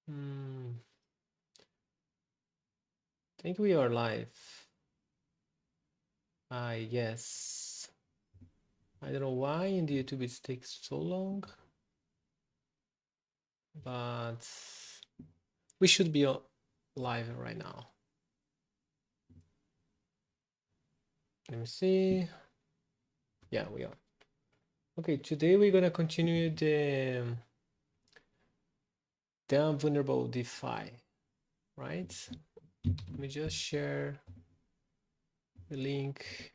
I think we are live. Yes. I don't know why in the YouTube it takes so long, but we should be live right now. Let me see. Yeah, we are. Okay, today we're gonna continue the vulnerable DeFi, right? Let me just share the link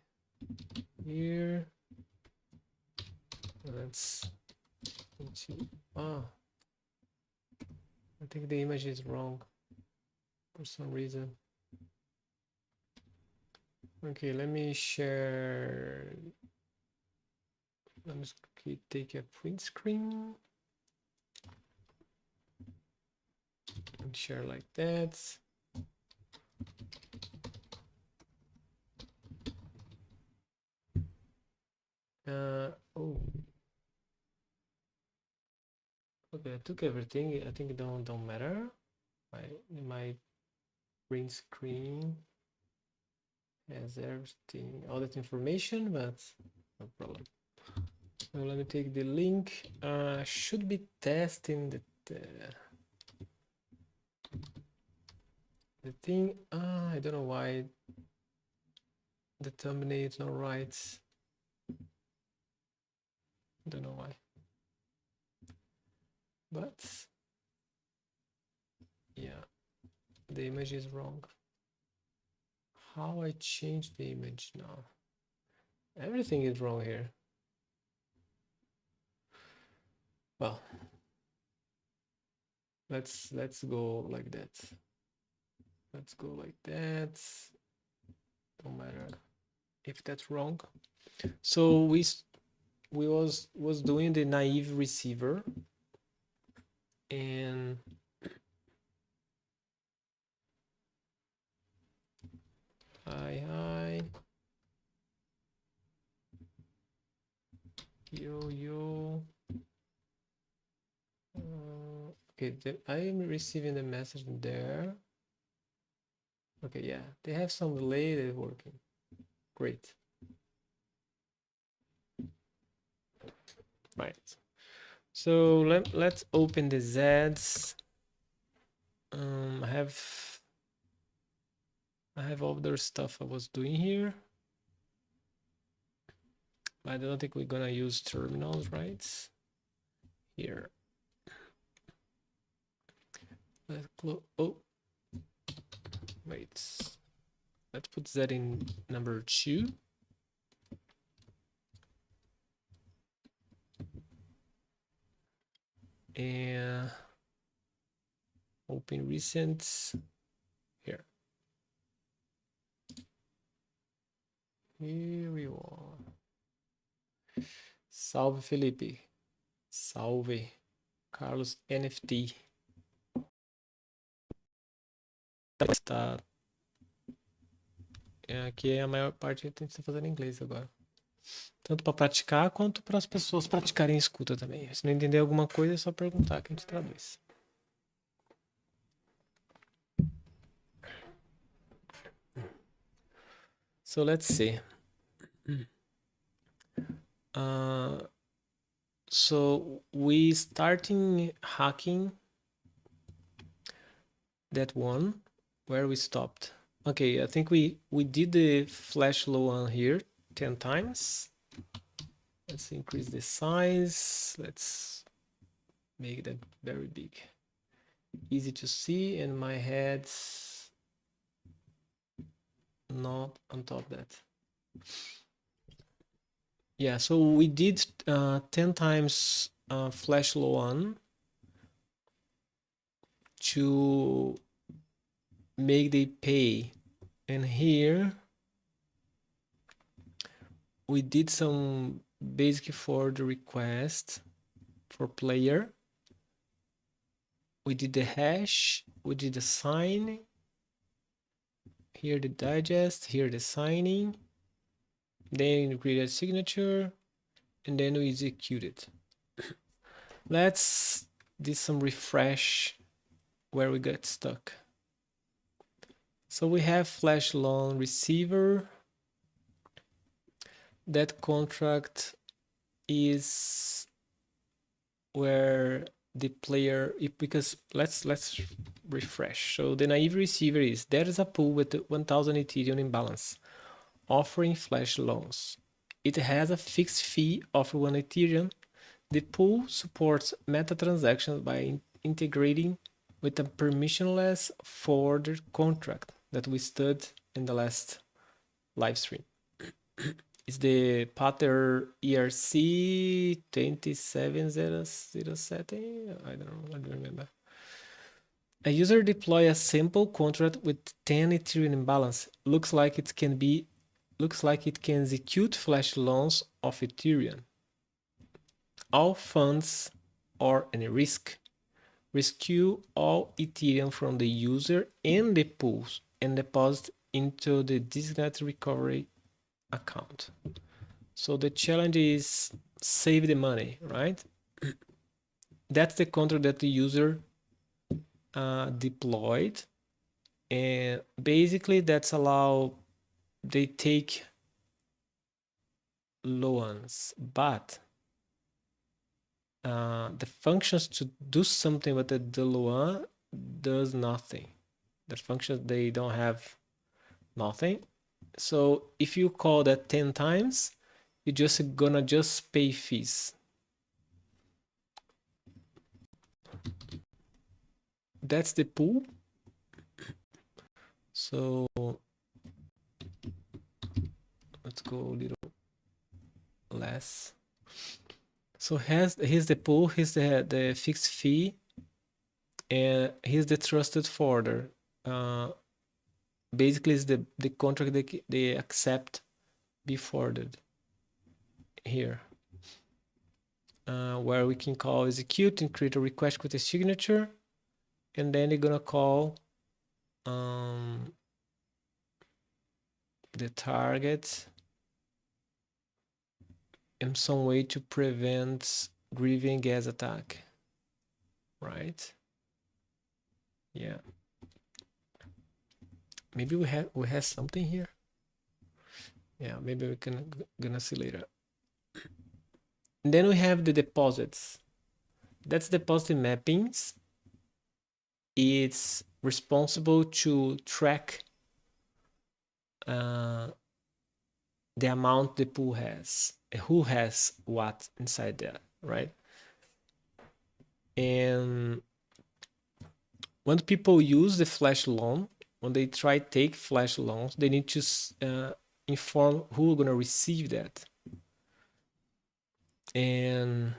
here. Let's continue. I think the image is wrong for some reason. Okay, let me share. Let me take a print screen and share like that. Oh, okay, I took everything. I think it don't matter. My print screen has everything, all that information, but no problem. So let me take the link. Should be testing the thing. I don't know why the thumbnail is not right. Don't know why. But yeah, the image is wrong. How I change the image now? Everything is wrong here. Well, let's go like that. Let's go like that. Don't matter if that's wrong. So we was doing the naive receiver, and hi yo. Okay, I am receiving the message there. Okay, yeah, they have some delay. They're working great. Right. So let's open the Zeds. I have other stuff I was doing here. I don't think we're gonna use terminals, right? Here. Let's close. Oh, wait. Let's put that in number 2. And open recent here. Here we are. Salve, Felipe. Salve. Carlos NFT. Tá. Aqui a maior parte tem que estar fazendo em inglês agora. Tanto para praticar quanto para as pessoas praticarem escuta também. Se não entender alguma coisa, é só perguntar que a gente traduz. So let's see. So we starting hacking that one where we stopped. Okay, I think we did the flash low on here 10 times. Let's increase the size. Let's make that very big. Easy to see, and my head's not on top of that. Yeah, so we did 10 times flash low on to make the pay. And here we did some basic for the request for player. We did the hash, we did the sign, here the digest, here the signing, then we create a signature, and then we execute it. Let's do some refresh where we got stuck. So we have flash loan receiver. That contract is where the player, because let's refresh. So the naive receiver is, there is a pool with 1000 Ethereum in balance offering flash loans. It has a fixed fee of 1 Ethereum. The pool supports meta transactions by integrating with a permissionless forward contract that we studied in the last live stream. It's the pattern ERC 27007. I don't know, I don't remember. A user deploy a simple contract with 10 Ethereum in balance. Looks like it can execute flash loans of Ethereum. All funds or any risk. Rescue all Ethereum from the user and the pools and deposit into the designated recovery account. So the challenge is save the money, right? That's the contract that the user deployed, and basically that's allow they take loans, but the functions to do something with the loan does nothing. The functions, they don't have nothing. So if you call that 10 times, you're just gonna just pay fees. That's the pool. So let's go a little less. So here's the pool, here's the fixed fee, and here's the trusted forwarder. Basically, is the contract they accept be forwarded here, where we can call execute and create a request with a signature, and then they're gonna call the target in some way to prevent grieving gas attack, right? Yeah. Maybe we have something here. Yeah, maybe we can gonna see later. And then we have the deposits. That's deposit mappings. It's responsible to track the amount the pool has, who has what inside there, right? And when people use the flash loan, when they try to take flash loans, they need to inform who are gonna receive that. And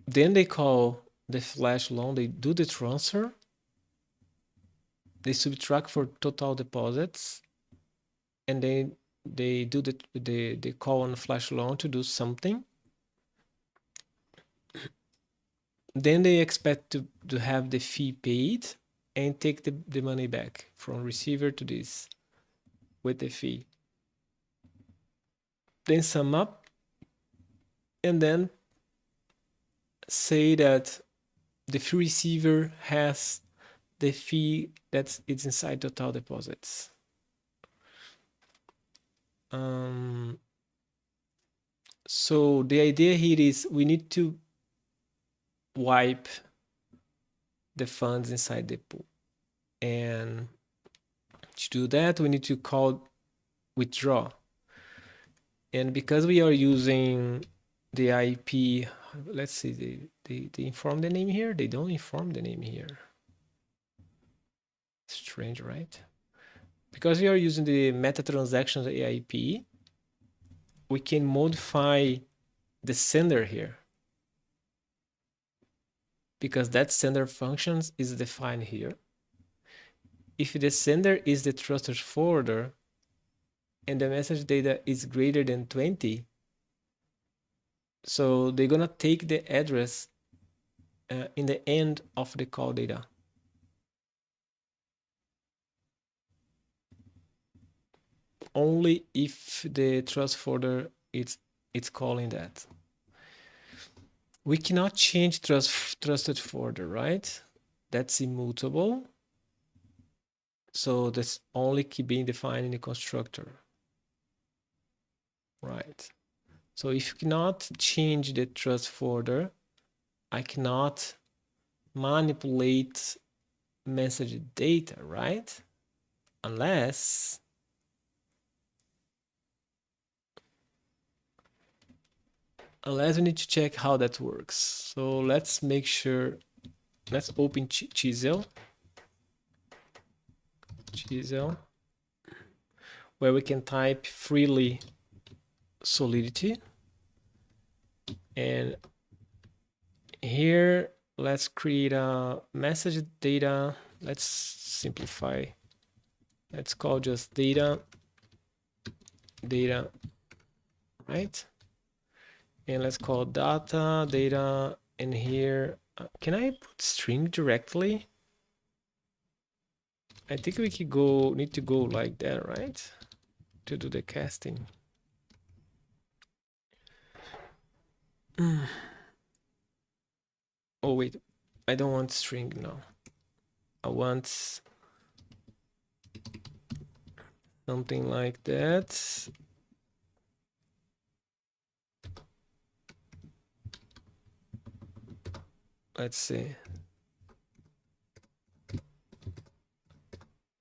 then they call the flash loan, they do the transfer, they subtract for total deposits, and then they do the call on flash loan to do something. Then they expect to have the fee paid and take the money back from receiver to this with the fee. Then sum up and then say that the fee receiver has the fee that it's inside total deposits. So the idea here is we need to wipe the funds inside the pool, and to do that we need to call withdraw. And because we are using the IP, let's see, they inform the name here. They don't inform the name here. Strange, right? Because we are using the meta transactions AIP, we can modify the sender here, because that sender functions is defined here. If the sender is the trusted forwarder and the message data is greater than 20, so they're gonna take the address in the end of the call data. Only if the trust forwarder it's calling that. We cannot change trusted forwarder, right? that's immutable. So that's only being defined in the constructor, right? So if you cannot change the trust folder, I cannot manipulate message data, right? Unless we need to check how that works. So let's make sure, let's open Chisel, where we can type freely Solidity. And here, let's create a message data. Let's simplify. Let's call just data, right? And let's call data, and here, can I put string directly? I think we could need to go like that, right? To do the casting. Oh wait, I don't want string now. I want something like that. Let's see.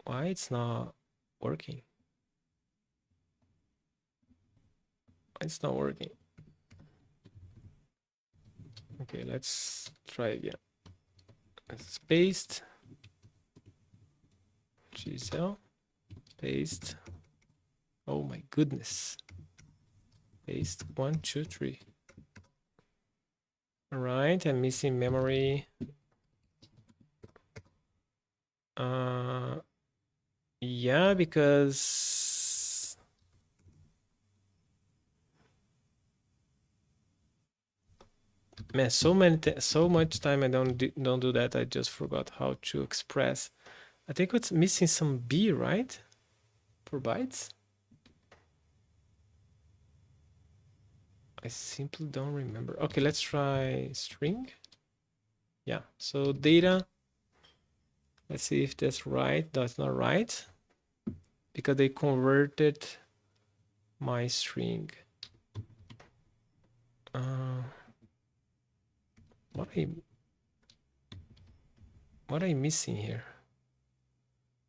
Why it's not working? It's not working. Okay, let's try again. Let's paste. Chisel. Paste. Oh my goodness. Paste 1, 2, 3. All right, I'm missing memory. Yeah, because man, so much time I don't do that. I just forgot how to express. I think it's missing some B, right? For bytes. I simply don't remember. Okay, let's try string. Yeah, so data. Let's see if that's right. That's not right, because they converted my string. What am I missing here?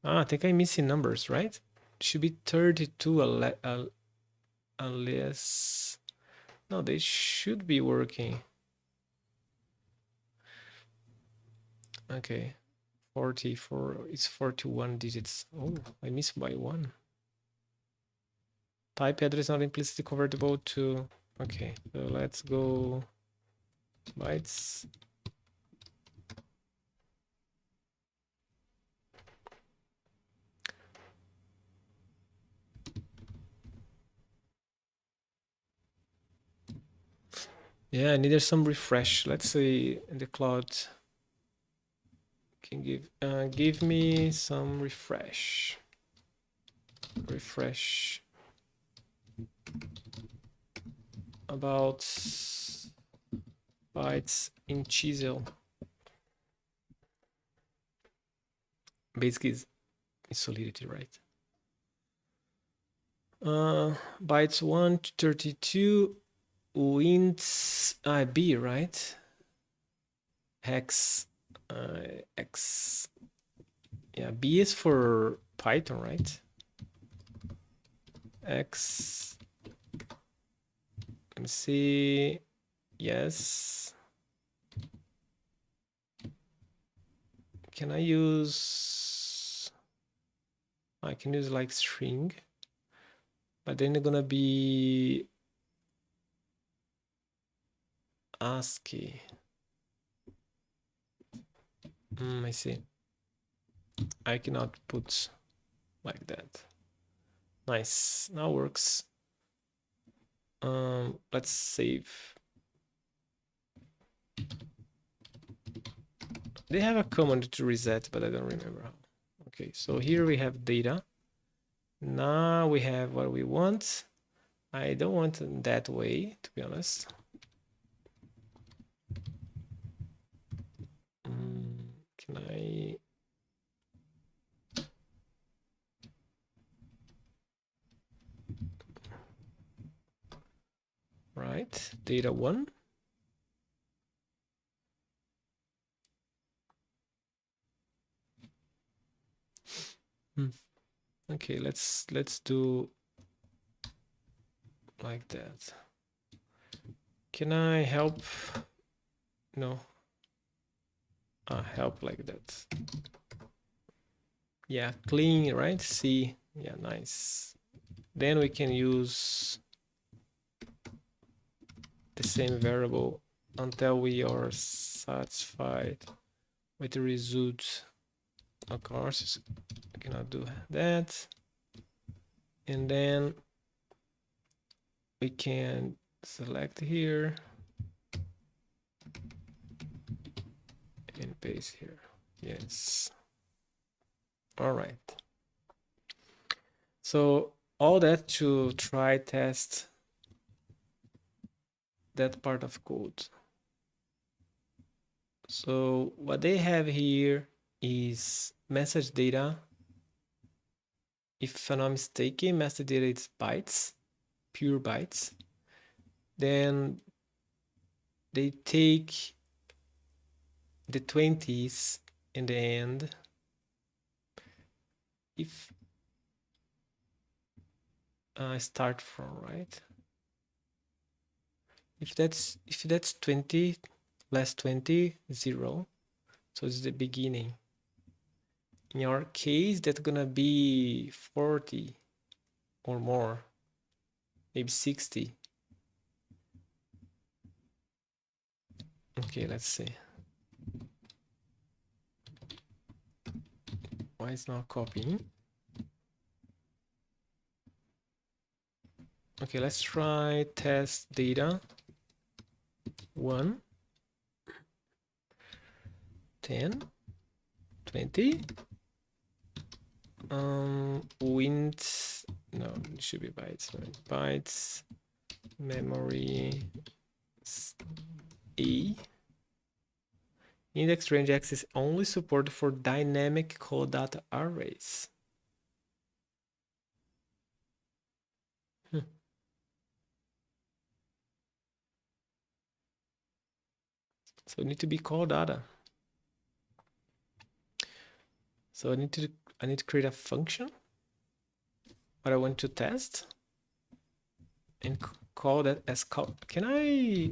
I think I'm missing numbers, right? It should be 32 unless... No, they should be working. Okay, 44, it's 41 digits. Oh, I missed by 1. Type header is not implicitly convertible to... Okay, so let's go bytes. Yeah, I needed some refresh. Let's say in the cloud can give me some refresh. Refresh about bytes in Chisel. Basically, it's Solidity, right? Bytes 1 to 32. Wins B, right? Hex X. Yeah, B is for Python, right? X. Let me see. Yes. Can I use... I can use like string, but then they're gonna be ASCII. I see. I cannot put like that. Nice, now works. Let's save. They have a command to reset, but I don't remember how. Okay, so here we have data. Now we have what we want. I don't want it that way, to be honest. Can I? Right, data 1. Okay, let's do like that. Can I help? No. Help like that. Yeah, clean, right? C. Yeah, nice. Then we can use the same variable until we are satisfied with the result. Of course, I cannot do that. And then we can select here and paste here. Yes. All right. So all that to try test that part of code. So what they have here is message data. If I'm not mistaken, message data is bytes, pure bytes. Then they take the 20s in the end. If I start from, right? If that's 20 less 20, 0. So it's the beginning. In our case, that's gonna be 40 or more, maybe 60. Okay, let's see. Why is not copying? Okay, let's try test data 1, 10, 20. Wint, no, it should be bytes, right? Bytes, memory, A. Index range access only support for dynamic call data arrays. So it need to be call data. So I need to create a function what I want to test and call that as call. Can I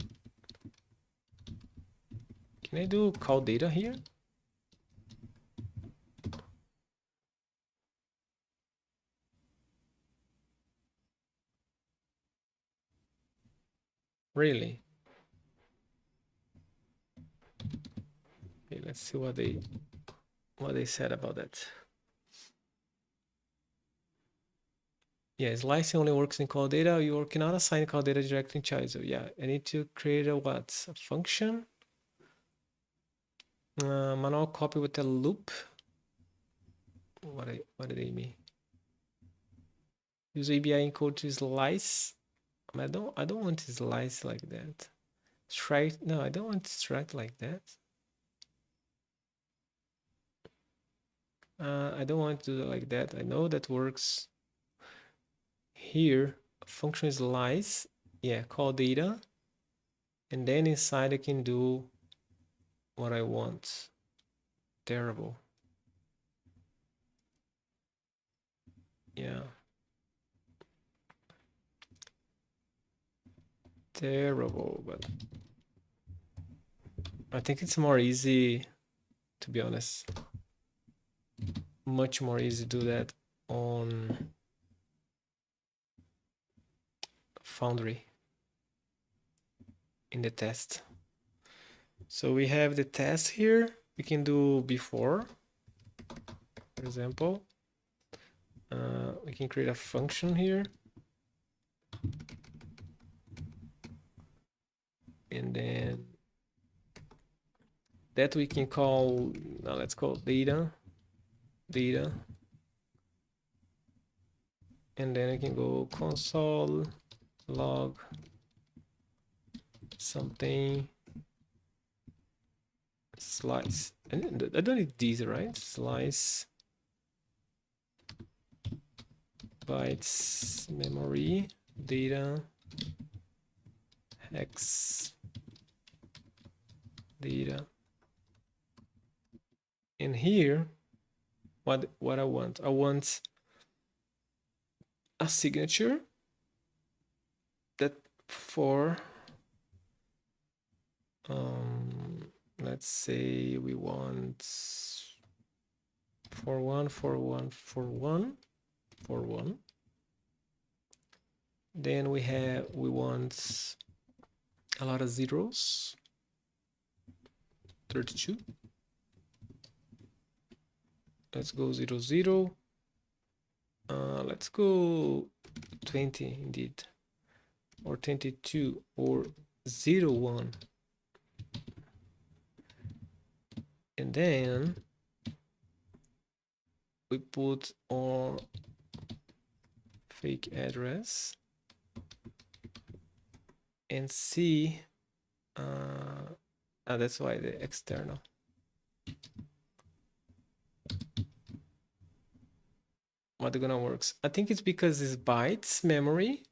do call data here? Really? Okay, let's see what they said about that. Yeah, slicing only works in call data. You cannot assign call data directly in child. So yeah, I need to create a what? A function. Manual copy with a loop. What do they mean? Use ABI encode to slice. I don't want to slice like that. Strike. No, I don't want to strike like that. I don't want to do it like that. I know that works. Here, function slice. Yeah, call data. And then inside I can do what I want. Terrible. Yeah. Terrible, but I think it's more easy, to be honest. Much more easy to do that on Foundry in the test. So we have the test here. We can do before, for example. We can create a function here. And then that we can call, now let's call data. And then I can go console log something slice. And I don't need these, right? Slice bytes memory data hex data. And here, what I want a signature that for let's say we want 41414141. Then we want a lot of zeros. 32. Let's go 00. Let's go 20 indeed, or 22, or 01. And then we put our fake address and see. That's why the external. What gonna works? I think it's because it's bytes memory.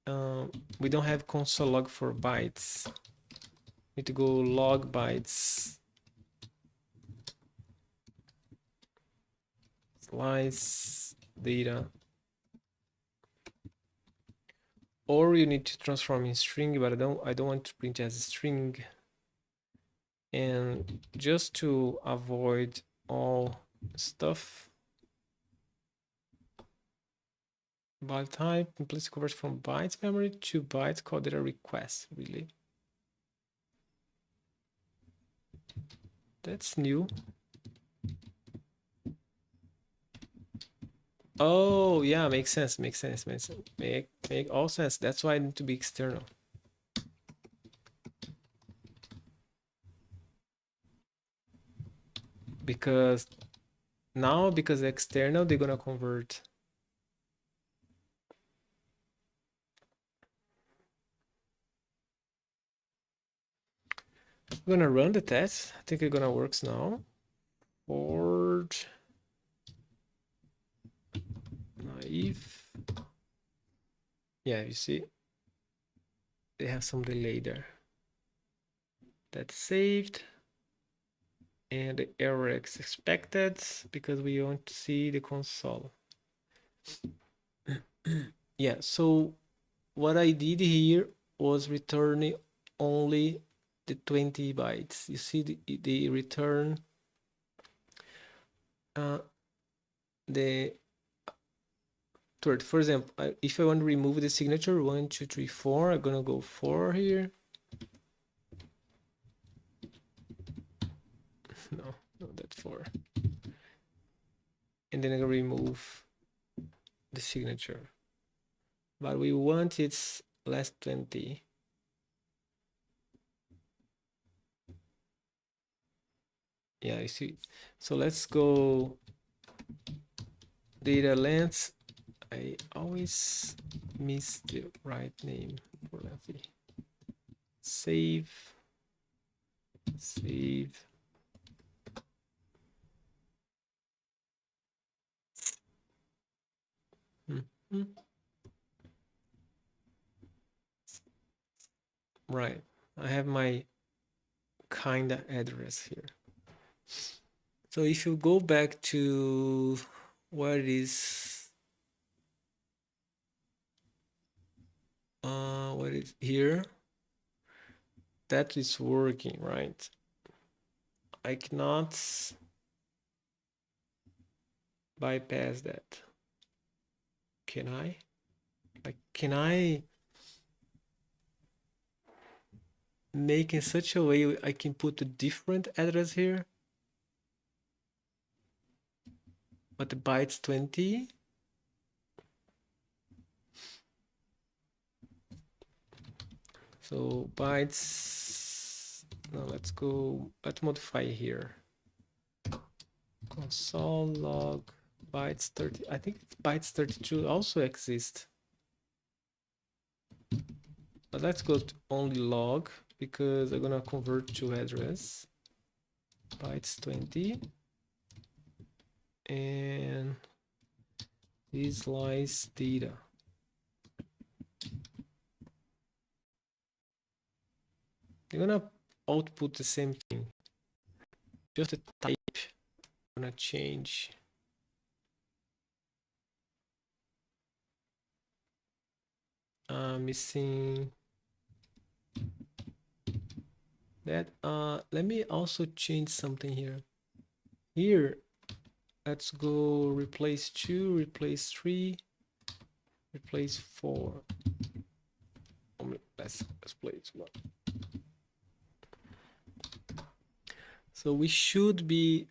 We don't have console log for bytes. Need to go log bytes. Slice data. Or you need to transform in string, but I don't want to print as a string. And just to avoid all stuff, byte type implicit converts from bytes memory to bytes called data request. Really, that's new. Oh yeah, makes sense. Make all sense. That's why I need to be external. Because now, because external, they're gonna convert. I'm gonna run the test. I think it's gonna works now. Forge naive. Yeah, you see, they have some delay there. That's saved. And the error is expected because we want to see the console. Yeah, so what I did here was returning only the 20 bytes. You see the return the third. For example, if I want to remove the signature 1 2 3 4, I'm gonna go 4 here. No, that's 4. And then I'm gonna remove the signature. But we want it's less 20. Yeah, you see. So let's go data length. I always miss the right name for lengthy. Save. Right. I have my kinda address here. So if you go back to what is what is here, that is working, right? I cannot bypass that. Can I? Like, can I make in such a way I can put a different address here? But the bytes 20. So bytes, now let's modify here. Console log bytes 30. I think bytes 32 also exist. But let's go to only log because I'm gonna convert to address. bytes 20, and this slice data. You're gonna output the same thing, just the type gonna change. Missing that. Let me also change something here. Here, let's go replace 2, replace 3, replace 4. Let's place 1. So we should be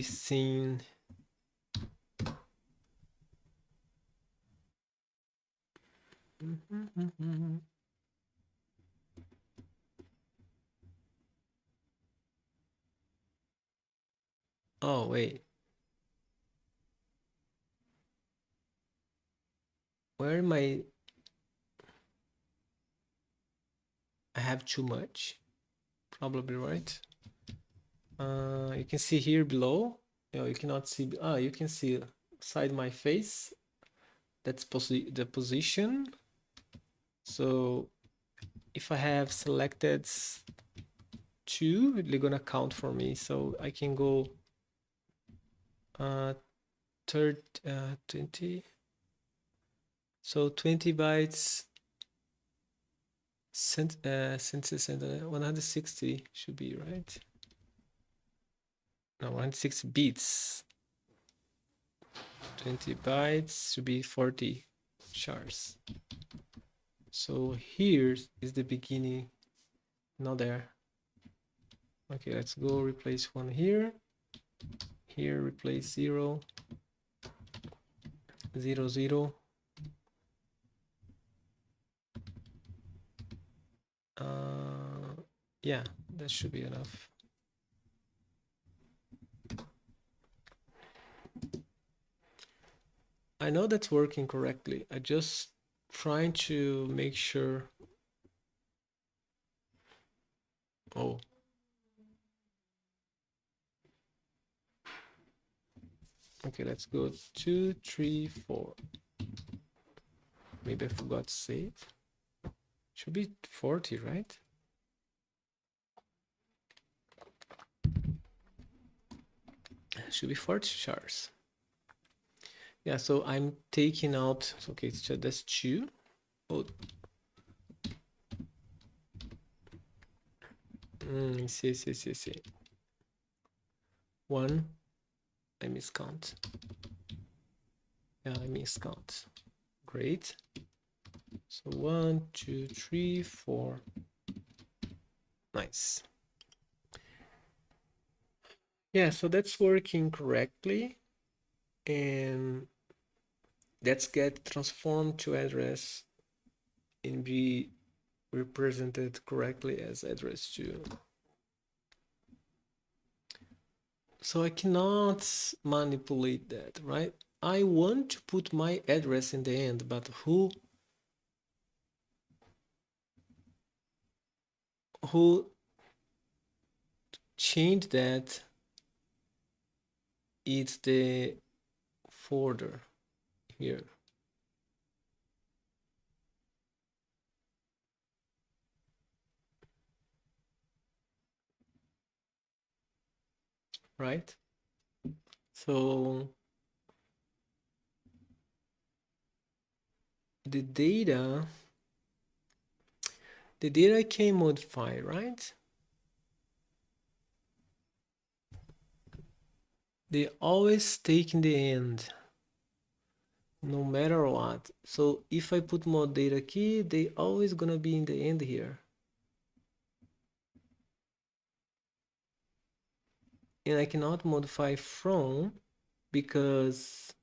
seeing oh wait, where am I have too much, probably, right? You can see here below. You cannot see. You can see inside my face. That's the position. So if I have selected 2, they're gonna count for me. So I can go 20. So 20 bytes. Census and 160 should be right. No, 160 bits. 20 bytes should be 40 chars. So here is the beginning, not there. Okay, let's go replace 1 here. Here, replace 0, 0, 0. Yeah, that should be enough. I know that's working correctly. I just trying to make sure. Oh. Okay, let's go 2, 3, 4. Maybe I forgot to save. Should be 40, right? Should be 40 chars. Yeah, so I'm taking out, okay, so that's 2. Oh. See. 1, I miscount. Yeah, I miscount. Great. So 1, 2, 3, 4. Nice. Yeah, so that's working correctly. And let's get transformed to address and be represented correctly as address 2. So I cannot manipulate that, right? I want to put my address in the end, but who changed that? It's the folder here. Right? So the data I can modify, right? They always take in the end, no matter what. So if I put more data key, they always gonna be in the end here. And I cannot modify from because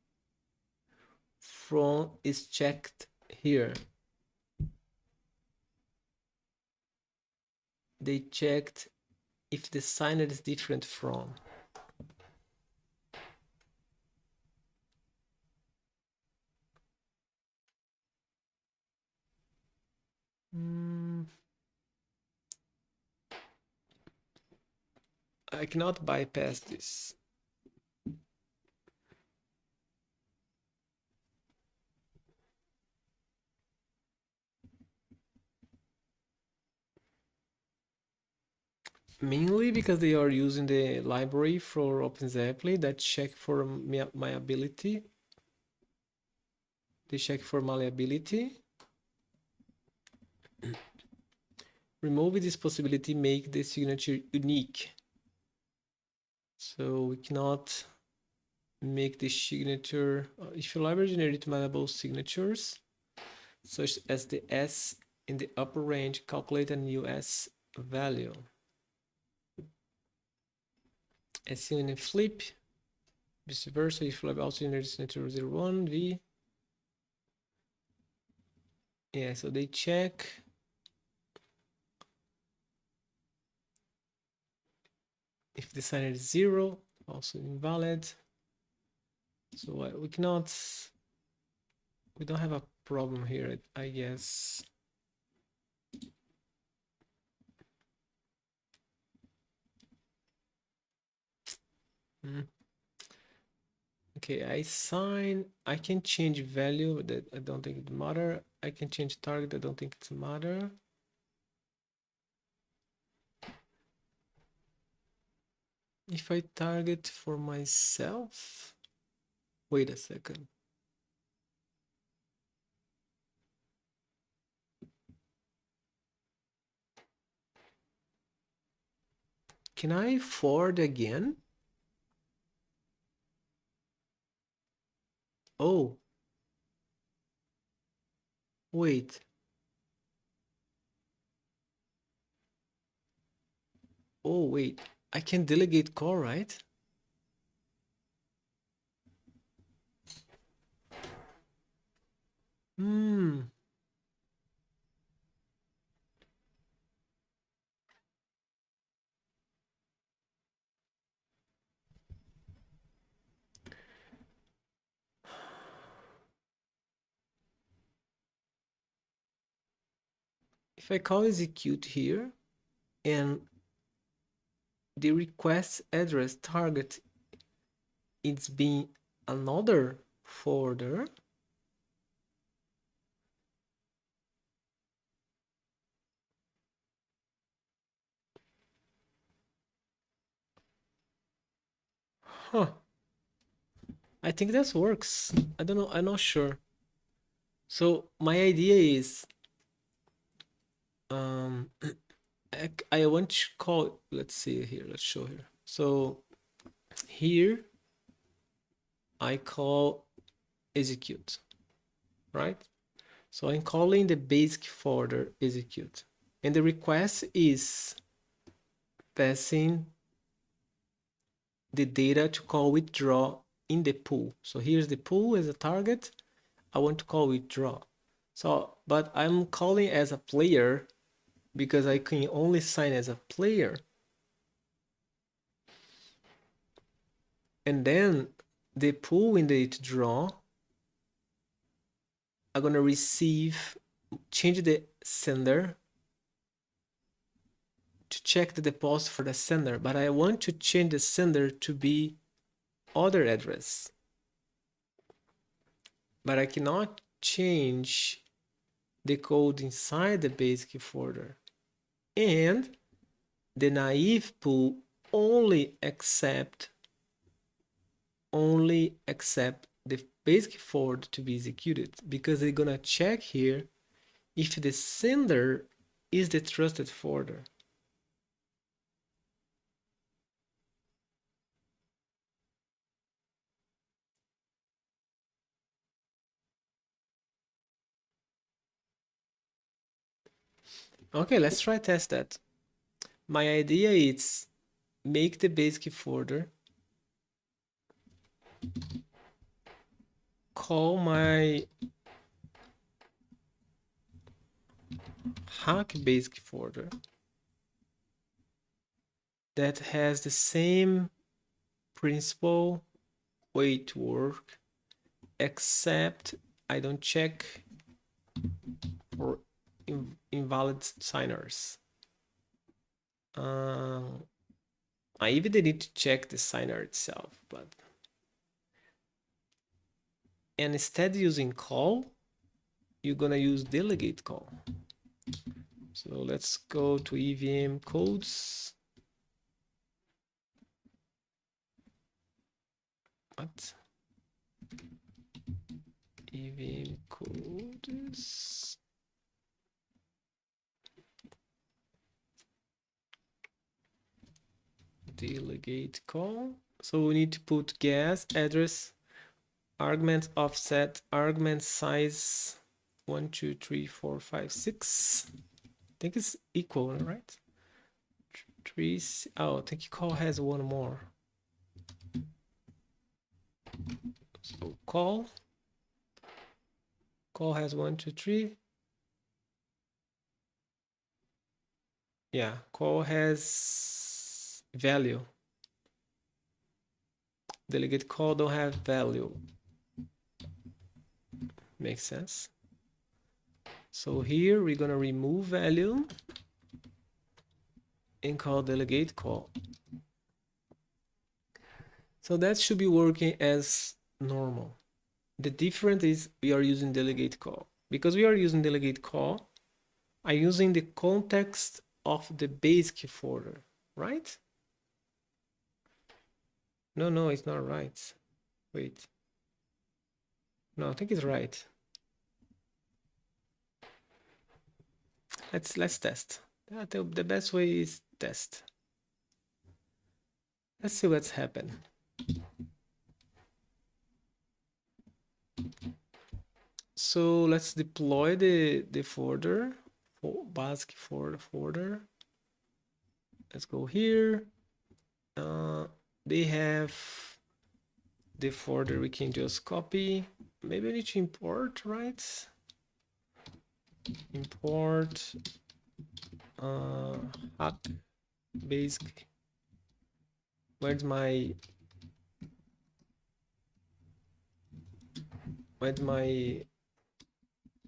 from is checked here. They checked if the signer is different from. I cannot bypass this. Mainly because they are using the library for OpenZapply that check for malleability. They check for malleability. Removing this possibility make the signature unique. So we cannot make the signature. If your library generates malleable signatures, such as the S in the upper range, calculate a new S value. S in a flip, vice versa. If you also generates signature 01 V. Yeah, so they check. If the signer is 0, also invalid. So we cannot, we don't have a problem here, I guess. Okay, I can change value, that I don't think it matter. I can change target, I don't think it's matter. If I target for myself, wait a second. Can I forward again? Oh, wait. Oh, wait. I can delegate call, right? Hmm. If I call execute here and the request address target it's being another folder, huh? I think this works. I don't know. I'm not sure. So my idea is, um, I want to call. Let's see here. Let's show here. So here I call execute, right? So I'm calling the basic folder execute, and the request is passing the data to call withdraw in the pool. So here's the pool as a target. I want to call withdraw. So, but I'm calling as a player because I can only sign as a player. And then the pool in the withdraw, I'm gonna change the sender to check the deposit for the sender, but I want to change the sender to be other address. But I cannot change the code inside the basic folder. And the naive pool only accept the basic folder to be executed because they're gonna check here if the sender is the trusted folder. Okay, let's try test that. My idea is make the basic folder, call my hack basic folder that has the same principle way to work, except I don't check for invalid signers. I even need to check the signer itself, but and instead of using call, you're gonna use delegate call. So let's go to EVM codes. What? EVM codes. Delegate call. So we need to put gas, address, argument, offset, argument size 1, 2, 3, 4, 5, 6. I think it's equal, right? 3. Oh, I think call has one more. So call has 1, 2, 3. Yeah, call has value. Delegate call don't have value. Makes sense. So here we're gonna remove value and call delegate call. So that should be working as normal. The difference is we are using delegate call. Because we are using delegate call, I'm using the context of the basic folder, right? No, it's not right. Wait. No, I think it's right. Let's test. The best way is test. Let's see what's happened. So let's deploy the folder, basic folder. Let's go here. They have the folder we can just copy. Maybe I need to import, right? Import hack basic. Where's my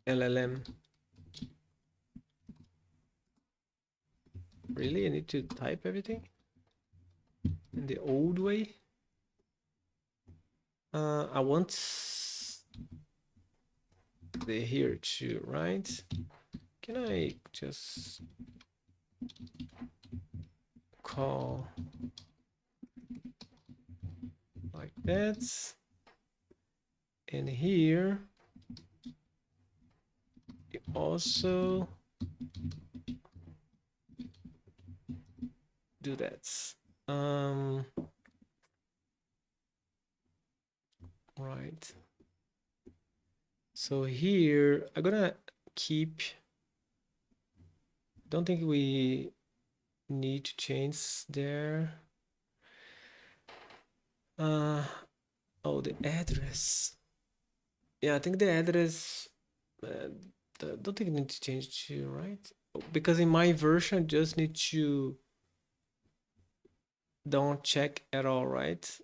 LLM? Really? I need to type everything in the old way? I want the here too, right? Can I just call like that? And here you also do that. Right. So here I'm gonna keep. Don't think we need to change there. Oh, the address. Yeah, I think the address. Don't think I need to change to, right? Because in my version, just need to don't check at all, right?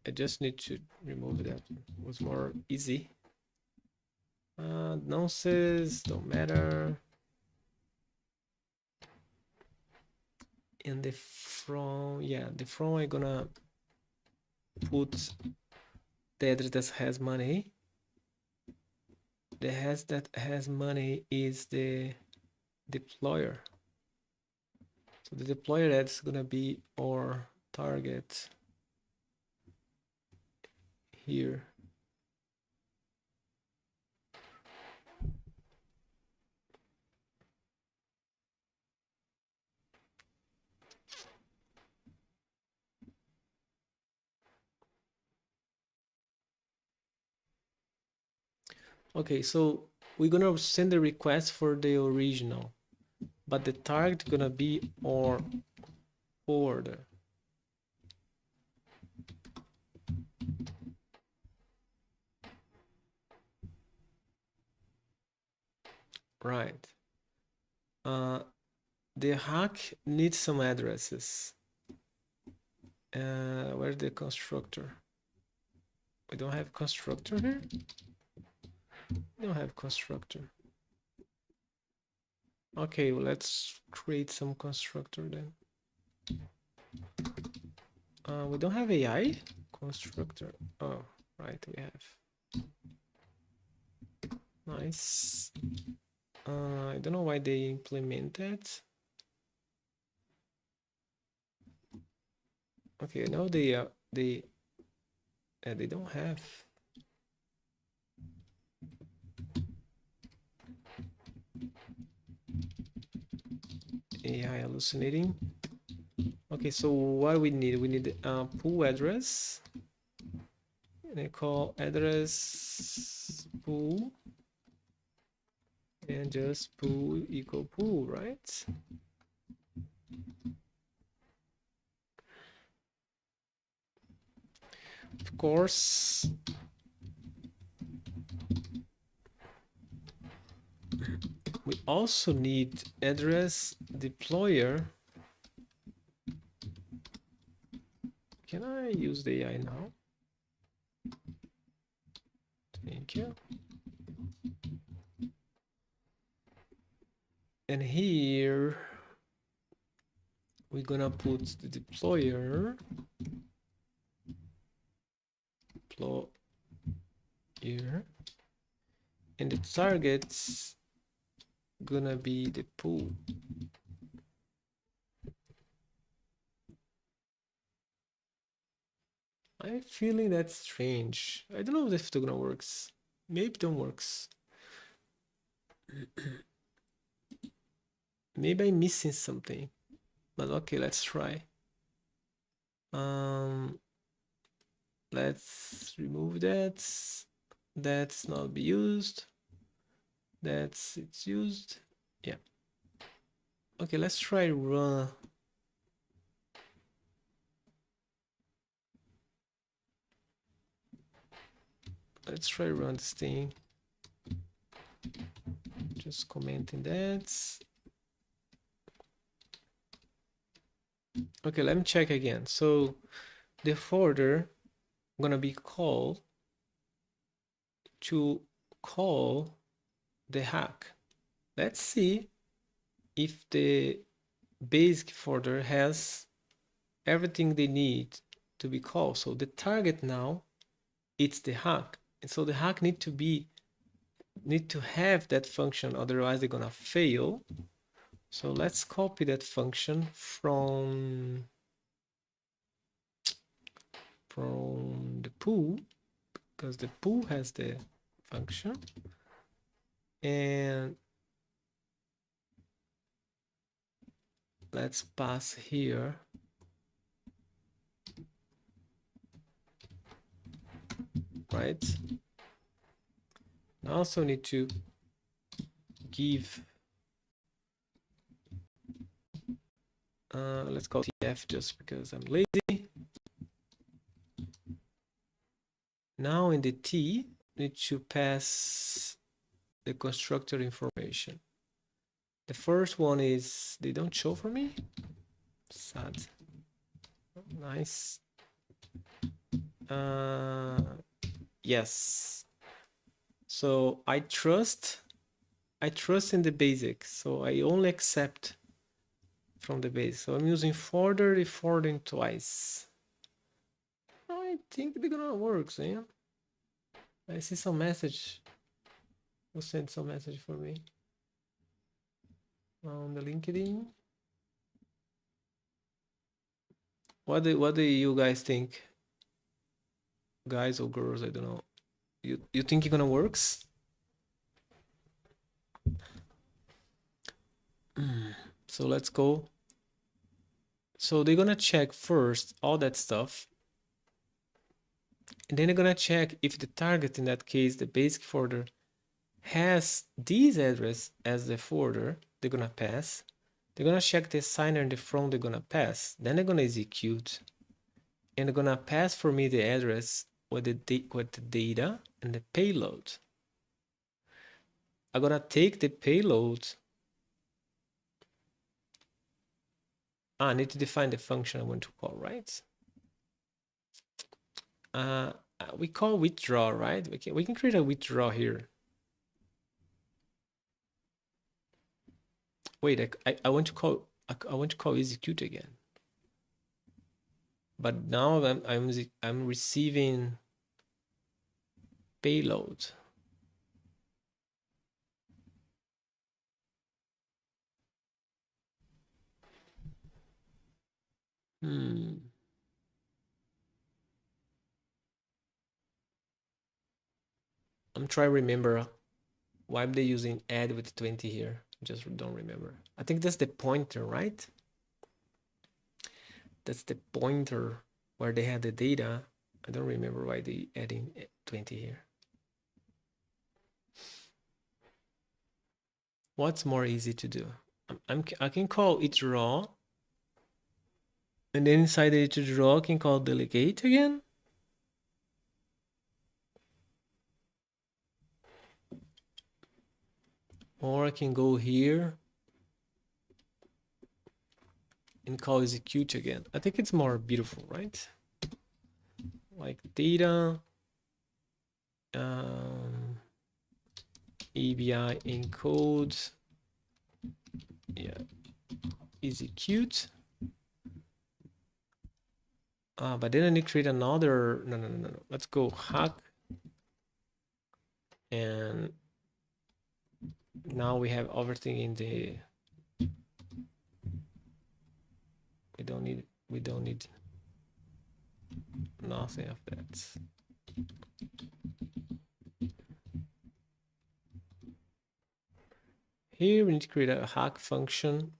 I just need to remove that. It was more easy. Nonsense, don't matter. And the from, yeah, the from I'm gonna put the address that has money. The has that has money is the deployer. So the deployer address is gonna be our target here. Okay, so we're gonna send a request for the original, but the target gonna be our forwarder. Right. The hack needs some addresses. Where's the constructor? We don't have constructor here? We don't have constructor. Okay, well, let's create some constructor then. We don't have AI constructor. Oh, right, we have. Nice. I don't know why they implement that. Okay, now they don't have. AI hallucinating. Okay, so what we need? We need a pool address. And I call address pool and just pool equal pool, right? Of course, we also need address deployer. Can I use the AI now? Thank you. And here we're gonna put the deployer here, and the target's gonna be the pool. I'm feeling that's strange. I don't know if it's gonna works. Maybe it don't works. Maybe I'm missing something. But okay, let's try. Let's remove that. That's not be used. It's used. Yeah. Okay, let's try run. Let's try run this thing. Just commenting that. Okay, let me check again. So the folder gonna be called to call the hack. Let's see if the basic folder has everything they need to be called. So the target now, it's the hack. And so the hack need to have that function, otherwise they're gonna fail. So let's copy that function from the pool, because the pool has the function. And let's pass here right. I also need to give let's call TF just because I'm lazy. Now in the T, need to pass the constructor information. The first one is they don't show for me. Sad. Nice. Yes. So I trust in the basic. So I only accept from the base. So I'm using forwarding twice. I think they're gonna work, Sam. I see some message. Who sent some message for me on the LinkedIn? What do you guys think? Guys or girls, I don't know. You think it's gonna works? So let's go. So they're gonna check first all that stuff. And then they're gonna check if the target, in that case, the basic folder, has this address as the folder. They're gonna pass. They're gonna check the assigner in the front, they're gonna pass. Then they're gonna execute. And they're gonna pass for me the address with the data and the payload. I'm gonna take the payload. I need to define the function I want to call, right? We call withdraw, right? We can create a withdraw here. Wait, I want to call execute again. But now I'm receiving payload. I'm trying to remember why am they using add with 20 here. Just don't remember. I think that's the pointer, right? That's the pointer where they had the data. I don't remember why they adding 20 here. What's more easy to do? I can call it raw, and then inside the it raw I can call delegate again. Or I can go here and call execute again. I think it's more beautiful, right? Like data, ABI encode, yeah, execute. But then I need to create another, no. Let's go hack. And now we have everything in the, we don't need nothing of that. Here we need to create a hack function.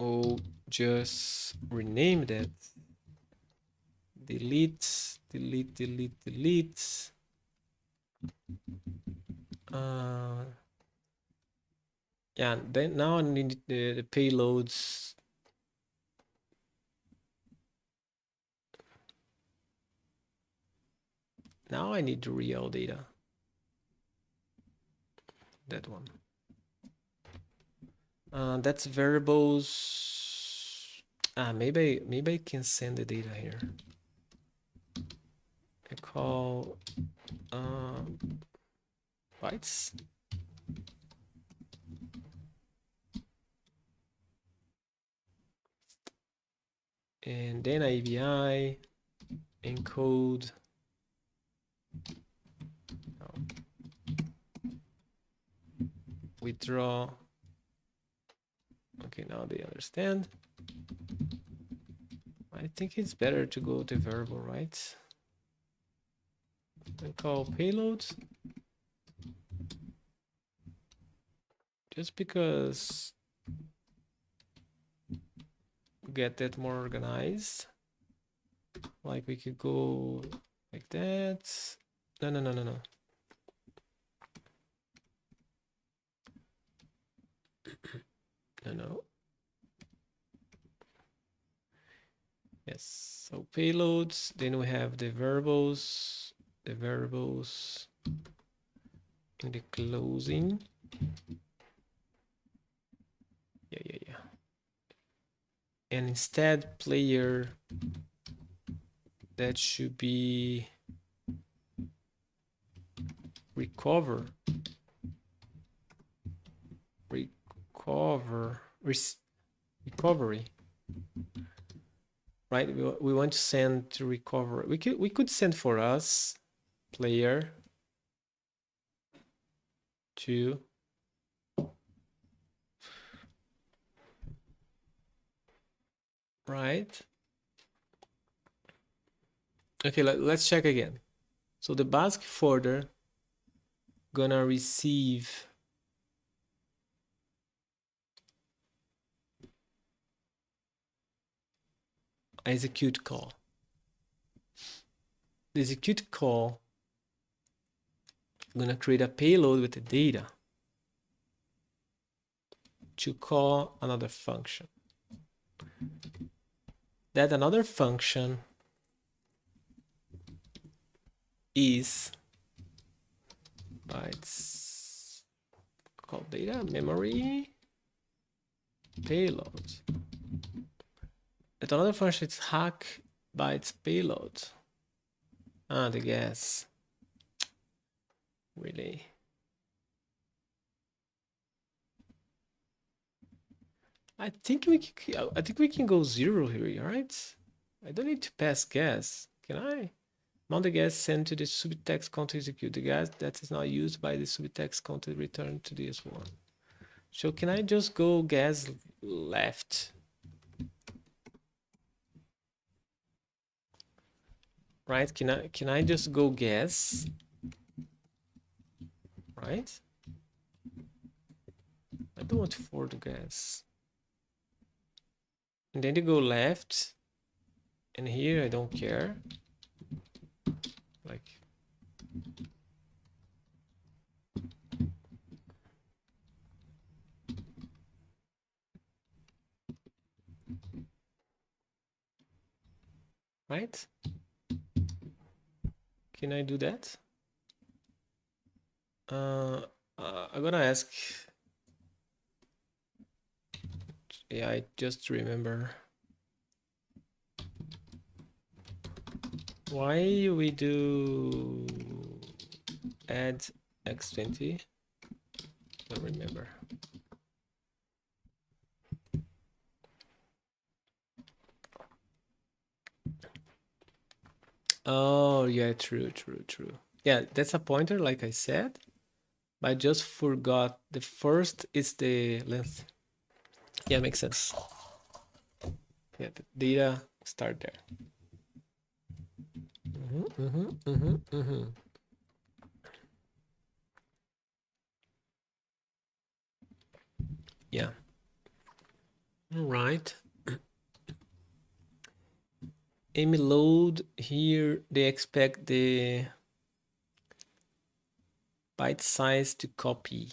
Oh, just rename that. Delete. Yeah, then now I need the payloads. Now I need the real data. That one. That's variables. Maybe I can send the data here. I call bytes. And then ABI encode. Withdraw. Okay, now they understand. I think it's better to go to variable, right? And call payload. Just because get that more organized. Like we could go like that. No. No. Yes, so payloads, then we have the variables in the closing. Yeah. And instead player, that should be recovery. Right, we want to send to recover. We could send for us player to right. Okay, let's check again. So the basic folder gonna receive execute call. The execute call gonna create a payload with the data to call another function. That another function is bytes call data memory payload. At another function, it's hack bytes payload. Ah, the gas. Really? I think we can go 0 here, right? I don't need to pass gas. Can I? Mount the gas sent to the subtext content execute. The gas that is not used by the subtext content return to this one. So can I just go gas left? Right? Can I just go gas? Right? I don't want to forward gas. And then you go left. And here I don't care. Like right? Can I do that? I'm gonna ask. Yeah, I just remember. Why we do add x20? Don't remember. Oh, yeah, true. Yeah, that's a pointer, like I said. But I just forgot the first is the length. Yeah, makes sense. Yeah, the data start there. Yeah. All right. Amy load here, they expect the byte size to copy.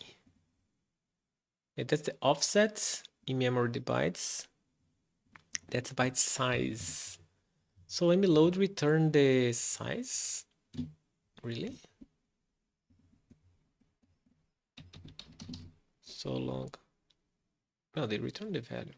Yeah, that's the offset in memory the bytes. That's byte size. So Amy load return the size. Really? So long. No, they return the value.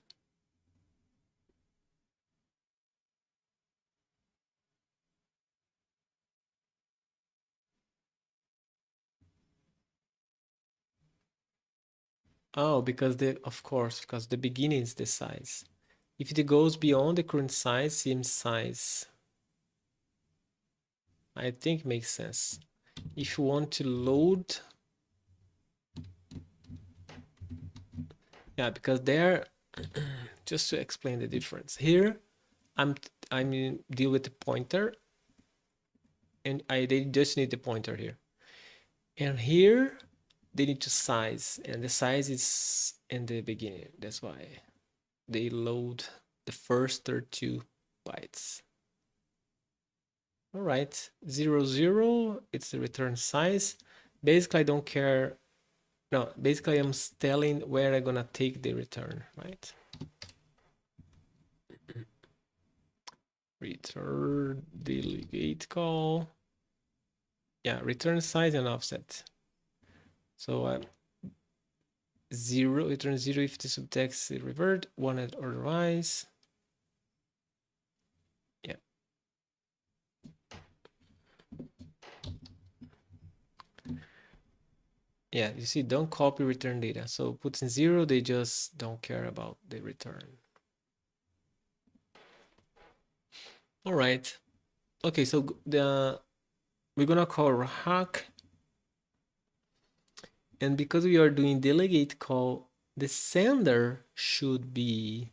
Oh, because because the beginning is the size. If it goes beyond the current size, seems size. I think makes sense. If you want to load, yeah, because there, just to explain the difference here, I'm deal with the pointer, and they just need the pointer here, and here they need to size, and the size is in the beginning. That's why they load the first 32 bytes. All right, 0, 0, it's the return size. Basically, I don't care. No, basically I'm telling where I'm gonna take the return, right? Return delegate call. Yeah, return size and offset. So 0, return 0 if the subtext is revert, 1 otherwise. Yeah. Yeah, you see, don't copy return data. So puts in 0, they just don't care about the return. All right. Okay, so we're gonna call hack, and because we are doing delegate call, the sender should be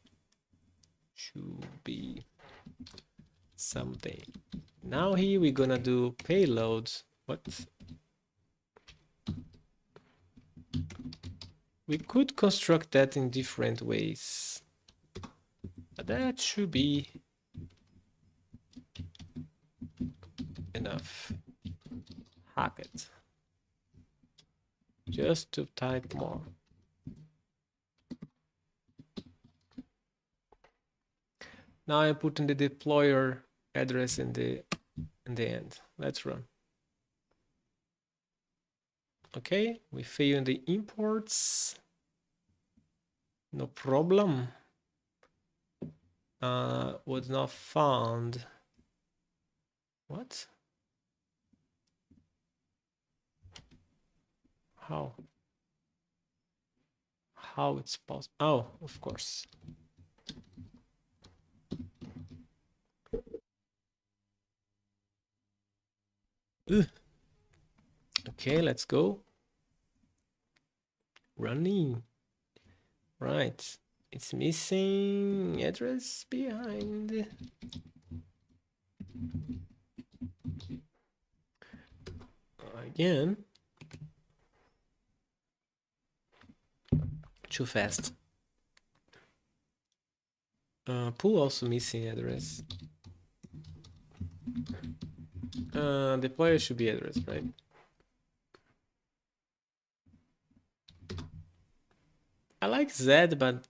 something. Now here we're gonna do payloads. What? We could construct that in different ways, but that should be enough. Hack it. Just to type more. Now I put in the deployer address in the end. Let's run. Okay, we fail in the imports. No problem. Was not found. What? How? How it's possible? Oh, of course. Ugh. Okay, let's go. Running. Right. It's missing address behind. Again. Too fast. Pool also missing address. Deployer should be address, right? I like Z, but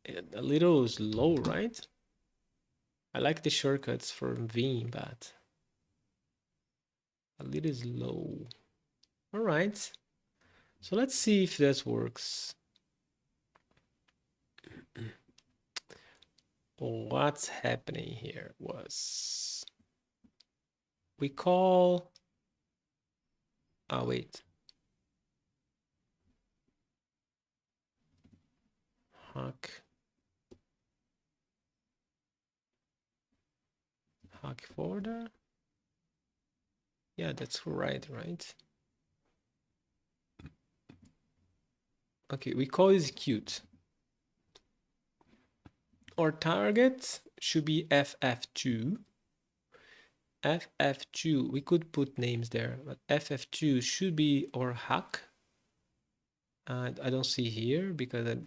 a little slow, right? I like the shortcuts for V, but a little slow. All right. So let's see if this works. What's happening here was we call. Oh, wait. Hack folder. Yeah, that's right? Okay, we call execute. Our target should be ff2. ff2, we could put names there, but ff2 should be our hack. I don't see here because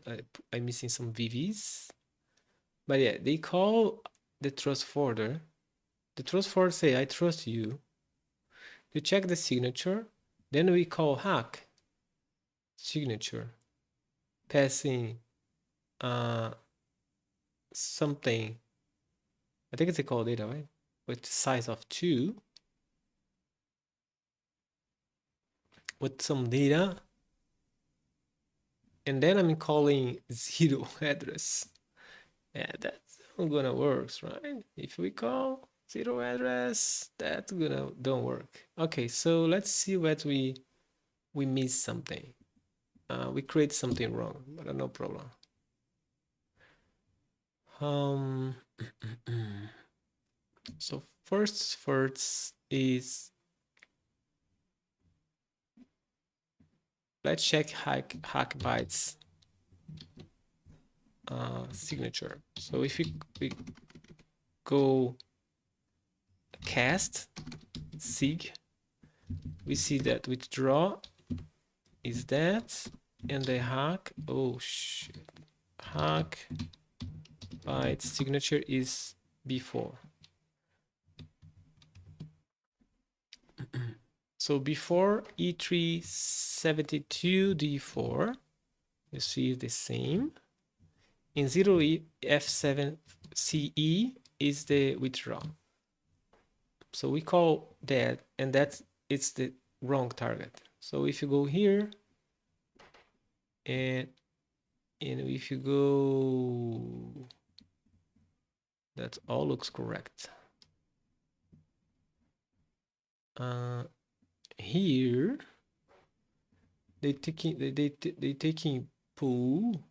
I'm missing some VVs. But yeah, they call the trust folder. The trust folder say, I trust you. You check the signature. Then we call hack signature, passing something. I think it's a call data, right? With size of 2. With some data. And then I'm calling 0 address. Yeah, that's not gonna work, right? If we call 0 address, that's gonna don't work. Okay, so let's see what we missed something. We create something wrong, but no problem. So first is let's check hack bytes signature. So if we go cast sig, we see that withdraw is that, and the hack, oh shit, hack byte signature is before. So before E372D4, you see the same. In 0F7CE is the withdraw. So we call that, and that's it's the wrong target. So if you go here, and if you go, that all looks correct. Here they taking pool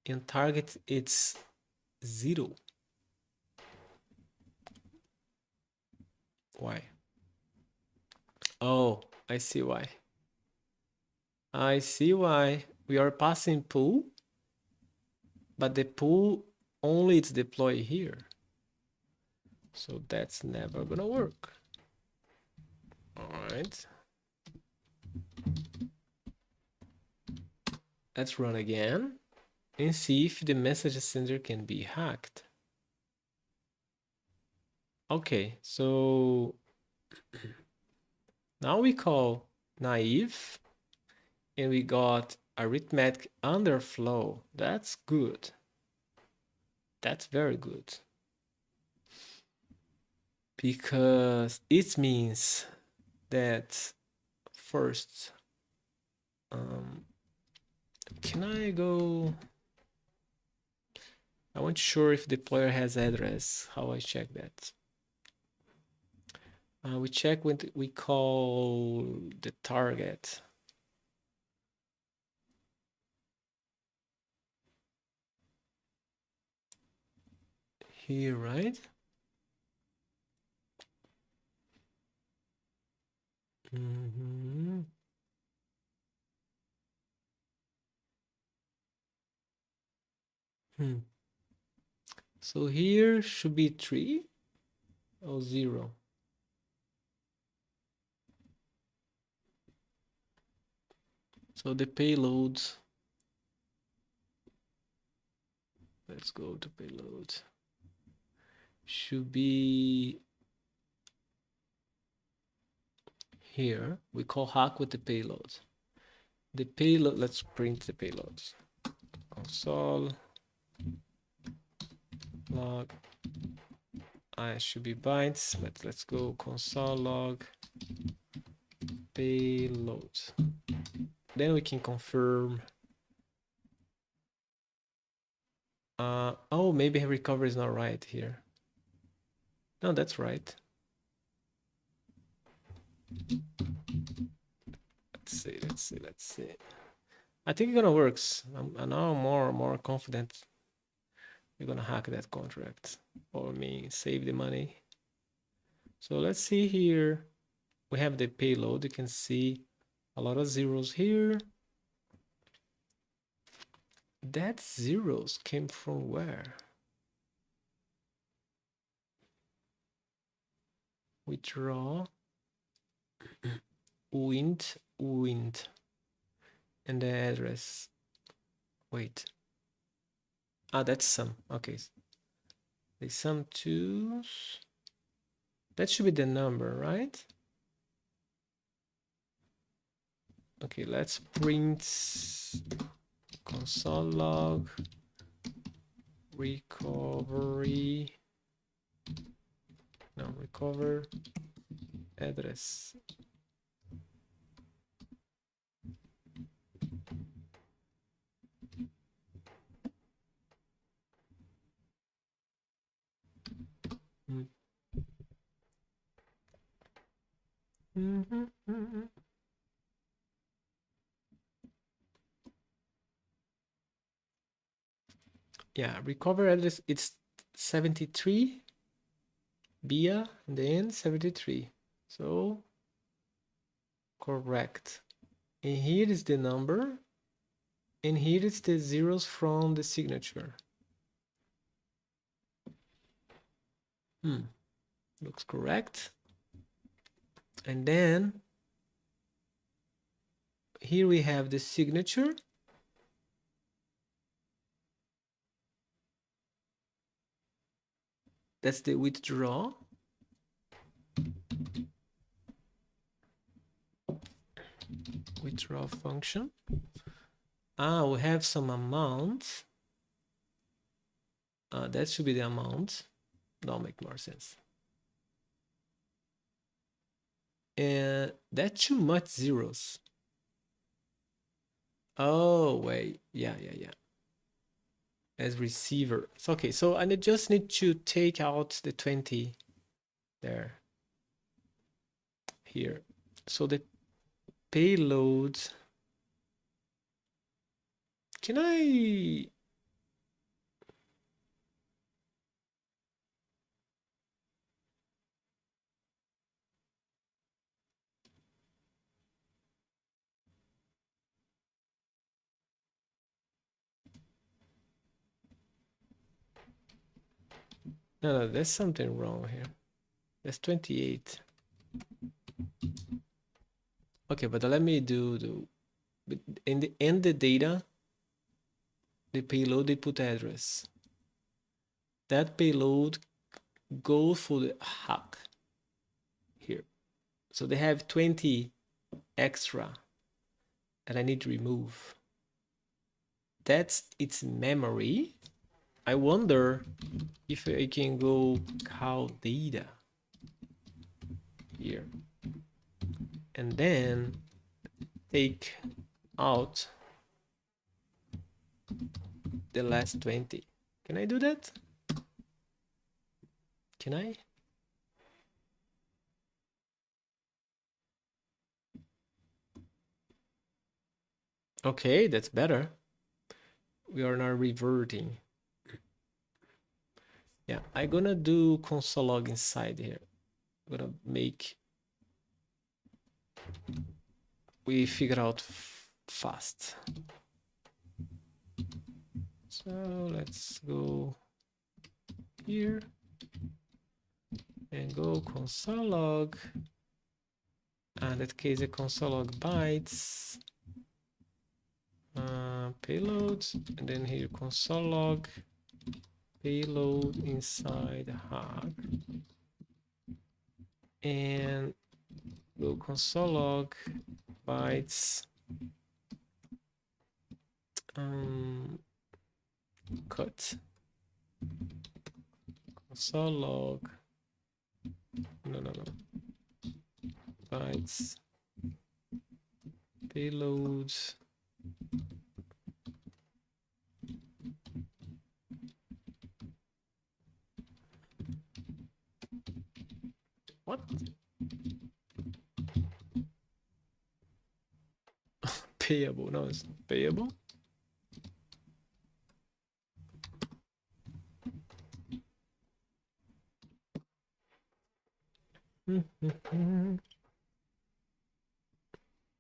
and target it's 0. Why? Oh, I see why. I see why. We are passing pool, but the pool only it's deployed here. So that's never gonna work. All right. Let's run again and see if the message sender can be hacked. Okay, so now we call naive and we got arithmetic underflow. That's good. That's very good. Because it means that first. Can I go? I want sure if the player has address. How I check that? We check when we call the target. Here, right? Mm-hmm. So here should be 3 or 0. So the payloads. Let's go to payload. Should be here. We call hack with the payload. The payload, let's print the payloads. Console log. Should be bytes, but let's go console log payload. Then we can confirm. Oh, maybe recovery is not right here. No, that's right. Let's see. I think it's gonna work. I'm now more confident we're gonna hack that contract, or save the money. So let's see here. We have the payload. You can see a lot of zeros here. That zeros came from where? Withdraw wind, and the address. Wait. That's sum. Okay. The sum twos. That should be the number, right? Okay, let's print console log recovery. No, recover address. Yeah, recover address, it's 73 BIA and then 73. So correct. And here is the number, and here is the zeros from the signature. Looks correct. And then here we have the signature. That's the withdraw. Withdraw function. We have some amount. That should be the amount. That'll make more sense. And that's too much zeros. Oh, wait. Yeah. As receiver. So, okay, so I just need to take out the 20 there. Here. So the payload. Can I... No, there's something wrong here. That's 28. Okay, but let me do in the data, the payload, they put address. That payload goes for the hack here. So they have 20 extra that I need to remove. That's its memory. I wonder if I can go call data here. And then take out the last 20. Can I do that? Can I? Okay, that's better. We are now reverting. Yeah, I'm gonna do console log inside here. I'm gonna make we figure out fast. So let's go here and go console log. In that case, the console log bytes payload, and then here console log payload inside hug, and go console log bytes cut console log no bytes payloads what payable, no, it's not payable.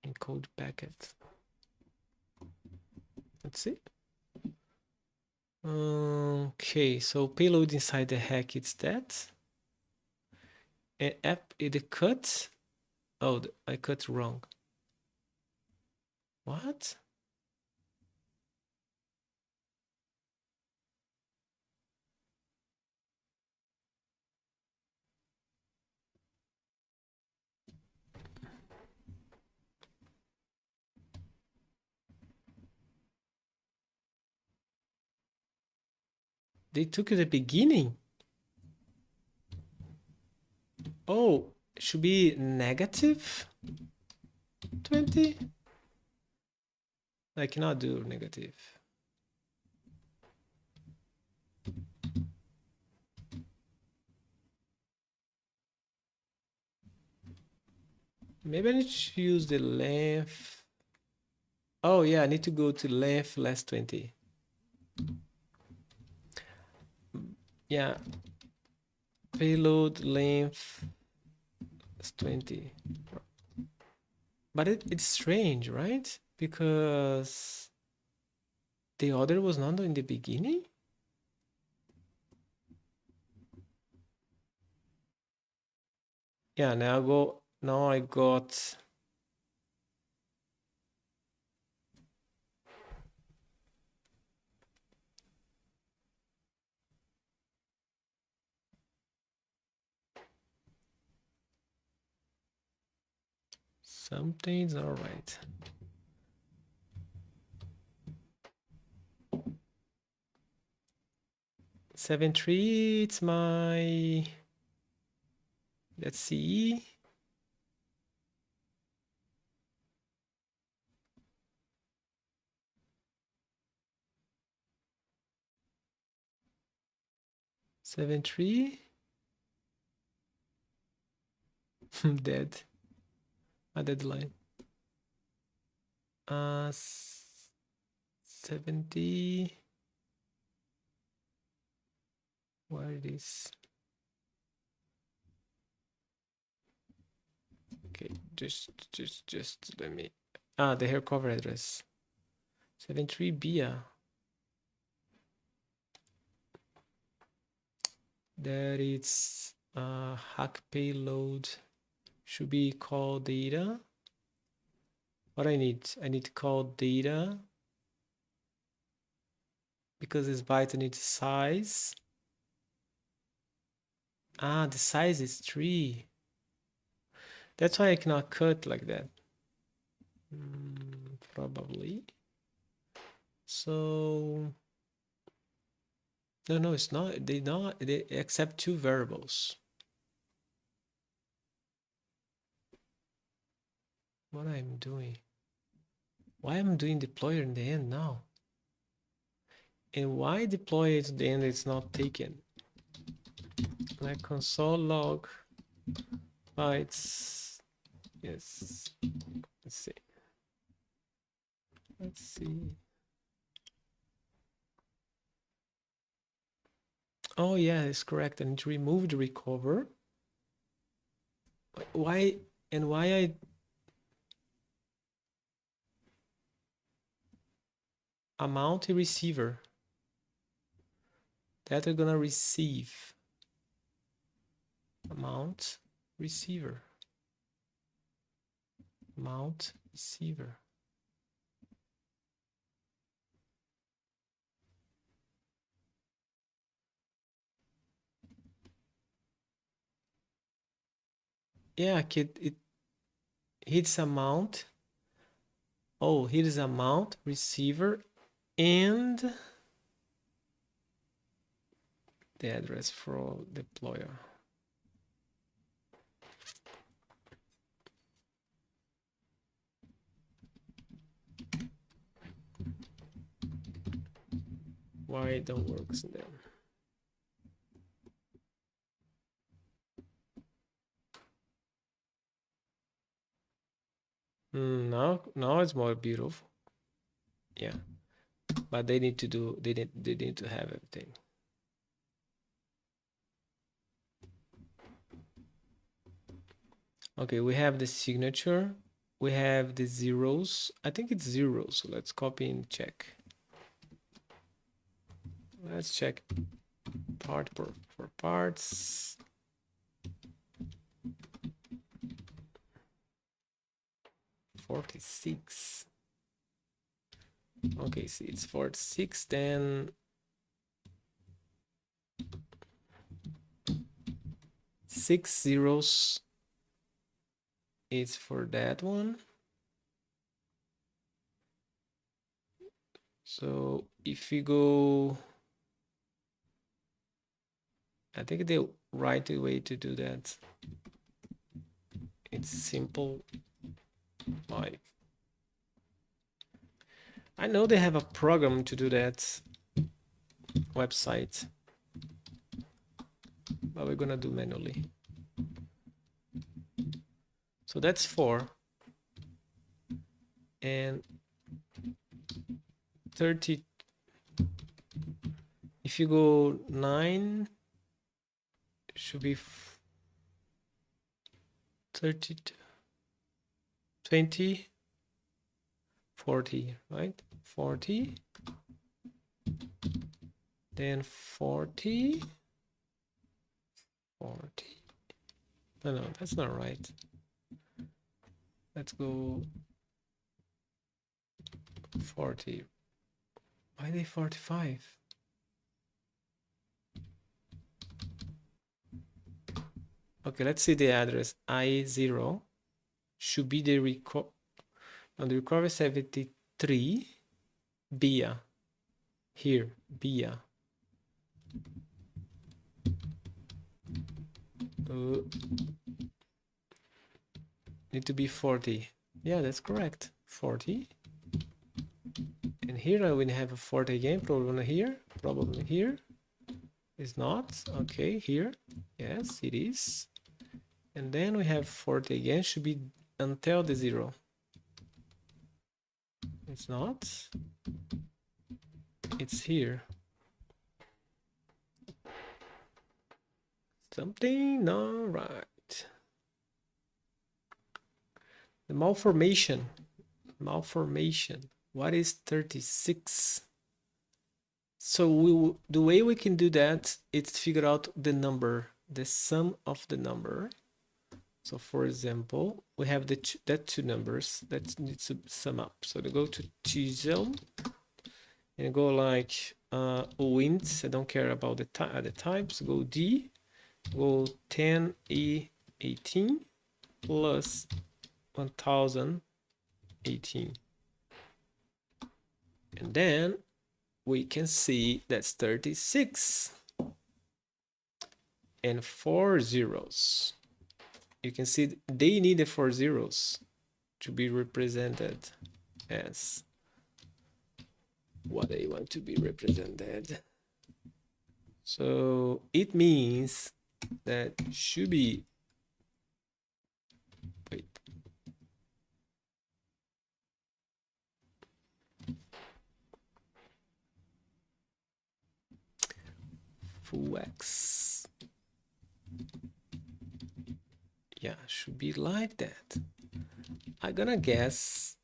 Encode packet. Let's see. Okay, so payload inside the hack, it's that. And app in the cut. Oh, I cut wrong. What? They took the beginning. Oh, it should be negative 20. I cannot do negative. Maybe I need to use the length. Oh yeah, I need to go to length less 20. Yeah. Payload length is 20. But it's strange, right? Because the other was not in the beginning. Yeah, now I got something's all right. Seven three, it's my, let's see. Seven three. Dead. A deadline. 70. Where it is? Okay, just let me. The hair cover address. 73 BIA. That it's hack payload. Should be call data. What I need to call data because this byte needs size. The size is 3. That's why I cannot cut like that. Probably. So no, it's not. They accept 2 variables. What I'm doing? Why I'm doing deployer in the end now? And why deploy to the end is not taken? Like console log bytes. Yes. Let's see. Let's see. Oh yeah, it's correct. I need to remove the recover. Why and why I amount a receiver that are gonna receive amount receiver amount receiver. Yeah, kid, it hits amount. Oh, here is amount receiver and the address for deployer. Why it don't work then? Now it's more beautiful. Yeah, but they need to do they need to have everything. Okay, we have the signature, we have the zeros. I think it's zeros, so let's copy and check. Let's check part for parts. $46. Okay, see, it's 46, then 6 zeros is for that one. So if you go, I think the right way to do that, it's simple. Like, I know they have a program to do that website, but we're gonna do manually. So that's 4 and 30. If you go 9, it should be 30, 20, 40, right? 40, then 40, 40. No, that's not right. Let's go 40. Why are they 45? Okay, let's see the address. I0 should be the record. On the recovery 73, BIA. Here, BIA. Need to be 40. Yeah, that's correct. 40. And here I will have a 40 again. Problem here. Is not. Okay, here. Yes, it is. And then we have 40 again. Should be until the 0. It's not. It's here. Something not right. The malformation. What is 36? So the way we can do that is figure out the number, the sum of the number. So for example, we have that two numbers that need to sum up. So to go to chisel and go like wins. I don't care about the types. Go D, go 10E18 plus 1018. And then we can see that's 36 and 4 zeros. You can see they need the 4 zeros to be represented. as what they want to be represented. So it means that should be, wait, full X. Yeah, should be like that. I'm gonna guess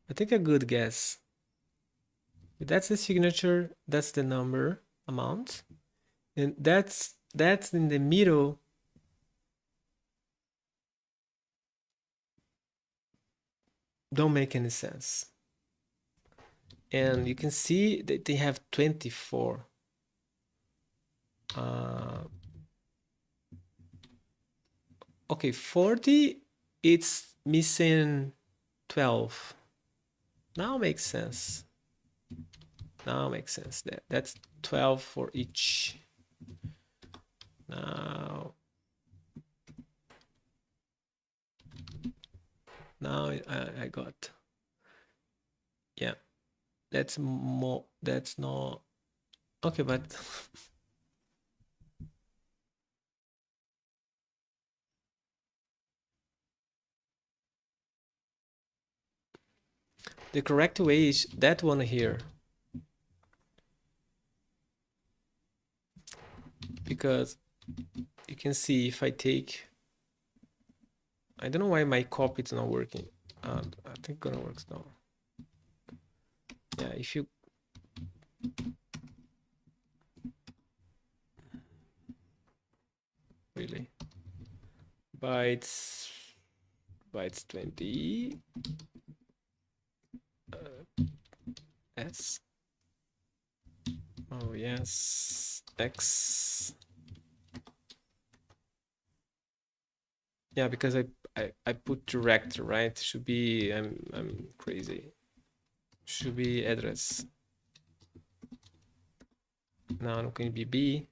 I think a good guess. That's the signature, that's the number amount, and that's in the middle. Don't make any sense. And you can see that they have 24. Okay, 40, it's missing 12. Now makes sense. Now makes sense. That's 12 for each. Now I got. Yeah, that's more. That's not okay, but the correct way is that one here, because you can see if I take, I don't know why my copy is not working. I think gonna work now. Yeah, if you really bytes 20 s. Oh yes, x. Yeah, because I put direct, right? Should be, I'm crazy. Should be address. Now I'm going to be B.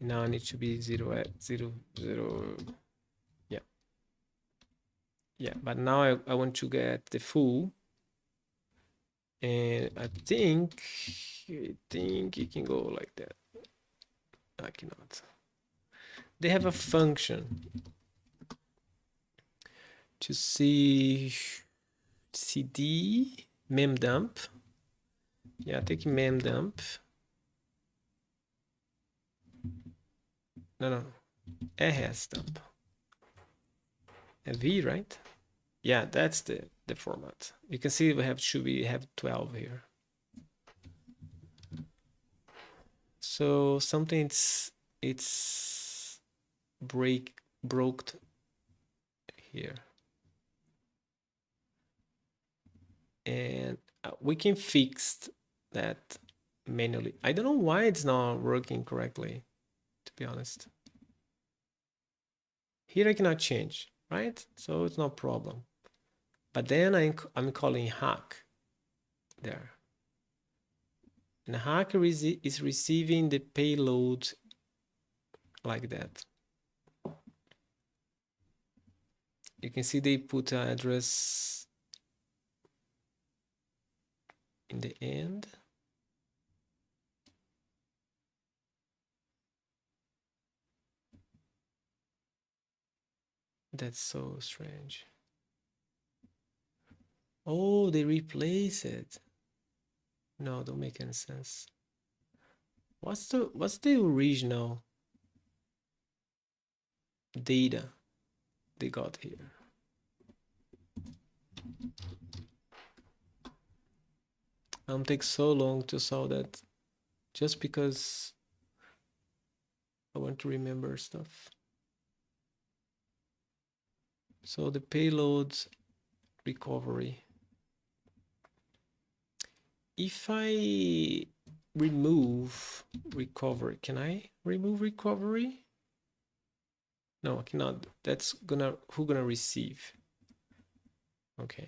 Now I need to be 0 at 0 0. Yeah. Yeah, but now I want to get the full. And I think it can go like that. I cannot. They have a function to see cd memdump. Yeah, take memdump. No, rs dump. A v, right? Yeah, that's the format. You can see we have 12 here. So something it's broke here. And we can fix that manually. I don't know why it's not working correctly, to be honest. Here I cannot change, right? So it's no problem. But then I'm calling hack there. And hack is receiving the payload like that. You can see they put an address in the end. That's so strange. Oh, they replace it. No, don't make any sense. What's the original data they got here? Take so long to solve that just because I want to remember stuff. So the payload recovery. If I remove recovery, can I remove recovery? No, I cannot. That's who gonna receive? Okay.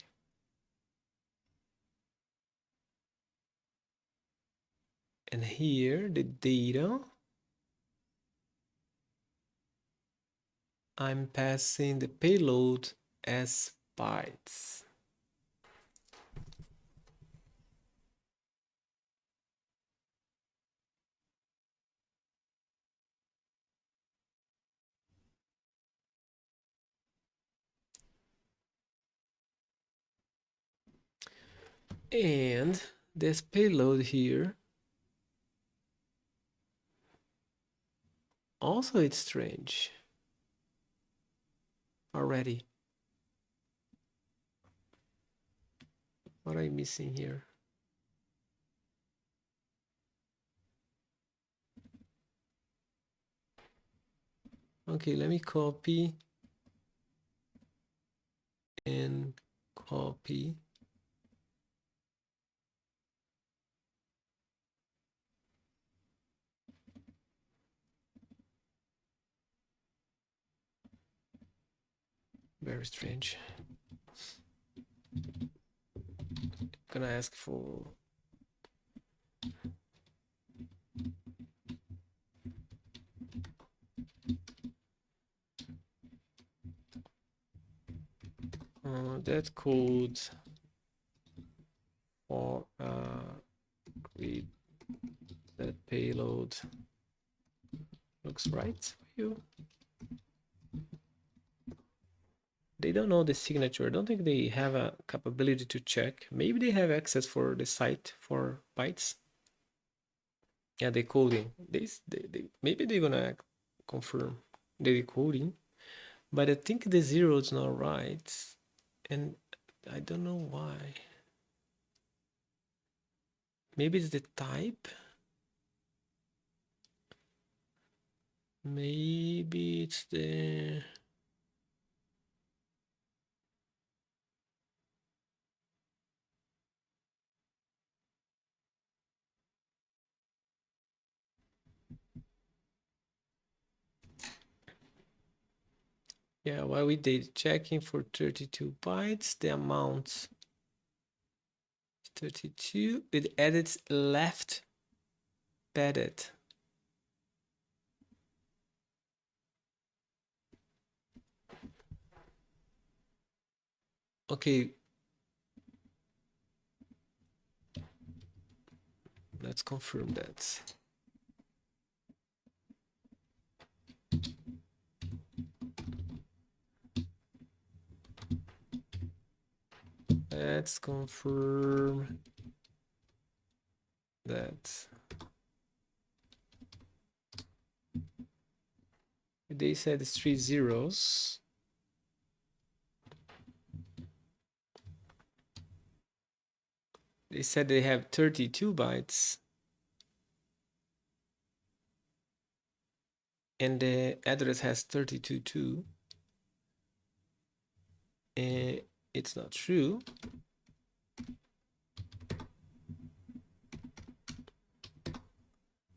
And here the data I'm passing the payload as bytes. And this payload here, also it's strange already. What am I missing here? Okay, let me copy and copy. Very strange. Gonna ask for that code for create that payload looks right for you. They don't know the signature. I don't think they have a capability to check. Maybe they have access for the site for bytes. Yeah, the coding. Maybe they're gonna confirm the decoding, but I think the zero is not right, and I don't know why. Maybe it's the type. Maybe it's the yeah. While we did checking for 32 bytes, the amount 32. It added left padded. Okay, let's confirm that. Let's confirm that. They said it's 3 zeros. They said they have 32 bytes. And the address has 32 too. And it's not true.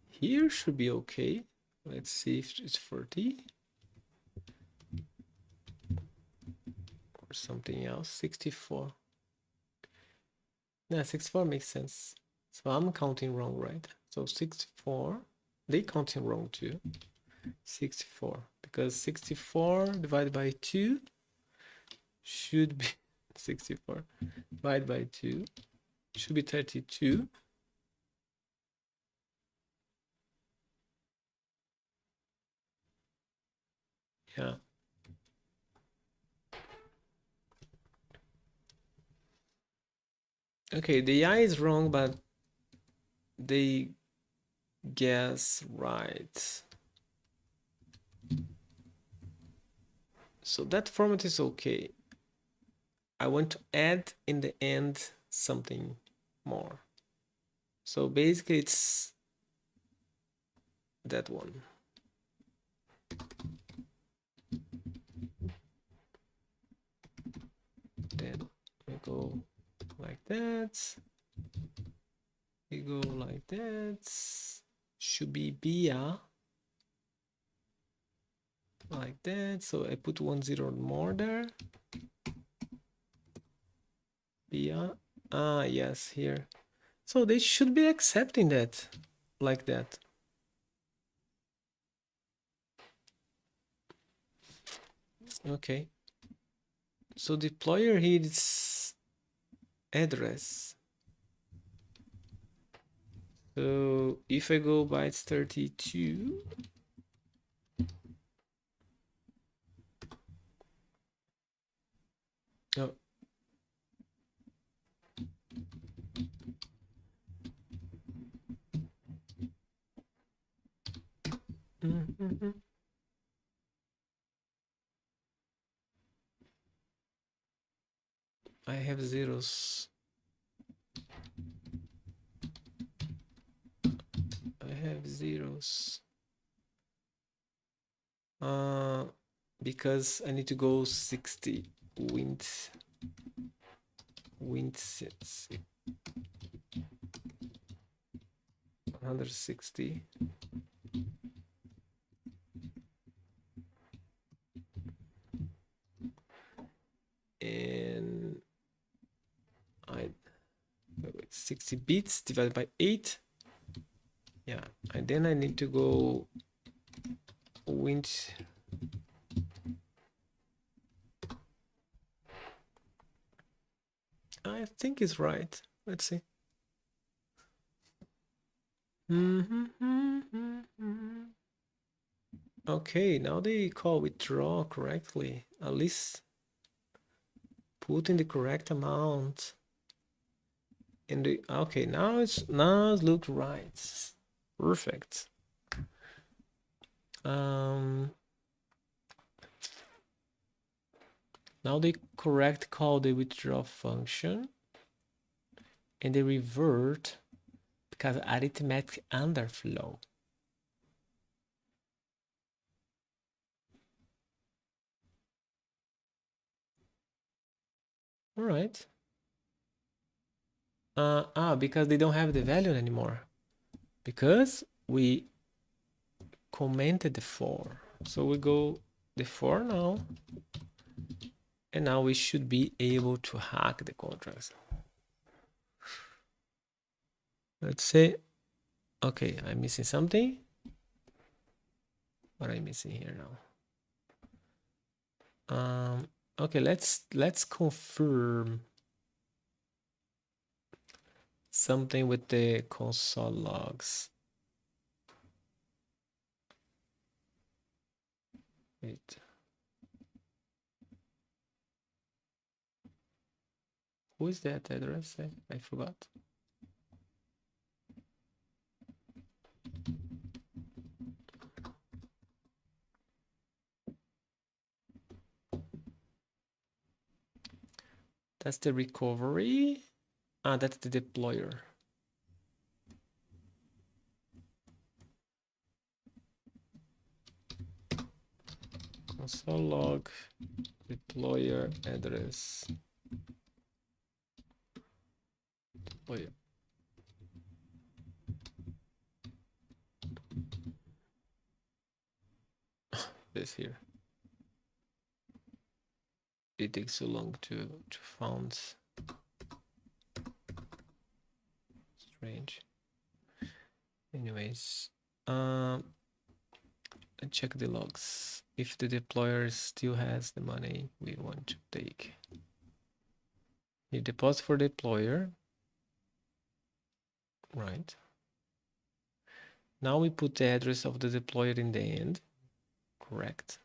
Here should be okay. Let's see if it's 40. Or something else. 64. Yeah, 64 makes sense. So I'm counting wrong, right? So 64. They counting wrong too. 64. Because 64 divided by 2 should be 64 divided by 2 should be 32. Yeah. Okay, the I is wrong, but they guess right. So that format is okay. I want to add in the end something more. So basically it's that one. Then we go like that. We go like that. Should be BIA. Like that. So I put 1 0 more there. BIA. Ah, yes, here. So they should be accepting that like that. Okay. So deployer here is address. So if I go bytes 32, oh. Mm-hmm. I have zeros. I have zeros. Because I need to go 60 wind 160. And I 60 bits divided by 8. Yeah, and then I need to go wind. I think it's right. Let's see. Okay, now they call withdraw correctly. At least put in the correct amount. And the, okay, now it looks right. Perfect. Now they correct call the withdraw function and they revert because arithmetic underflow. All right. Because they don't have the value anymore. Because we commented the 4. So we go the 4 now. And now we should be able to hack the contracts. Let's say, okay, I'm missing something. What am I missing here now? Okay, let's confirm something with the console logs. Wait. Who is that address? I forgot. That's the recovery. That's the deployer. Console log, deployer address. Deployer. This here. It takes so long to find. Strange. Anyways, check the logs. If the deployer still has the money we want to take. You deposit for deployer. Right. Now we put the address of the deployer in the end. Correct.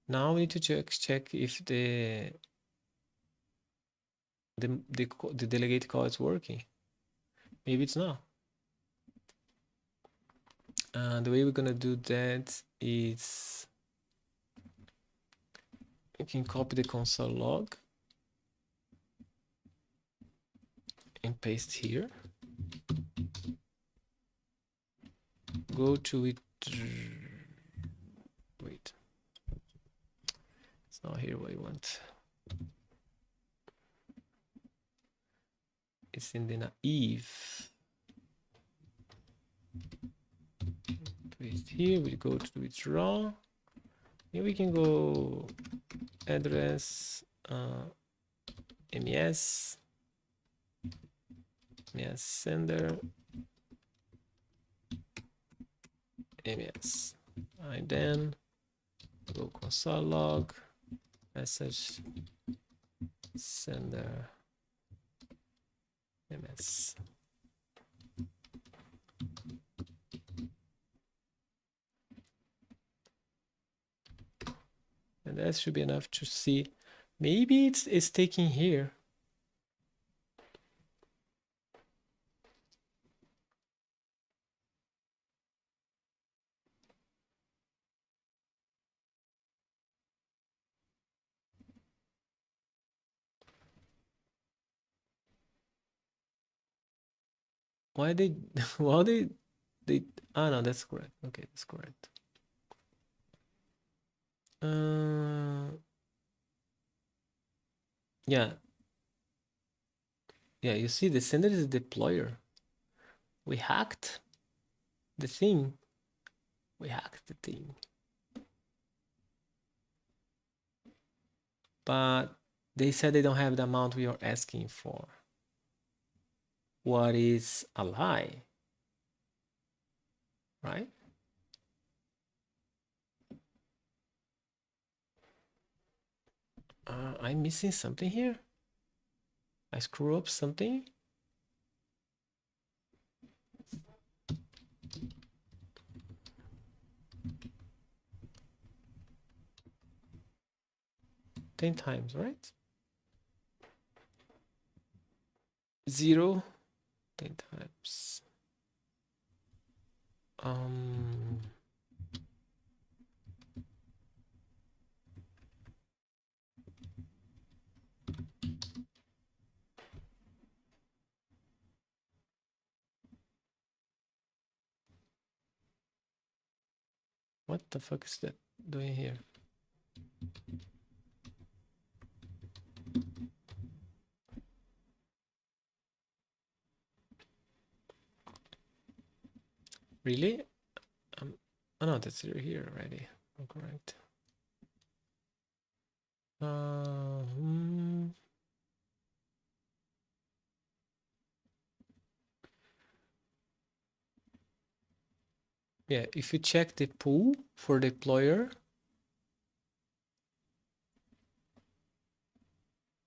Now we need to check if the delegate call is working. Maybe it's not. The way we're gonna do that is we can copy the console log and paste here. Go to it. Wait, it's not here what I want. It's in the naive. Paste here. We go to withdraw. Here we can go address MES sender MES, and then Go console log, message sender ms. And that should be enough to see. Maybe it's taking here. Why they why they ah no, that's correct. Okay, that's correct. Yeah. Yeah, you see the sender is the deployer. We hacked the thing. We hacked the thing. But they said they don't have the amount we are asking for. What is a lie? Right? I'm missing something here. I screw up something. Ten times, right? 0, 10 times. What the fuck is that doing here? Really? Oh no, that's here already. Oh, correct. Yeah, if you check the pool for deployer,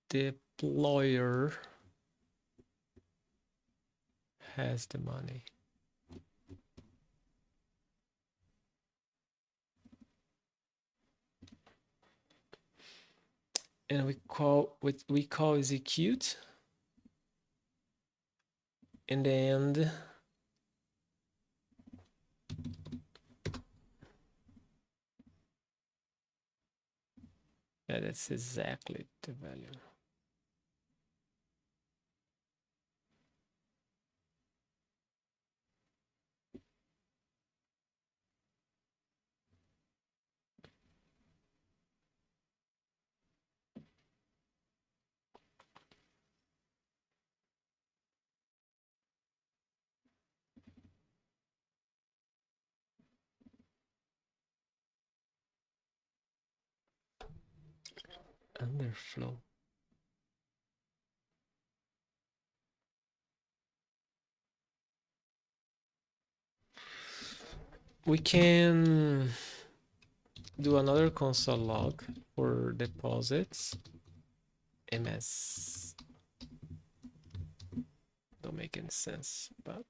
deployer has the money. And we call execute, and then yeah, that's exactly the value. Underflow. We can do another console log for deposits. MS. Don't make any sense, but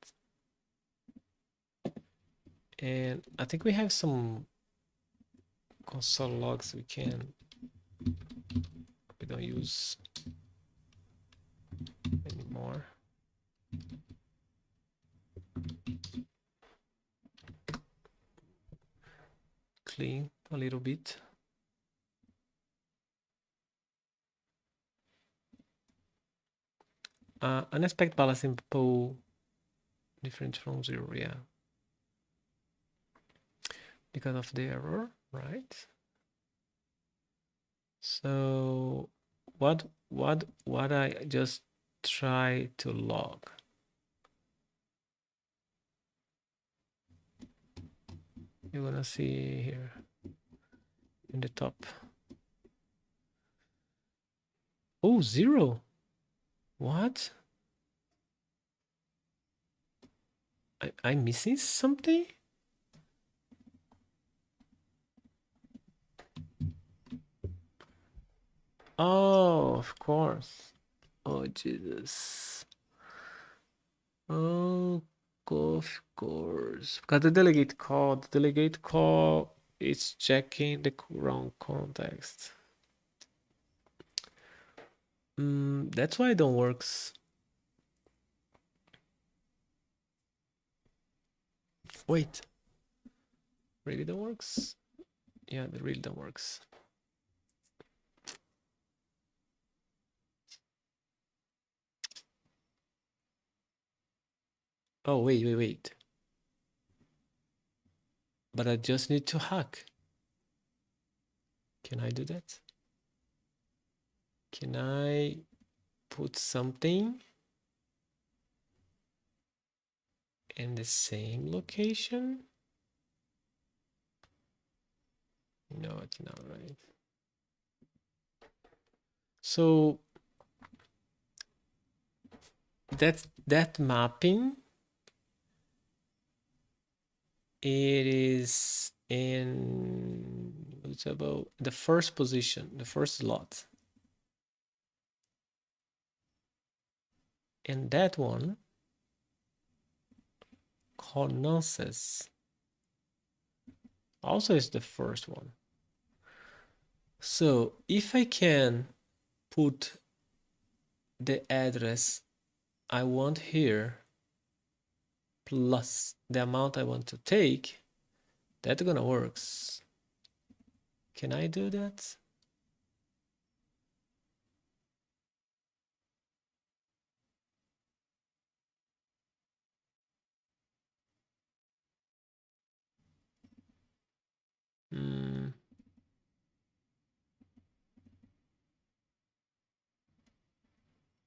and I think we have some console logs we don't use anymore. Clean a little bit. Unexpected balancing pool different from 0, yeah. Because of the error, right? So what I just try to log? You're gonna see here in the top. Oh, 0. What? I'm missing something? Oh, of course. Oh, Jesus. Oh, of course. Because the delegate call is checking the wrong context. That's why it don't works. Wait, really don't works? Yeah, it really don't works. Oh, wait. But I just need to hack. Can I do that? Can I put something in the same location? No, it's not right. So that mapping, it is in what's about the first position, the first slot. And that one called nonsense also is the first one. So if I can put the address I want here plus the amount I want to take, that's gonna works. Can I do that?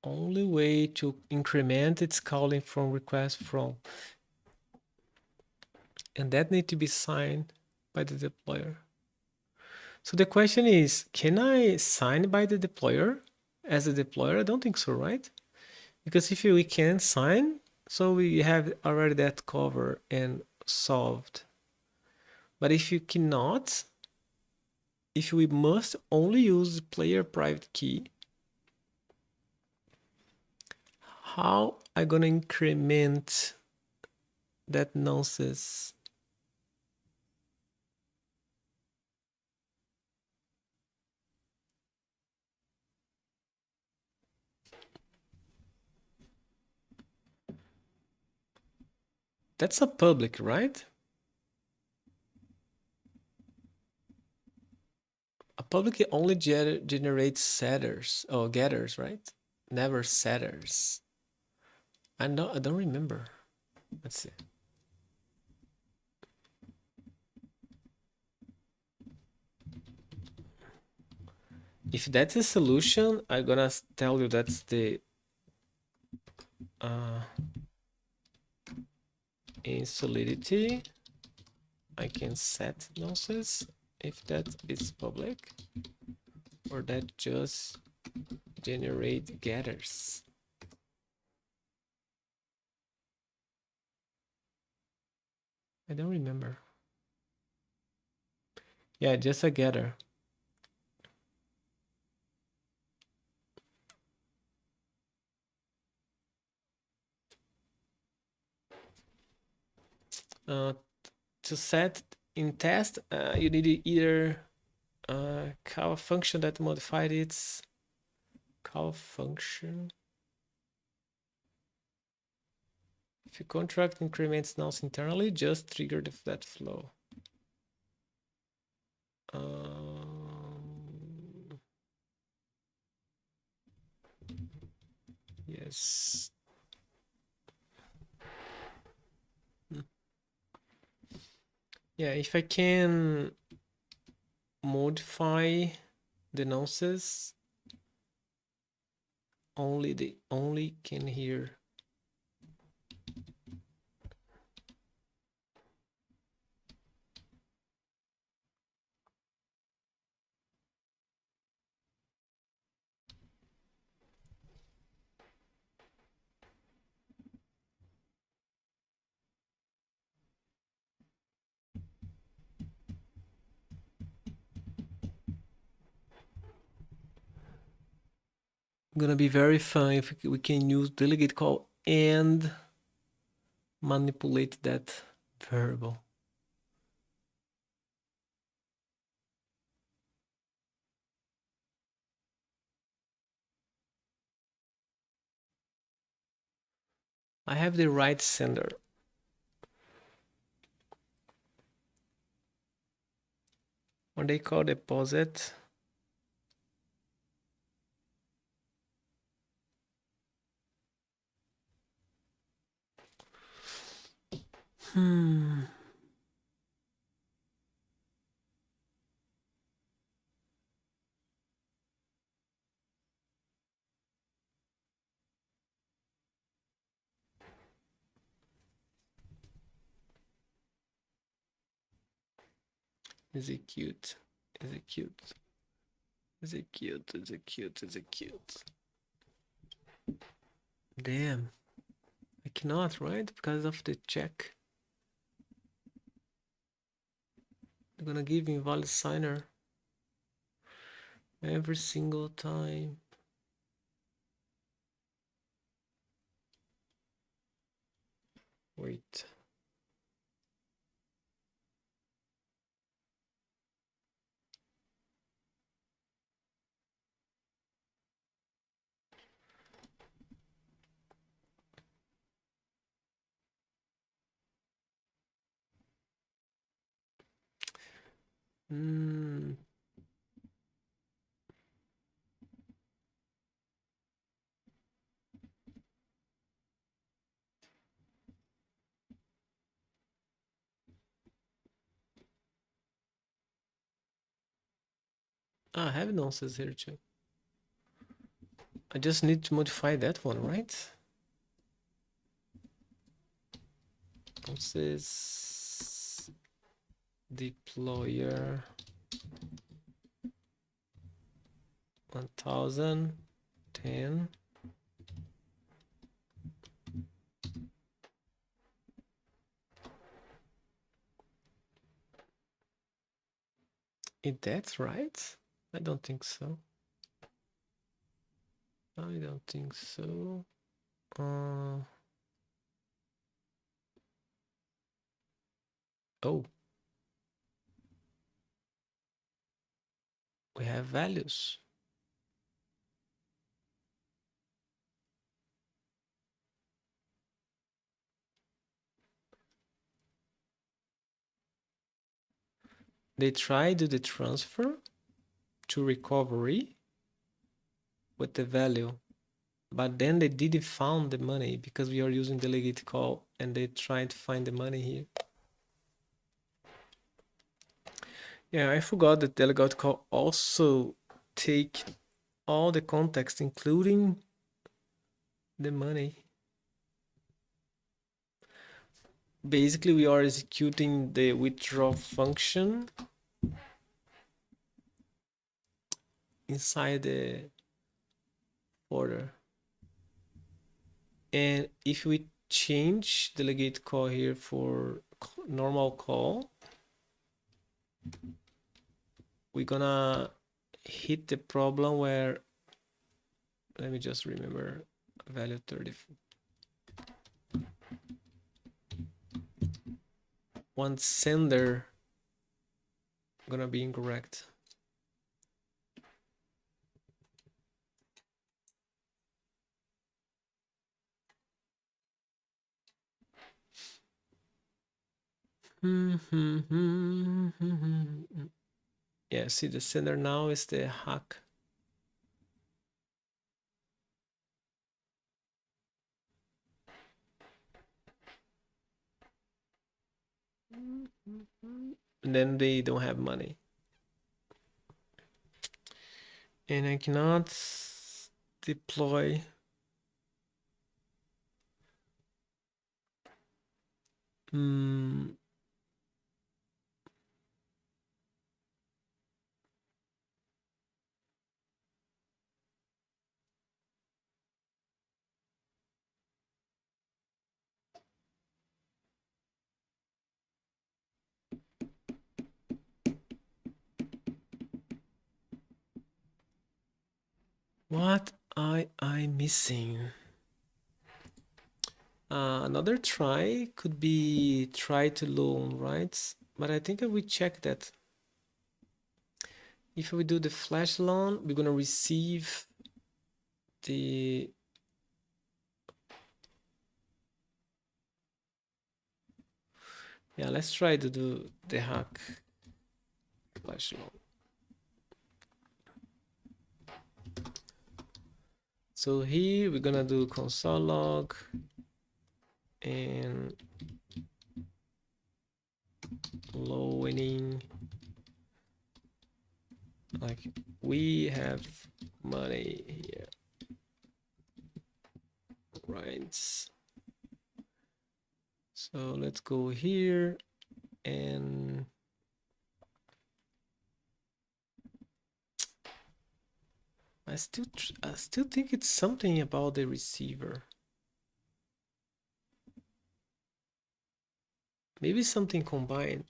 Only way to increment its calling from request from, and that need to be signed by the deployer. So the question is, can I sign by the deployer as a deployer? I don't think so, right? Because if we can sign, so we have already that covered and solved. But if you cannot, if we must only use player private key, how I gonna increment that nonsense? That's a public, right? A public only generates setters or getters, right? Never setters. I don't remember. Let's see. If that's a solution, I'm gonna tell you that's the in Solidity. I can set nonsense if that is public, or that just generate getters. I don't remember. Yeah, just a getter. To set in test, you need either call a function that modified its call function. If your contract increments nonce internally, just trigger that flow. Yes. Yeah, if I can modify the nonces, only can hear. Gonna be very fun if we can use delegate call and manipulate that variable. I have the right sender. What they call deposit. Execute, execute, execute, execute, execute. Damn, I cannot, right? Because of the check. They're gonna give me invalid signer every single time. Wait. I have nonsense here too. I just need to modify that one, right? Nonsense deployer 1010. Is that right? I don't think so. I don't think so. Oh, we have values. They tried to do the transfer to recovery with the value, but then they didn't found the money because we are using delegate call and they tried to find the money here. Yeah, I forgot that delegate call also take all the context, including the money. Basically, we are executing the withdraw function inside the order. And if we change delegate call here for normal call, we're gonna hit the problem where, let me just remember, value 30. One sender gonna be incorrect. Yeah, see, the sender now is the hack. And then they don't have money. And I cannot deploy. What? I'm missing. Another try could be try to loan, right? But I think I will check that. If we do the flash loan, we're gonna receive the let's try to do the hack flash loan. So here we're gonna do console log and loaning, like we have money here, right? So let's go here and I still think it's something about the receiver. Maybe something combined.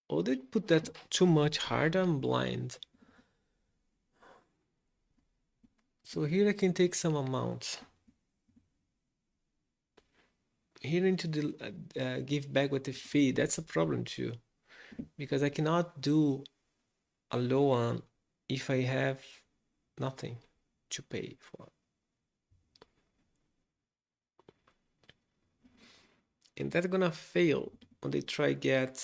Or they put that too much hard. I'm blind. So here I can take some amount. Here into the give back with the fee. That's a problem too, because I cannot do a low one if I have nothing to pay for. And that's gonna fail when they try get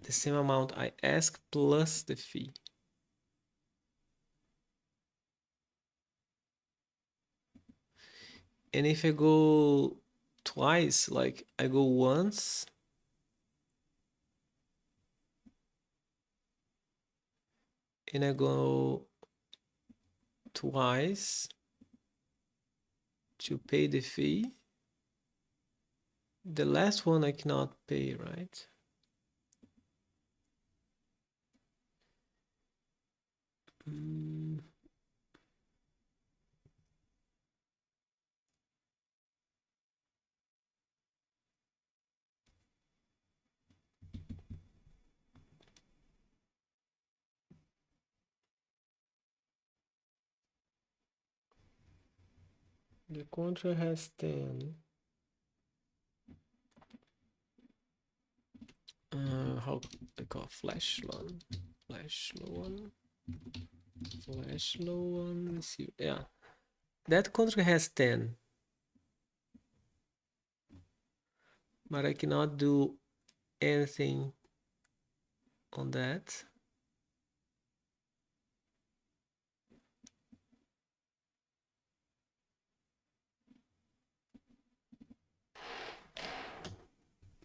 the same amount I ask plus the fee. And if I go twice, like I go once and I go twice to pay the fee, the last one I cannot pay, right? The contract has 10. How I call flash loan, flash loan, flash loan. Let's see. Yeah, that contract has 10, but I cannot do anything on that.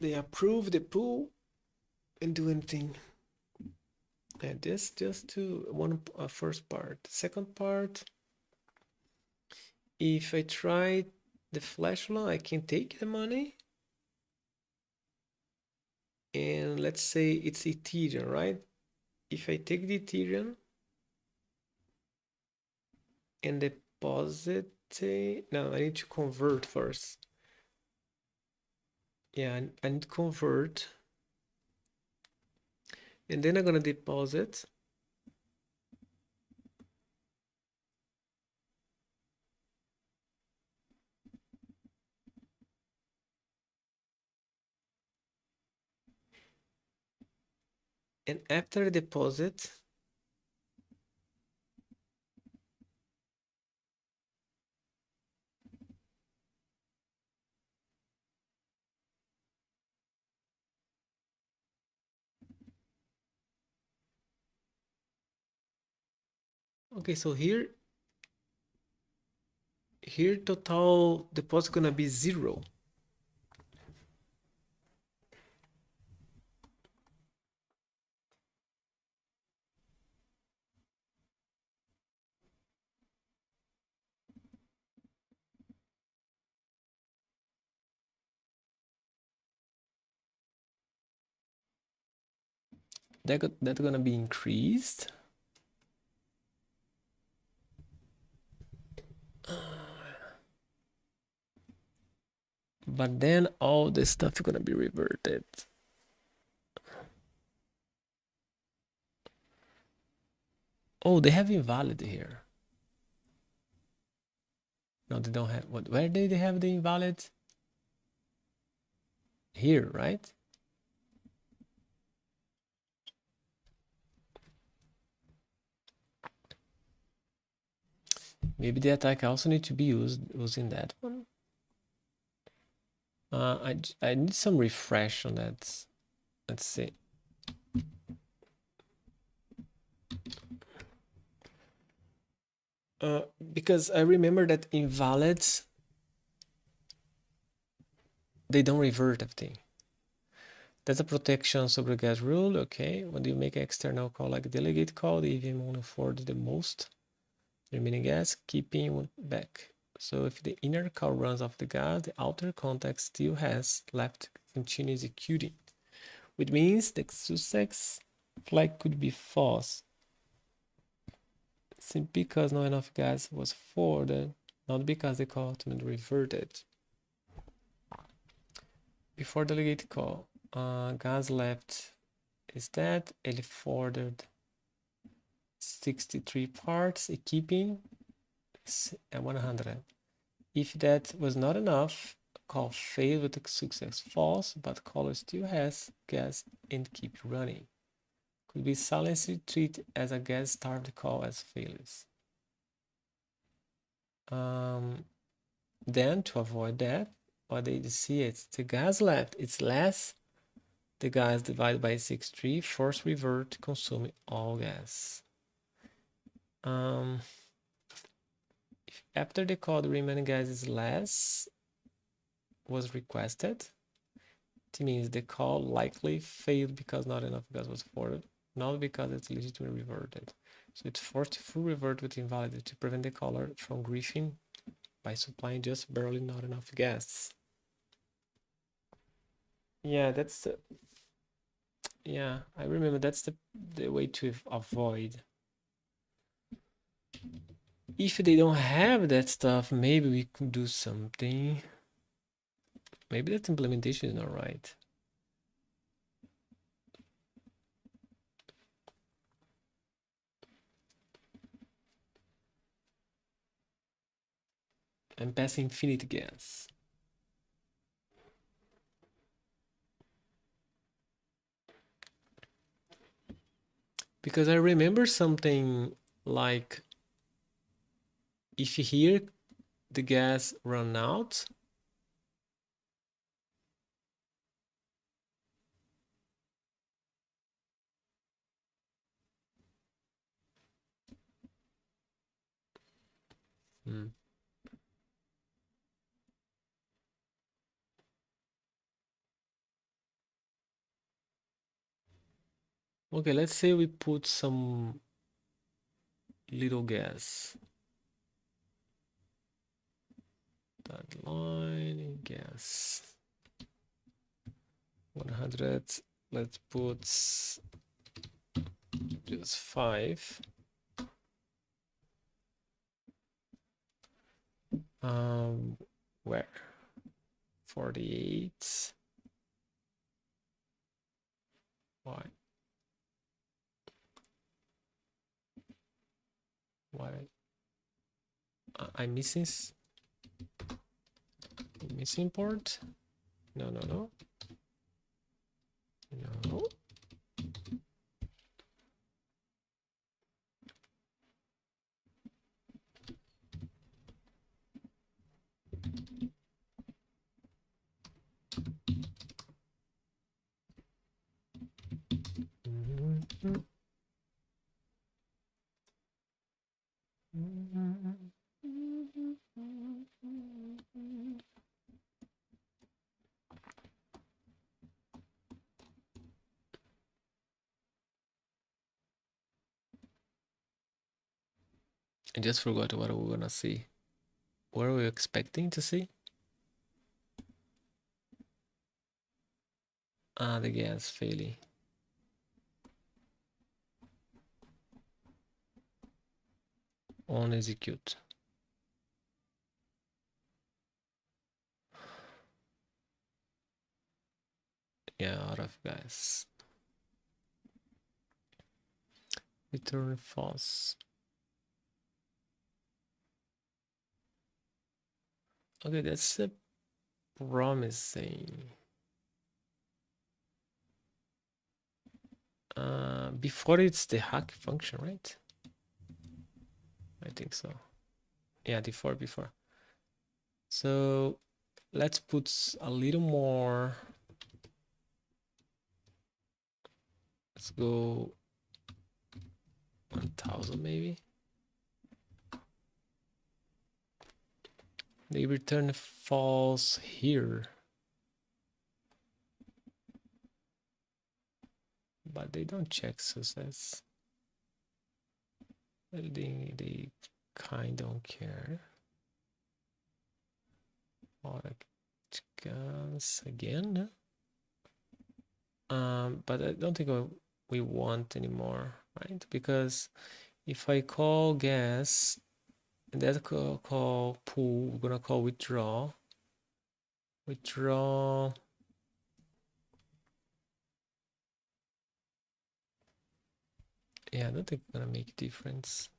They approve the pool and do anything. Yeah, this just to one first part. Second part, if I try the flash loan, I can take the money. And let's say it's Ethereum, right? If I take the Ethereum and deposit, no, I need to convert first. Yeah, I need to convert. And then I'm gonna deposit. And after deposit, okay, so here total deposit gonna be 0. That's gonna be increased. but then all this stuff is gonna be reverted. Oh, they have invalid here. No, they don't have. What? Where did they have the invalid? Here, right? Maybe the attack also need to be using that one. I need some refresh on that. Let's see. Because I remember that invalids, they don't revert everything. That's a protection sobre gas rule. Okay, when you make an external call like delegate call, the EVM only afford the most remaining gas, keeping one back. So if the inner call runs off the gas, the outer contact still has left to continue executing, which means the success flag could be false, simply because not enough gas was forwarded, not because the call ultimately reverted. Before delegate call, gas left is that ele forwarded 63 parts, keeping 100. If that was not enough, call failed with the success false, but caller still has gas and keep running. Could be silently treated as a gas starved call as failures. Then to avoid that, what they see is the gas left, it's less the gas divided by 63, force revert consuming all gas. If after the call the remaining gas is less was requested, it means the call likely failed because not enough gas was forwarded, not because it's legitimately reverted. So it's forced to full revert with invalid to prevent the caller from griefing by supplying just barely not enough gas. Yeah, that's the, yeah, I remember that's the way to avoid. If they don't have that stuff, maybe we could do something. Maybe that implementation is not right. I'm passing infinite gas. Because I remember something like if here the gas run out, okay, let's say we put some little gas. That line gas 100. Let's put just 5. Where 48. Why I'm missing port? No. I just forgot what we're gonna see. What are we expecting to see? The gas failing. On execute. Yeah, out of gas. Return false. Okay, that's a promising. Before it's the hack function, right? I think so. Yeah, before. So let's put a little more. Let's go 1000 maybe. They return false here. But they don't check success. They kind don't care. Guns again. But I don't think we want anymore, right? Because if I call gas, and that call pool, we're gonna call withdraw. Withdraw. Yeah, I don't think it's gonna make a difference.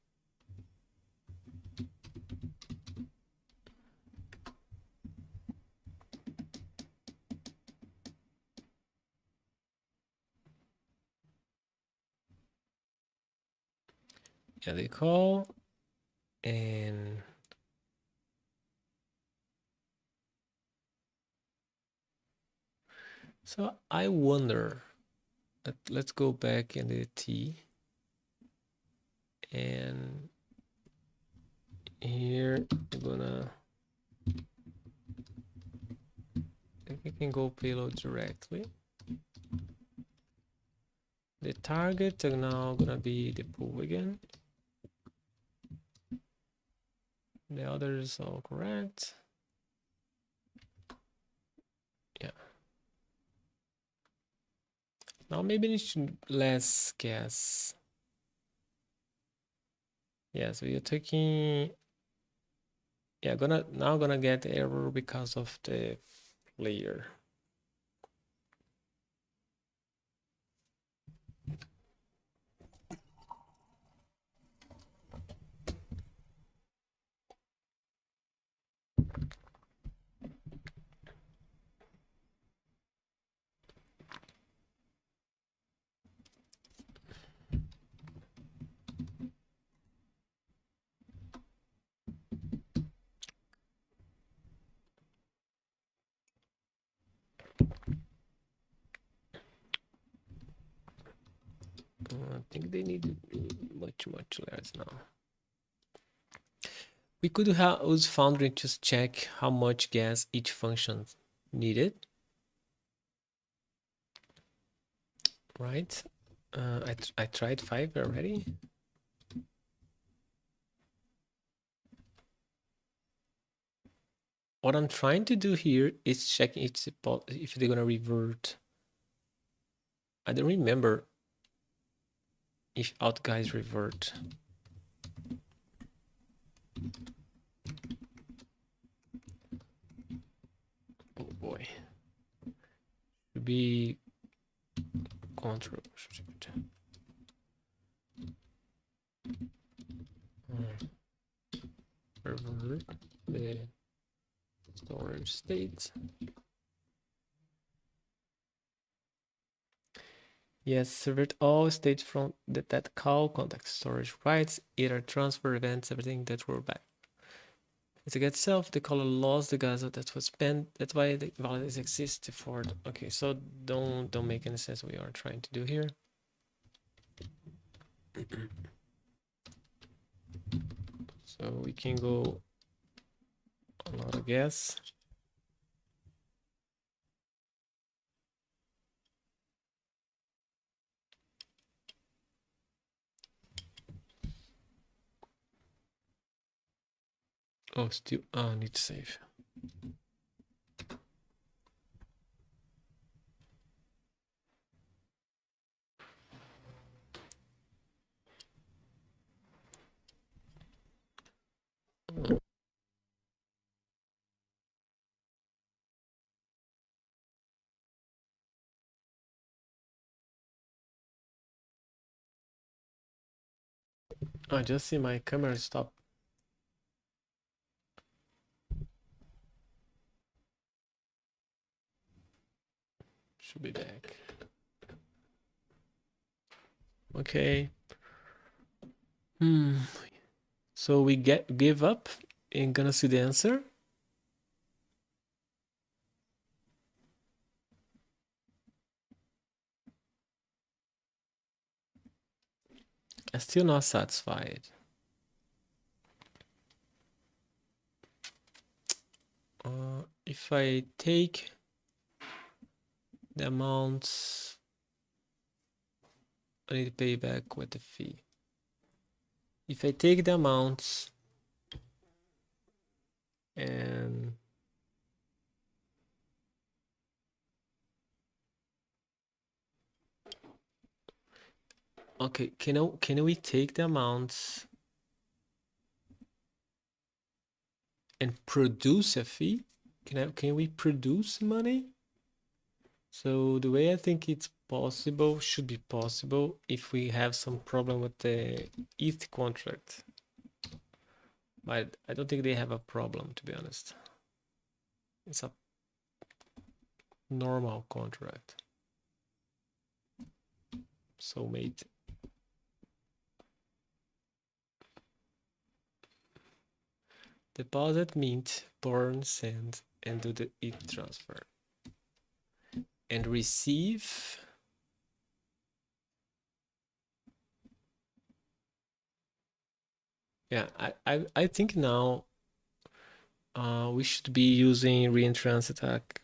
Yeah, they call and so I wonder. Let's go back in the T and here we're gonna. I think we can go payload directly. The target are now gonna be the pool again. The others all correct. Yeah. Now maybe it should less gas. Yes, we are taking. Yeah, gonna get error because of the player. I think they need much less now. We could use Foundry to check how much gas each function needed. Right? I tried 5 already. What I'm trying to do here is check if they're gonna revert. I don't remember if out guys revert. Oh boy. Should be control. Revert the storage state. Yes, revert all states from that call, context storage writes, either transfer events, everything that were back. As it gets itself, the caller lost the gas that was spent. That's why the values exist for. Okay, so don't make any sense what we are trying to do here. So we can go a lot of gas. Oh, still, need to save. I just see my camera stop. Should be back. Okay. So we give up and gonna see the answer. I'm still not satisfied. If I take the amounts I need to pay back with the fee. If I take the amounts and okay, can we take the amounts and produce a fee? Can we produce money? So the way I think it's possible should be possible if we have some problem with the ETH contract. But I don't think they have a problem, to be honest. It's a normal contract. Soulmate. Deposit, mint, burn, send, and do the ETH transfer. And receive. Yeah, I think now we should be using reentrance attack.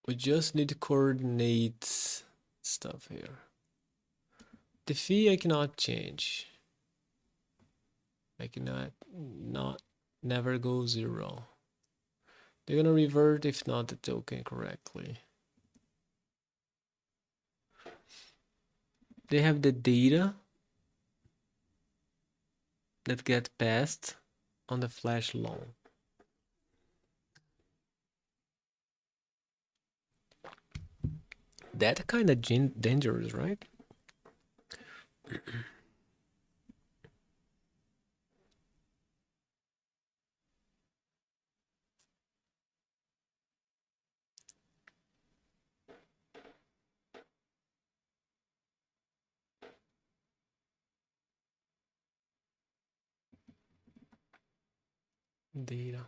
We just need to coordinate stuff here. The fee I cannot change. I cannot never go 0. They're gonna revert if not the token correctly. They have the data that get passed on the flash loan. That's kind of dangerous, right? Data.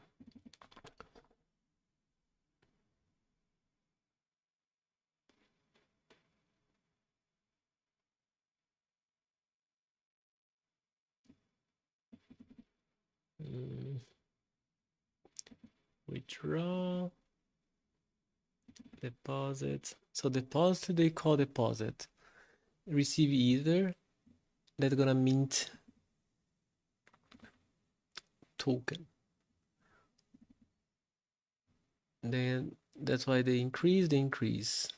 Withdraw. Deposit. So deposit they call deposit. Receive either. They're gonna mint token. Then that's why they increase.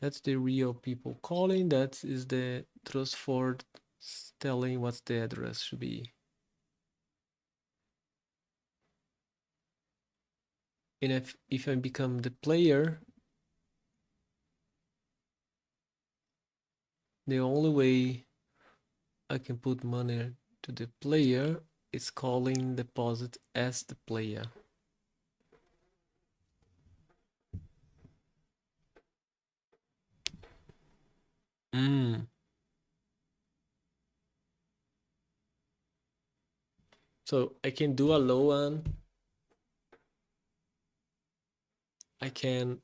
That's the real people calling. That is the trustford telling what the address should be. And if I become the player, the only way I can put money to the player is calling deposit as the player. So I can do a low one. I can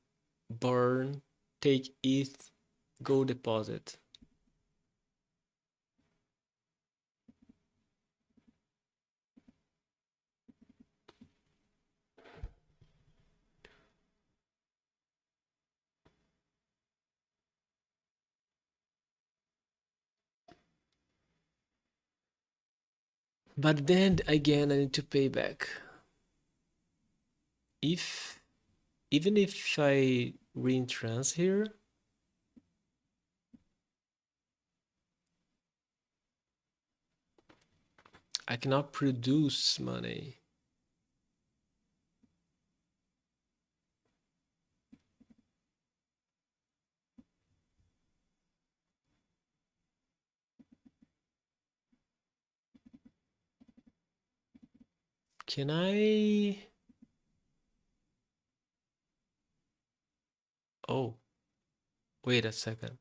burn, take ETH, go deposit. But then again, I need to pay back. Even if I reentrance here, I cannot produce money. Can I? Oh, wait a second.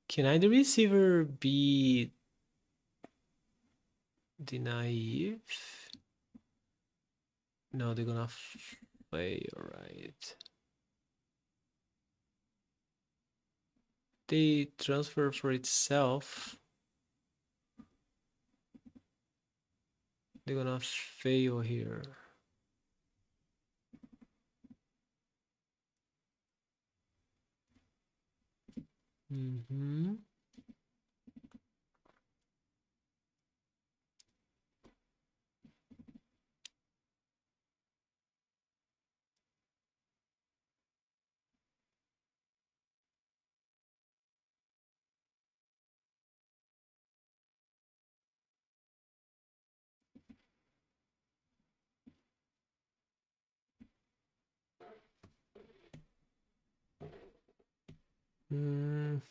Can I the receiver be the naive? No, they're gonna fail, right? They transfer for itself. They're gonna fail here. Mm-hmm. Mm.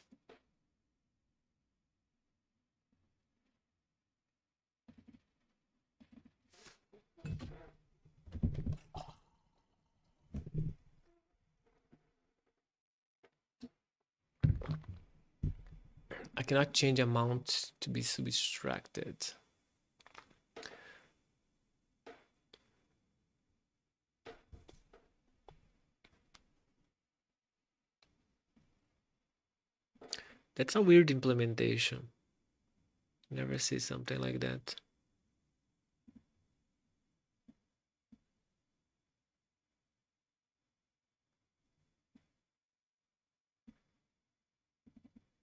I cannot change amount to be subtracted. That's a weird implementation. Never see something like that.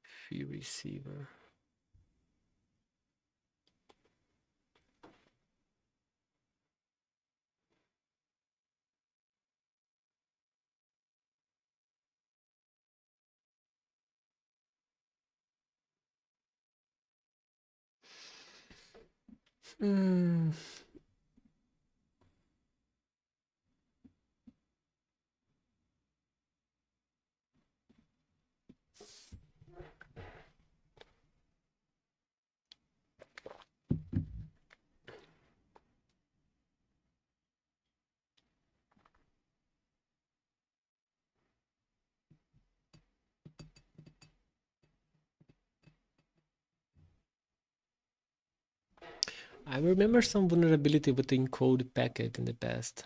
Fee receiver. Hmm. I remember some vulnerability with the encode packet in the past.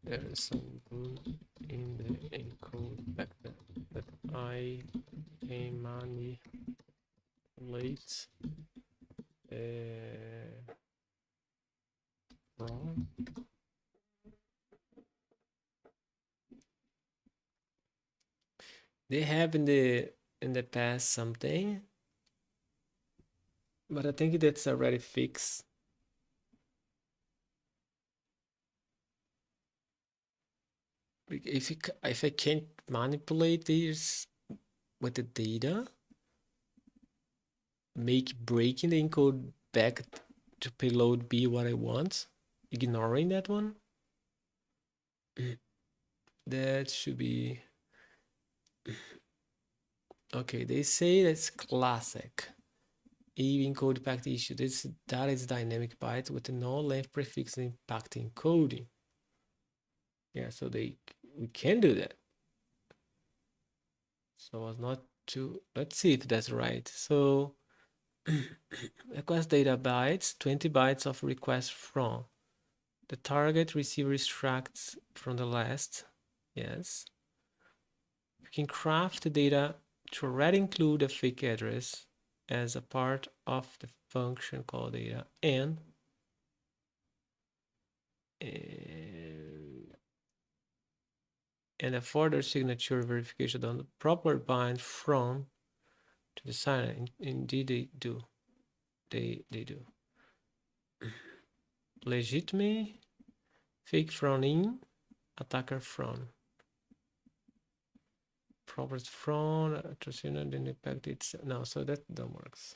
There's some good in the encode packet that I can manipulate from. They have in the past something, but I think that's already fixed. If I can't manipulate this with the data, make breaking the encode back to payload be what I want, ignoring that one, that should be okay. They say that's classic. Even encode packed issue. This data is dynamic byte with no length prefix impacting encoding. Yeah, so we can do that. So I was not too. Let's see if that's right. So request data bytes, 20 bytes of request from. The target receiver extracts from the last. Yes. You can craft the data to already include a fake address as a part of the function called data and and a further signature verification on the proper bind from to the signer. Indeed, they do. They do. Legitimate, fake from in, attacker from. Proper from, then impact it's no, so that don't works.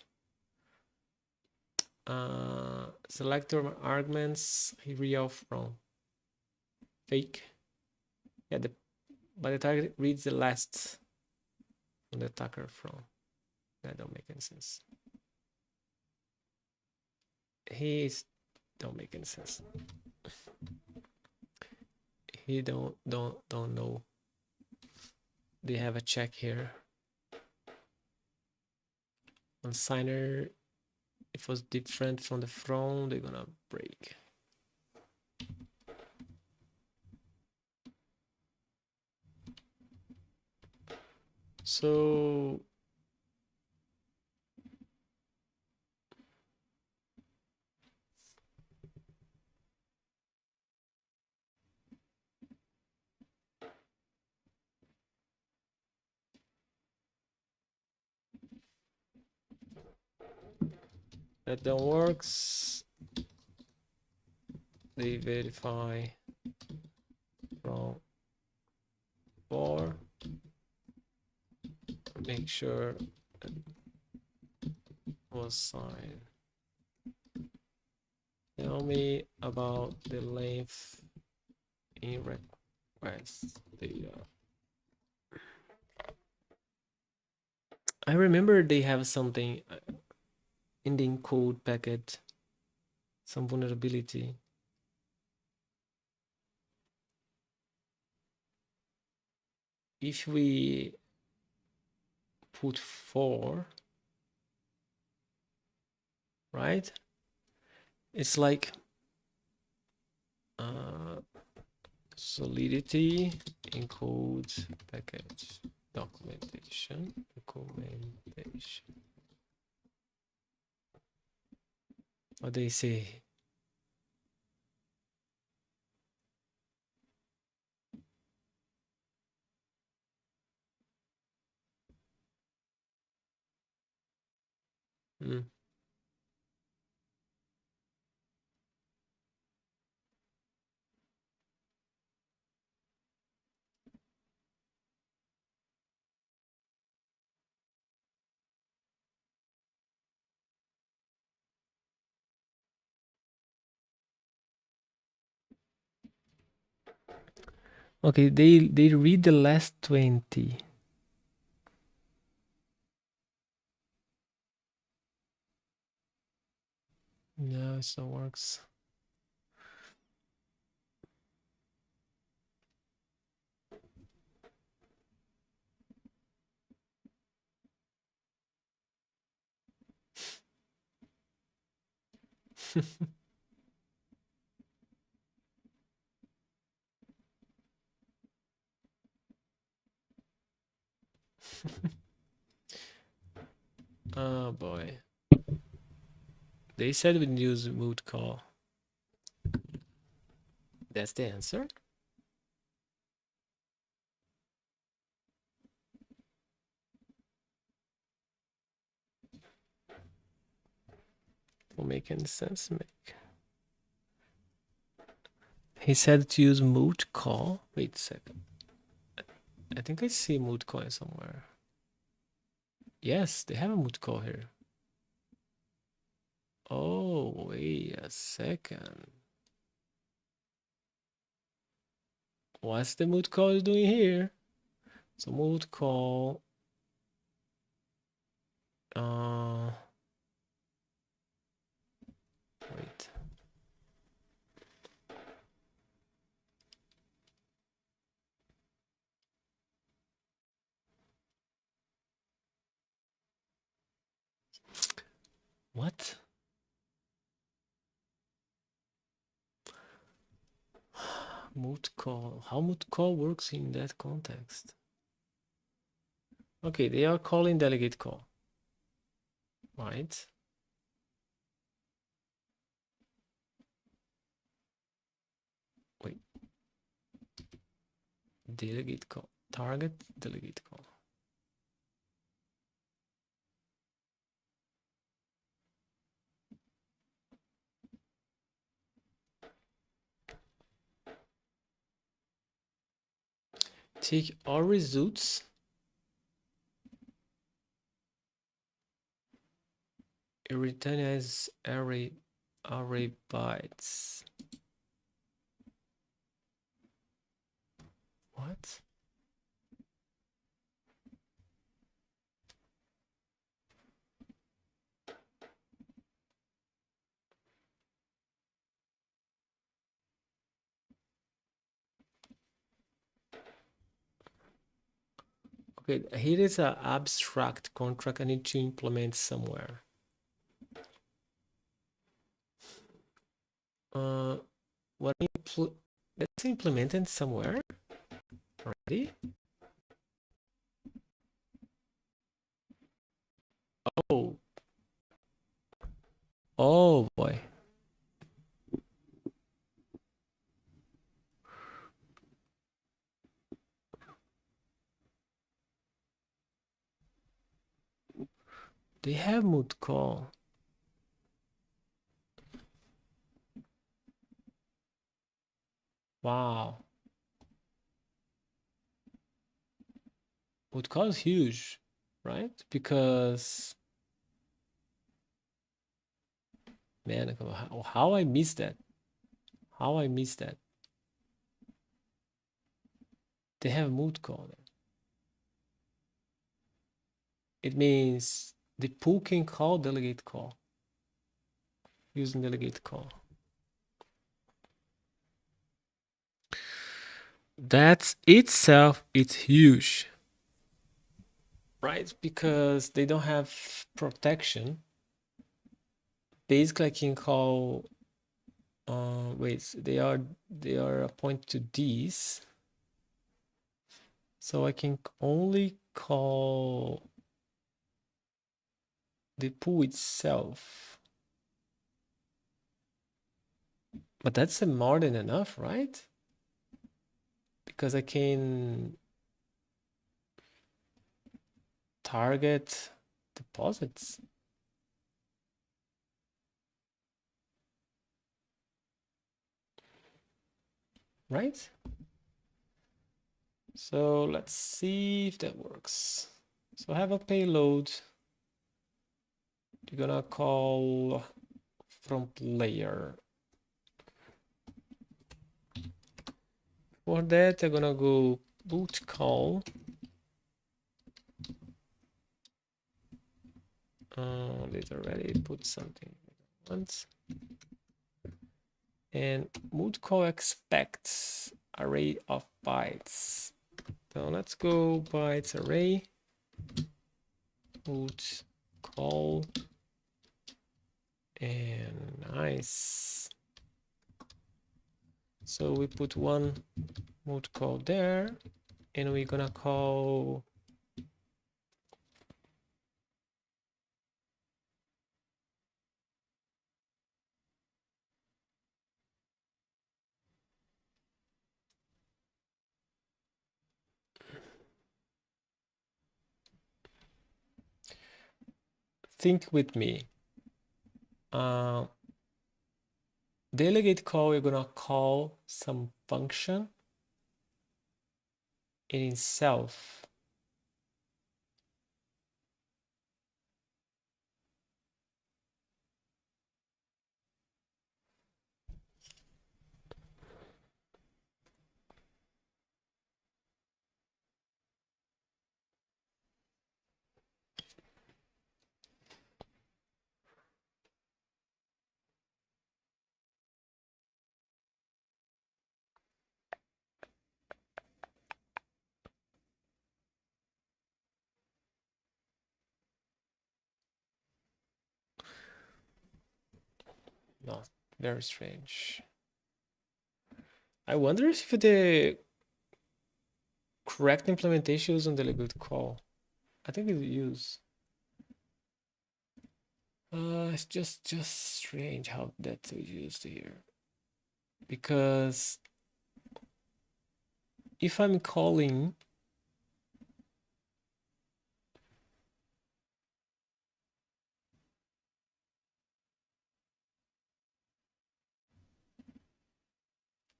Selector arguments real from fake. Yeah, but the target reads the last from the attacker from. That don't make any sense. He's don't make any sense. He don't know. They have a check here. On signer, if it was different from the from, they're gonna break. So that don't works. They verify from 4. Make sure it was signed. Tell me about the length in request data. I remember they have something in the encode packet, some vulnerability. If we put 4, right? It's like solidity encode package documentation. What they say? Okay, they read the last 20. No, it still works. Oh boy. They said we'd use mood call. That's the answer? Will make any sense, make. He said to use mood call. Wait a second. I think I see mood call somewhere. Yes, they have a mood call here. Oh, wait a second. What's the mood call doing here? So mood call. Wait. What? Mood call. How mood call works in that context? Okay, they are calling delegate call. Right. Wait. delegate call, target delegate call. Take all results and return as array bytes. What? Okay, here is an abstract contract I need to implement somewhere. Let's implement it somewhere already. Oh boy. They have mood call. Wow. Mood call is huge, right? Because man, how I missed that. How I missed that. They have mood call. It means the pool can call delegate call using delegate call. That itself it's huge, right? Because they don't have protection. Basically, I can call. Wait, they are appointed to these, so I can only call the pool itself. But that's more than enough, right? Because I can target deposits. Right? So let's see if that works. So I have a payload. You're gonna call from player. For that, I'm gonna go boot call. Did already put something once. And mood call expects array of bytes. So let's go bytes array. Mood call. And nice. So we put one mood call there, and we're gonna call think with me. Delegate call, we're gonna call some function in itself. No, very strange. I wonder if the correct implementation is on delegate call. I think it use. It's just strange how that's used here. Because if I'm calling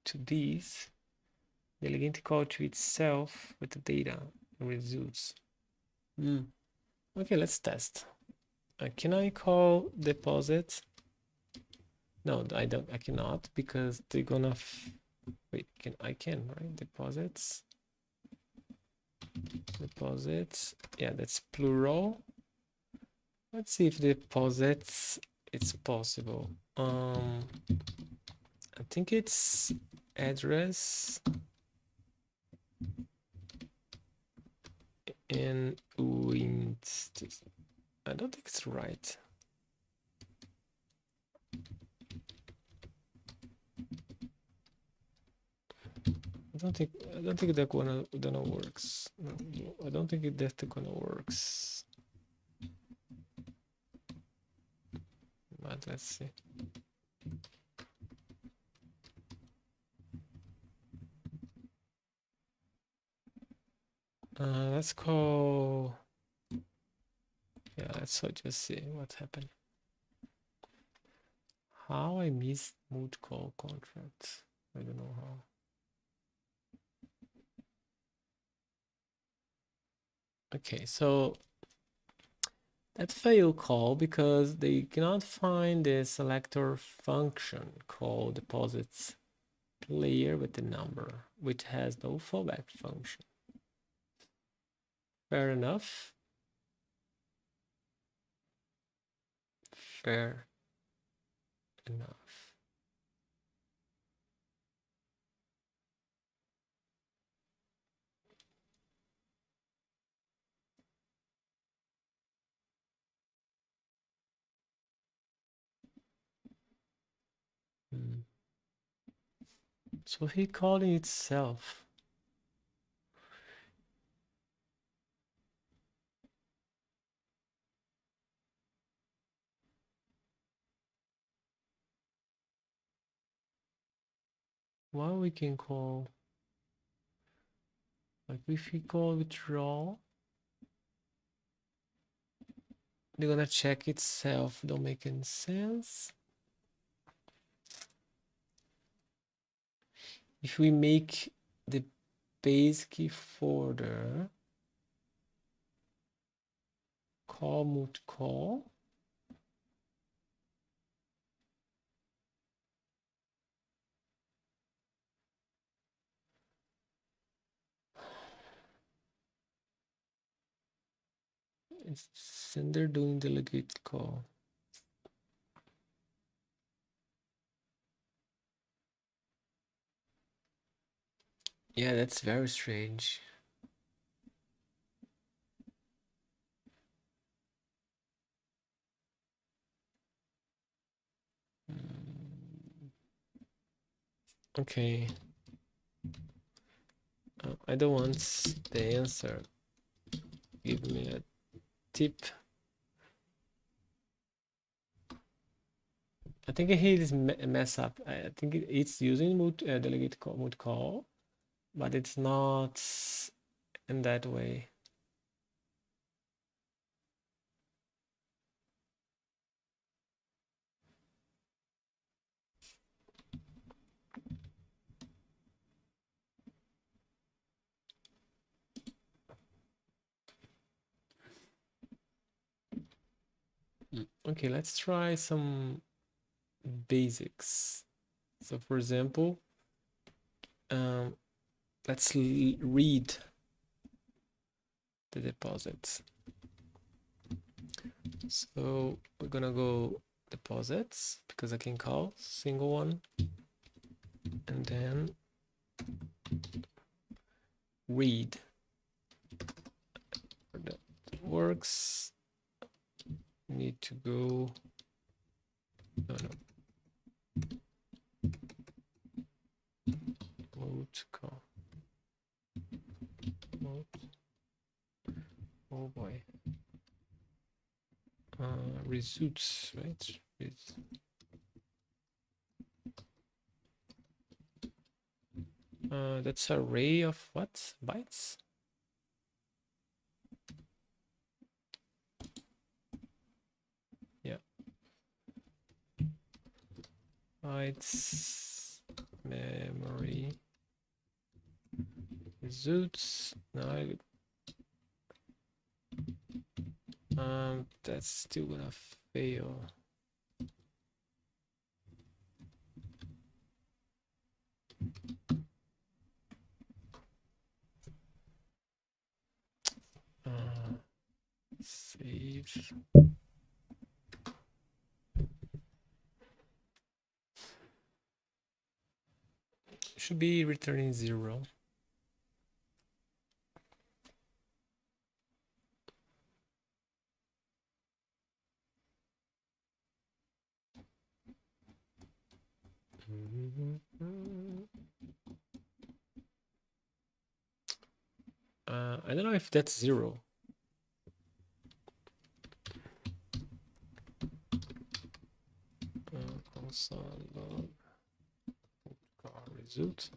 to this, delegate call to itself with the data results. Okay, let's test. Can I call deposit? No, I don't. I cannot because they're gonna. Wait, I can, right? Deposits. Yeah, that's plural. Let's see if deposits it's possible. I think it's address and wins. I don't think it's right. I don't think that gonna works. No, I don't think that's gonna works. But let's see. Let's call. Yeah, let's just see what happened. How I missed mood call contracts. I don't know how. Okay, so that failed call because they cannot find the selector function called deposits player with the number, which has no fallback function. Fair enough. Fair enough. So he calling itself. Why we can call, like if we call withdrawal, they're gonna check itself. Don't make any sense. If we make the base key folder call moot call, it's sender doing delegate call. Yeah, that's very strange. Okay. I don't want the answer. Give me a tip. I think he is mess up. I think it's using delegate call, moot call, but it's not in that way. Okay, let's try some basics. So for example, let's read the deposits. So we're gonna go deposits because I can call single one and then read. That works. Need to go. No. Moot call. Moot. Oh boy. Results, right? That's array of what? Bytes? Yeah. Bytes, memory, results. No, that's still gonna fail. Save. Should be returning 0. I don't know if that's 0. Console log result.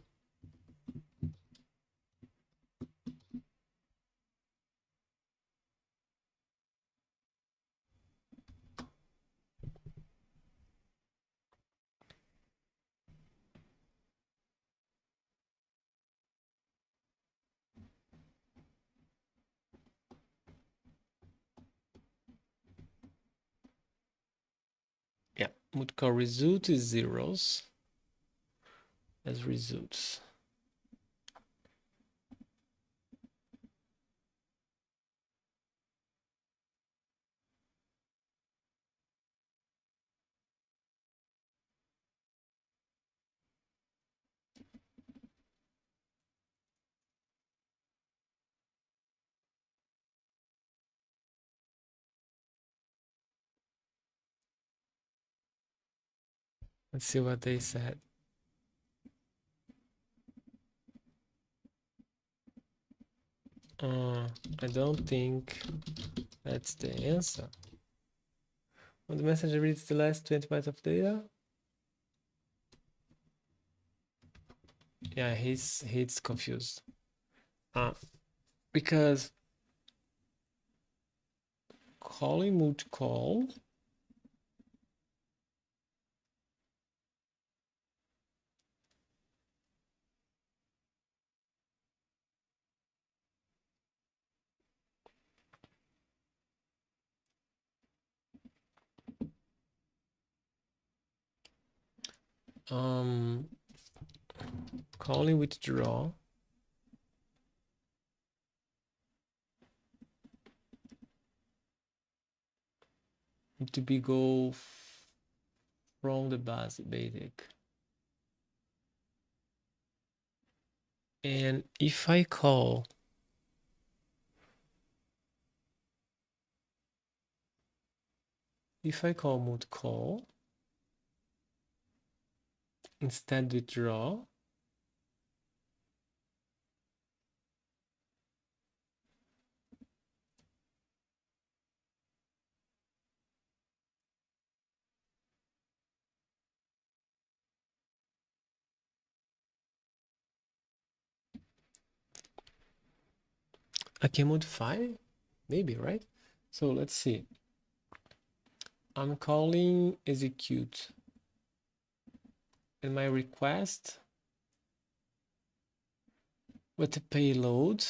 Yeah, would call result is zeros as results. Let's see what they said. I don't think that's the answer. When the messenger reads the last 20 bytes of data. Yeah, he's confused. Because calling would call. Calling withdraw. To be go from the basic. And if I call mode call instead withdraw, I can modify, maybe, right? So let's see. I'm calling execute, and my request with the payload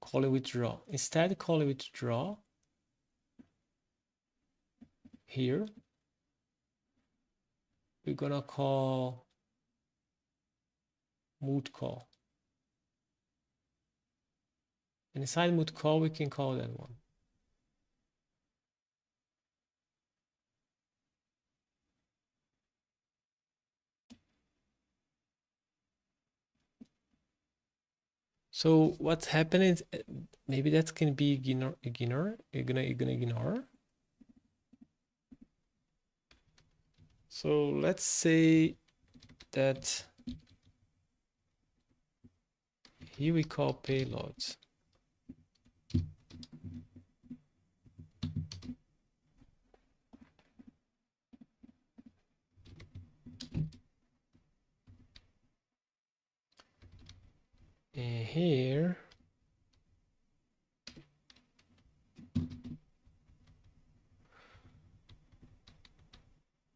call it withdraw. Instead, call it withdraw here. We're gonna call mood call. And inside mood call, we can call that one. So what's happening is maybe that can be ignore. You're gonna ignore. So let's say that here we call payloads. And here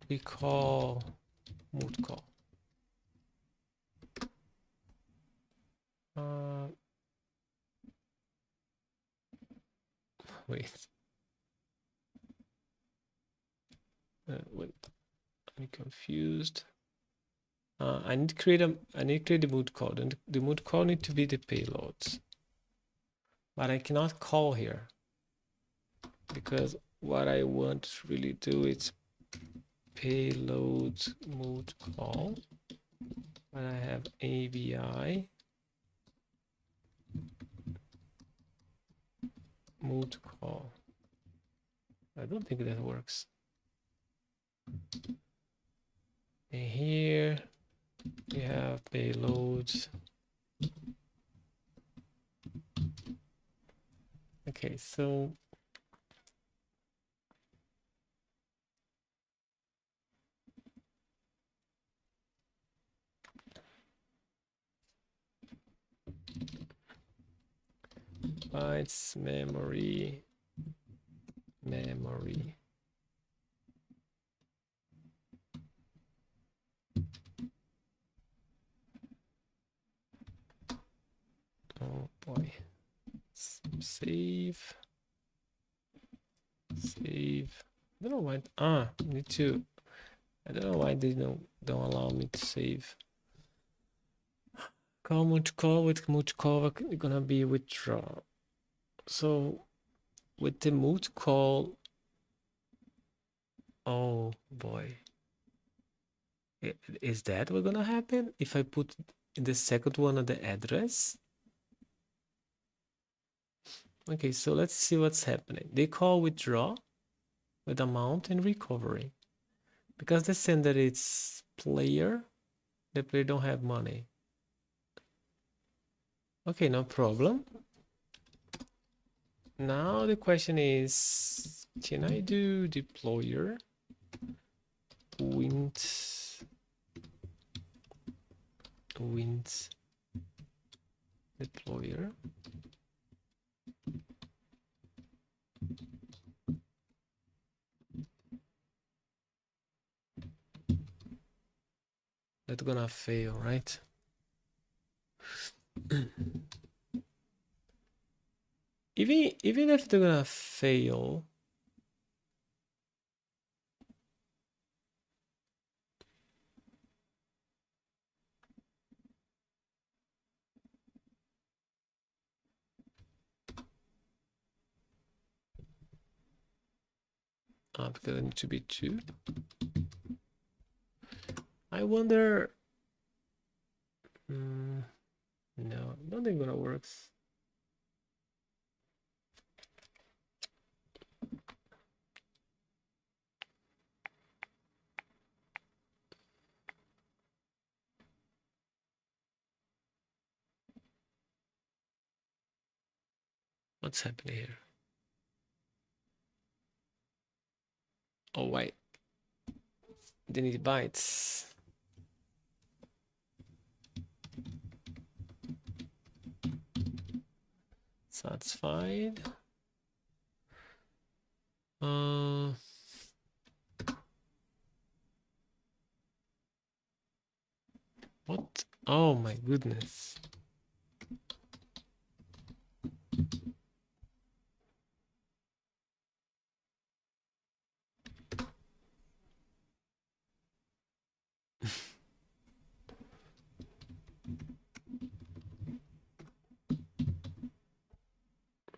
we call mood call. Wait. Wait. I'm confused. I need to create the mood call. And the mood call need to be the payloads. But I cannot call here because what I want to really do is payload mood call. But I have ABI mood call. I don't think that works. And here we have payloads. Okay, so bytes memory. Oh boy. Save. I don't know why. Need to. I don't know why they don't allow me to save. Call multi-call with multi-call gonna be withdraw. So with the multi-call, oh boy. Is that what's gonna happen if I put the second one on the address? Okay, so let's see what's happening. They call withdraw with amount and recovery. Because the sender is player, the player don't have money. Okay, no problem. Now the question is, can I do deployer wins deployer? That's gonna fail, right? even if they're gonna fail, because I need to be 2. I wonder. No, I don't think gonna works. What's happening here? Oh wait, they need bytes. Satisfied. What? Oh my goodness.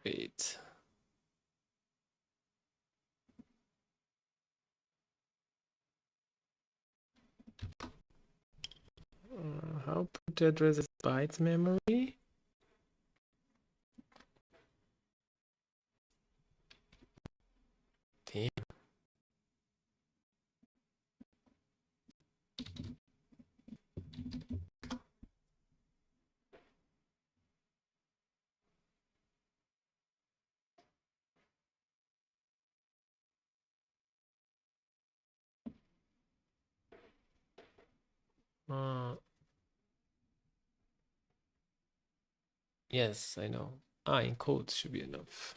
Wait. How to address byte memory? Damn. Yes, I know. Encode should be enough.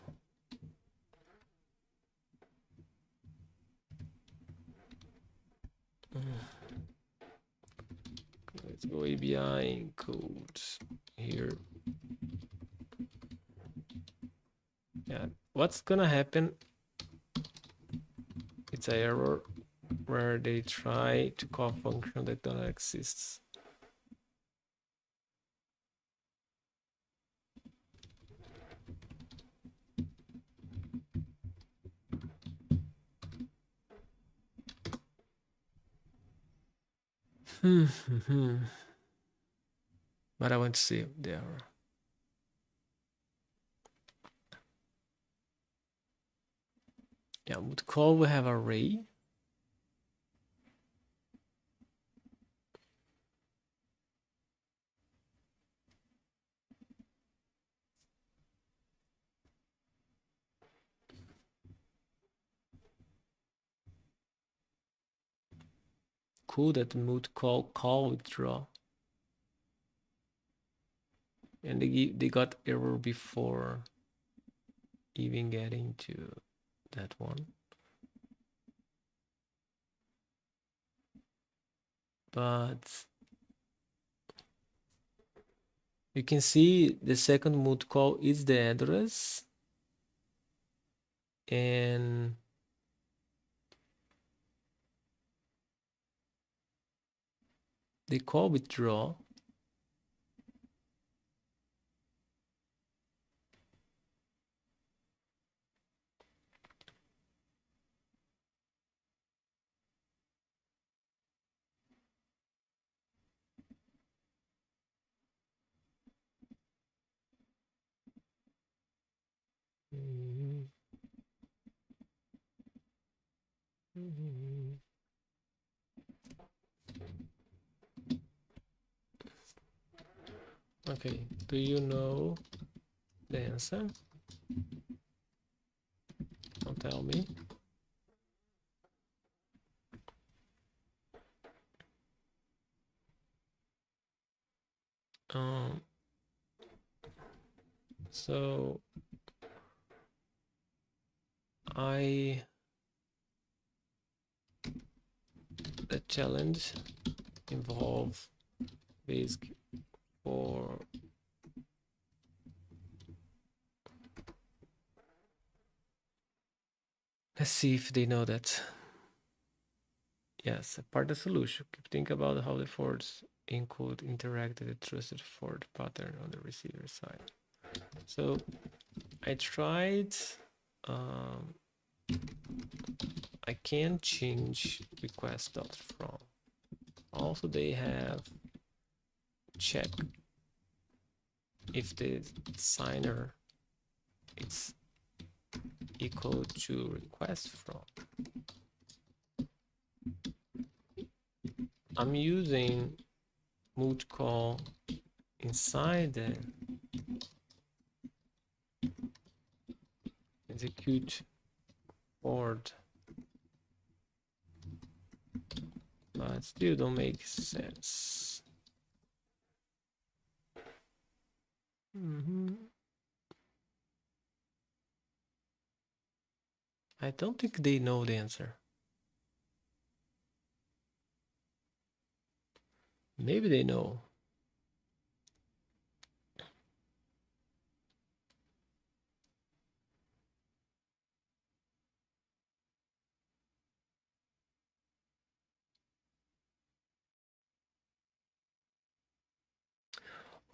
Let's go ABI encode here. Yeah, what's gonna happen? It's an error where they try to call a function that don't exist. But I want to see the error. Yeah, would call we have array. Cool that mood call withdraw. And they got error before even getting to that one. But you can see the second mood call is the address, and the call withdraw Okay, do you know the answer? Don't tell me. Um, so the challenge involve basic for let's see if they know that. Yes, part of the solution. Think about how the forwards encode interact with the trusted forward pattern on the receiver side. So I tried. Um, I can change request.from. Also, they have check if the signer is equal to request from. I'm using mood call inside the execute forward, but still don't make sense. I don't think they know the answer. Maybe they know.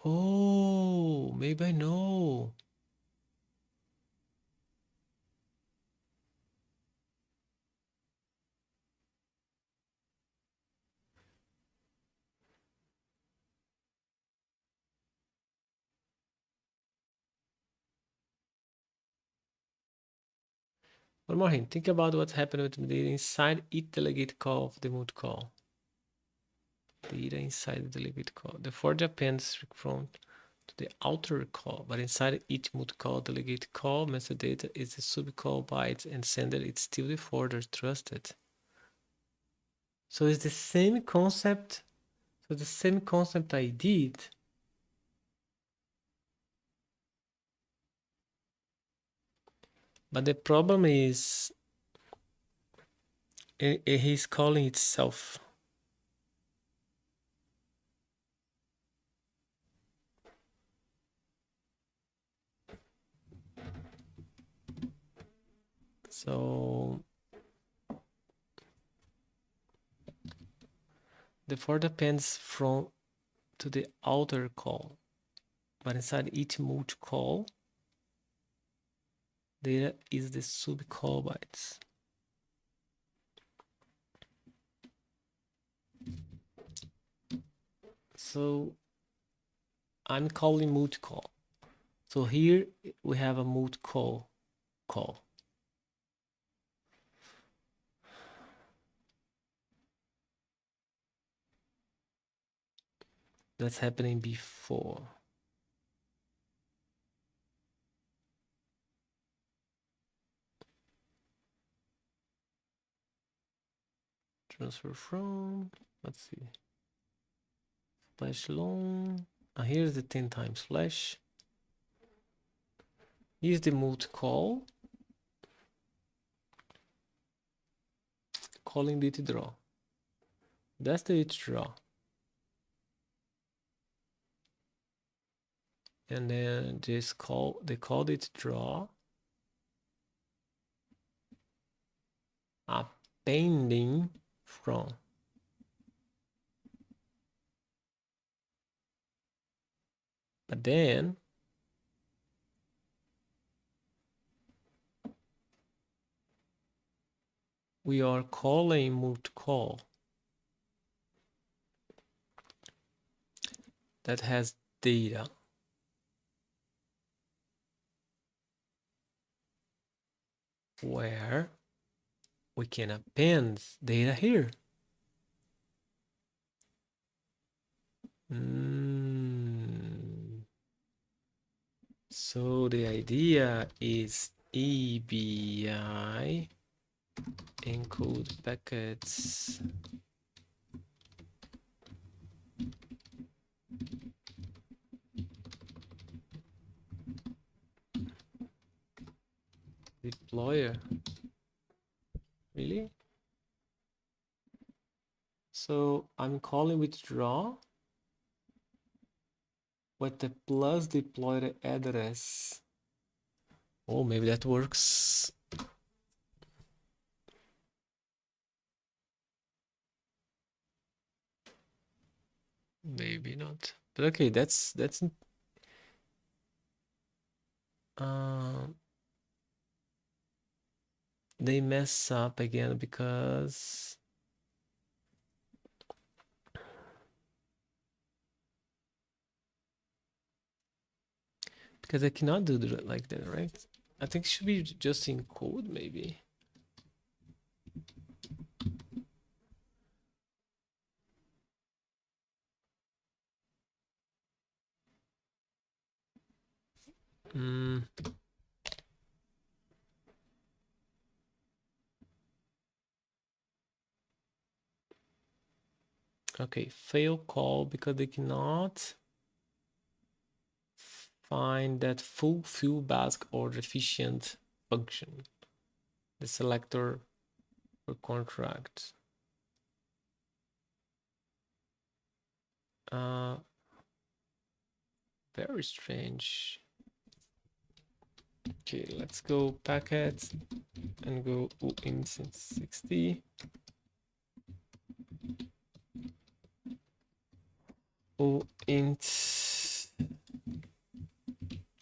Oh, maybe I know. One more hint. Think about what happened with the data inside each delegate call of the mood call. Data inside the delegate call. The forge appends from to the outer call, but inside each mood call, delegate call, metadata is the subcall byte and sender it's still the forwarder trusted. So it's the same concept. So the same concept I did. But the problem is he's calling itself. So the for depends from to the outer call, but inside each multi call, data is the sub call bytes. So I'm calling multi call. So here we have a multi call. That's happening before. Transfer from, let's see, flash long. Here's the 10 times flash. Here's the multi call. Calling the draw. That's the draw. And then this call, they called it draw. Appending from. But then we are calling multi call that has data. Where we can append data here. So the idea is EBI encode packets deployer. Really? So I'm calling withdraw with the plus deployer address. Oh, maybe that works. Maybe not. But okay, that's they mess up again because I cannot do it like that, right? I think it should be just in code, maybe. Okay, fail call because they cannot find that fulfill basic or efficient function. The selector for contract. Very strange. Okay, let's go packet and go instance 60. Int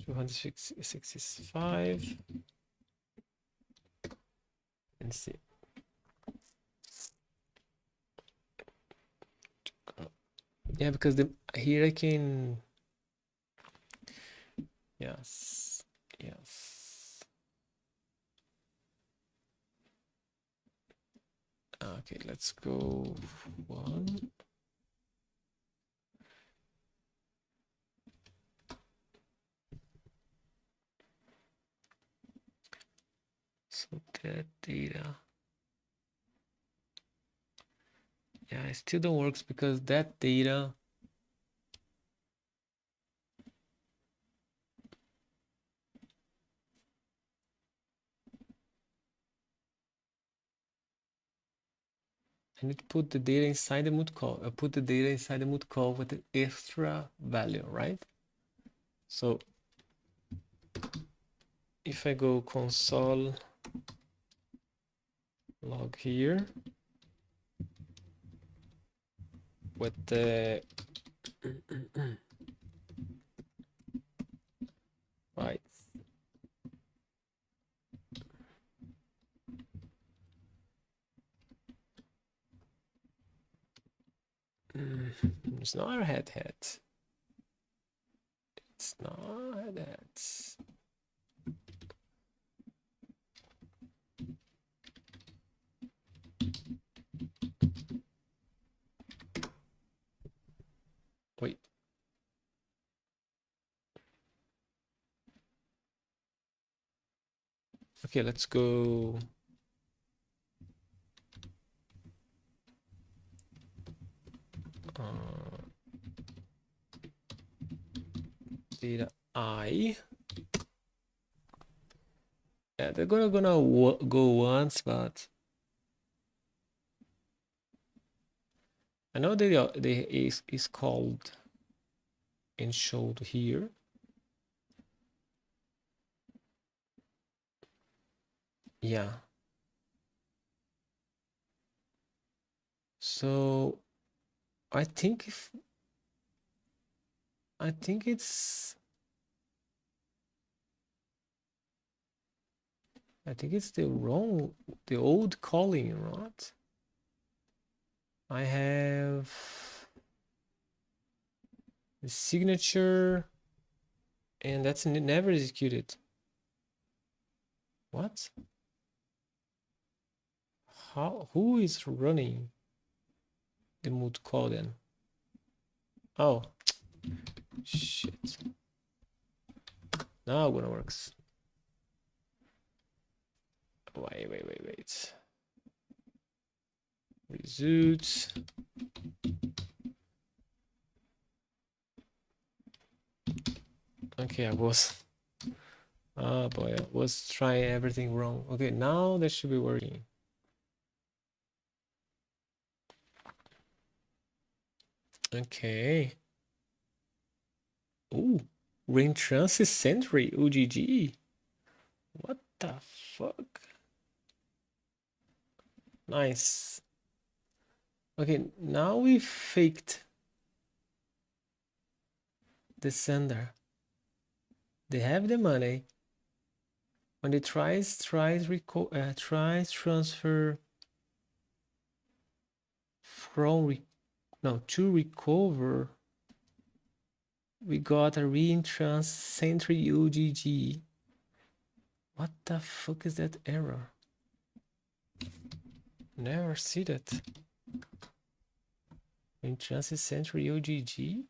265 and see. Yeah, because here I can. Yes. Okay, let's go one. So get data. Yeah, it still don't work because that data I need to put the data inside the mood call. I put the data inside the mood call with the extra value, right? So if I go console log here with the right. It's not a head. It's not that. Wait. Okay, let's go. Data I. Yeah, they're gonna go once, but I know they is called and showed here. Yeah. So I think it's the old calling, right? I have the signature and that's never executed. What? Who is running the mood call then? Oh, shit. Now it works. Wait. Results. Okay, I was. Oh boy, I was trying everything wrong. Okay, now that should be working. Okay. Ooh, Rain Transit Sentry, OGG. What the fuck? Nice. Okay, now we faked the sender. They have the money. When it tries transfer from to recover, we got a reintrans Sentry OGG. What the fuck is that error? Never see that. Reintrans Sentry OGG?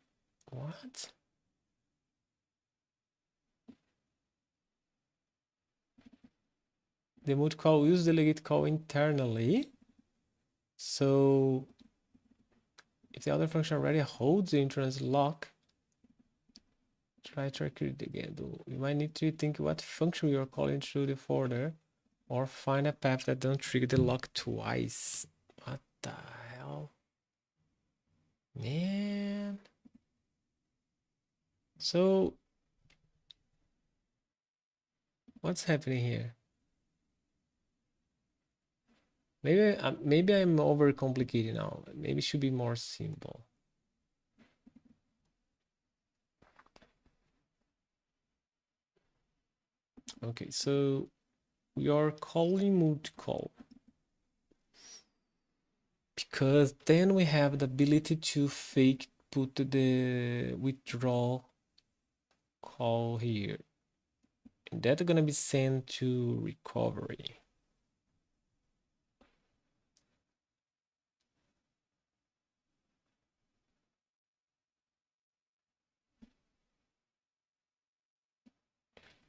What? The mode call use delegate call internally. So if the other function already holds the entrance lock, try to recreate again. You might need to think what function you are calling through the folder, or find a path that don't trigger the lock twice. What the hell? Man. So what's happening here? Maybe I'm overcomplicating now. Maybe it should be more simple. Okay, so we are calling mood call because then we have the ability to fake put the withdraw call here. And that's gonna be sent to recovery.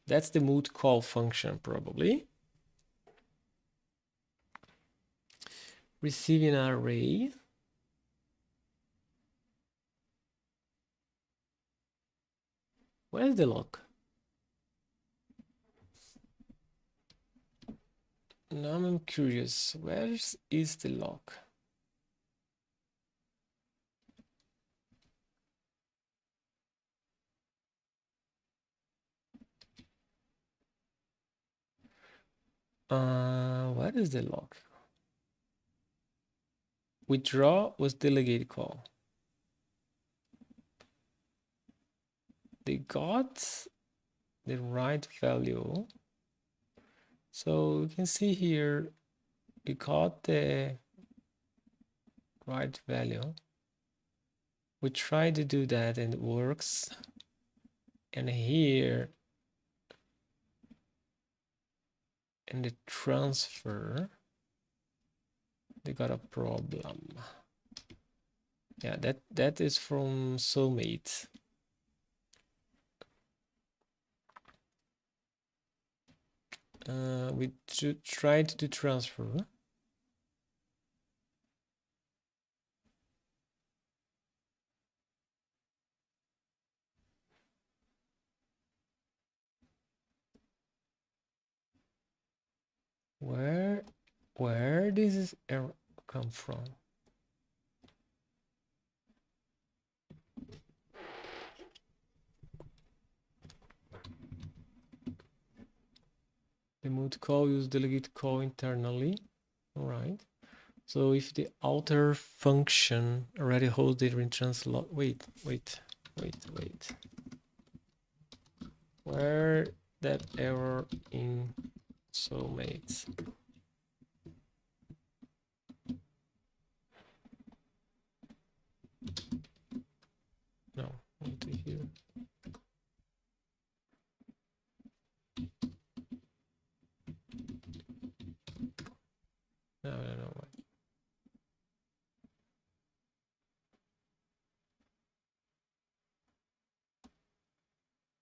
That's the mood call function probably. Receiving an array. Where's the lock? Now I'm curious, where is the lock? What is the lock? Withdraw was delegate call. They got the right value. So you can see here, we got the right value. We try to do that and it works. And here, in the transfer, they got a problem. Yeah, that is from Soulmate. We tried to transfer. Where does this error come from? The mode call use delegate call internally. All right. So if the alter function already holds the retrans lot, wait. Where that error in Soulmates? No, not here. No.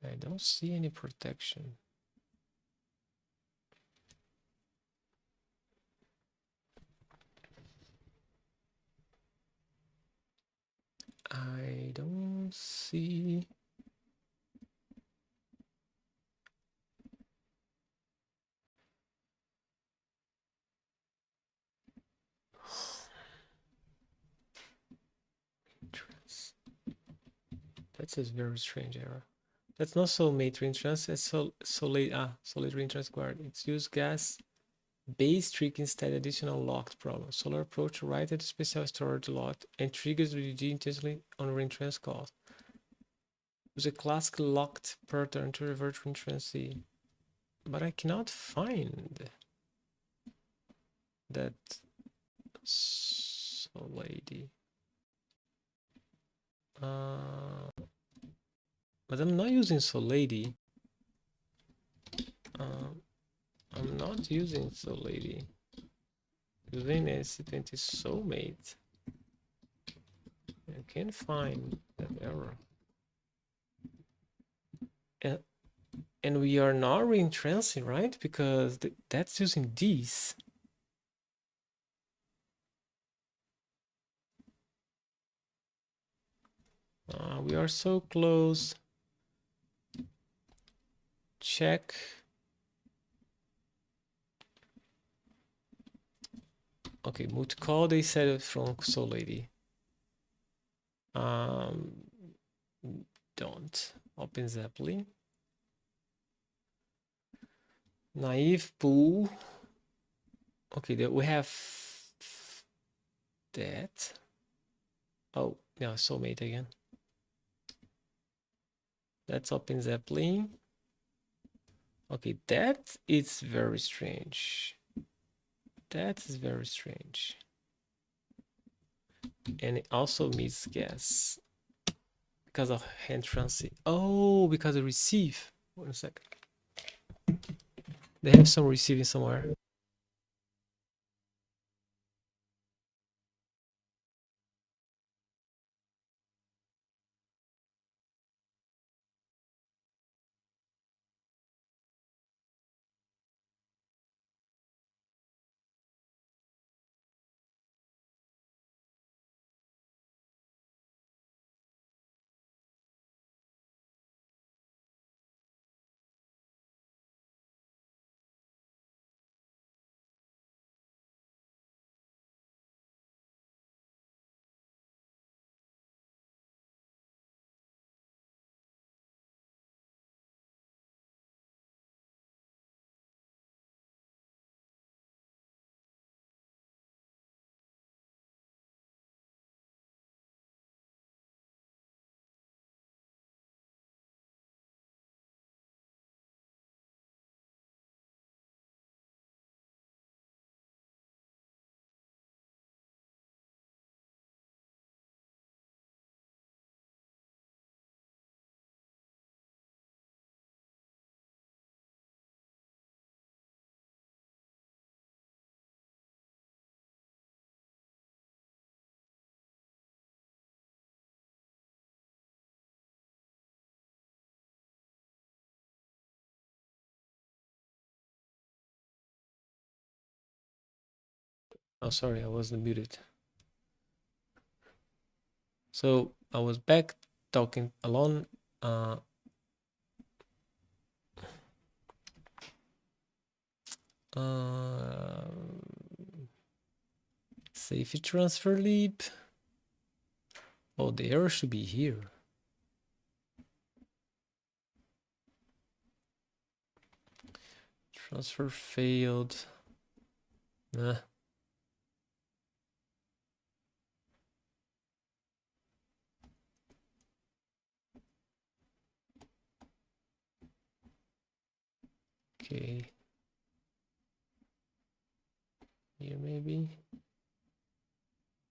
I don't see any protection. I don't see. That's a very strange error. That's not Soulmate reinsurance, it's Solid reinsurance guard. It's use gas base trick instead additional locked problem. Solar approach right at the special storage lot and triggers RG intensely on reinsurance calls. Use a classic locked pattern to revert reinsurance. But I cannot find that Solady. But I'm not using Solady. I'm not using Solady. Using S20 Soulmate. I can't find that error. And we are not reintrancing, right? Because that's using these. We are so close. Check. Okay, moot call, they said it from Solady. Don't. Open Zeppelin. Naive pool. Okay, we have that. Oh, yeah, Soulmate again. That's Open Zeppelin. Okay, that is very strange. That is very strange. And it also meets gas because of hand transit. Oh, because of receive. 1 second. They have some receiving somewhere. Oh, sorry, I wasn't muted. So I was back talking alone. Uh, Safety transfer leap. Oh, the error should be here. Transfer failed. Nah. Okay. Here maybe.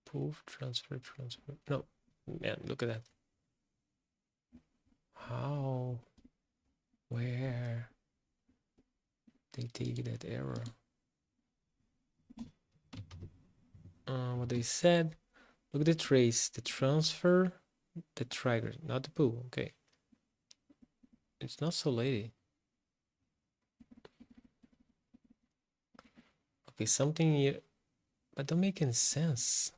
Proof, transfer. No. Man, look at that. How? Where? They take that error. What they said. Look at the trace. The transfer, the trigger, not the pull. Okay. It's not so late. Okay, something here, but don't make any sense.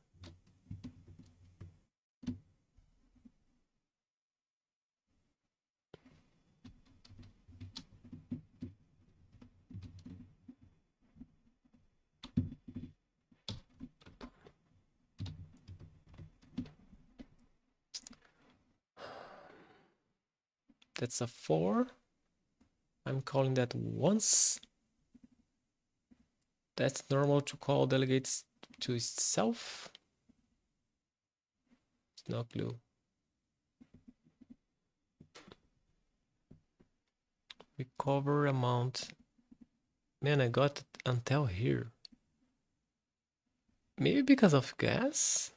That's a 4. I'm calling that once. That's normal to call delegates to itself. It's no clue. Recover amount. Man, I got until here. Maybe because of gas?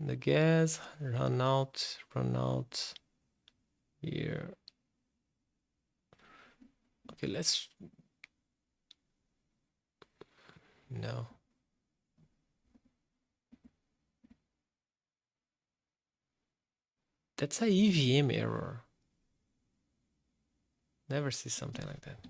The gas, run out here. Okay, let's... No. That's a EVM error. Never see something like that.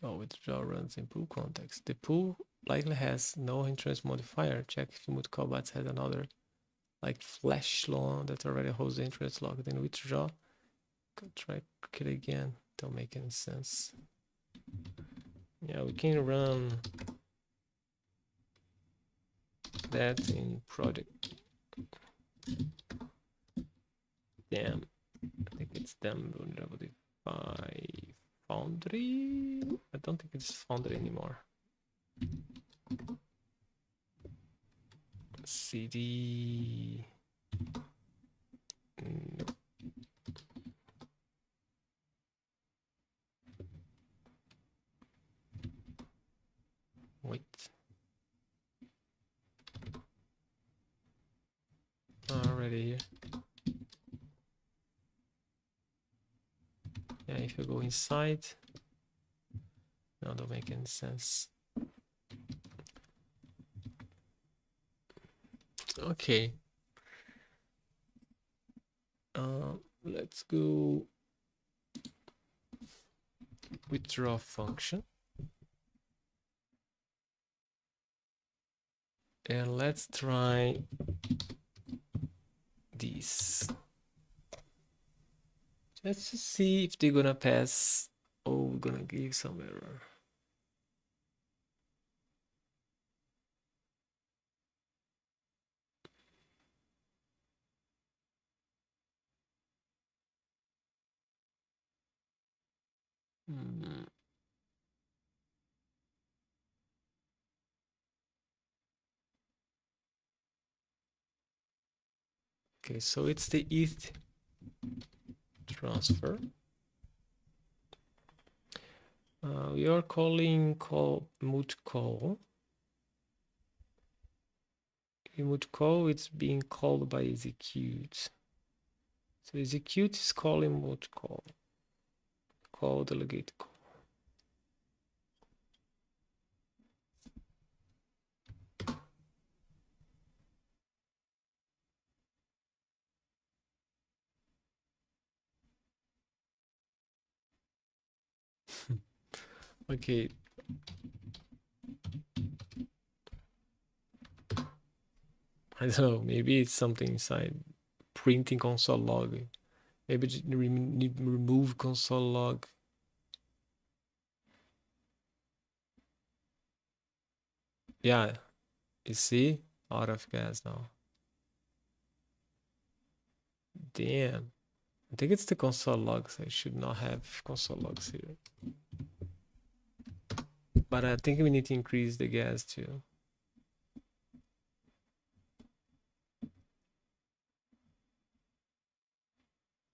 Oh, withdraw runs in pool context. The pool likely has no interest modifier. Check if multi-callbacks has another, like flash loan that already holds the interest locked in withdraw. Go try it again. Don't make any sense. Yeah, we can run that in project. Damn, I think it's damn vulnerability by Foundry. I don't think it's Foundry anymore. CD. No. Wait. Already here. Yeah, if you go inside, no, don't make any sense. Okay. Let's go withdraw function. And let's try this. Just to see if they're gonna pass or we're gonna give some error. Okay, so it's the ETH transfer. We are calling moot call. In moot call, it's being called by execute. So execute is calling moot call. Call delegate call. Okay. I don't know, maybe it's something inside printing console log. Maybe remove console log. Yeah, you see? Out of gas now. Damn. I think it's the console logs. I should not have console logs here. But I think we need to increase the gas too.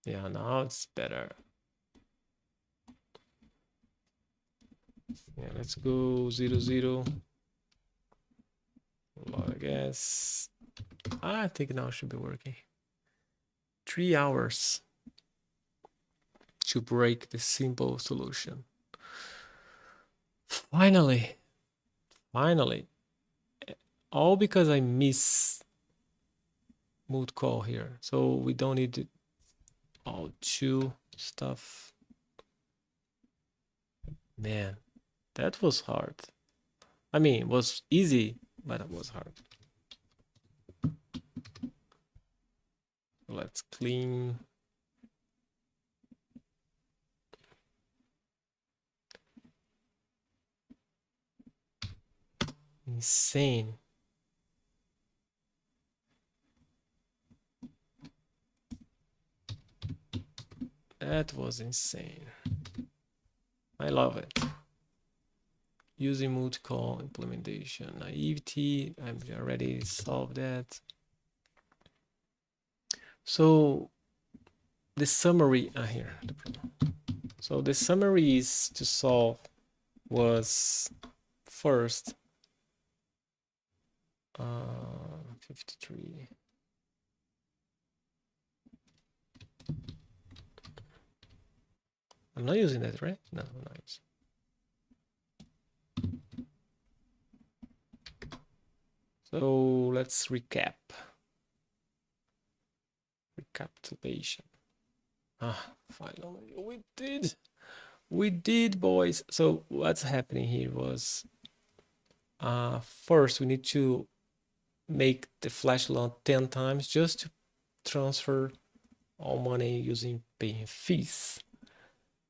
Yeah, now it's better. Yeah, let's go 0, 0. A lot of gas. I think now it should be working. 3 hours to break the simple solution. Finally. All because I miss mood call here. So we don't need all two stuff. Man, that was hard. I mean, it was easy, but it was hard. Let's clean. Insane. That was insane. I love it. Using multi-call implementation. Naivety, I've already solved that. So the summary here. So the summary is to solve was first 53. I'm not using that, right? No, nice. So let's recap. Recapitulation. Finally, we did, boys. So what's happening here was, first we need to make the flash loan 10 times just to transfer all money using paying fees.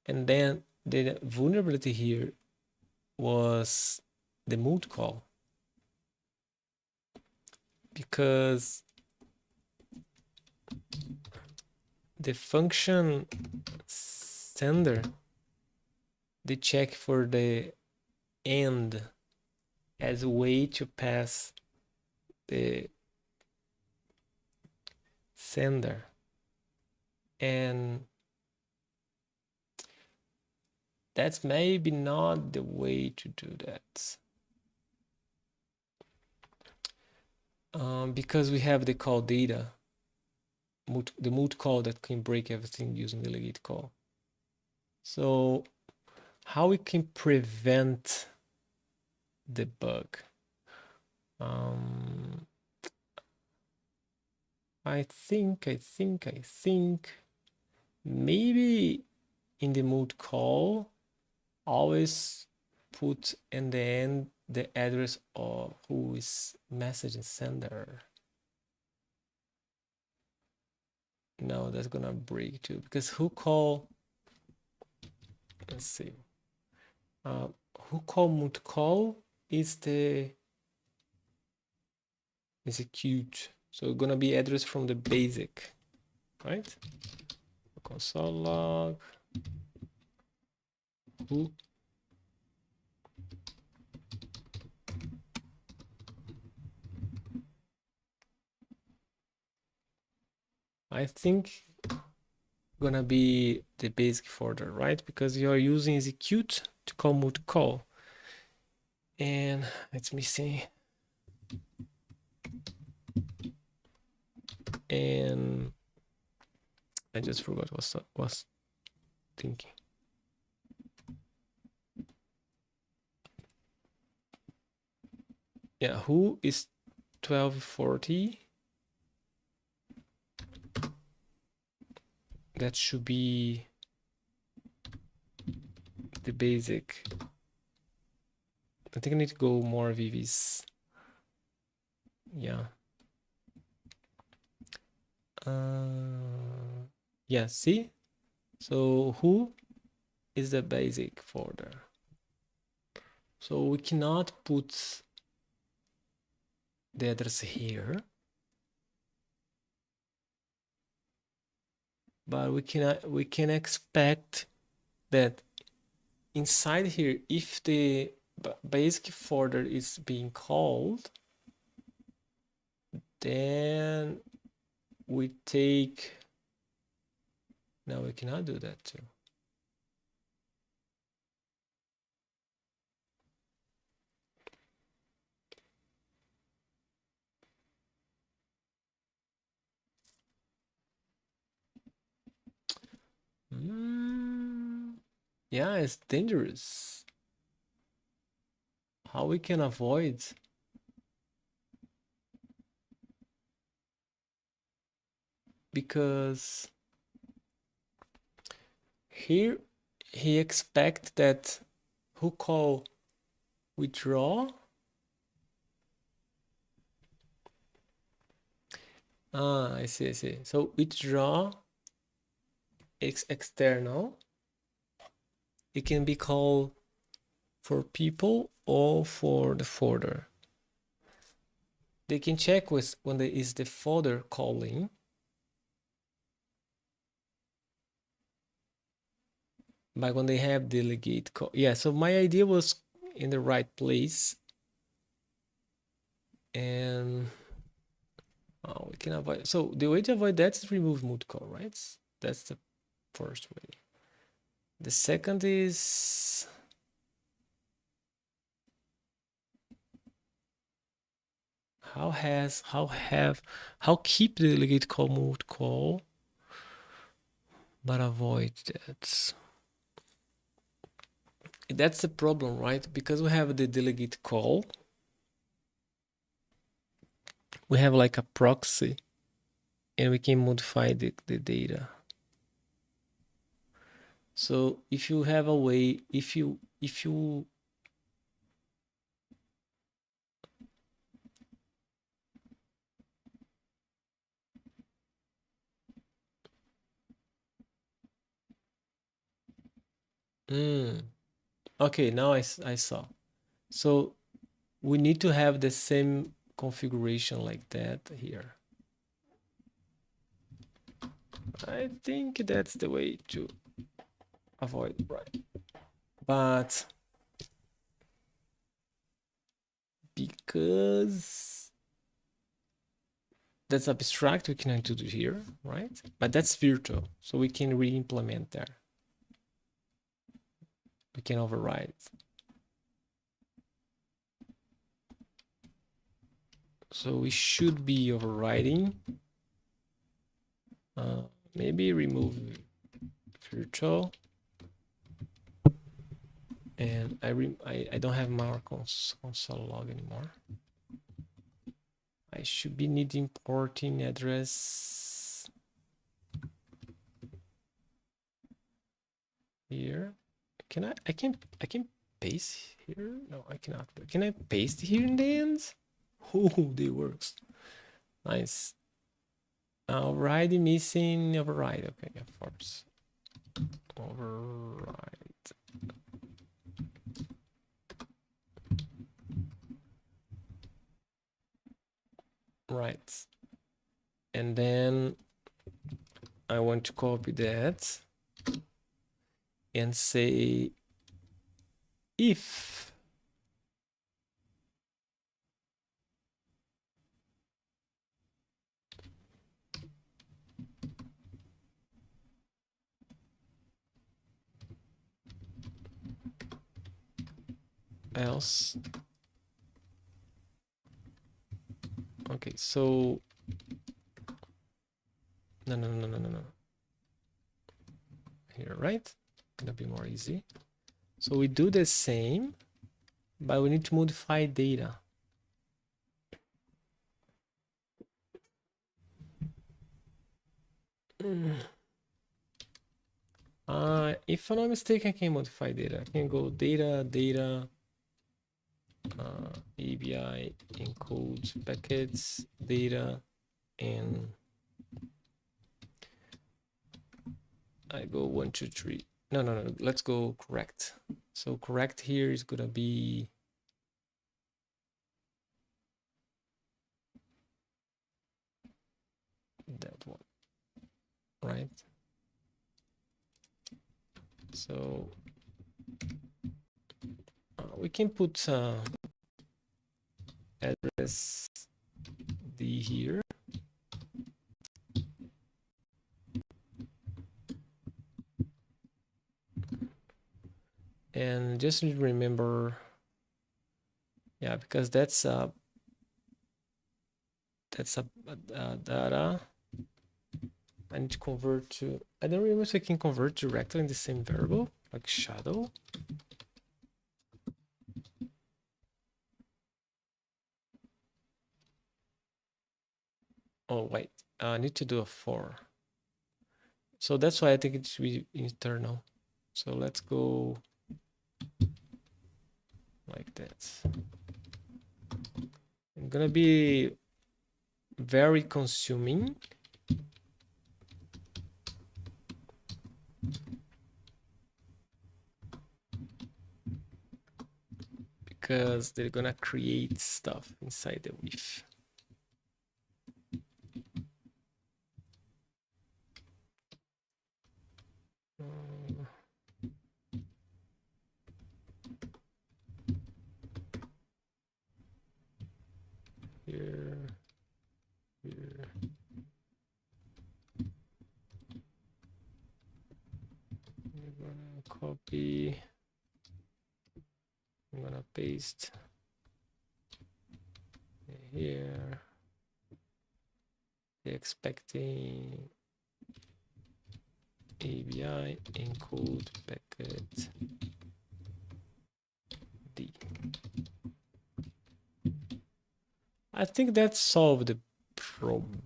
And then the vulnerability here was the mood call, because the function sender, they check for the end as a way to pass the sender, and that's maybe not the way to do that, because we have the call data, the mood call that can break everything using the legate call. So how we can prevent the bug? I think maybe in the mood call, always put in the end the address of who is messaging sender. No, that's gonna break too, because who call, let's see, who call mood call is the execute. So it's gonna be address from the basic, right? Console log who. I think gonna be the basic folder, right? Because you are using execute to call mood call, and it's missing. And I just forgot what I was thinking. Yeah, who is 1240? That should be the basic I think I need to go more VVs. Yeah. Yeah, see? So who is the basic folder? So we cannot put the address here, but we can expect that inside here, if the basic folder is being called, then we take. No, we cannot do that too. Yeah, it's dangerous. How we can avoid? Because here he expect that who call withdraw. I see, I see. So withdraw external. It can be called for people or for the folder. They can check with when there is the folder calling. But when they have delegate call. Yeah, so my idea was in the right place. And we can avoid. So the way to avoid that is remove mood call, right? That's the first way. The second is how keep the delegate call mood call, but avoid that. That's the problem, right? Because we have the delegate call, we have like a proxy, and we can modify the data. So if you have a way, if you okay, now I saw. So we need to have the same configuration like that here. I think that's the way to avoid, right? But because that's abstract, we cannot do it here, right? But that's virtual, so we can re-implement there. We can override. So we should be overriding. Maybe remove virtual. And I don't have my console log anymore. I should be need importing address here. I can paste here? No, I cannot. Can I paste here in the ends? Oh, they works. Nice. Override missing override. Okay, of course. Override. Right. And then I want to copy that and say if else. Okay, so no. Here, right? Gonna be more easy. So we do the same, but we need to modify data. If I'm not mistaken, I can modify data. I can go data. ABI encode packets, data, and I go 1, 2, 3. No, let's go correct. So correct here is gonna be that one, right? So we can put address D here. And just remember, yeah, because that's a data. I need to convert to, I don't remember if I can convert directly in the same variable, like shadow. Oh, wait, I need to do a for. So that's why I think it should be internal. So let's go like that. I'm gonna be very consuming. Because they're gonna create stuff inside the width. Here, here. I'm gonna copy. I'm gonna paste here. Expecting ABI encode packet D. I think that solved the problem.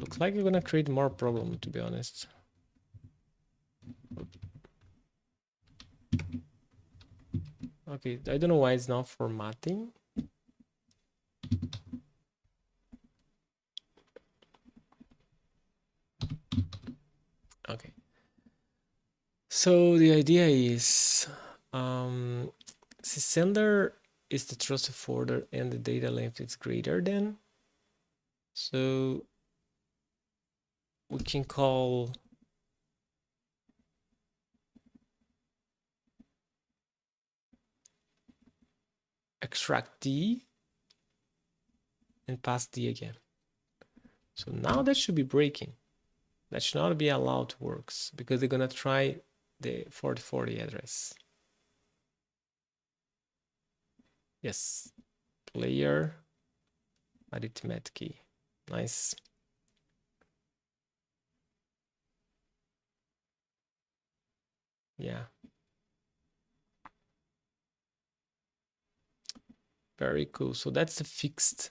Looks like you're gonna create more problem, to be honest. Okay, I don't know why it's not formatting. Okay. So the idea is, since sender is the trusted folder and the data length is greater than, so we can call extract D and pass D again. So now that should be breaking. That should not be allowed to work because they're gonna try the 4040 address. Yes, player arithmetic key. Nice. Yeah. Very cool. So that's the fix.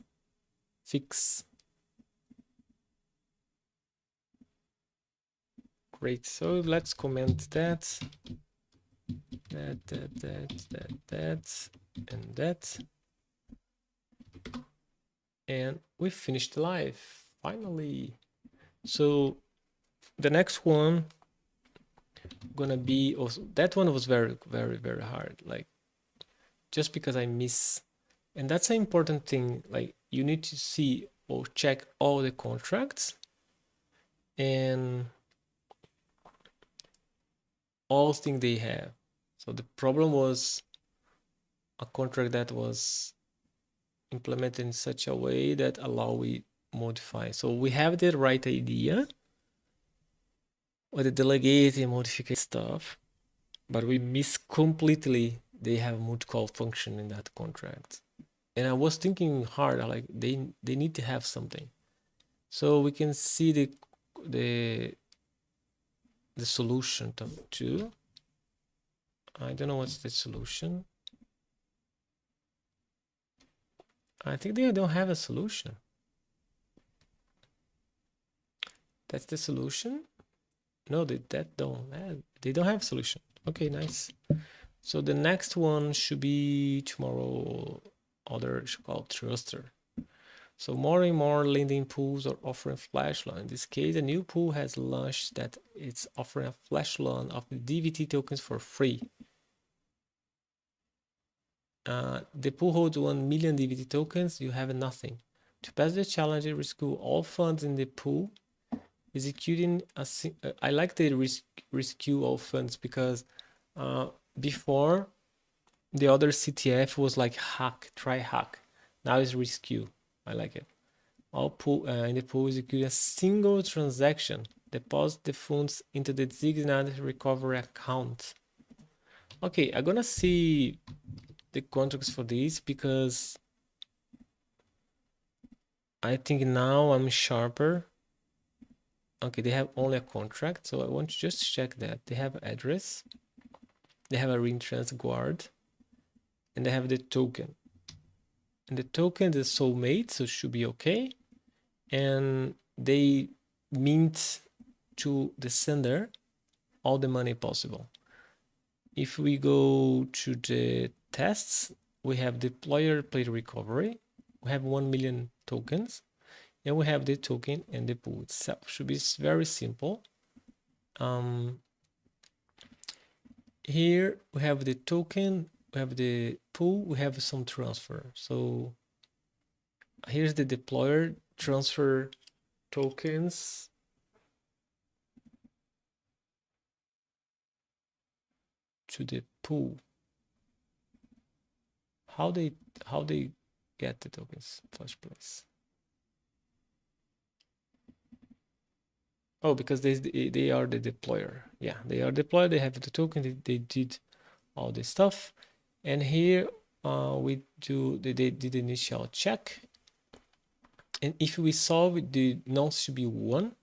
Great. So let's comment that, and that. And we finished live, finally. So the next one gonna be also, that one was very hard, like just because I miss, and that's an important thing, like you need to see or check all the contracts and all things they have. So the problem was a contract that was implemented in such a way that allow we modify. So we have the right idea with the delegate and modify stuff, but we miss completely they have multi-call function in that contract. And I was thinking hard, like they need to have something. So we can see the solution to. I don't know what's the solution. I think they don't have a solution. That's the solution? No, they don't have a solution. Okay, nice. So the next one should be tomorrow, other should call Truster. So more and more lending pools are offering flash loan. In this case, a new pool has launched that it's offering a flash loan of the DVT tokens for free. The pool holds 1 million DVT tokens. You have nothing. To pass the challenge, rescue all funds in the pool. Executing I like the rescue all funds because before the other CTF was like try hack. Now it's rescue. I like it. All pool in the pool execute a single transaction. Deposit the funds into the designated recovery account. Okay, I'm gonna see the contracts for this because I think now I'm sharper. Okay, they have only a contract, so I want to just check that. They have address, they have a reinsurance guard, and they have the token. And the token is soulmate, so it should be okay. And they mint to the sender all the money possible. If we go to the tests, we have deployer play recovery. We have 1 million tokens, and we have the token and the pool itself. Should be very simple. Here we have the token, we have the pool, we have some transfer. So here's the deployer transfer tokens to the pool. How they get the tokens? Flash place. Oh, because they are the deployer. Yeah, they are deployed. They have the token. They did all this stuff, and here we do they did the initial check, and if we solve the nonce should be 1.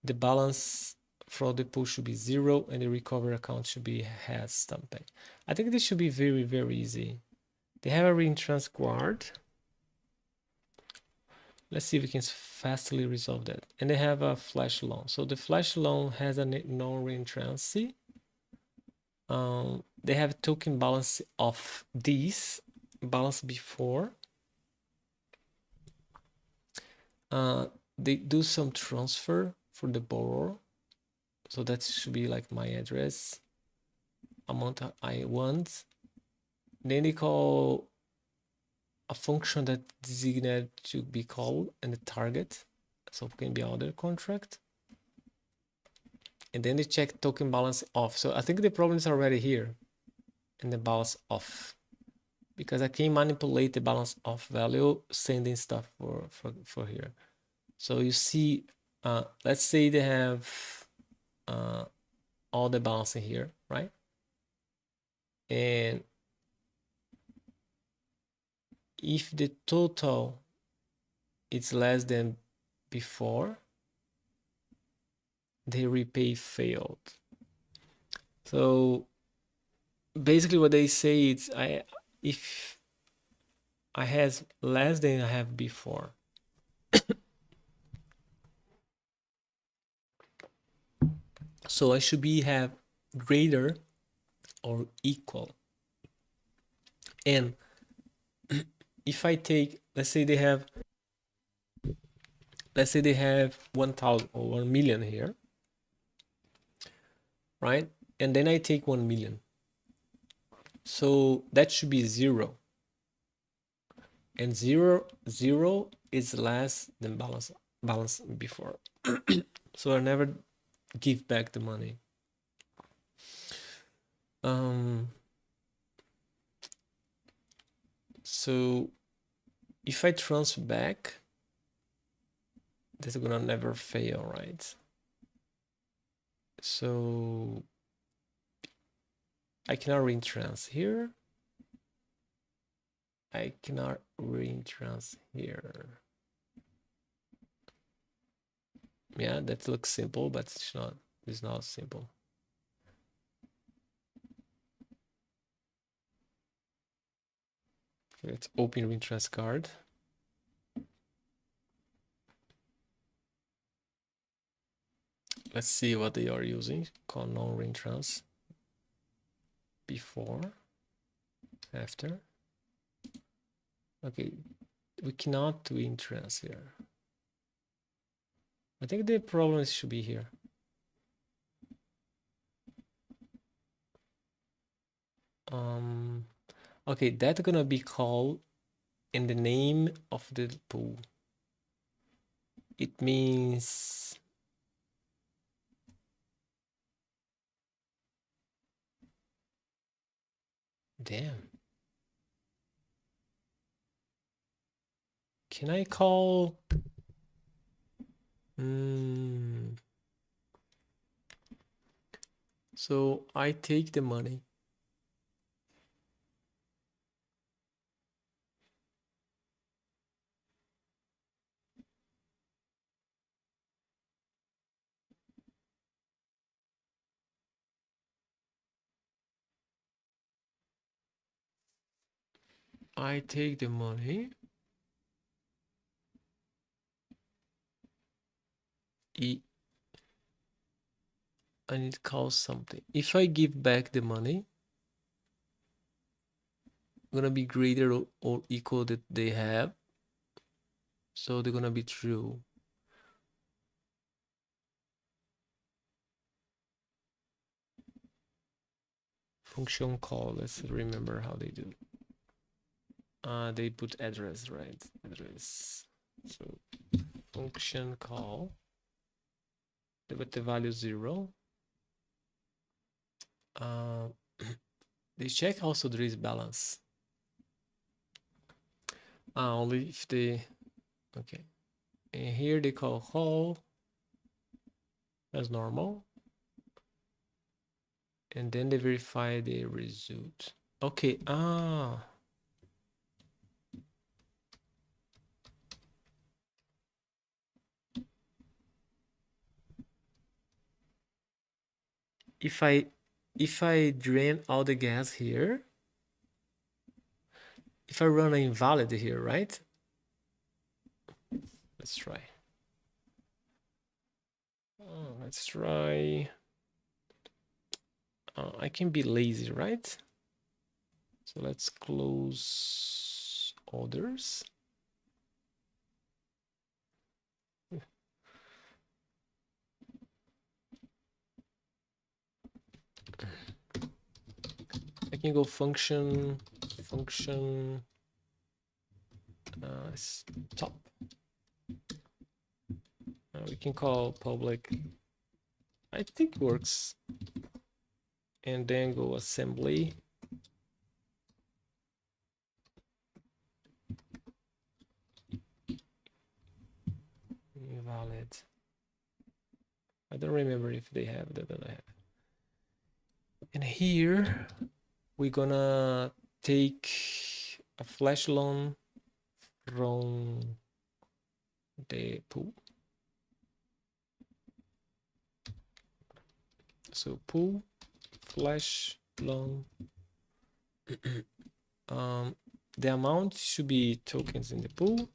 The balance for the pool should be 0, and the recovery account should be has something. I think this should be very, very easy. They have a reinsurance guard. Let's see if we can fastly resolve that. And they have a flash loan. So the flash loan has a non-reentrancy. They have token balance of these balance before. They do some transfer for the borrower. So that should be like my address, amount I want. Then they call a function that designated to be called and the target. So it can be other contract. And then they check token balance off. So I think the problem is already here in the balance off, because I can manipulate the balance off value, sending stuff for here. So you see, let's say they have all the balance in here, right? And if the total is less than before, the repay failed. So basically what they say is if I has less than I have before, so I should be have greater or equal. And if I take, let's say they have 1,000 or 1 million here, right? And then I take 1 million. So that should be 0. And 0 is less than balance before. So I never give back the money. So if I transfer back, this is gonna never fail, right? So I cannot reintrans here. I cannot reintrans here. Yeah, that looks simple, but it's not simple. Let's open reintrans card. Let's see what they are using. Call non reintrans. before, after. Okay, we cannot do entrance here. I think the problem should be here. Okay, that's gonna be called in the name of the pool. It means damn. Can I call so I take the money. I take the money. I need to call something. If I give back the money, gonna be greater or equal that they have. So they're gonna be true. Function call. Let's remember how they do. They put address, right? Address. So function call. But the value 0. They check also there is balance. Only if they okay. And here they call as normal. And then they verify the result. Okay. If I drain all the gas here, if I run an invalid here, right? Let's try. Let's try. I can be lazy, right? So let's close others. I can go function stop. We can call public. I think it works. And then go assembly. Invalid. I don't remember if they have that or not. And here we're gonna take a flash loan from the pool. So pool flash loan. The amount should be tokens in the pool.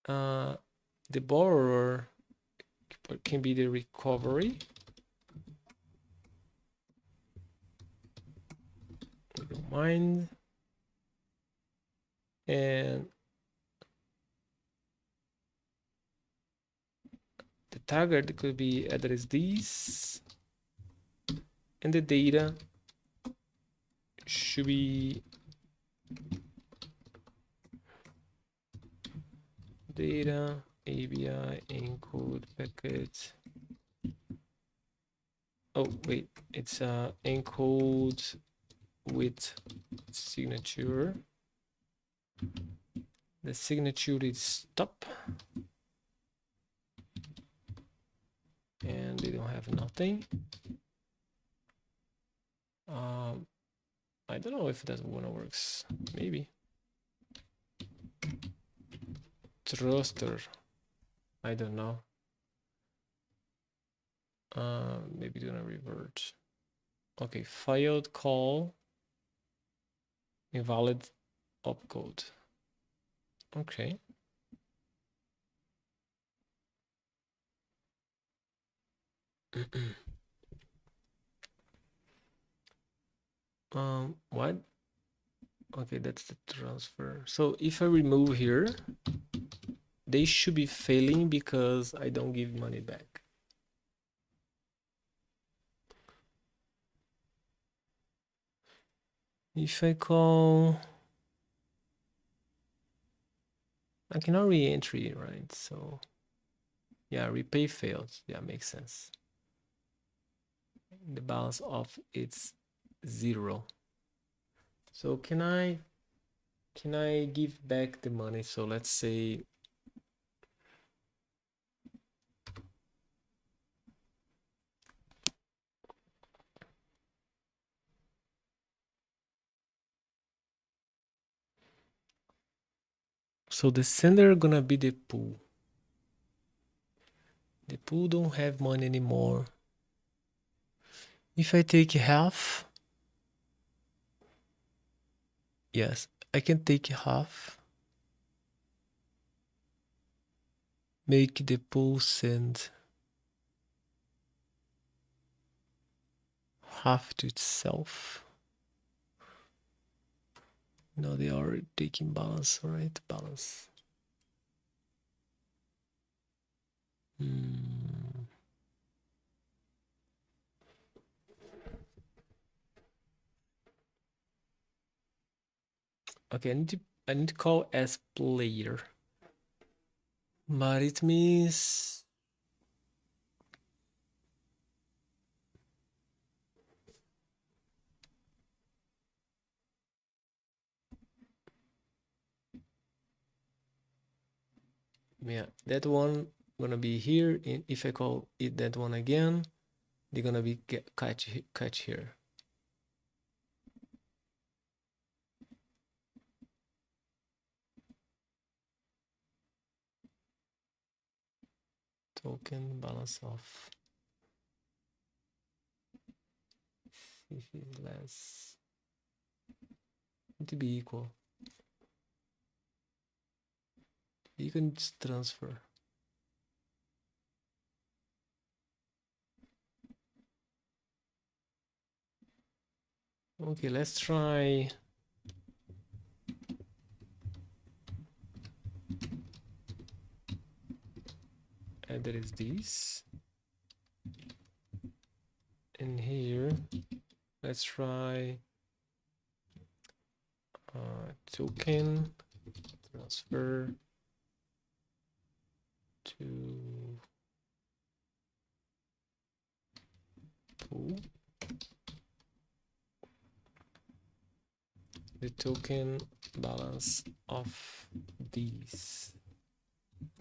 The borrower can be the recovery. We don't mind. And the target could be address these. And the data should be data ABI encode packet. Oh wait, it's encode with signature. The signature is stop. And they don't have nothing. I don't know if that one works. Maybe. Thruster. I don't know. Maybe gonna revert. Okay, failed call. Invalid opcode. Okay. What? Okay, that's the transfer. So if I remove here, they should be failing because I don't give money back. If I call, I cannot re-entry, right? So yeah, repay fails. Yeah, makes sense. The balance of it's 0. So can I give back the money? So let's say so the sender gonna be the pool. The pool don't have money anymore. If I take half, yes, I can take half. Make the pool send half to itself. No, they are taking balance, right? Balance. Okay, I need to call as player. But it means yeah, that one gonna be here. And if I call it that one again, they're gonna be catch here. Token balance off. If it's less, need to be equal. You can just transfer. Okay, let's try. And there is this. And here, let's try token transfer to pool. The token balance of these.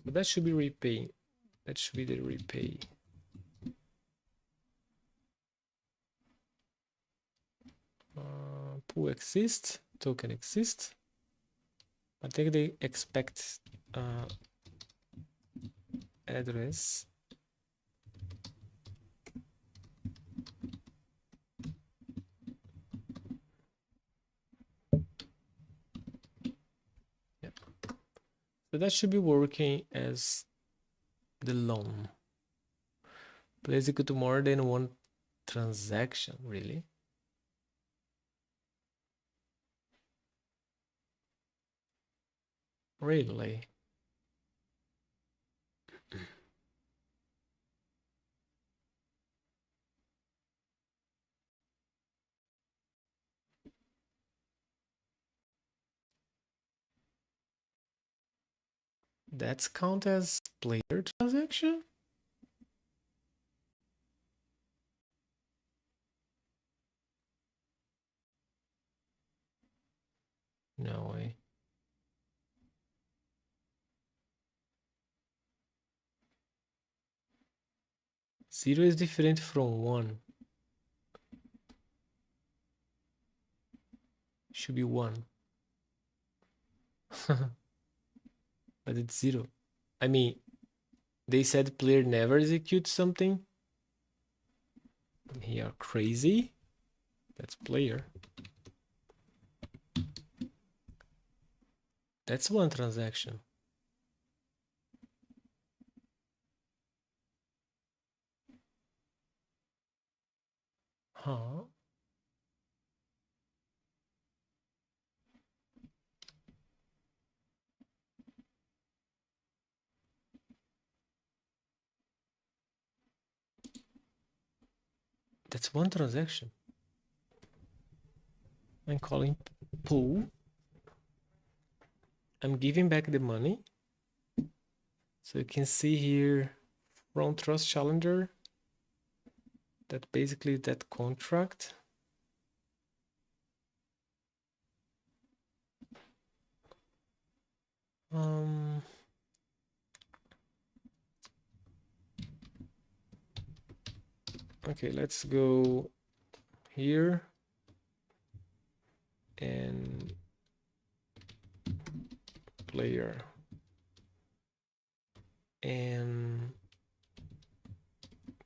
But that should be repay. That should be the repay. Pool exists, token exists. I think they expect address. Yeah. So that should be working as the loan. Please equal to more than one transaction, really? Really? That's count as player transaction? No way. Zero is different from one. Should be one. But it's zero. I mean, they said player never executes something. They are crazy. That's player. That's one transaction. Huh. That's one transaction. I'm calling pool. I'm giving back the money. So you can see here from Trust Challenger that basically that contract. Okay, let's go here and player and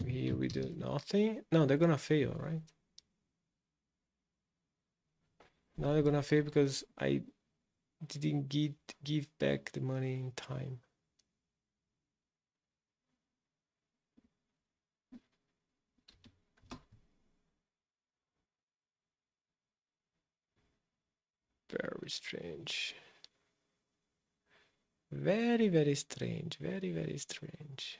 here we do nothing. No, they're gonna fail, right? Now they're gonna fail because I didn't give back the money in time. Very strange. Very, very strange. Very, very strange.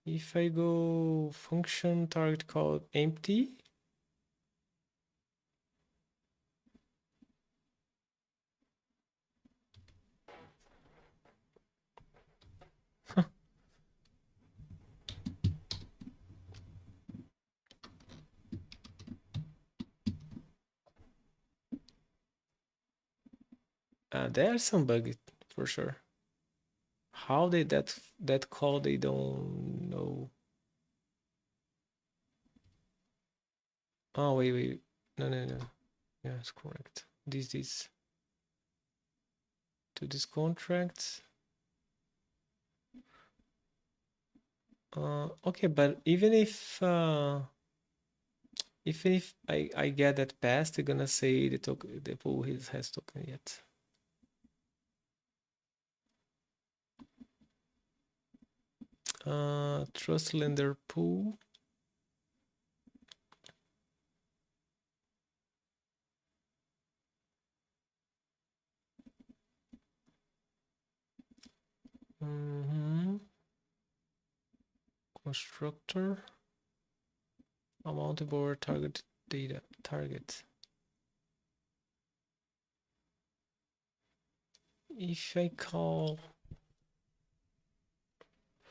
If I go function target called empty, there's some bug for sure. How did that call? They don't know. Oh wait. No. Yeah, it's correct. This to this contract. Okay, but even if I get that pass, they're gonna say the token the pool has token yet. Trust lender pool. Constructor. Amount board target data target. If I call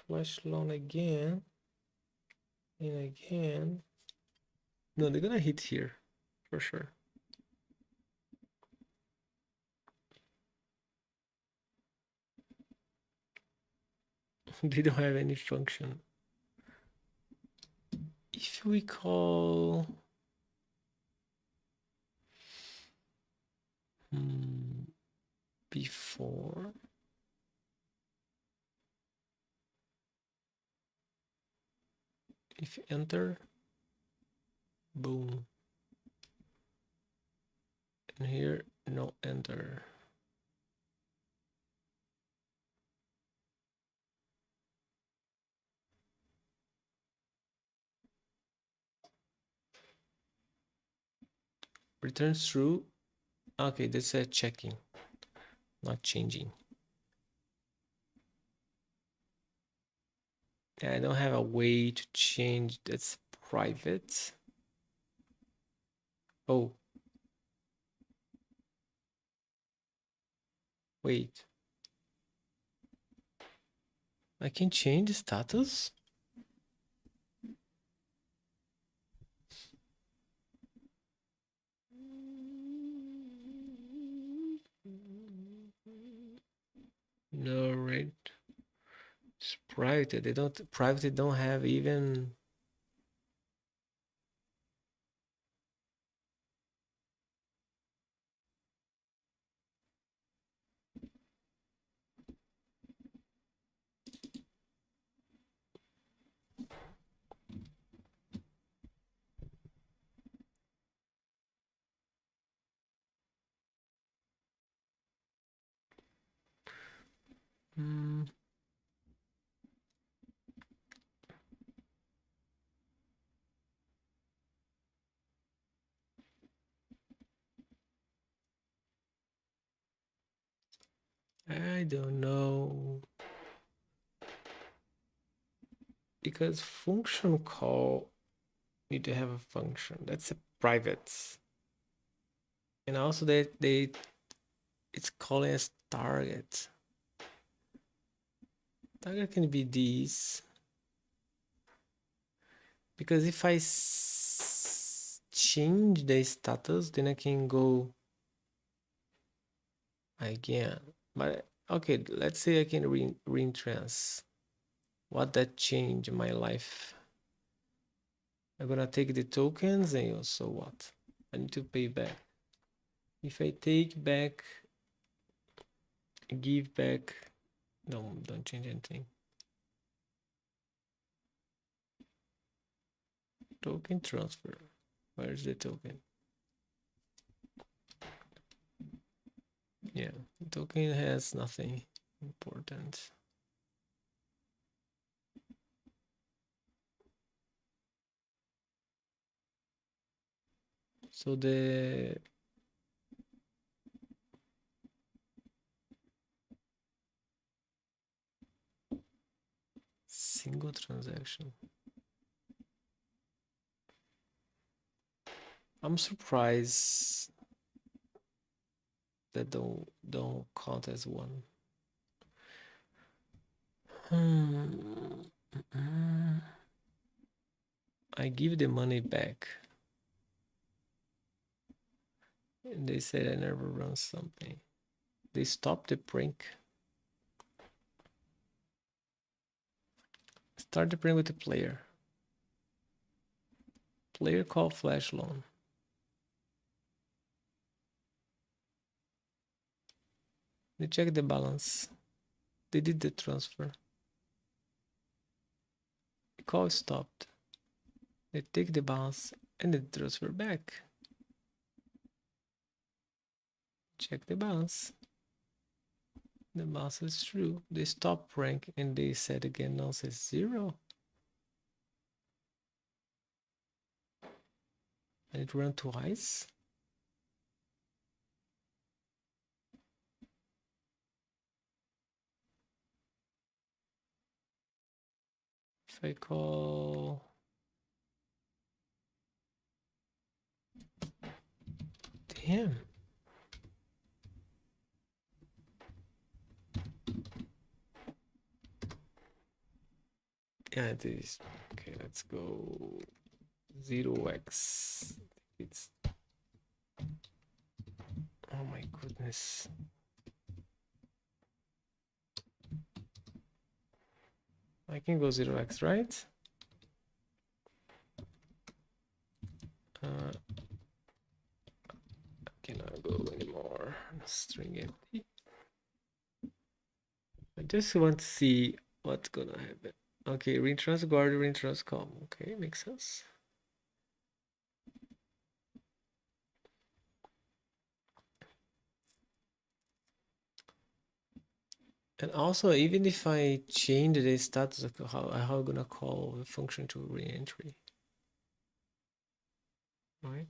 flash loan again and again, no, they're gonna hit here for sure. They don't have any function. If we call before, if you enter, boom, and here no enter. Returns true. Okay, this is checking, not changing. I don't have a way to change that's private. Oh. Wait. I can change the status? No, right? It's private. Private don't have even. I don't know. Because function call need to have a function. That's a private. And also they it's calling as target. Target can be these. Because if I change the status, then I can go again. But okay, let's say I can re-entrance. What that change in my life? I'm gonna take the tokens and also what? I need to pay back. If I take back, give back, no, don't change anything. Token transfer. Where's the token? Yeah, the token has nothing important. So the single transaction. I'm surprised that don't count as one. I give the money back. And they said I never run something. They stopped the prank. Start the prank with the player. Player call flash loan. They check the balance. They did the transfer. The call stopped. They take the balance and they transfer back. Check the balance. The balance is true. They stop prank and they said again now says 0. And it ran twice. If I call damn. Yeah, it is. Okay, let's go 0x. It's oh my goodness. I can go 0x, right? Cannot go anymore. String empty. I just want to see what's gonna happen. Okay, reintrans guard, reintrans com. Okay, makes sense. And also, even if I change the status, how I'm gonna call the function to reentry, right?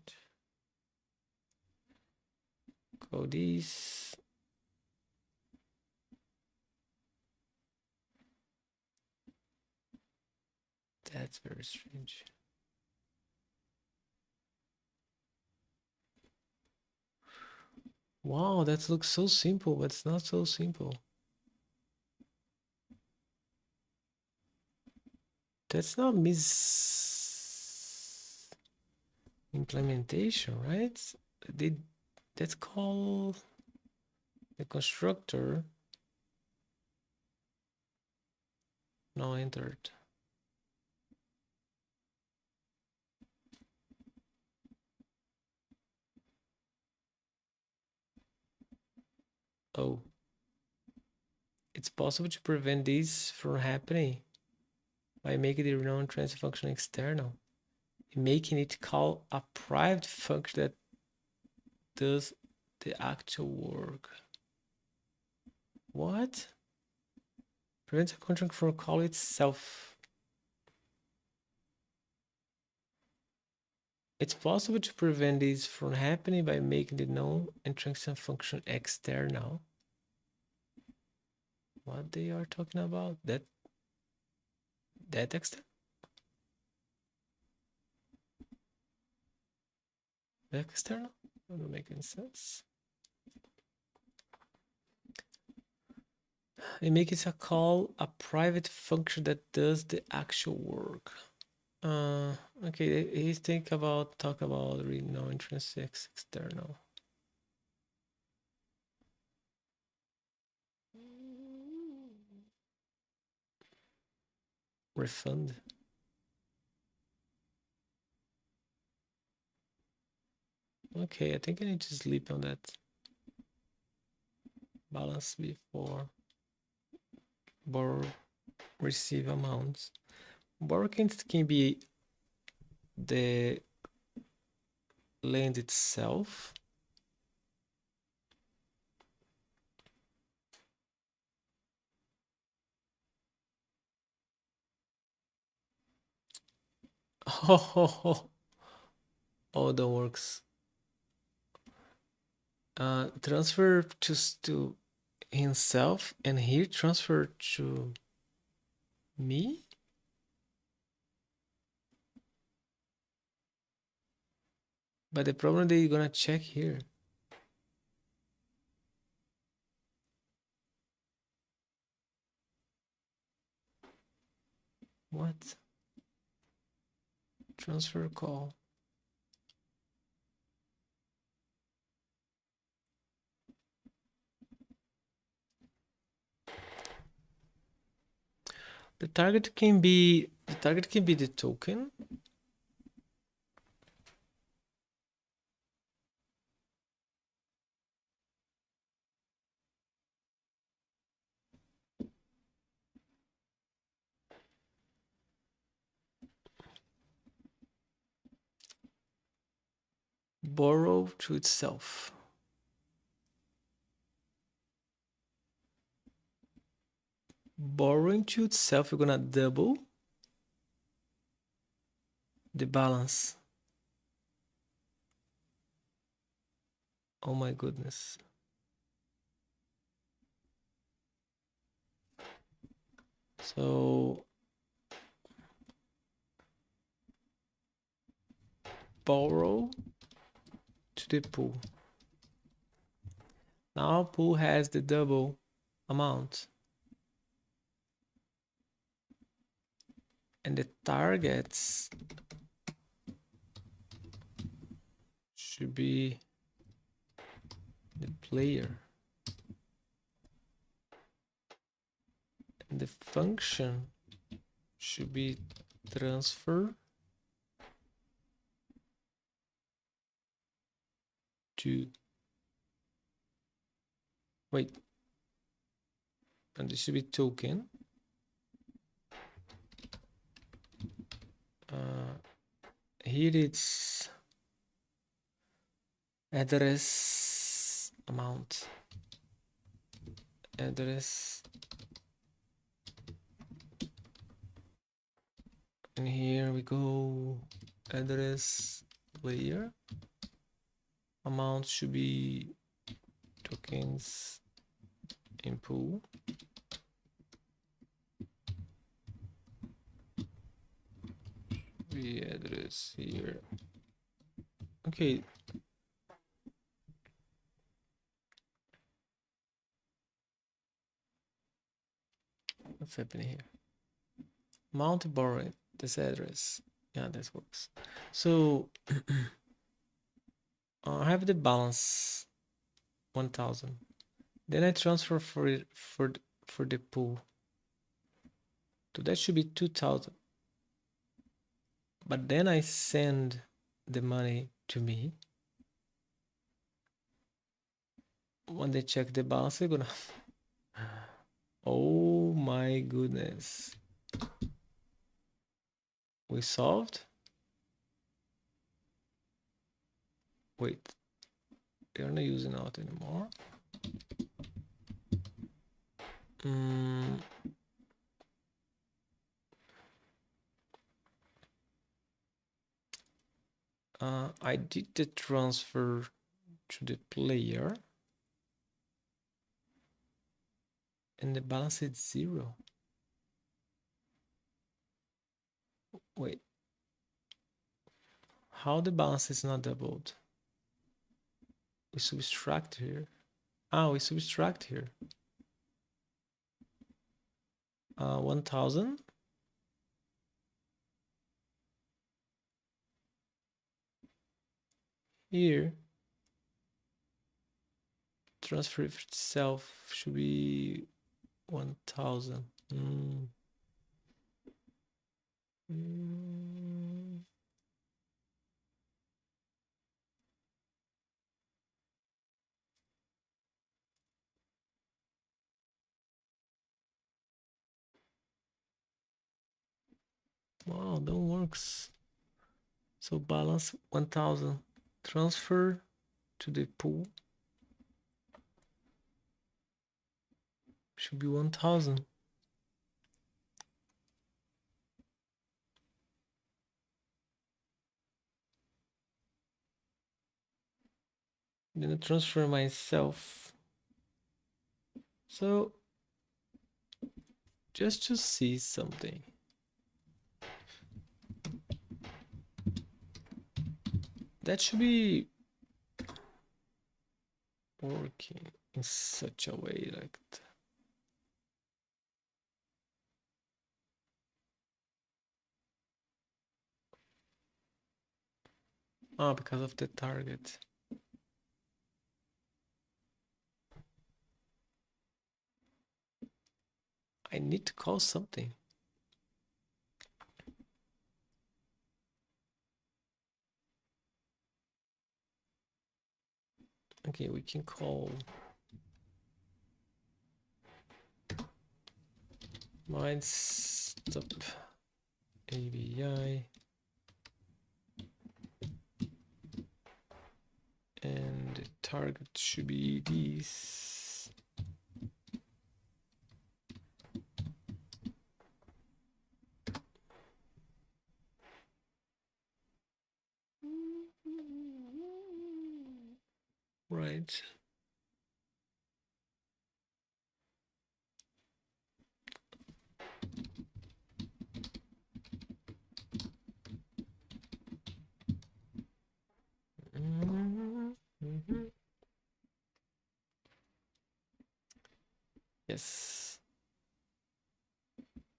Call these. That's very strange. Wow, that looks so simple, but it's not so simple. That's not implementation, right? That's called the constructor now entered. Oh, it's possible to prevent this from happening by making the renown transfer function external, making it call a private function that does the actual work. What? Prevents a contract from call itself. It's possible to prevent this from happening by making the known and transfer function external. what they are talking about. That external. External? Doesn't make any sense. It makes a call a private function that does the actual work. Okay, he's talk about read no intrinsic external. Refund. Okay, I think I need to sleep on that. Balance before borrow receive amounts. Borrow can be the land itself. Oh, that works. Transfer to himself, and here transfer to me. But the problem that you're gonna check here. What? Transfer call. The target can be the token. Borrow to itself. Borrowing to itself, you're gonna double the balance. Oh my goodness. So borrow to the pool. Now pool has the double amount. And the targets should be the player. And the function should be transfer to, wait, and this should be token. Here it's address amount, address, and here we go, address player. Amount should be tokens in pool. We address here. Okay. What's happening here? Mount borrowing this address. Yeah, this works. So I have the balance 1000. Then I transfer for the pool. So that should be 2000. But then I send the money to me. When they check the balance, they're gonna oh my goodness. We solved? Wait, they're not using out anymore. I did the transfer to the player. and the balance is 0. Wait, how the balance is not doubled? We subtract here. We subtract here. 1000. Here, transfer itself should be 1000. Wow, that works. So balance 1000. Transfer to the pool should be 1000. Then I transfer myself. So just to see something. That should be working in such a way like that. Because of the target. I need to call something. Okay, we can call mind stop ABI and the target should be this. Right. Yes.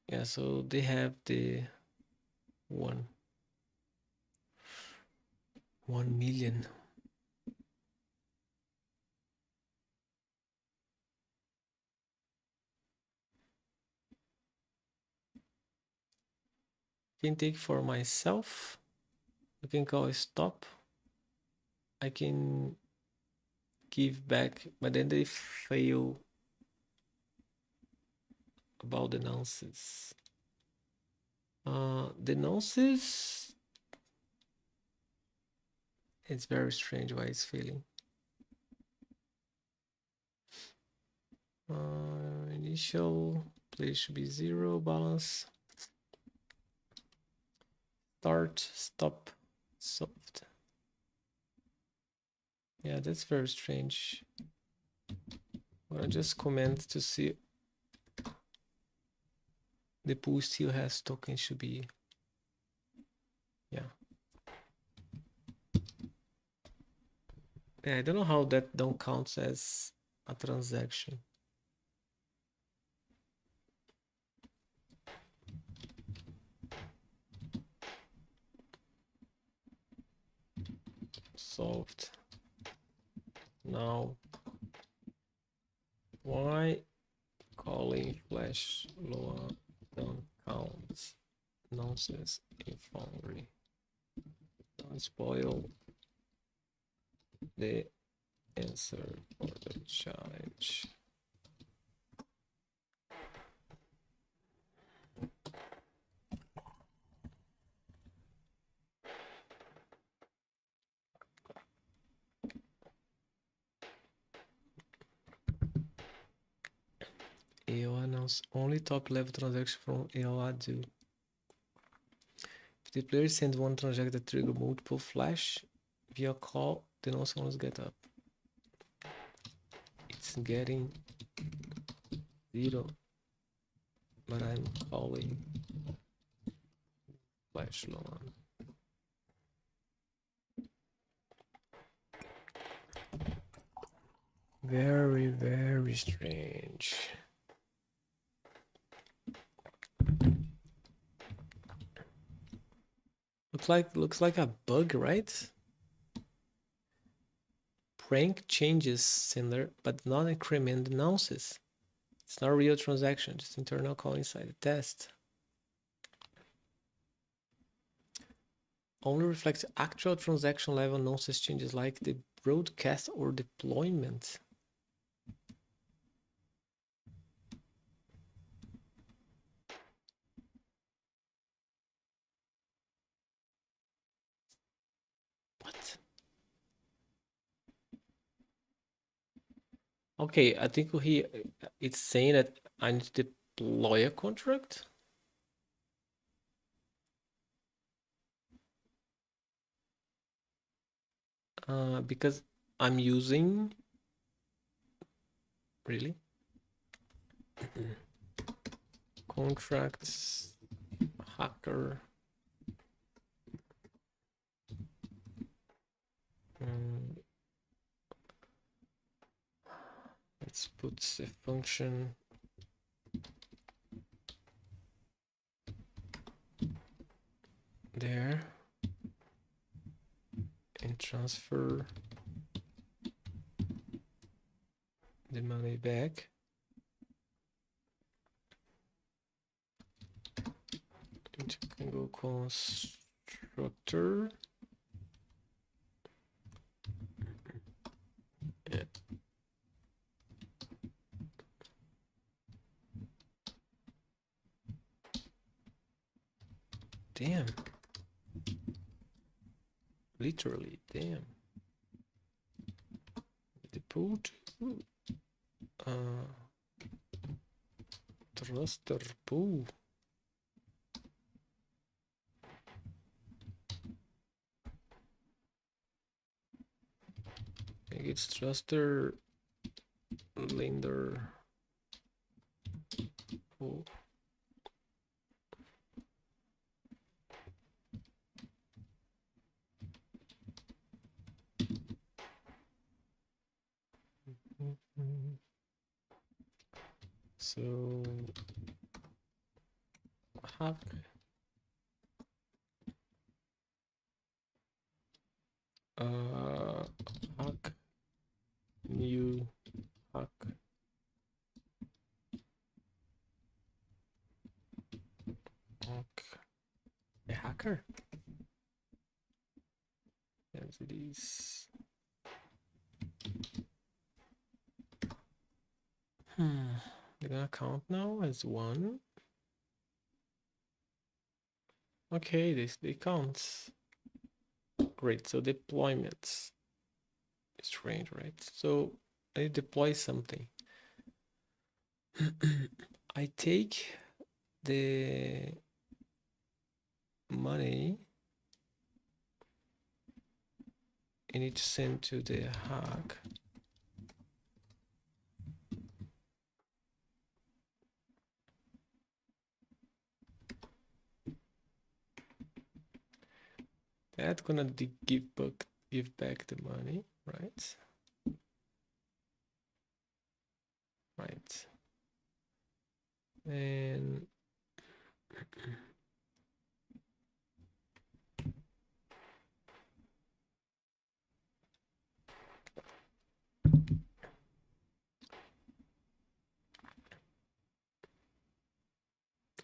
Yeah, so they have the 1 million. Can take for myself. I can call stop. I can give back, but then they fail about the nonsense. The nonsense, it's very strange why it's failing. Initial play should be 0, balance. Start, stop, soft. Yeah, that's very strange. I'll just comment to see the pool still has token should be. Yeah. Yeah, I don't know how that don't count as a transaction. Solved. Now, why calling flash lower don't count? Nonsense in foundry. Don't spoil the answer for the challenge. AOA announce only top level transaction from AOA do. If the player sends one transaction that trigger multiple flash via call, then also ones get up. It's getting 0, but I'm calling flash loan. Very, very strange. Looks like a bug, right? Rank changes similar, but not increment announces. It's not a real transaction, just internal call inside the test. Only reflects actual transaction level nonsense changes like the broadcast or deployment. What? Okay, I think it's saying that I need to deploy a contract. Because I'm using really contracts hacker. Let's put the function there and transfer the money back. And you can go constructor. Yeah. Damn. Literally, damn. The put thruster pool. I think it's thruster lender pool. So hack hack new hack a hacker. As it is. They're gonna count now as 1. Okay, they count. Great. So deployments. Strange, right? So I deploy something. I take the money I need to send to the hack. That's gonna give back the money, right? Right. And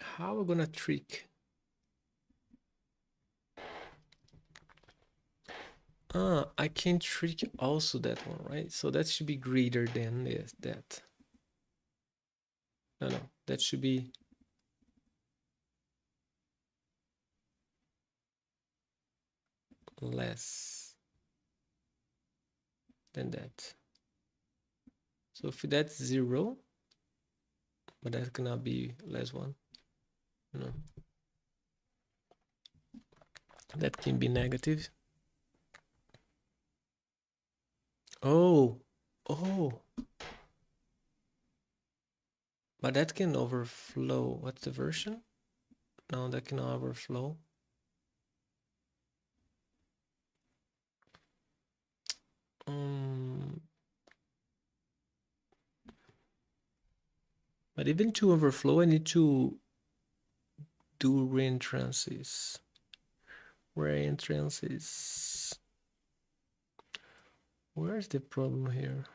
how are we gonna trick? I can trick also that one, right? So that should be greater than that. No, that should be less than that. So if that's 0, but that's gonna be less 1. No. That can be negative. Oh. But that can overflow. What's the version? No, that cannot overflow. But even to overflow, I need to do reentrances. Reentrances. Where's the problem here?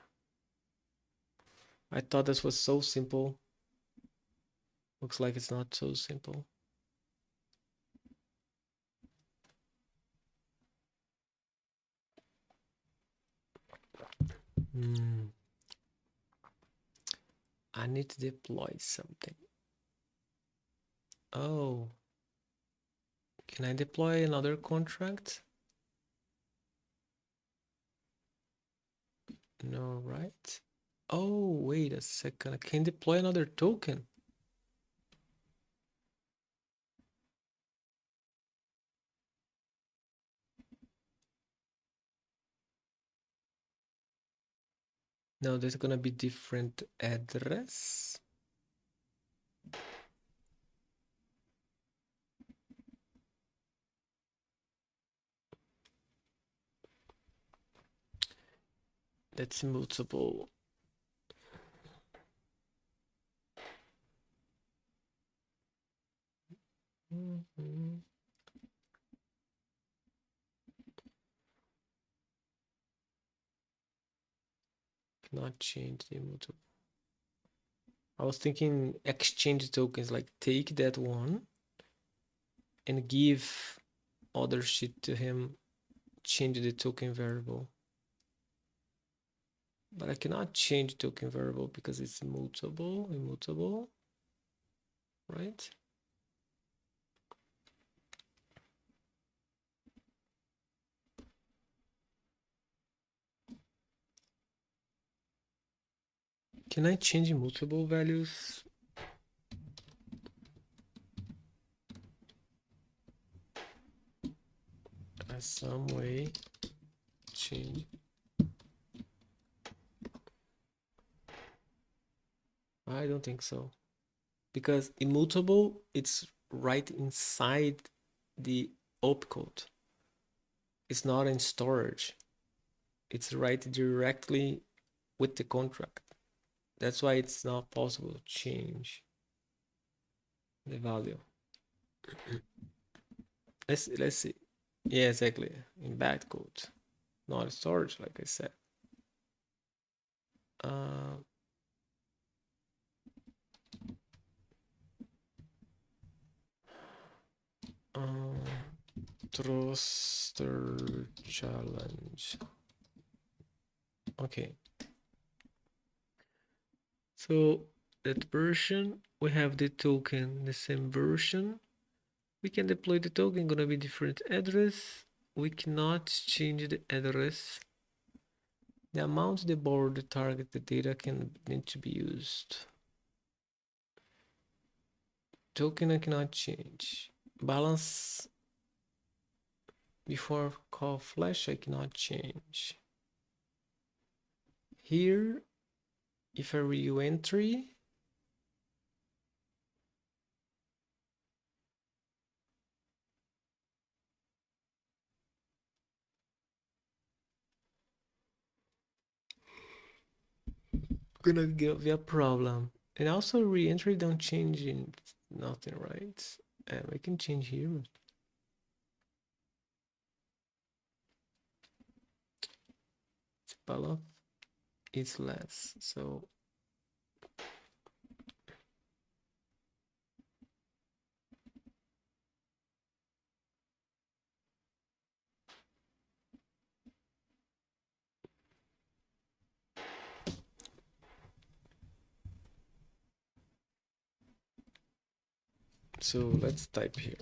I thought this was so simple. Looks like it's not so simple. I need to deploy something. Oh. Can I deploy another contract? No, right? Oh, wait a second. I can deploy another token. No, there's gonna be different address. That's immutable. Cannot change the immutable. I was thinking exchange tokens, like take that one and give other shit to him, change the token variable. But I cannot change token variable because it's immutable, right? Can I change immutable values? As some way change. I don't think so. Because immutable, it's right inside the opcode. It's not in storage. It's right directly with the contract. That's why it's not possible to change the value. Let's see. Yeah, exactly. In backcode, not storage, like I said. Thruster challenge. Okay. So that version, we have the token, the same version. We can deploy the token, gonna be different address. We cannot change the address. The amount, the borrow, the target, the data can need to be used. Token I cannot change. Balance before call flash I cannot change. Here, if I re-entry, gonna give you a problem. And also re-entry don't change in nothing, right? I can change here. Balance is less, so let's type here.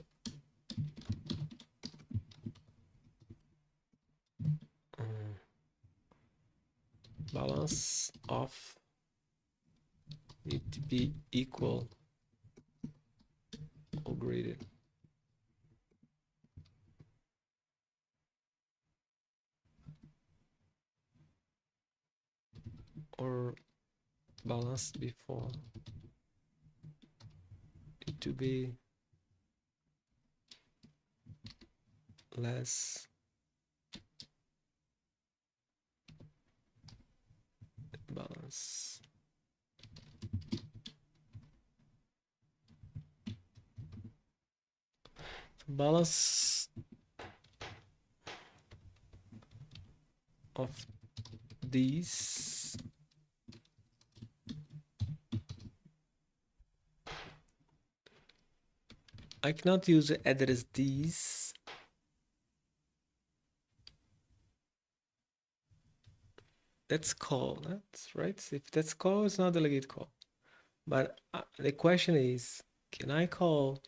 Balance of need to be equal or greater. Or balance before. to be less balance. Balance of these I cannot use address these. That's call. That's right. If that's call, it's not delegate call. But the question is, can I call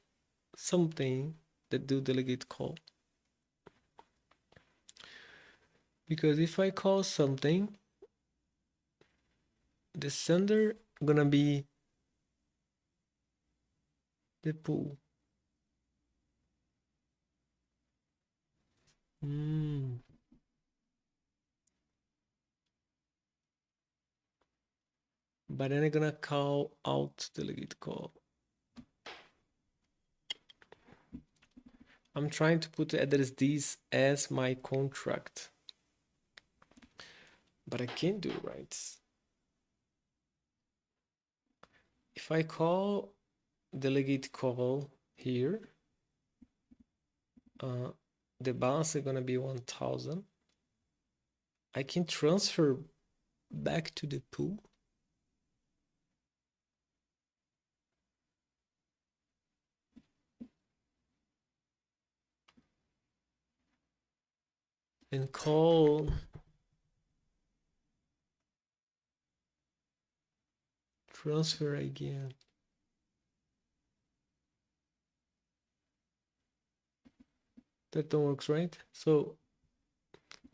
something that do delegate call? Because if I call something, the sender gonna be the pool. But then I'm gonna call out delegate call. I'm trying to put address this as my contract. But I can't do right. If I call delegate call here, the balance is gonna be 1000. I can transfer back to the pool. And call transfer again. That don't work, right? So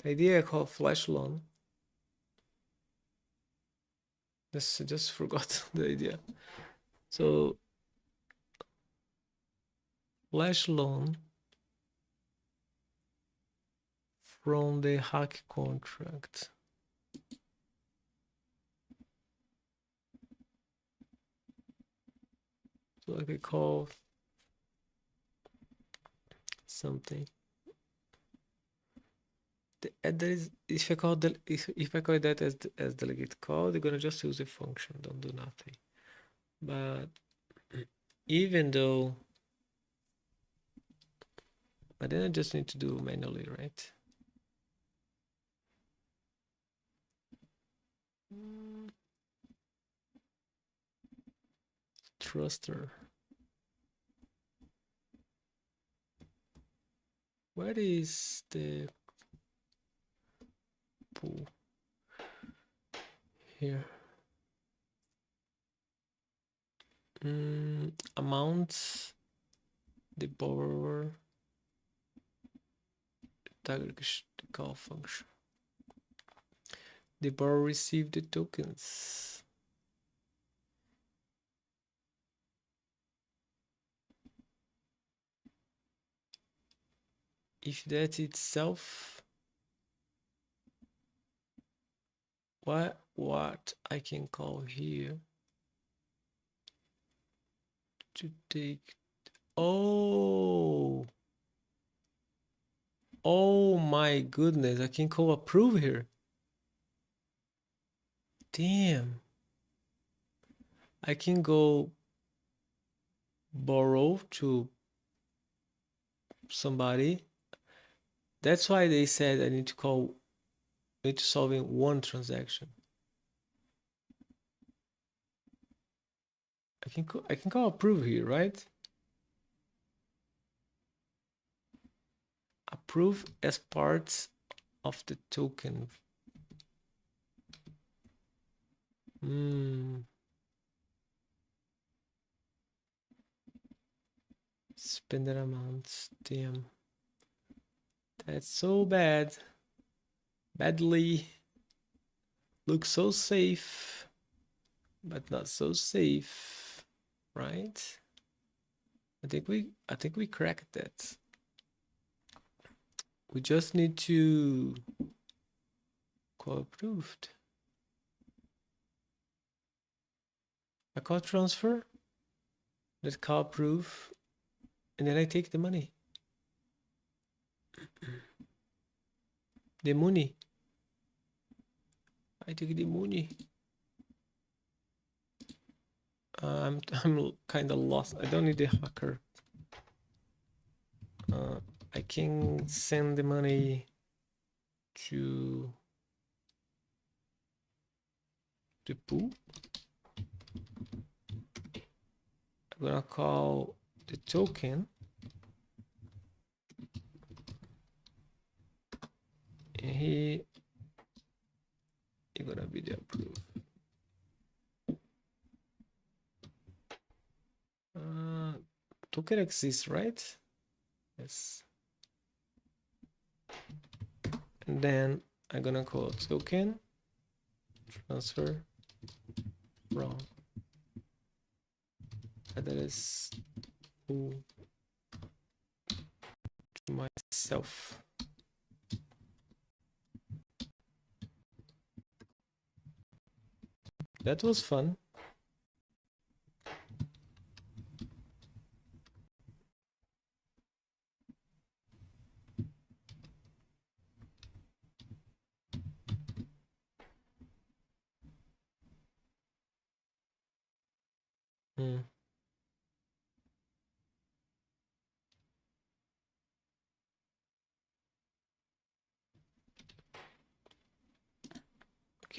the idea I call flash loan. Just forgot the idea. So flash loan from the hack contract. So I could call something. There is if I call that as delegate call, they're gonna just use a function, don't do nothing. But even though, but then I just need to do manually, right? Thruster. Where is the pool? Here. Amounts, the borrower, target call function. The borrower received the tokens. If that itself, what I can call here to take, oh my goodness, I can call approve here. Damn, I can go borrow to somebody. That's why they said I need to solve in one transaction. I can call approve here, right? Approve as part of the token. Spend that amount. Damn. That's so bad. Badly. Looks so safe, but not so safe, right? I think we cracked that. We just need to call approved. I call transfer. Let call approve, and then I take the money. The money. I take the money. I'm kind of lost. I don't need the hacker. I can send the money to the pool. I'm gonna call the token, and he is gonna be the approve. Token exists, right? Yes. And then I'm gonna call token transfer from address to myself. That was fun.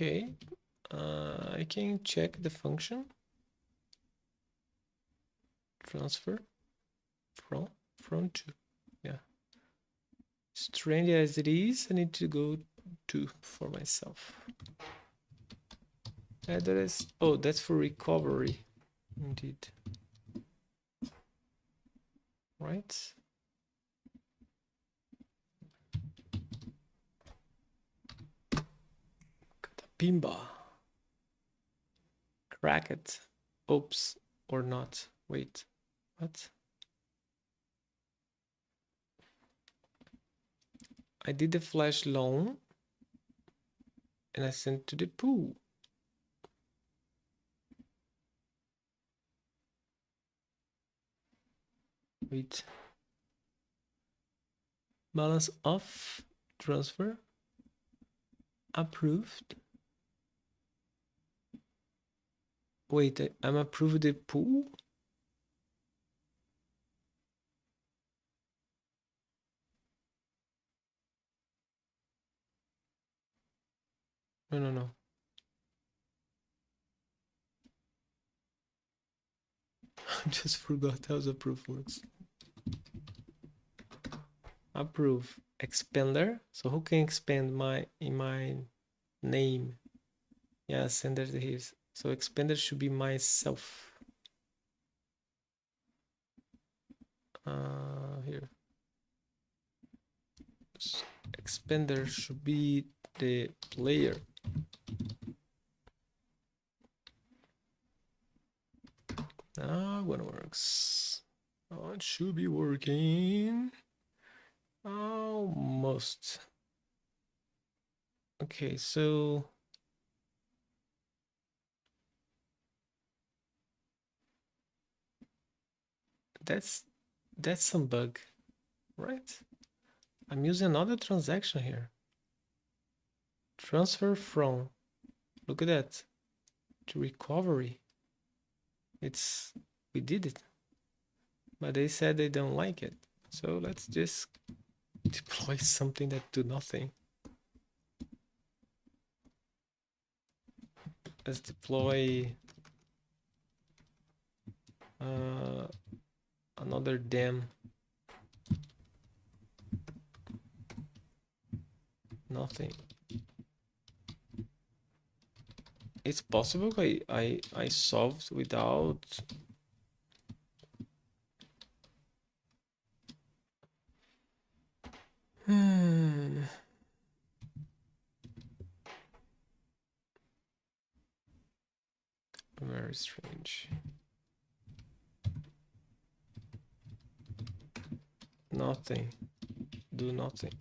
Okay, I can check the function transfer from to. Yeah, strange as it is, I need to go to for myself. Address. Oh, that's for recovery. Indeed. Right. Pimba. Crack it. Oops. Or not. Wait. What? I did the flash loan and I sent to the pool. Wait. Balance off. Transfer. Approved. Wait, I'm approved the pool? No. I just forgot how the approve works. Approve expander. So who can expand my name? Yeah, sender his. So expander should be myself. Here. Expander should be the player. Now when it works. Oh, it should be working. Almost. Okay, so that's some bug, right? I'm using another transaction here. Transfer from, look at that, to recovery. We did it, but they said they don't like it. So let's just deploy something that do nothing. Let's deploy another dam. Nothing. It's possible I solved without. Very strange. Nothing. Do nothing.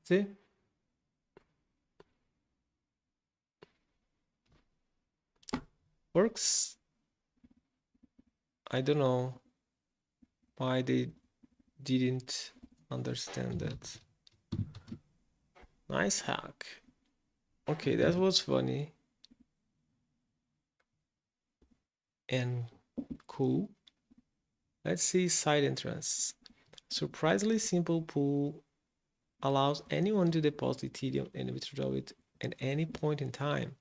See? Works. I don't know why they didn't understand that. Nice hack. Okay, that was funny and cool. Let's see side entrance. Surprisingly simple pool allows anyone to deposit Ethereum and withdraw it at any point in time.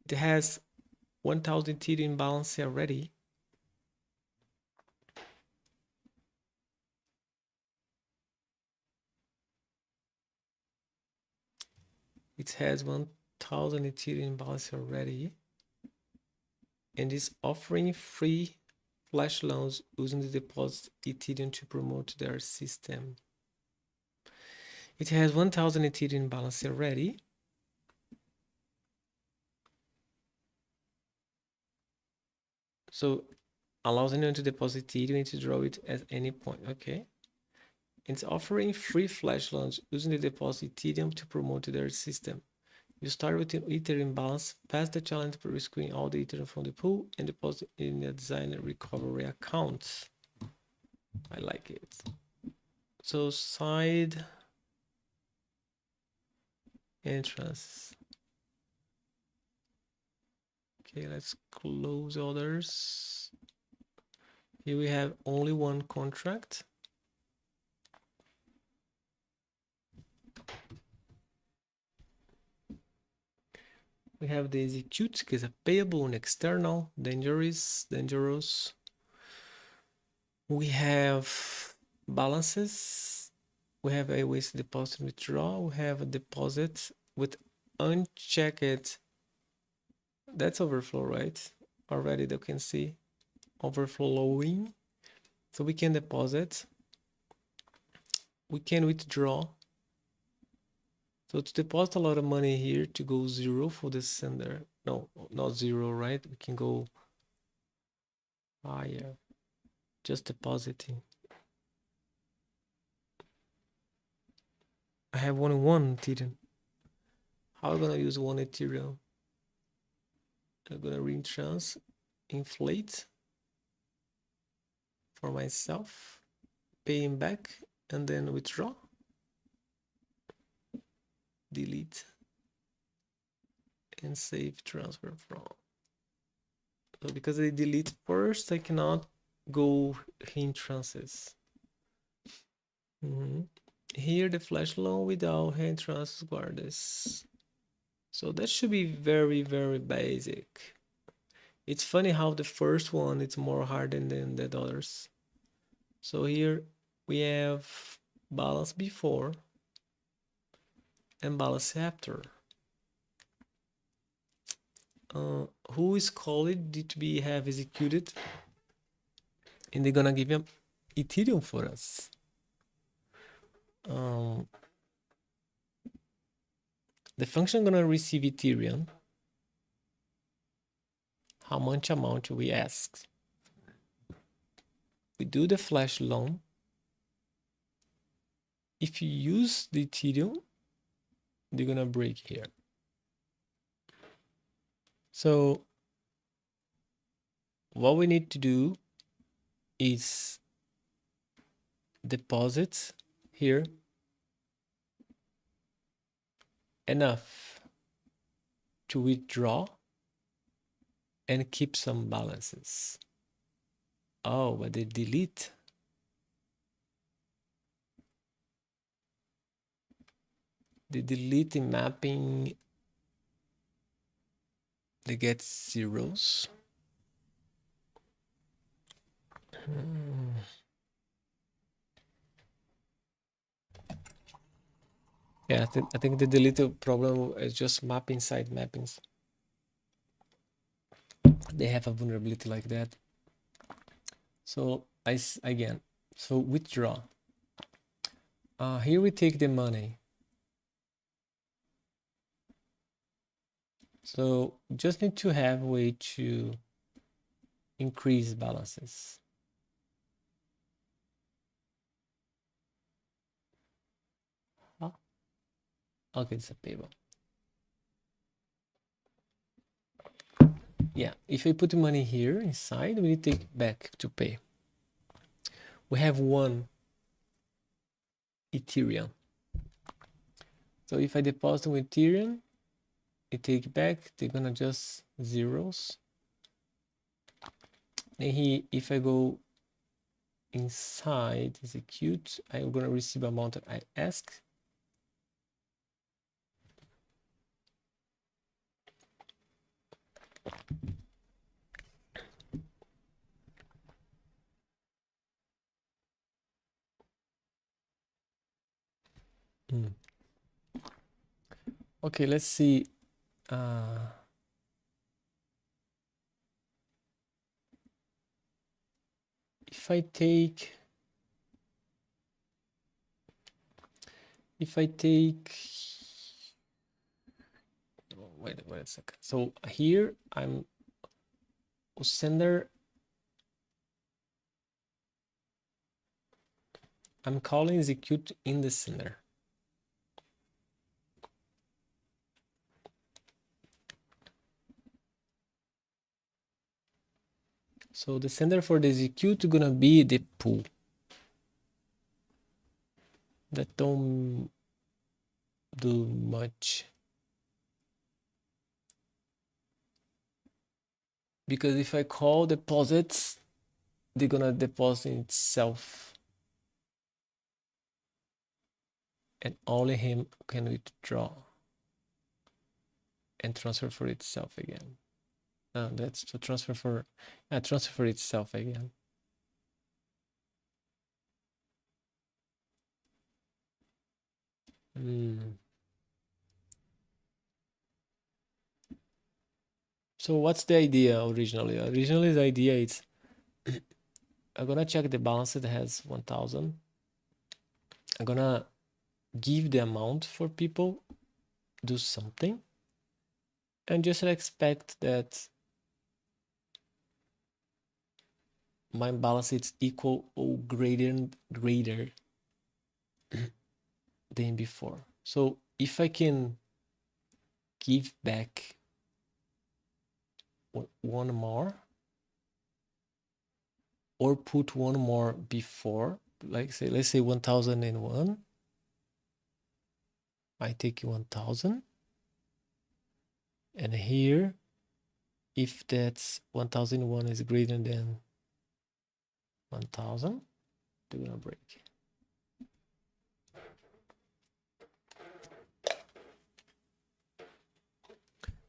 It has 1000 Ethereum balance already. It has 1000 Ethereum balance already and is offering free flash loans using the deposit Ethereum to promote their system. It has 1000 Ethereum balance already. So allows anyone to deposit Ethereum and to draw it at any point. Okay. It's offering free flash loans using the deposit Ethereum to promote their system. You start with an Ethereum balance, pass the challenge by rescuing all the Ethereum from the pool, and deposit in the designer recovery account. I like it. So side entrance. Okay, let's close others. Here we have only one contract. We have the execute, que is a payable and external, dangerous. We have balances. We have a waste deposit withdraw. We have a deposit with unchecked. That's overflow, right? Already you can see overflowing. So we can deposit. We can withdraw. So to deposit a lot of money here to go zero for the sender. No, not zero, right? We can go higher. Just depositing. I have only one Ethereum. How am I gonna use one Ethereum? I'm gonna reintrans, inflate for myself, paying back, and then withdraw. Delete and save transfer from. So because I delete first, I cannot go hindrances. Here the flash loan without hindrances guards. So that should be very, very basic. It's funny how the first one it's more hardened than the others. So here we have balance before and balance after. Who is called to be have executed, and they're gonna give him Ethereum for us. The function gonna receive Ethereum. How much amount we ask? We do the flash loan. If you use the Ethereum, they're gonna break here. So what we need to do is deposit here enough to withdraw and keep some balances. Oh, but they delete. They delete the mapping. They get zeros. Yeah, I think the delete problem is just mapping side mappings. They have a vulnerability like that. So again, so withdraw. Here we take the money. So just need to have a way to increase balances. Okay, it's a payable. Yeah, if I put the money here inside, we need to take back to pay. We have 1 Ethereum. So if I deposit with Ethereum, it take back, they're gonna just zeros. Then if I go inside execute, I'm gonna receive amount that I ask. Okay, let's see. If I take wait a second. So here I'm sender. I'm calling execute in the sender. So the sender for the execute is gonna be the pool. That don't do much. Because if I call deposits, they're gonna deposit itself. And only him can withdraw and transfer for itself again. That's to transfer for itself again. So what's the idea originally? Originally the idea is I'm gonna check the balance that has 1,000. I'm gonna give the amount for people, do something, and just expect that my balance is equal or greater than before. So if I can give back 1 more or put 1 more before, like say, let's say 1,001, I take 1,000, and here, if that's 1,001 is greater than 1,000, they're gonna break.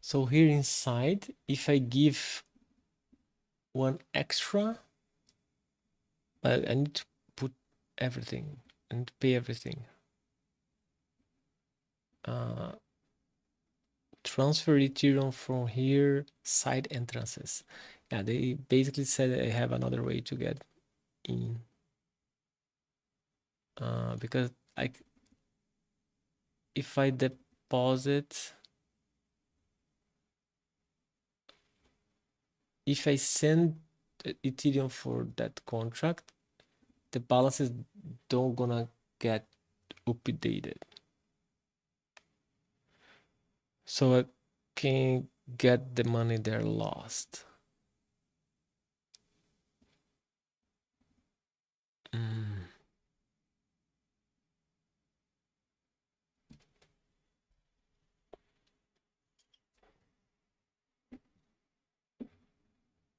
So here inside, if I give 1 extra, I need to put everything and pay everything. Transfer Ethereum from here, side entrances. Yeah, they basically said I have another way to get in. Because if I deposit, if I send Ethereum for that contract, the balances don't gonna get updated. So I can get the money there lost.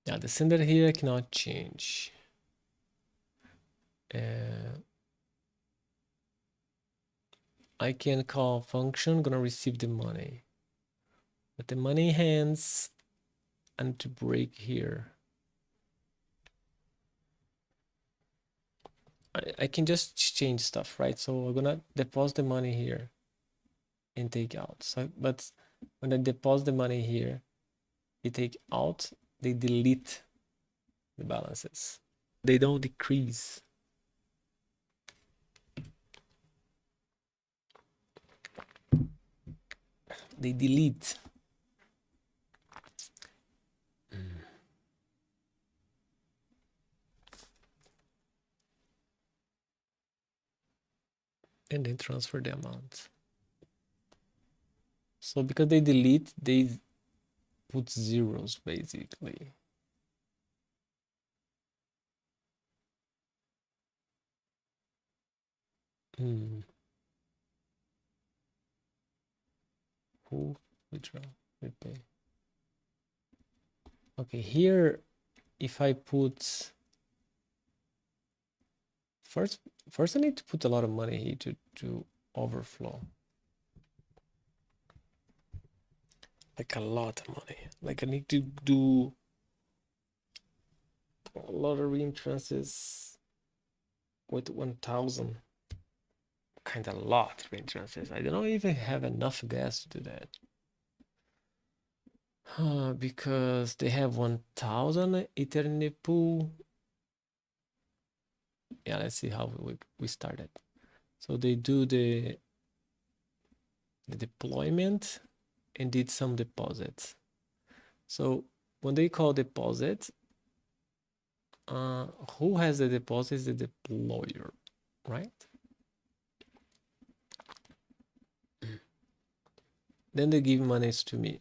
Yeah, the sender here I cannot change. I can call function, gonna receive the money. But the money hands, I need to break here. I can just change stuff, right? So we're gonna deposit the money here and take out. So, but when I deposit the money here, they take out, they delete the balances. They don't decrease. They delete. And then transfer the amount. So because they delete, they put zeros basically. Hmm. Who withdraw? Repay. Okay, here if I put first I need to put a lot of money here to overflow. Like a lot of money. Like I need to do a lot of reentrances with 1,000. Kind of lot of reentrances. I don't even have enough gas to do that. Because they have 1,000 eternity pool. Yeah, let's see how we started. So they do the deployment and did some deposits. So when they call deposit, who has the deposit is the deployer, right? Then they give monies to me.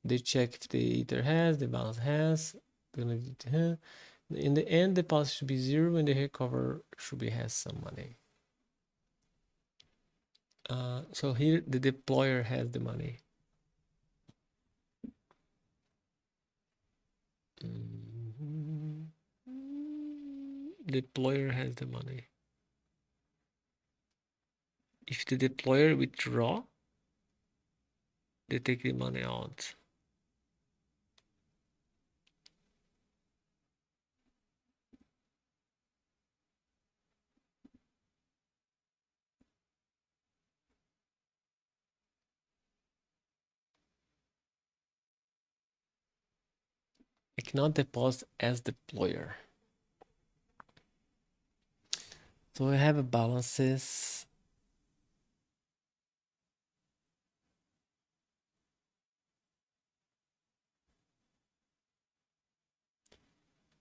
They check if the ether has, the balance has. In the end, the deposit should be 0 and the recover should be has some money. So here the deployer has the money. Deployer has the money. If the deployer withdraw, they take the money out. I cannot deposit as deployer. So I have a balances.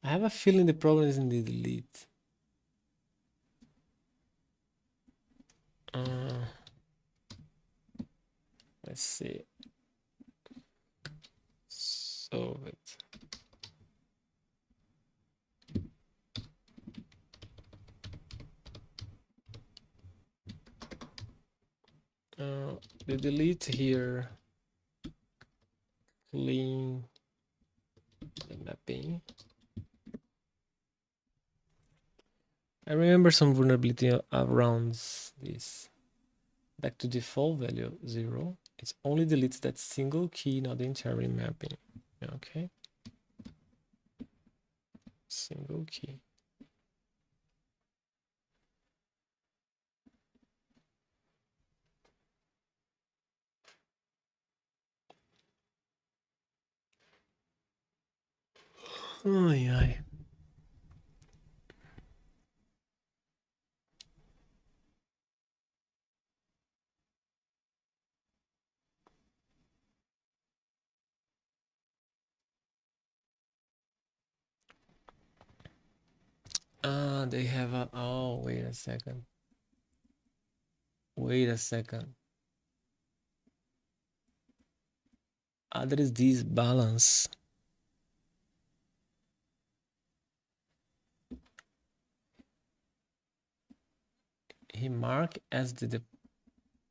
I have a feeling the problem is in the delete. Let's see. So it. The delete here. Clean the mapping. I remember some vulnerability around this. Back to default value 0. It's only deletes that single key, not the entire mapping. Okay. Single key. Oh yeah. They have a. Oh, wait a second. Wait a second. There is this balance. He marked as the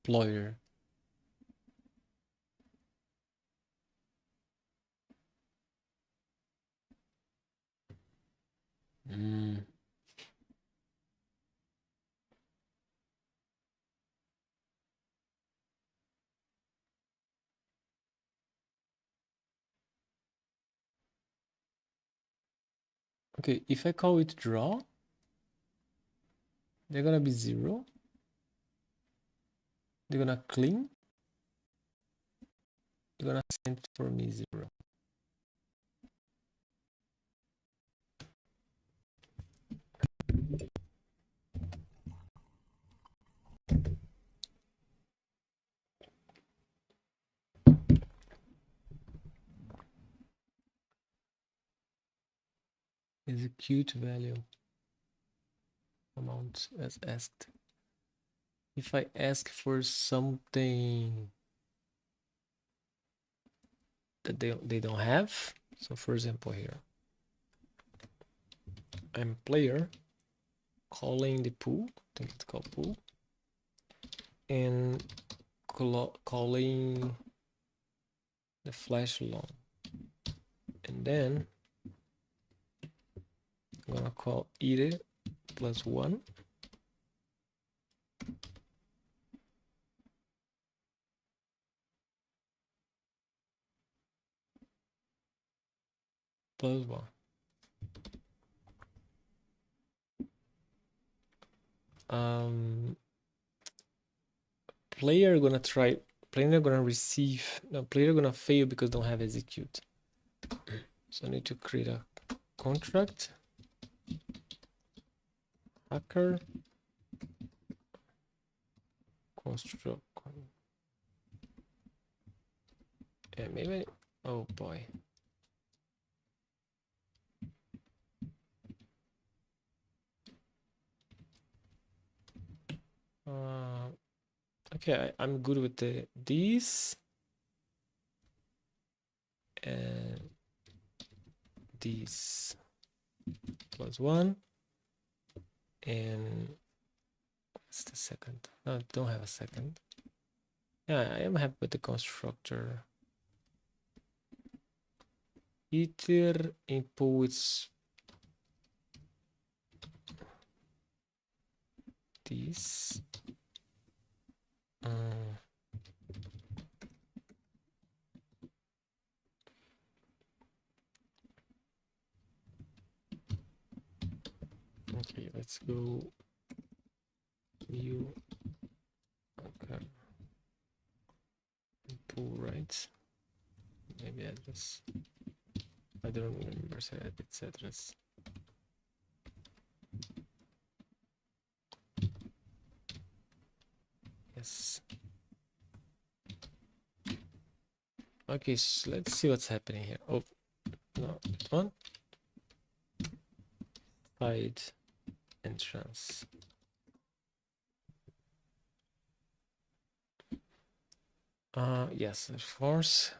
deployer. Okay, if I call withdraw, they're gonna be 0. They're gonna clean. They're gonna send for me 0. Execute value amount as asked. if I ask for something that they don't have. So for example here, I'm player calling the pool, I think it's called pool, and calling the flash loan. And then I'm gonna call iter plus 1 plus 1. Player gonna try, player gonna receive, no, player gonna fail because don't have execute. So I need to create a contract, hacker, construct, and maybe, oh boy. Okay, I'm good with these and these plus 1, and what's the second? No, don't have a second. Yeah, I am happy with the constructor. Iter inputs this. Okay, let's go new. Okay, pull right. Maybe address. I don't remember its address. Yes. Okay, so let's see what's happening here. Oh, no, that one. Side entrance. Yes, of course.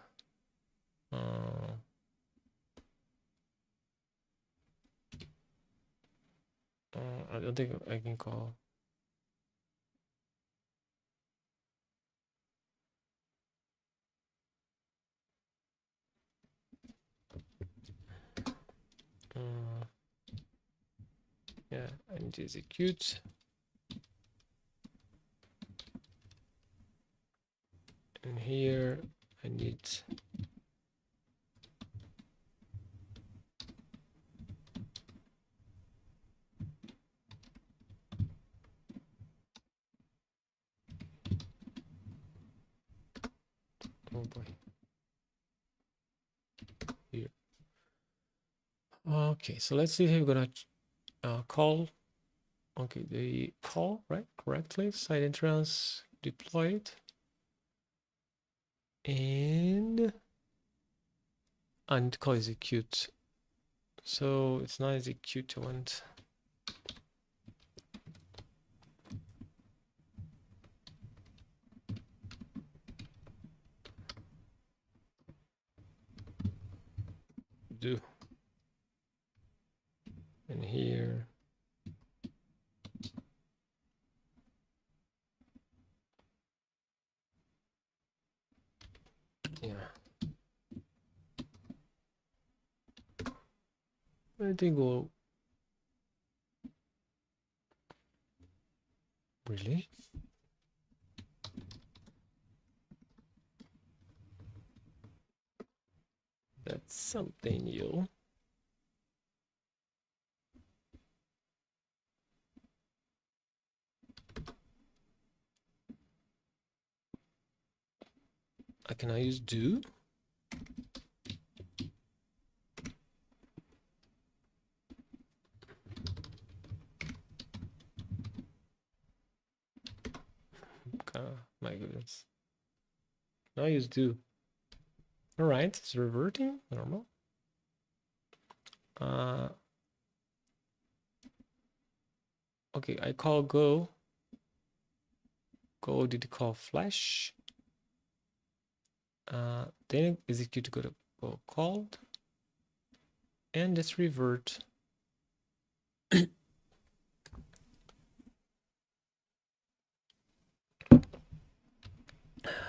I don't think I can call. Yeah, I need to execute. And here I need oh boy. Here. Okay, so let's see if we're gonna call. Okay, they call right correctly. Side entrance deployed. And I need to call execute. So it's not execute, I want do. And here yeah, I think we'll really. That's something new. Can I use do? My goodness. Now I use do. All right, it's reverting, normal. Okay, I call go. go did call flash, then execute go called, and let's revert.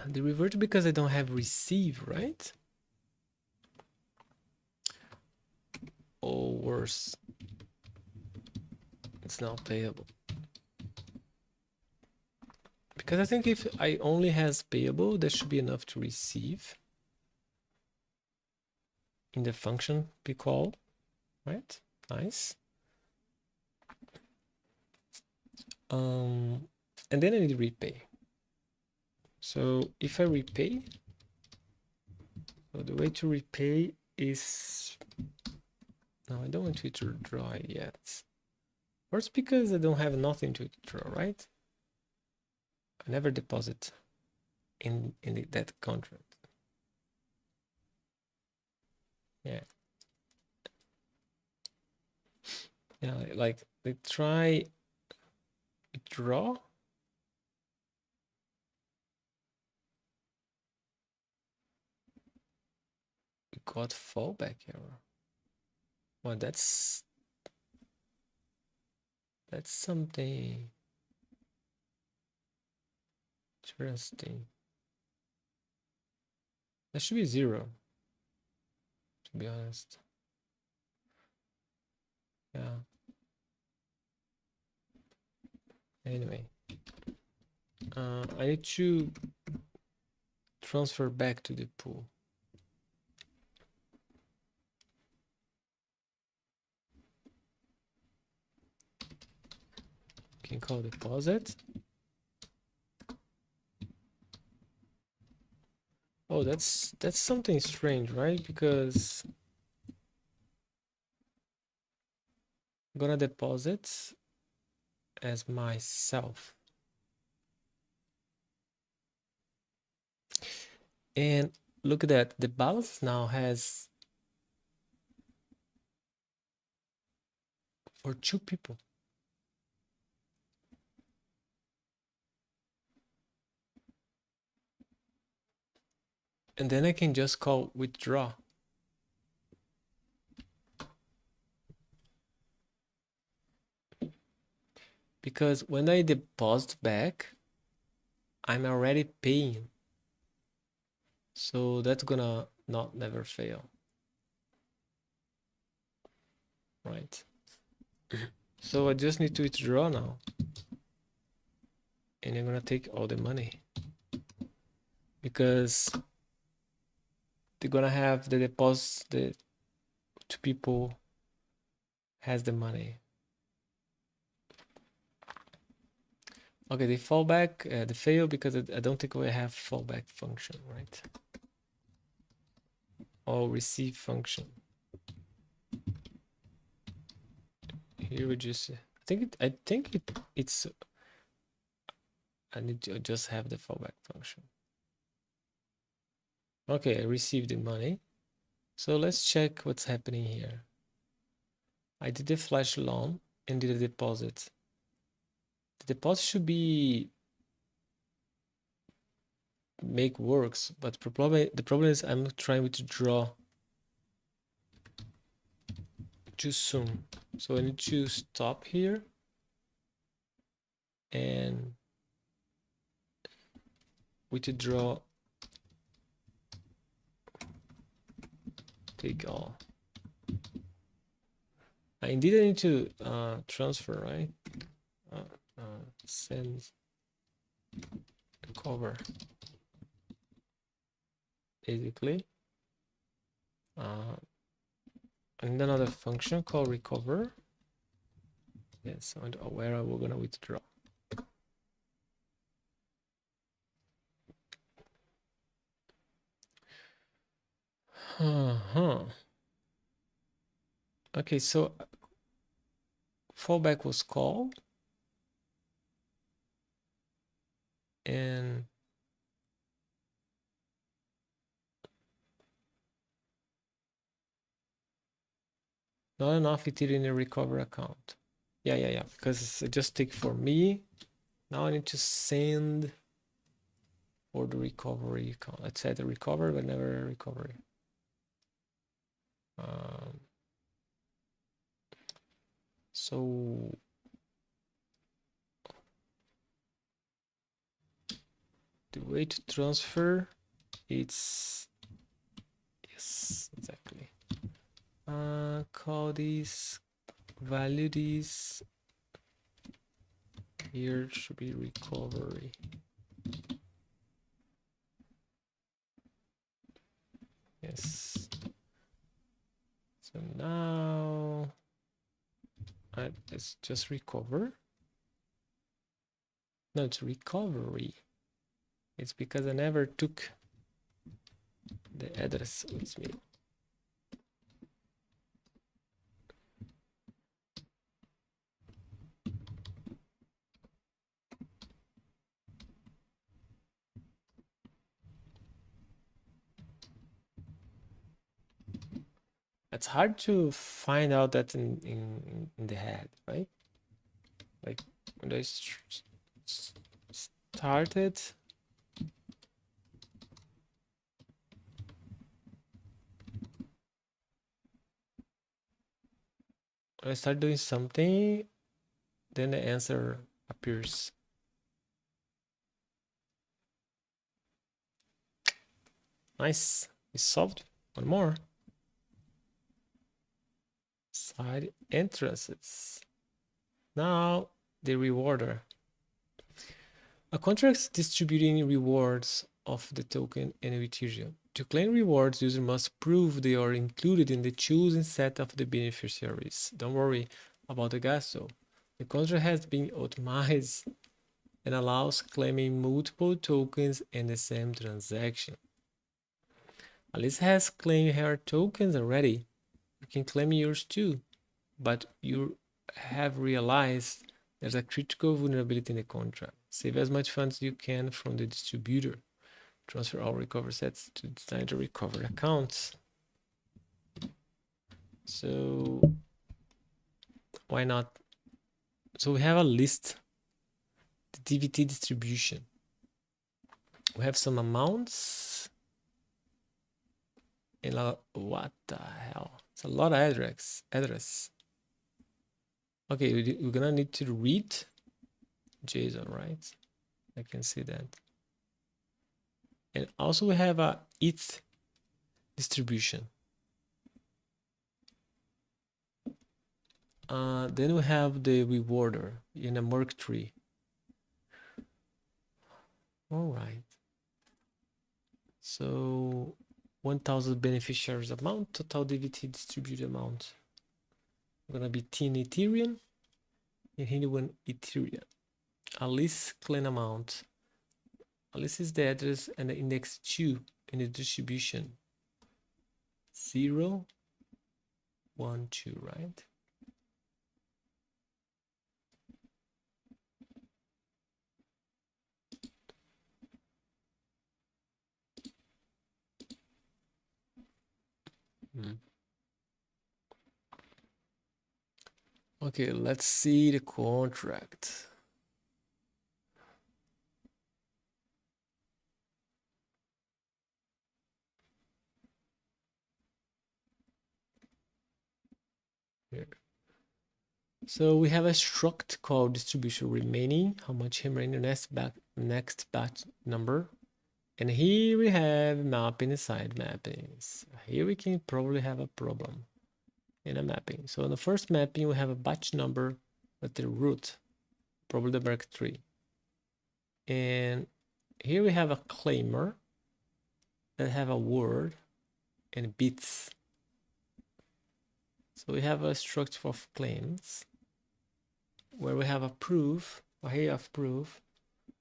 The revert because I don't have receive, right? Or worse, it's not payable. Because I think if I only has payable, that should be enough to receive in the function we call, right? Nice. And then I need to repay. So if I repay, so the way to repay is, no, I don't want to withdraw yet. First, because I don't have nothing to withdraw, right? I never deposit in that contract. Yeah. Yeah, like they try withdraw. We got fallback error. Well, that's something interesting. That should be 0, to be honest. Yeah. Anyway, I need to transfer back to the pool. Can call deposit. Oh, that's something strange, right? Because I'm gonna deposit as myself. And look at that, the balance now has for 2 people. And then I can just call withdraw. Because when I deposit back, I'm already paying. So that's gonna never fail. Right. So I just need to withdraw now. And I'm gonna take all the money. Because they're gonna have the deposit, the 2 people has the money. Okay, they fall back, they fail because I don't think we have fallback function, right? Or receive function. Here we just, I think it's, I need to just have the fallback function. Okay, I received the money. So let's check what's happening here. I did the flash loan and did a deposit. The deposit should be make works, but the problem is I'm trying to draw too soon. So I need to stop here and withdraw, take all. Indeed, I need to transfer, right? Send cover. Basically, and another function called recover. Yes, and where we're gonna withdraw. Okay, so fallback was called, and not enough it in a recover account. Yeah, because it just take for me. Now I need to send or the recovery count. Let's say the recover, but never recovery. So the way to transfer, it's yes, exactly. Call this value this. Here should be recovery. Yes. So now let's just recover. No, it's recovery. It's because I never took the address with me. It's hard to find out that in the head, right? Like when I started, when I start doing something, then the answer appears. Nice, we solved one more. Side entrances. Now the rewarder. A contract distributing rewards of the token in Ethereum. To claim rewards, user must prove they are included in the chosen set of the beneficiaries. Don't worry about the gas though. The contract has been optimized and allows claiming multiple tokens in the same transaction. Alice has claimed her tokens already. You can claim yours too, but you have realized there's a critical vulnerability in the contract. Save as much funds as you can from the distributor. Transfer all recover sets to design the recovered accounts. So why not? So we have a list, the DVT distribution. We have some amounts. And what the hell? It's a lot of address. Okay, we're gonna need to read JSON, right? I can see that. And also we have a ETH distribution. Then we have the rewarder in a Merc tree. All right. So 1,000 beneficiaries amount, total DVT distributed amount. Gonna be 10 Ethereum and here 1 Ethereum. Alice claim amount. Alice is the address and the index 2 in the distribution. 0, 1, 2, right? Okay, let's see the contract. Here. So we have a struct called distribution remaining, how much remaining next batch number. And here we have mapping and side mappings. Here we can probably have a problem in a mapping. So in the first mapping, we have a batch number at the root, probably the Merc tree. And here we have a claimer that have a word and bits. So we have a structure of claims where we have a proof, or here you have proof,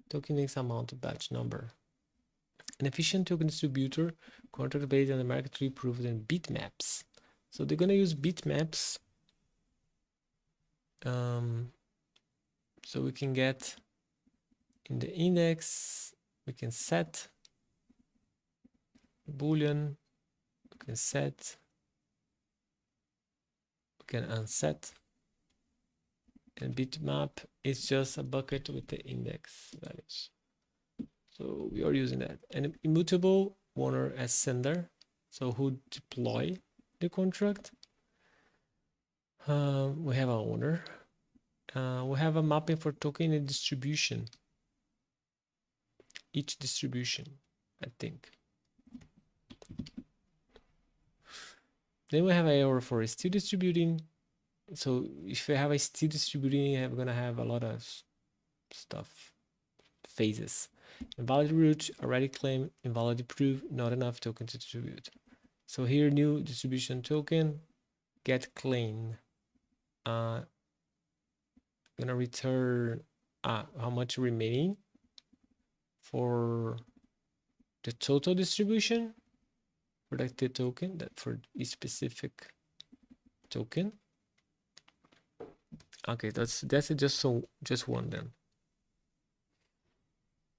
token X amount batch number. An efficient token distributor contract based on the Merc tree proofs and bitmaps. So they're gonna use bitmaps so we can get in the index, we can set boolean, we can set, we can unset, and bitmap is just a bucket with the index values. So we are using that. And immutable owner as sender. So who deploy the contract? We have an owner. We have a mapping for token and distribution. Each distribution, I think. Then we have an error for still distributing. So if you have a still distributing, you're gonna have a lot of stuff, phases. Invalid root, already claimed, invalid proof, not enough token to distribute. So here, new distribution token, get claim. Gonna return how much remaining for the total distribution for the token, that for each specific token. Okay, that's just one then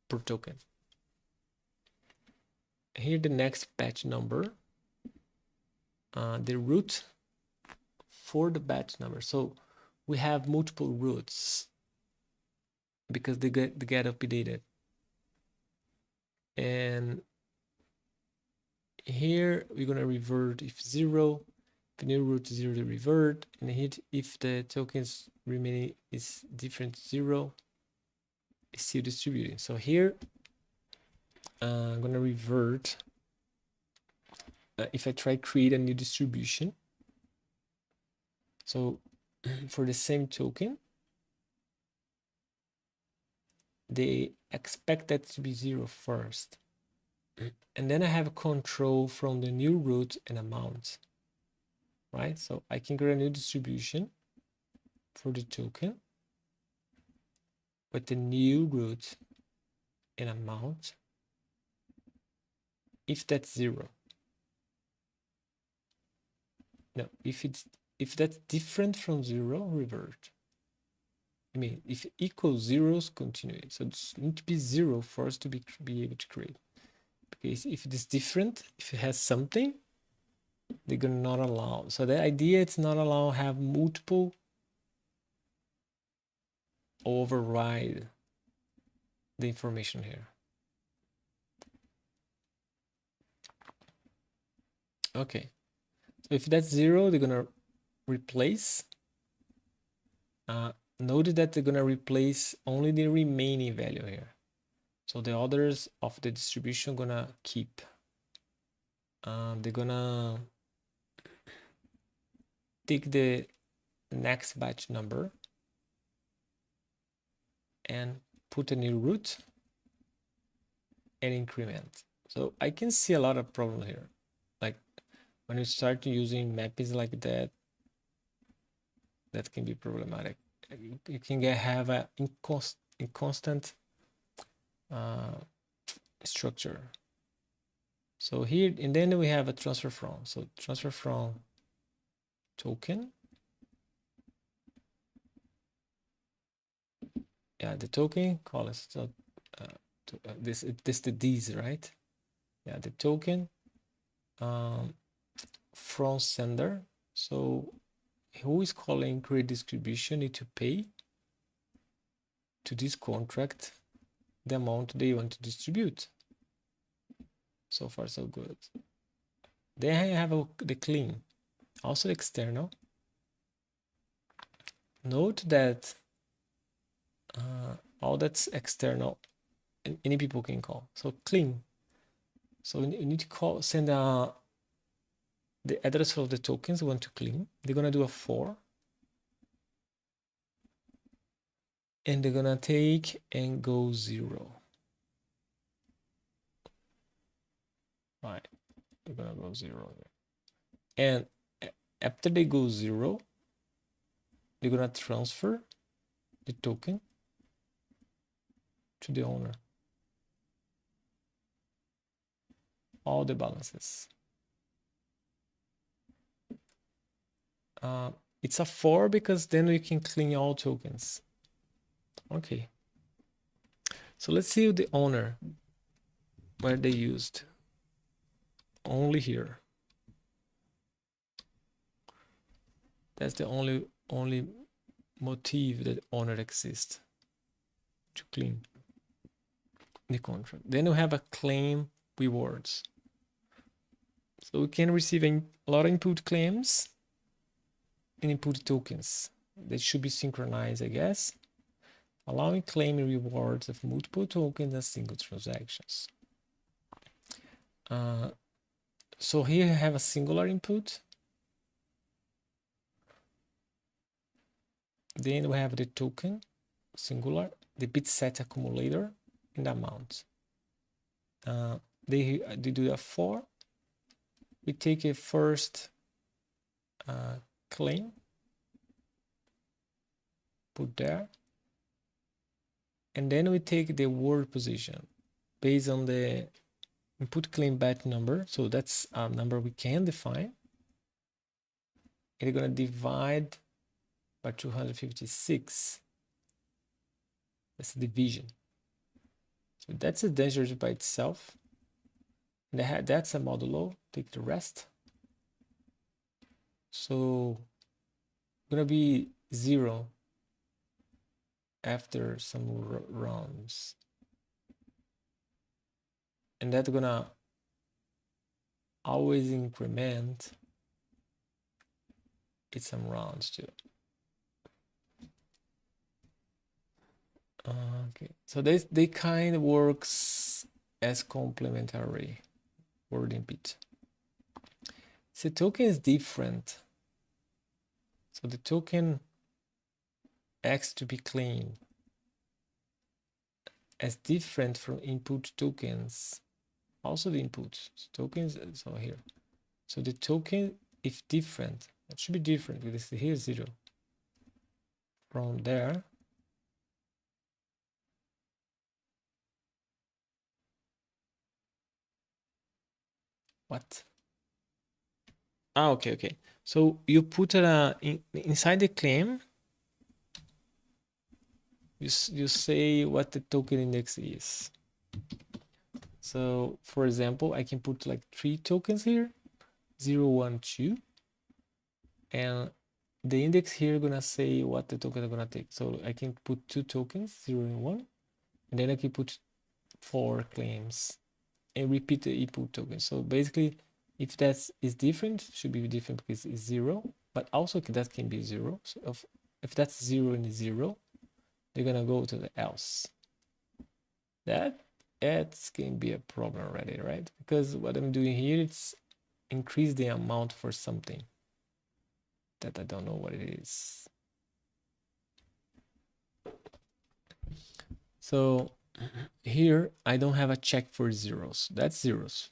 per token. Here the next batch number, the root for the batch number. So we have multiple roots because they get updated. And here we're gonna revert if 0, the new root 0 to revert, and hit if the tokens remaining is different 0, it's still distributing. So here I'm gonna revert if I try create a new distribution. So for the same token, they expect that to be 0 first. And then I have control from the new root and amount, right? So I can create a new distribution for the token with the new root and amount if that's 0. No, if that's different from 0, revert. I mean, if it equals zeros, continue. So it needs to be 0 for us to be able to create. Because if it is different, if it has something, they're gonna not allow. So the idea it's not allow have multiple override the information here. Okay, so if that's 0, they're gonna replace. Notice that they're gonna replace only the remaining value here. So the others of the distribution gonna keep. They're gonna take the next batch number and put a new root and increment. So I can see a lot of problem here. Like when you start using mappings like that, that can be problematic. You can have a inconstant structure. So here, and then we have a transfer from. So transfer from token. Yeah, the token call it. So this the D's, right? Yeah, the token from sender. So who is calling create distribution need to pay to this contract the amount they want to distribute. So far so good. Then I have the clean, also external. Note that all that's external and any people can call. So clean. So you need to send the address of the tokens we want to clean. They're gonna do a for, and they're gonna take and go 0. Right, they're gonna go 0 there. And after they go 0, they're gonna transfer the token to the owner. All the balances. It's a for because then we can clean all tokens. Okay. So let's see the owner where they used. Only here. That's the only motive that owner exists to clean. the contract. Then we have a claim rewards. So we can receive a lot of input claims and input tokens. That should be synchronized, I guess, allowing claiming rewards of multiple tokens and single transactions. So here I have a singular input. Then we have the token, singular, the bit set accumulator, and the amount. They do a for. We take a first claim, put there, and then we take the word position based on the input claim batch number. So that's a number we can define. And we're going to divide by 256. That's the division. So that's a digit by itself. And that's a modulo. Take the rest. So gonna be 0 after some rounds. And that's gonna always increment with some rounds too. Okay, so they kind of works as complementary wording bit. So token is different. So the token X to be claimed as different from input tokens. Also the input tokens, so here. So the token, if different, it should be different because here's 0. From there, what? Ah, okay. So you put inside the claim, you say what the token index is. So for example, I can put like 3 tokens here, 0, 1, 2, and the index here gonna say what the token are gonna take. So I can put 2 tokens, 0 and 1, and then I can put 4 claims and repeat the input token. So basically, if that is different, it should be different because it's 0, but also that can be 0. So if that's 0 and 0, they're gonna go to the else. That can be a problem already, right? Because what I'm doing here is increase the amount for something that I don't know what it is. So here I don't have a check for zeros. That's zeros.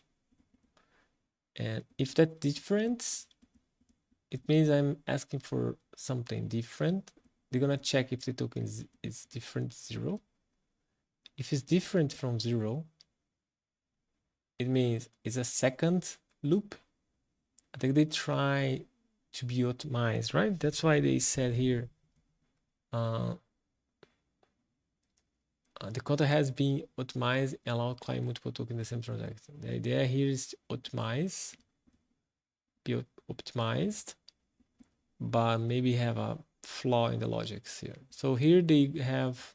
And if that's different, it means I'm asking for something different. They're gonna check if the token is different 0. If it's different from 0, it means it's a second loop. I think they try to be optimized, right? That's why they said here the content has been optimized and allow client multiple tokens in the same transaction. The idea here is to optimize, be optimized, but maybe have a flaw in the logics here. So here they have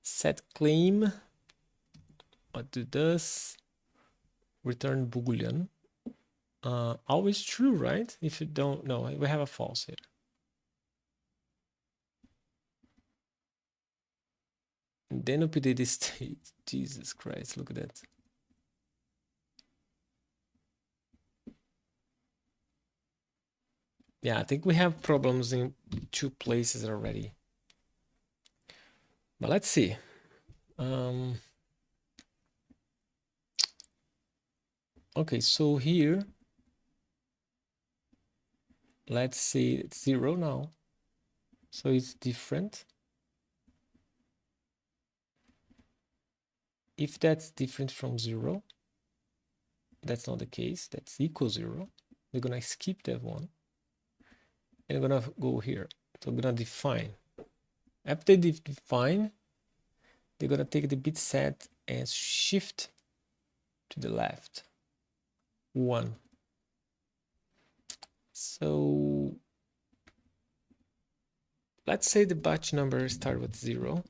set claim. What do this? Return Boolean. Always true, right? If you don't know, we have a false here. And then update the state. Jesus Christ, look at that. Yeah, I think we have problems in 2 places already. But let's see. Okay, so here, let's say it's 0 now. So it's different. If that's different from 0, that's not the case. That's equal 0. We're gonna skip that one. And I'm gonna go here. So I'm gonna define. After they define, they're gonna take the bit set and shift to the left 1. So let's say the batch number start with 0.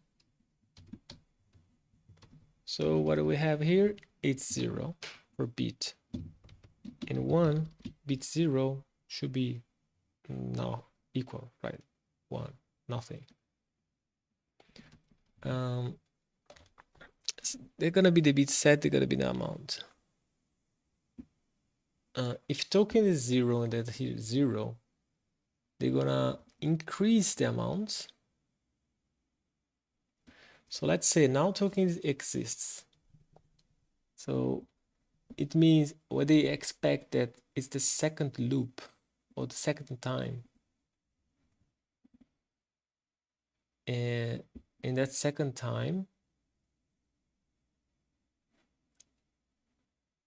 So what do we have here? It's 0 for bit, and 1 bit 0 should be now equal, right? 1, nothing. They're gonna be the bit set, they're gonna be the amount. If token is 0 and that here is 0, they're gonna increase the amount. So let's say now token exists. So it means what they expect that it's the second loop or the second time. And in that second time,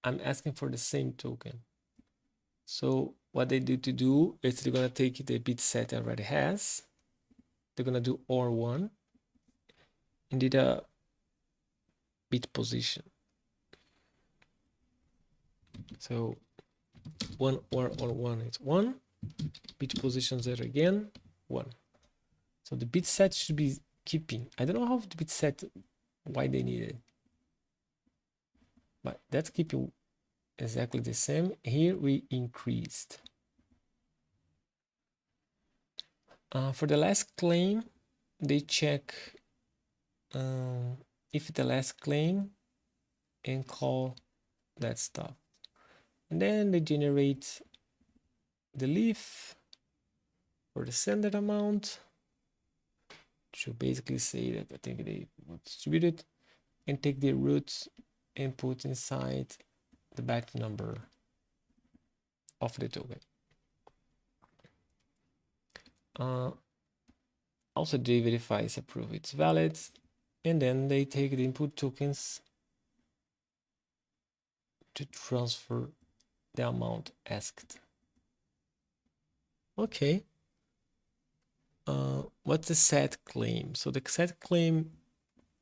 I'm asking for the same token. So what they do is they're gonna take the bit set it already has. They're gonna do OR1 and did a bit position. So 1 or 1 is 1, bit position 0 again, 1. So the bit set should be keeping. I don't know how the bit set, why they need it, but that's keeping exactly the same. Here we increased. For the last claim, they check if the last claim and call that stuff. And then they generate the leaf for the standard amount to basically say that I think they will distribute it and take the roots and put inside the back number of the token. Also they verify it's approved, it's valid, and then they take the input tokens to transfer the amount asked. Okay. What's the set claim? So the set claim,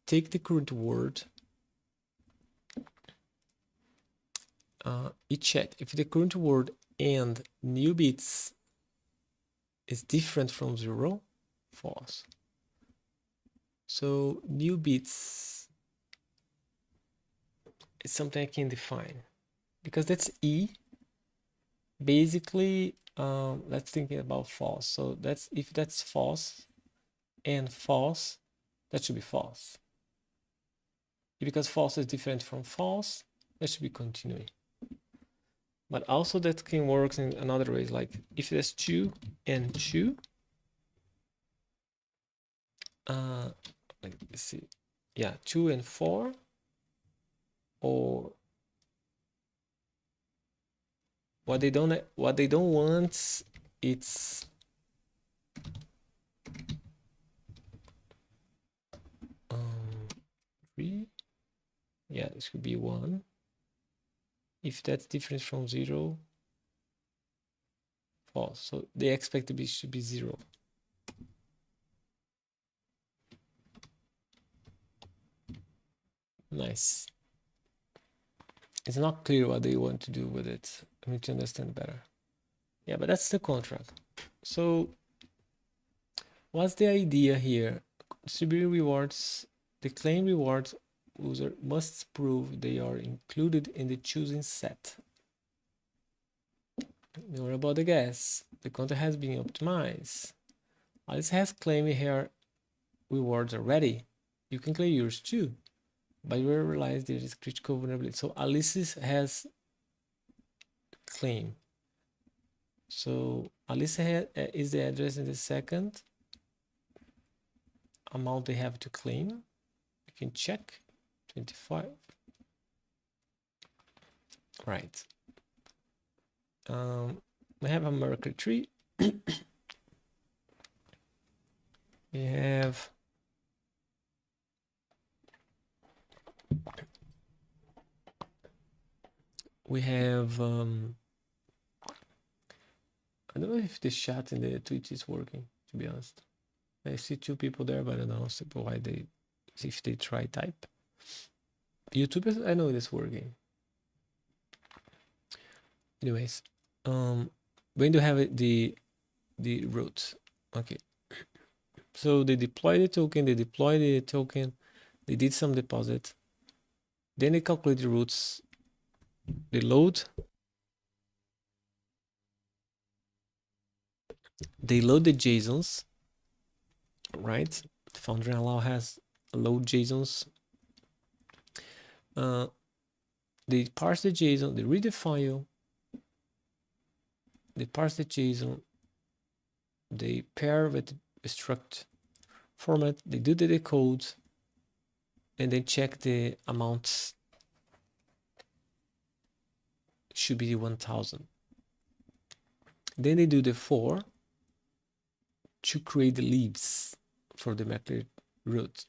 take the current word. It check if the current word and new bits is different from 0, false. So new bits is something I can define because that's E. Basically, let's think about false. So that's if that's false and false, that should be false. Because false is different from false, that should be continuing. But also that can work in another way, like if there's 2 and 2, let's see, yeah, 2 and 4, or what they don't want, it's 3. Yeah, this could be 1. If that's different from 0, false. So they expect it should be 0. Nice. It's not clear what they want to do with it. I need to understand better. Yeah, but that's the contract. So what's the idea here? Distributing rewards, the claim rewards user must prove they are included in the choosing set. Don't worry about the gas. The content has been optimized. Alice has claimed her rewards already. You can claim yours too, but you will realize there is critical vulnerability. So Alice has claim. So Alice is the address in the second amount they have to claim. You can check 25. Right. We have a Merkle tree. We have I don't know if the chat in the Twitch is working, to be honest. I see 2 people there, but I don't know why if they try type. YouTube, I know it is working. Anyways, when do you have it, the root? Okay. So they deploy the token, they did some deposit. Then they calculate the roots, the load. They load the JSONs, right? The Foundry allow has load JSONs. They parse the JSON, they read the file, they parse the JSON, they pair with the struct format, they do the decode, and then check the amounts. Should be 1000. Then they do the for to create the leaves for the macro root.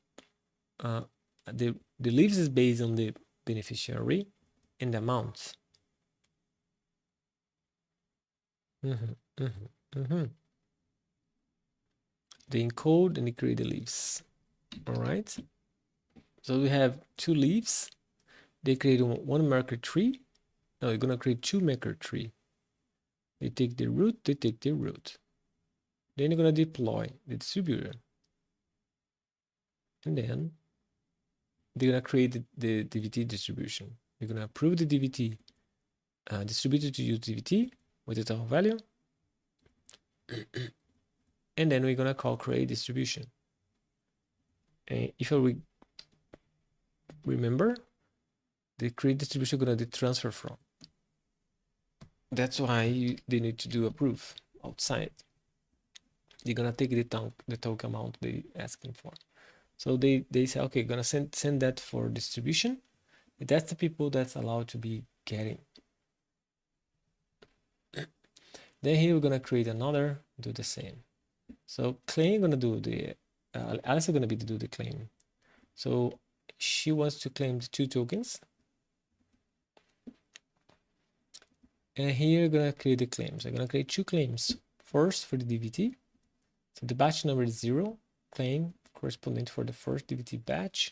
The leaves is based on the beneficiary and the amount. They encode and they create the leaves. All right. So we have two leaves. They create one marker tree. Now we're gonna create two marker tree. They take the root, they take the root. Then you're gonna deploy the distributor. And then they're gonna create the DVT distribution. You're gonna approve the DVT distributor to use DVT with the total value. And then we're gonna call create distribution. And if I remember, the create distribution gonna do transfer from. That's why they need to do approve outside. They're gonna take the token amount they asking for. So they say, okay, gonna send that for distribution. That's the people that's allowed to be getting. Then here we're gonna create another, do the same. So claim gonna do the Alice is gonna be to do the claim. So she wants to claim the 2 tokens. And here we're gonna create the claims. I'm gonna create 2 claims. First for the DVT. So the batch number is 0, claim corresponding for the first DVT batch.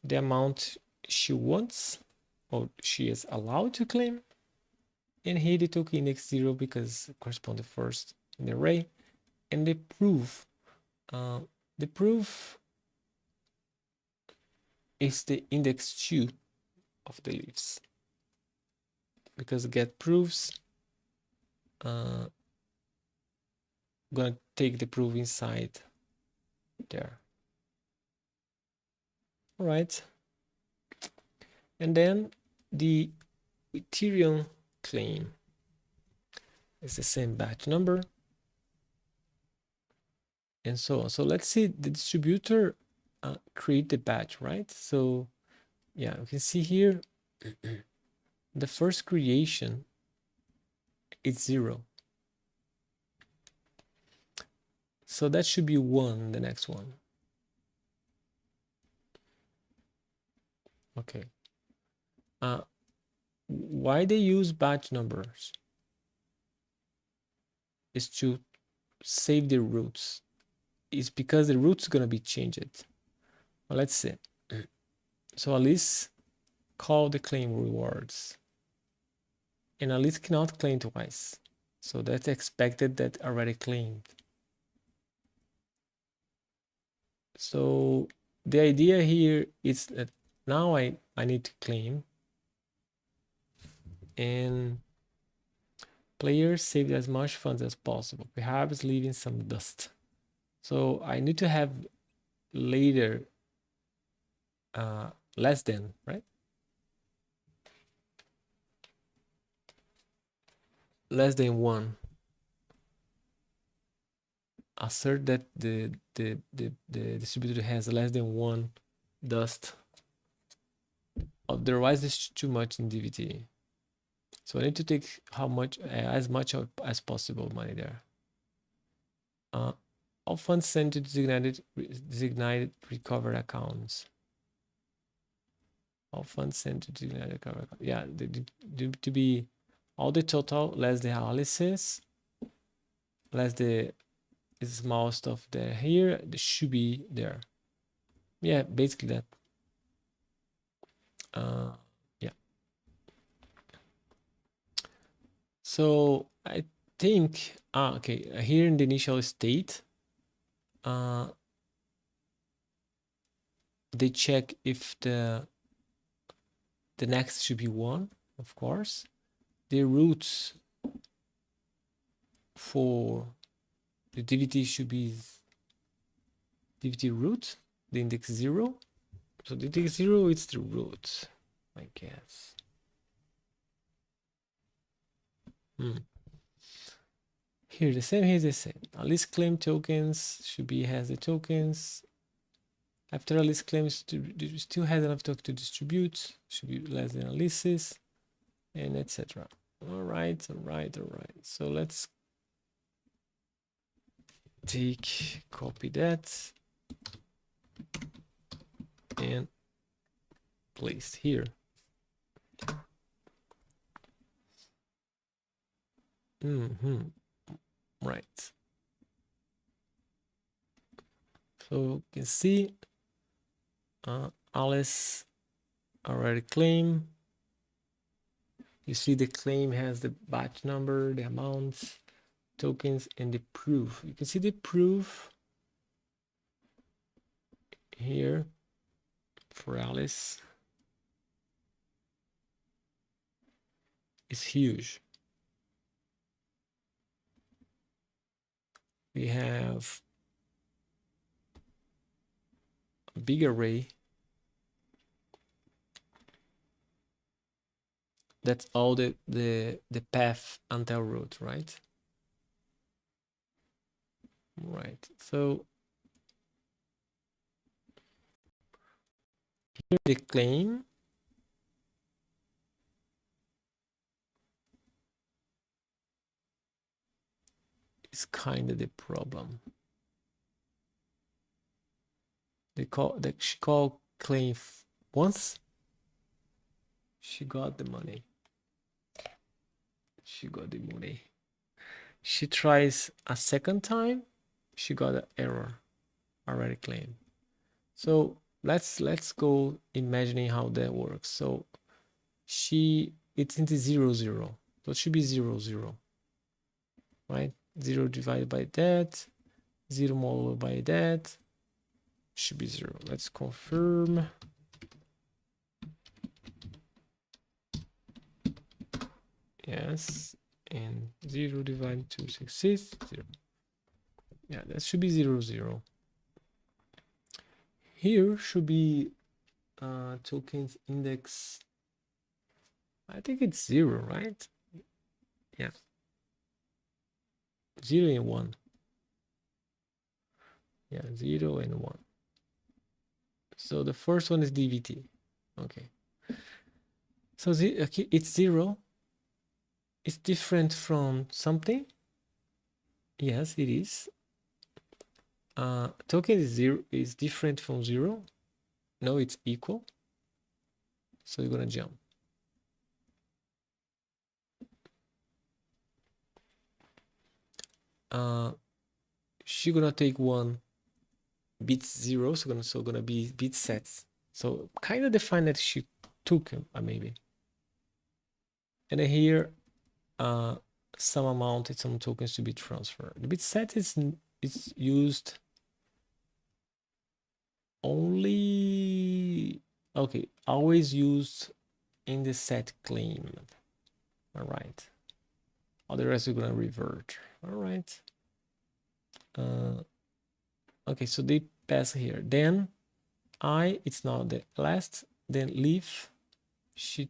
The amount she wants, or she is allowed to claim. And here the token index 0 because it corresponds to first in the array. And the proof is the index 2 of the leaves. Because get proofs, gonna take the proof inside there. All right. And then the Ethereum claim is the same batch number and so on. So let's see the distributor create the batch, right? So yeah, you can see here the first creation is 0. So that should be 1, the next one. Okay. Why they use batch numbers is to save the roots. It's because the roots are gonna be changed. Well, let's see. So Alice call the claim rewards. And Alice cannot claim twice. So that's expected that already claimed. So the idea here is that now I need to claim, and players save as much funds as possible, perhaps leaving some dust. So I need to have later less than, right? Less than 1. Assert that the distributor has less than 1 dust. Otherwise, it's too much in DVT. So I need to take how much, as much as possible money there. All funds sent to designated recovered accounts. All funds sent to designated recovered accounts. Yeah, they need to be all the total less the analysis, less the small stuff there. Here, it should be there. Yeah, basically that. Yeah. So I think, okay, here in the initial state, they check if the the next should be 1, of course. The roots for the DVT should be DVT root, the index 0. So the index 0 is the root, I guess. Here the same, here the same. A list claim tokens should be has the tokens. After a list claim still has enough token to distribute, should be less than a list, and etc. All right. So let's copy that and place here. Right. So you can see Alice already claim. You see the claim has the batch number, the amounts, tokens, and the proof. You can see the proof here for Alice is huge. We have a big array. That's all the path until root, right? Right. So here the claim is kind of the problem. She called claim once. She got the money. She got the money. She tries a second time. She got an error already claimed. So let's go imagining how that works. So it's into 0, 0. So it should be 0, 0. Right? 0 divided by that, 0 multiplied by that should be 0. Let's confirm. Yes, and 0 divided 266, 0. Yeah, that should be 0, 0. Here should be tokens index. I think it's 0, right? Yeah. 0 and 1. Yeah, 0 and 1. So the first one is DVT. Okay. So it's 0. It's different from something. Yes, it is. Token is 0 is different from 0. No, it's equal. So you're gonna jump. She's gonna take one bit 0, so gonna be bit sets. So kind of define that she took maybe. And then here, some amount, some tokens to be transferred. The bit set is used only, okay, always used in the set claim. All right. All the rest are gonna revert. All right. Okay, so they pass here. Then it's now the last. Then leaf. She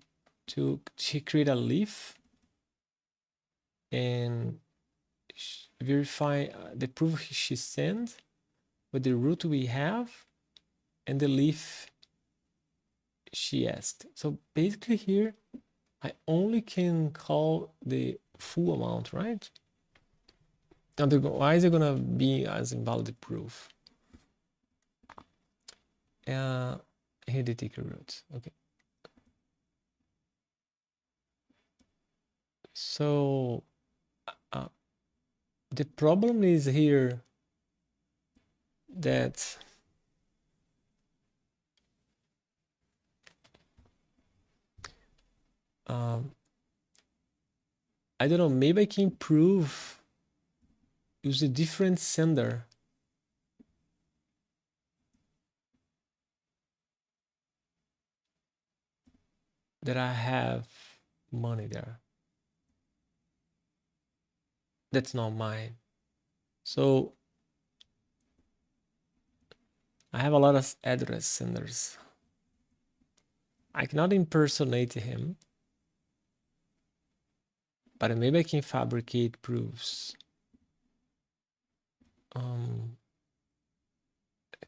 create a leaf and verify the proof she sent with the root we have and the leaf she asked. So basically here, I only can call the full amount, right? Otherwise, it's gonna be as invalid proof. Here they take a root. Okay. So the problem is here that I don't know, maybe I can prove use a different sender. that I have money there. That's not mine. So I have a lot of address senders. I cannot impersonate him, but maybe I can fabricate proofs.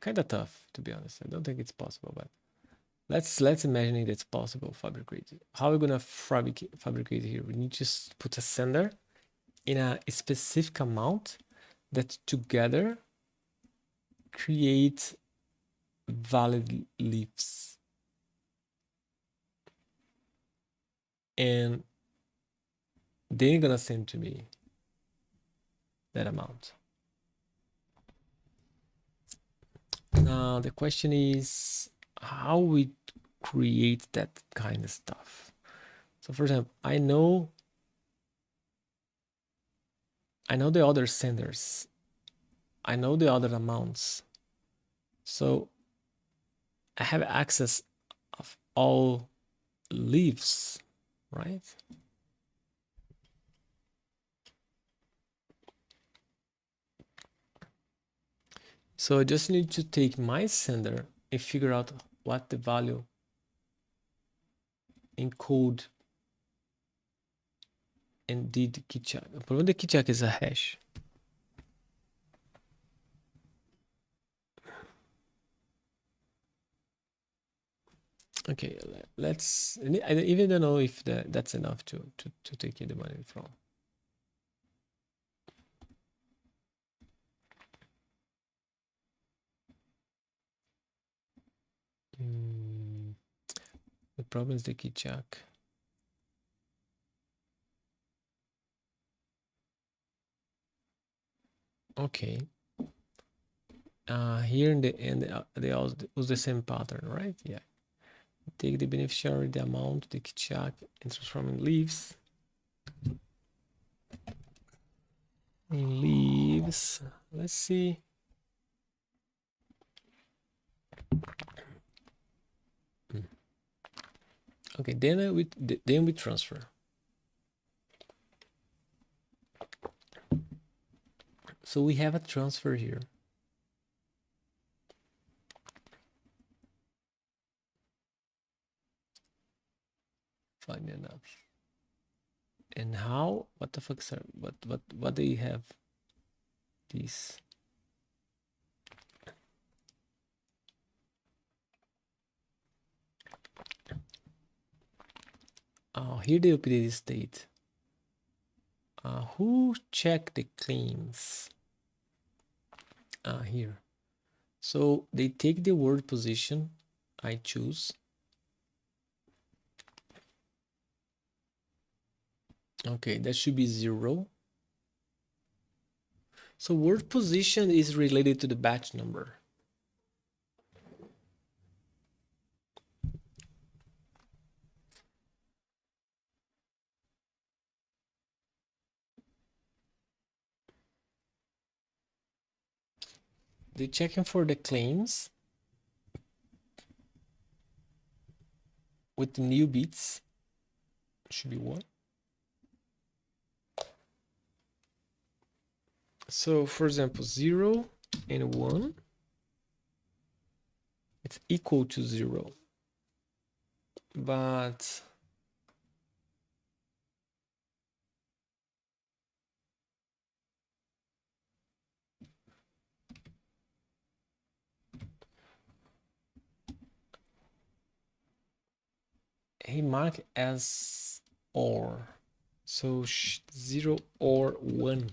Kind of tough, to be honest. I don't think it's possible, but let's imagine it's possible. Fabricate. How are we gonna fabricate here? We need to just put a sender in a specific amount that together create valid leaves, and they're gonna send to me that amount. Now the question is how we create that kind of stuff. So for example, I know the other senders. I know the other amounts. So I have access of all leaves, right? So I just need to take my sender and figure out what the value encode and did keycheck. O problema de keycheck is a hash. Okay, let's. I even don't know if that's enough to take the money from. The problem is the keycheck. Okay. Here in the end, they all use the same pattern, right? Yeah. Take the beneficiary, the amount, the keycheck, and transform in leaves. In leaves, let's see. Okay, then we transfer. So we have a transfer here. Fine enough. And how? What the fuck, sir? What do you have? These. Oh, here they update the state. Who check the claims? Here. So they take the word position I choose. Okay, that should be 0. So word position is related to the batch number. They're checking for the claims with the new bits. Should be 1. So for example, 0 and 1, it's equal to 0. But he marked as OR. So 0 or 1.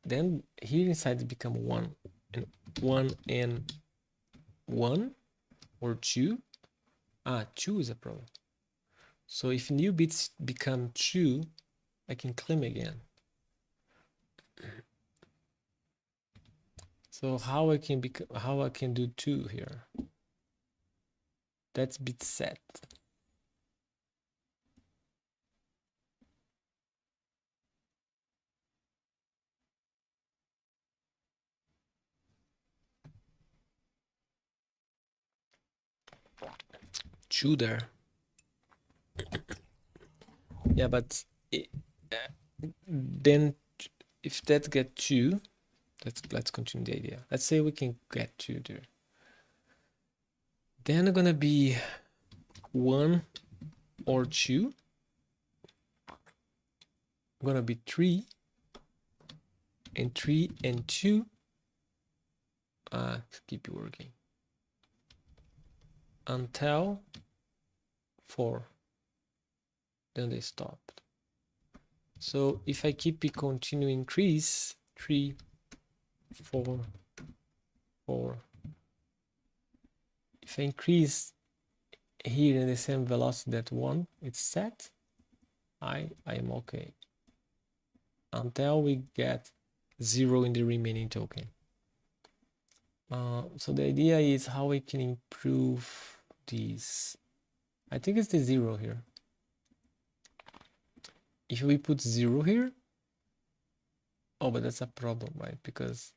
Then here inside it become 1 and 1 and 1 or 2. 2 is a problem. So if new bits become 2, I can claim again. So how I can do 2 here? That's bit set. Two there. Yeah, but then if that get 2, let's continue the idea. Let's say we can get 2 there. Then gonna be 1 or 2. Gonna be 3 and 3 and 2. Keep working until 4. Then they stopped. So if I keep it continue increase 3, 4, 4. If I increase here in the same velocity that 1, it's set. I am okay until we get 0 in the remaining token. So the idea is how we can improve this. I think it's the 0 here. If we put 0 here, oh, but that's a problem, right? Because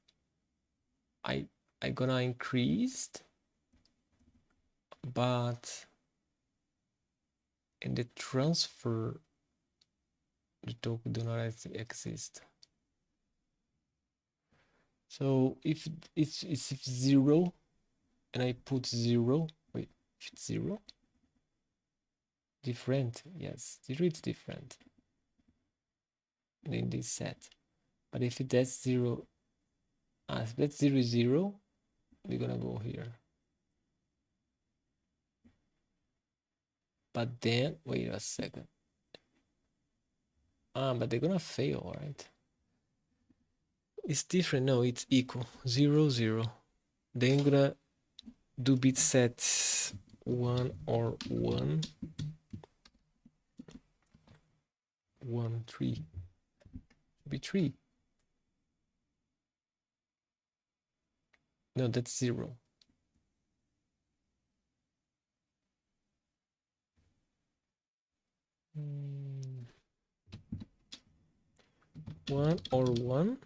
I gonna increase, but in the transfer, the token do not exist. So if it's 0 and I put 0, wait, if it's 0, different, yes, 0 it's different in this set. But if that's 0, if that's 0 is 0, we're gonna go here. But then, wait a second. But they're gonna fail, right? It's different. No, it's equal. 0, 0. Then I'm gonna do bit set 1 or 1. 1, 3. Be 3. No, that's 0. One or 1.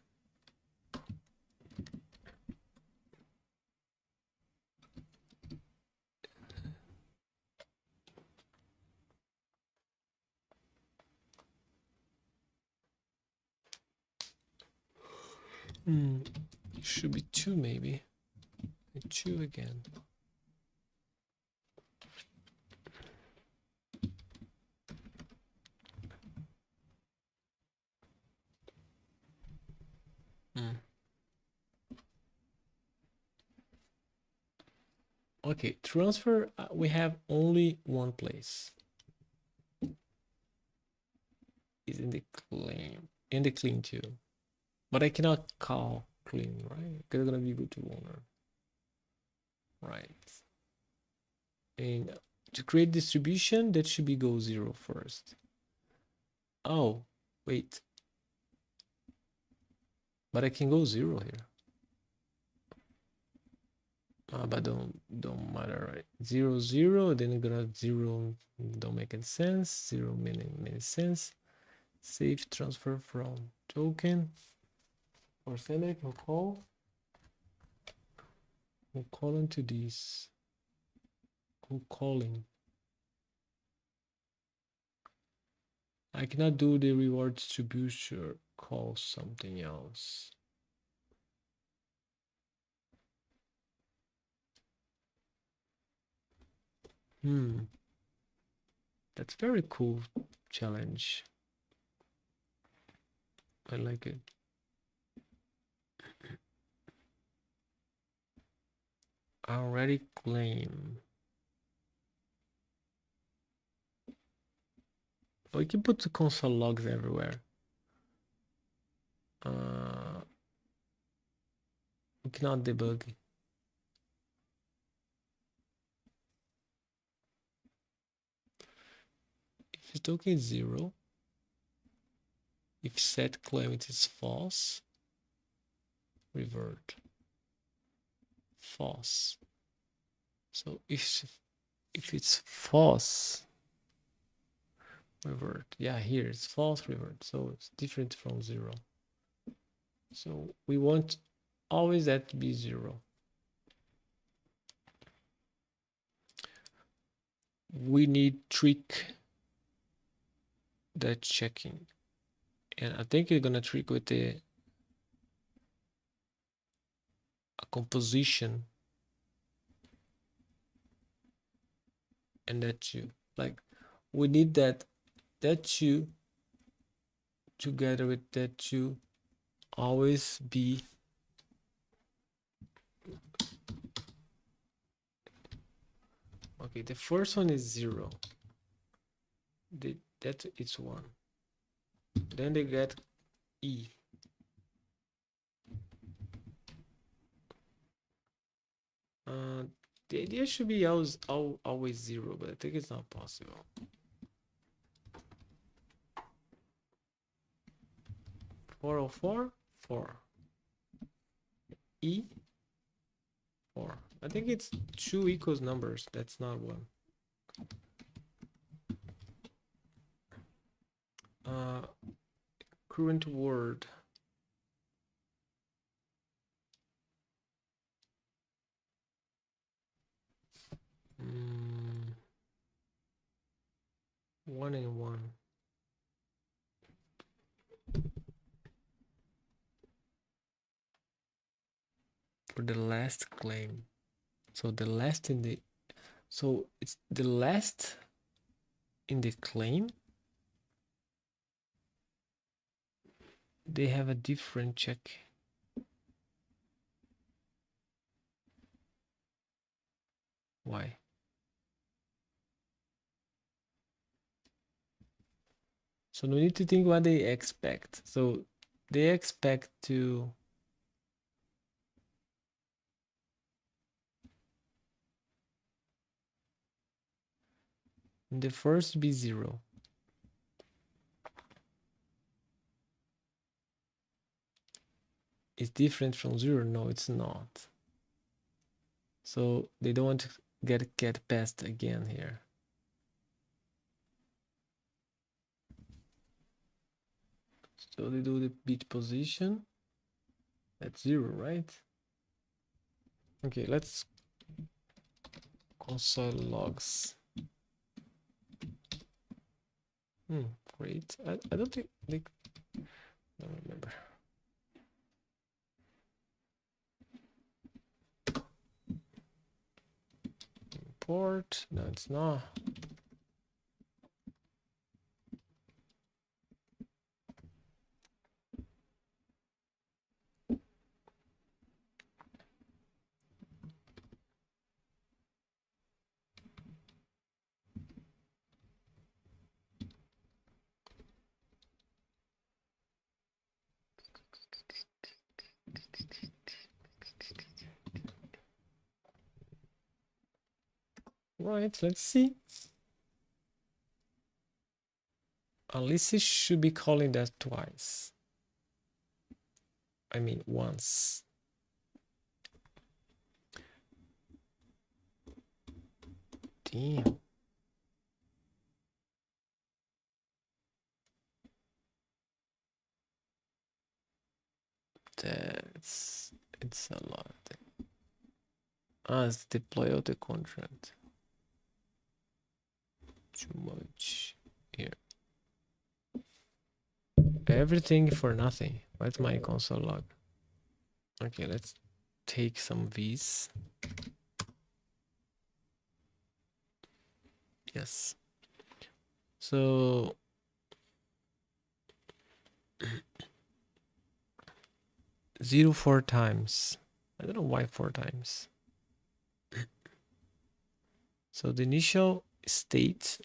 It should be 2 maybe. 2 again. Okay, transfer, we have only one place. Is in the clean too. But I cannot call clean, right? Because it's gonna be equal to owner. Right. And to create distribution, that should be go 0 first. Oh, wait. But I can go 0 here. But don't matter, right? 0, 0, then you're gonna 0 don't make any sense. 0 many sense. Save transfer from token or select or call. We'll call into this. We'll calling. I cannot do the reward distribution. Call something else. That's very cool challenge. I like it. Already claim. We can put the console logs everywhere. We cannot debug. If the token is 0, if set claim it is false, revert. False. So if it's false, revert. Yeah, here it's false, revert. So it's different from 0. So we want always that to be 0. We need trick that checking, and I think you're gonna trick with a composition, and that two. Like we need that two together with that two always be okay. The first one is 0. That is 1. Then they get E. The idea should be always 0, but I think it's not possible. 404, 4. E, 4. I think it's 2 equals numbers. That's not 1. Current word. Mm, 1 and 1. For the last claim. So the last in the, so it's the last in the claim. They have a different check. Why? So we need to think what they expect. So they expect to the first be 0. It's different from 0. No, it's not. So they don't want to get past again here. So they do the bit position. That's 0, right? Okay, let's console logs. Great. I don't think like don't remember. Import. No, it's not. Right, let's see. Alice should be calling that twice. I mean, once. Damn. It's a lot. It's deploy out the contract. Too much here. Everything for nothing. What's my console log? Okay, let's take some V's. Yes. So 0 4 times. I don't know why 4 times. So the initial state.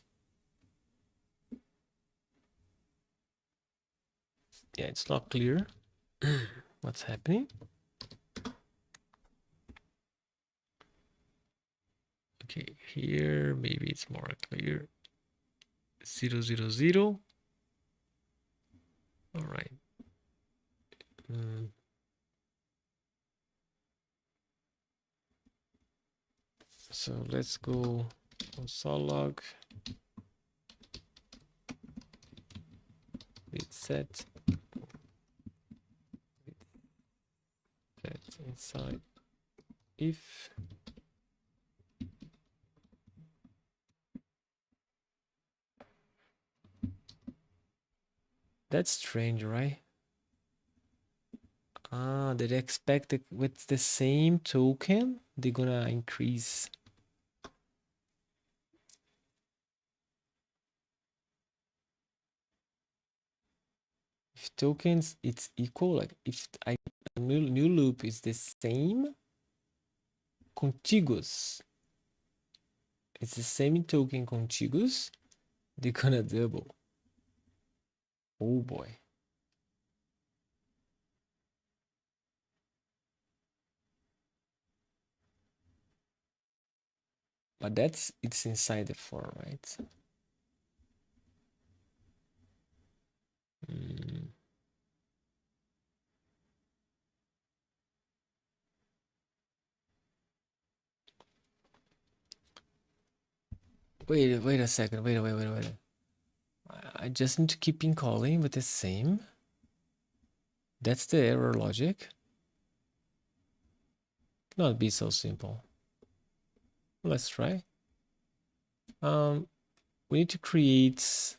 Yeah, it's not clear what's happening. Okay, here maybe it's more clear. 0 0 0. All right. So let's go console log with set inside if That's strange, right? Ah, they expect that with the same token, they're gonna increase. If tokens it's equal, like if I new loop is the same, contiguous. It's the same token contiguous, they're gonna double. Oh boy. But it's inside the form, right? Mm. Wait a second. Wait. I just need to keep in calling with the same. That's the error logic. Not be so simple. Let's try. We need to create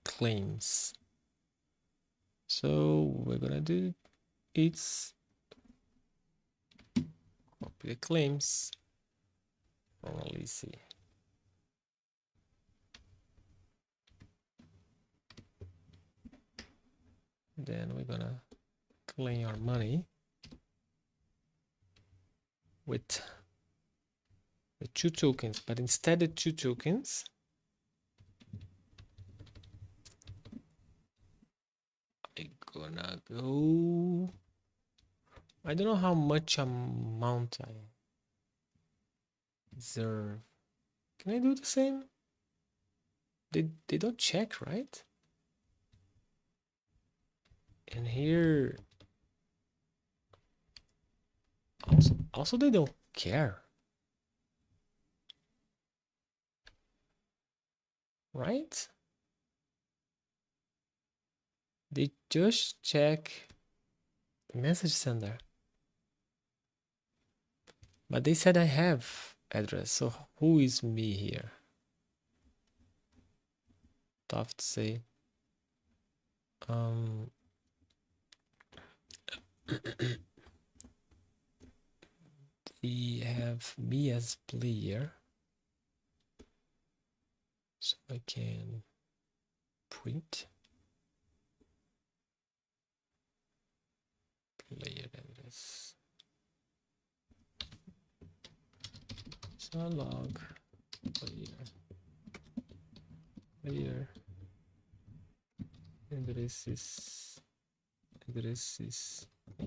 claims. So we're gonna do it's copy the claims from Alice. Then we're gonna claim our money with the 2 tokens, but instead of 2 tokens, I'm gonna go. I don't know how much amount I reserve. Can I do the same? They don't check, right? And here also they don't care, right? They just check the message sender. But they said I have address, so who is me here? Tough to say. They have me as player, so I can print player address. So log player addresses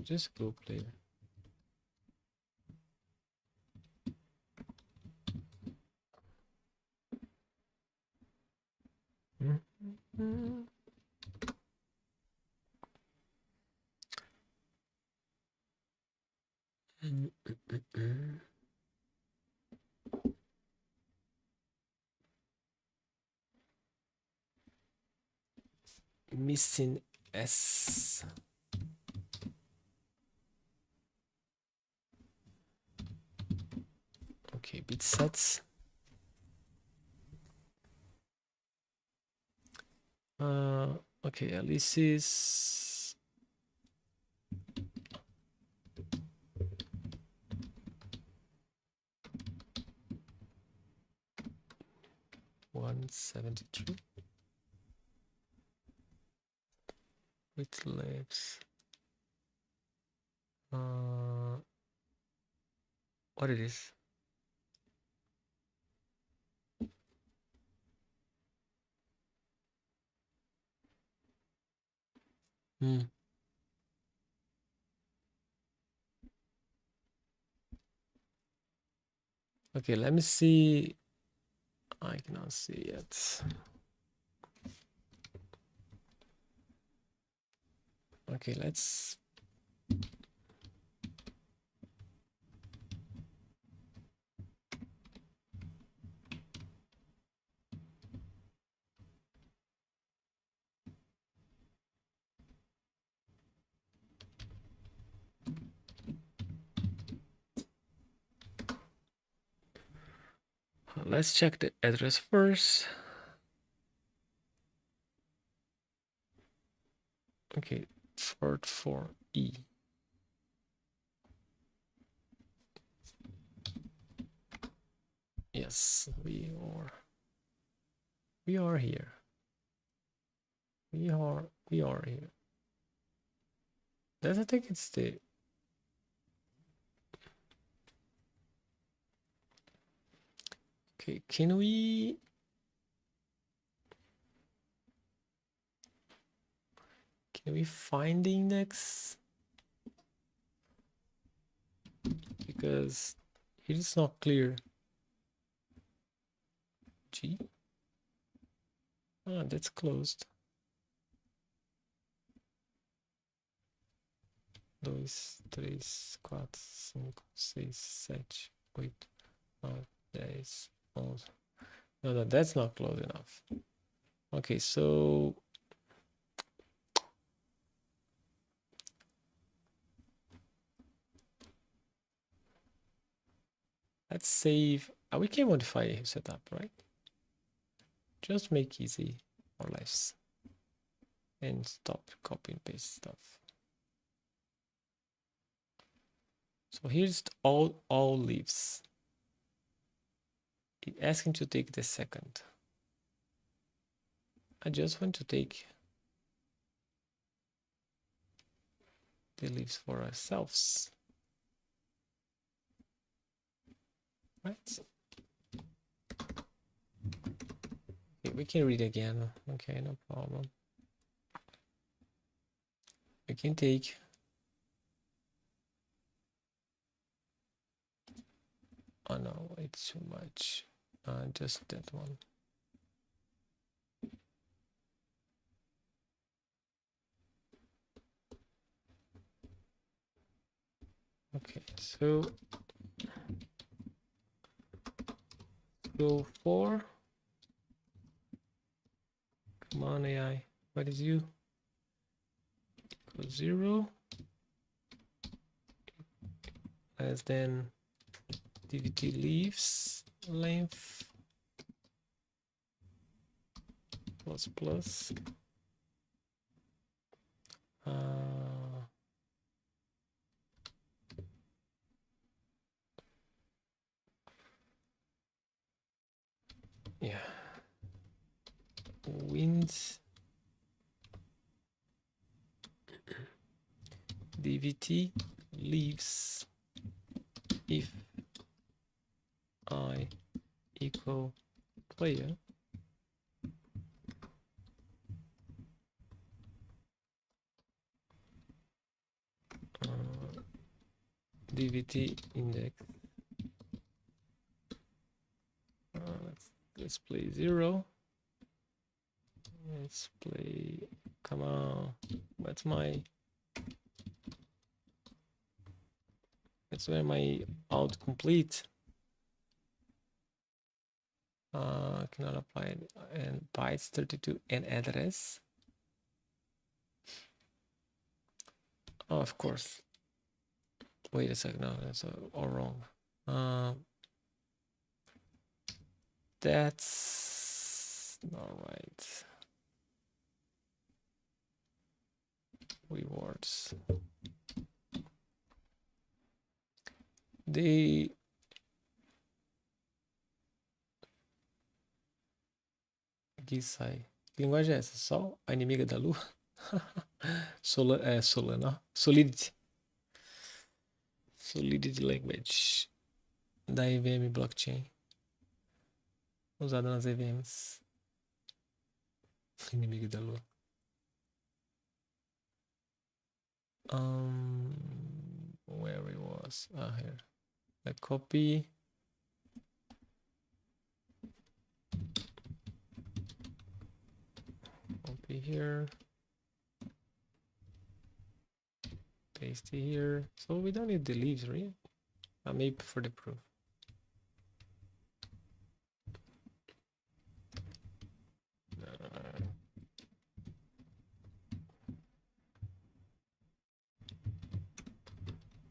just go player. Missing S. Okay, bit sets. Okay, Alice's 173. With legs. What it is? Okay, let me see. I cannot see yet. Okay, let's. Let's check the address first. Okay, for E. Yes, we are here. We are here. I think it's the okay. Can we find the index? Because it is not clear. G. Ah, that's closed. 2, 3, 4, 5, 6, 7, 8, 9, 10, 11. No, that's not close enough. Okay, so let's save. We can modify setup, right? Just make easy or less, and stop copy and paste stuff. So here's all leaves. It's asking to take the second. I just want to take the leaves for ourselves, right? Okay, we can read again. Okay, no problem. We can take oh no, it's too much. Just that one. Okay, so go 4. Come on, AI. What is you? Equals 0. Less than dvt leaves length plus plus. Yeah. Wind dvt leaves if I equal player dvt index. Let's play 0. Let's play. Come on. That's where my autocomplete cannot apply and bytes 32 and address. Oh, of course. Wait a second. No, that's all wrong. That's not right. Rewards. Que sai. Que linguagem é essa? Sol? A inimiga da lua? Solana. Solidity. Solidity language. Da EVM blockchain. Usada nas EVMs. Inimiga da lua. Where it was? Here. I copy. Copy here. Paste here. So we don't need the leaves, right? Maybe for the proof.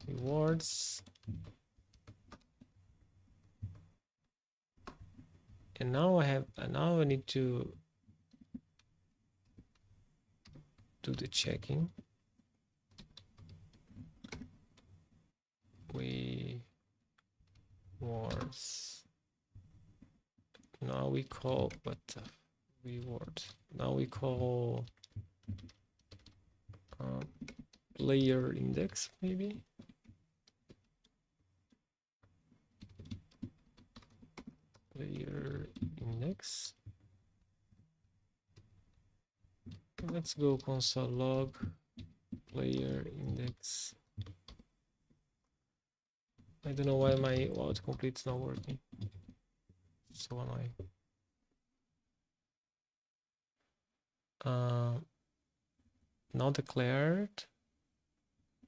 Rewards. And now I need to do the checking. We was now we call what reward. Now we call player index maybe. Player index. Let's go console log player index. I don't know why my autocomplete is not working. So annoying. Not declared.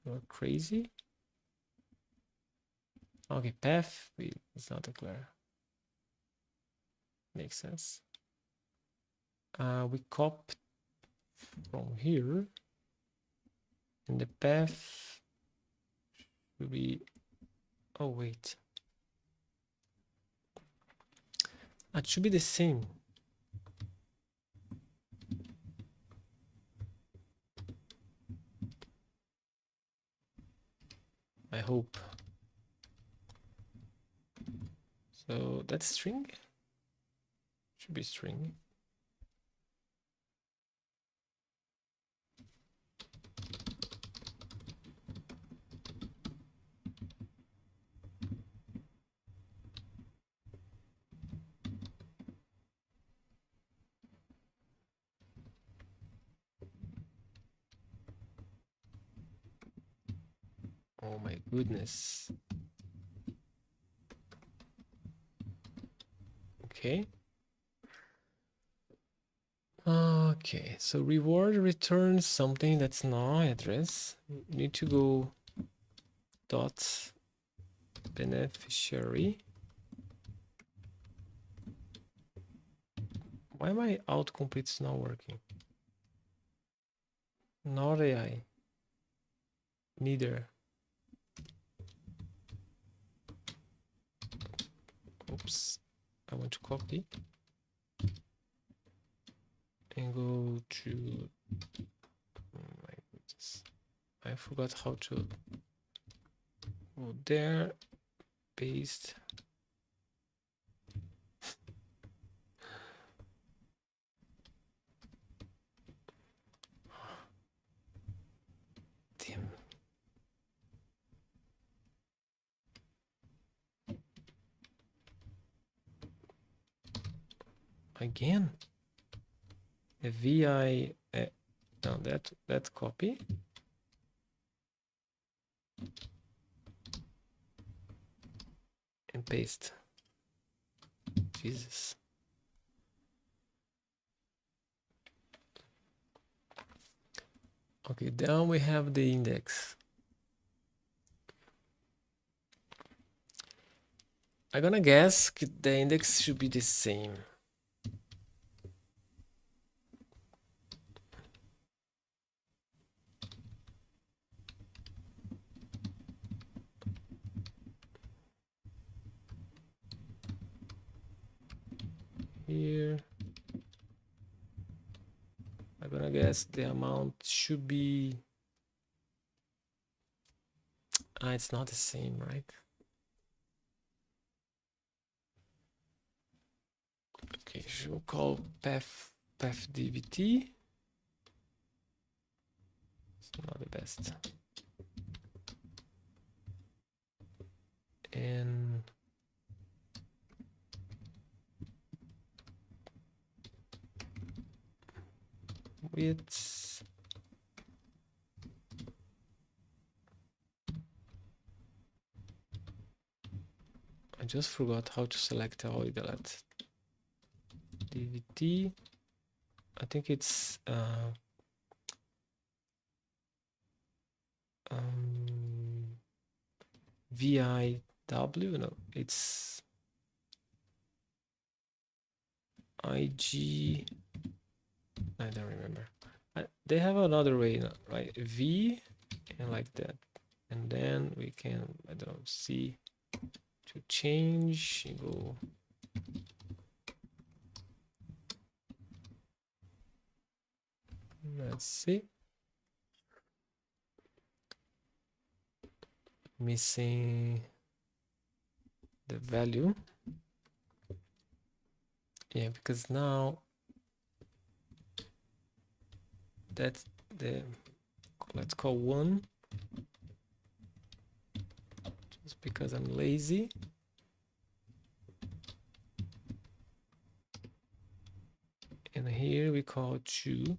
You're crazy. Okay, path it's not declared. Makes sense. We copy from here, and the path should be. Oh wait, it should be the same. I hope. So that's string. Should be string. Oh my goodness. Okay. Okay, so reward returns something that's not address. You need to go dot beneficiary. Why my autocomplete is not working? Not AI. Neither. Oops. I want to copy and go to. Oh my goodness. I forgot how to go there. Paste. Damn. Again. A VI. No, that copy. And paste. Jesus. Okay, then we have the index. I'm gonna guess the index should be the same. Here. I'm gonna guess the amount should be. It's not the same, right? Okay, should call path dvt. It's not the best. And width. I just forgot how to select all that. dvt. I think it's VIW. No, it's IG. I don't remember. They have another way, right? V and like that, and then we can, I don't know, C to change. Go. Let's see. missing the value. Yeah, because now that's the, let's call 1, just because I'm lazy. And here we call 2.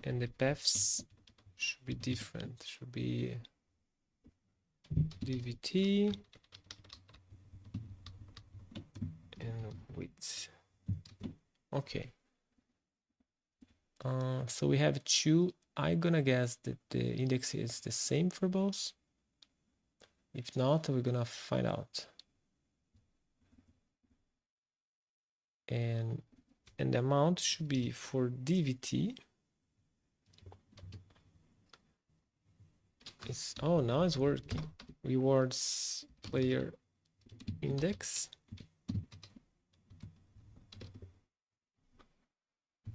And the paths should be different. Should be dvt and width. Okay. So we have 2. I'm gonna guess that the index is the same for both. If not, we're gonna find out. And the amount should be for dvt. Oh, now it's working. Rewards player index.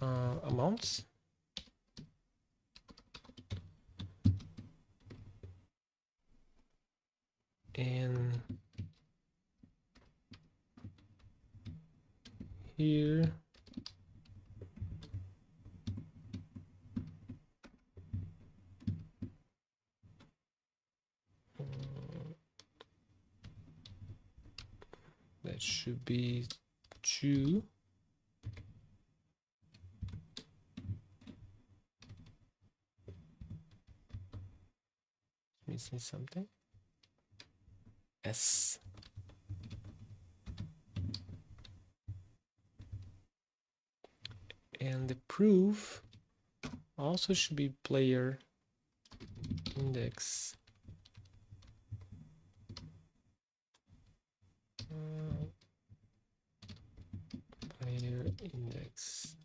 Amounts. And here that should be 2. Missing something. S. And the proof also should be player index. Player index.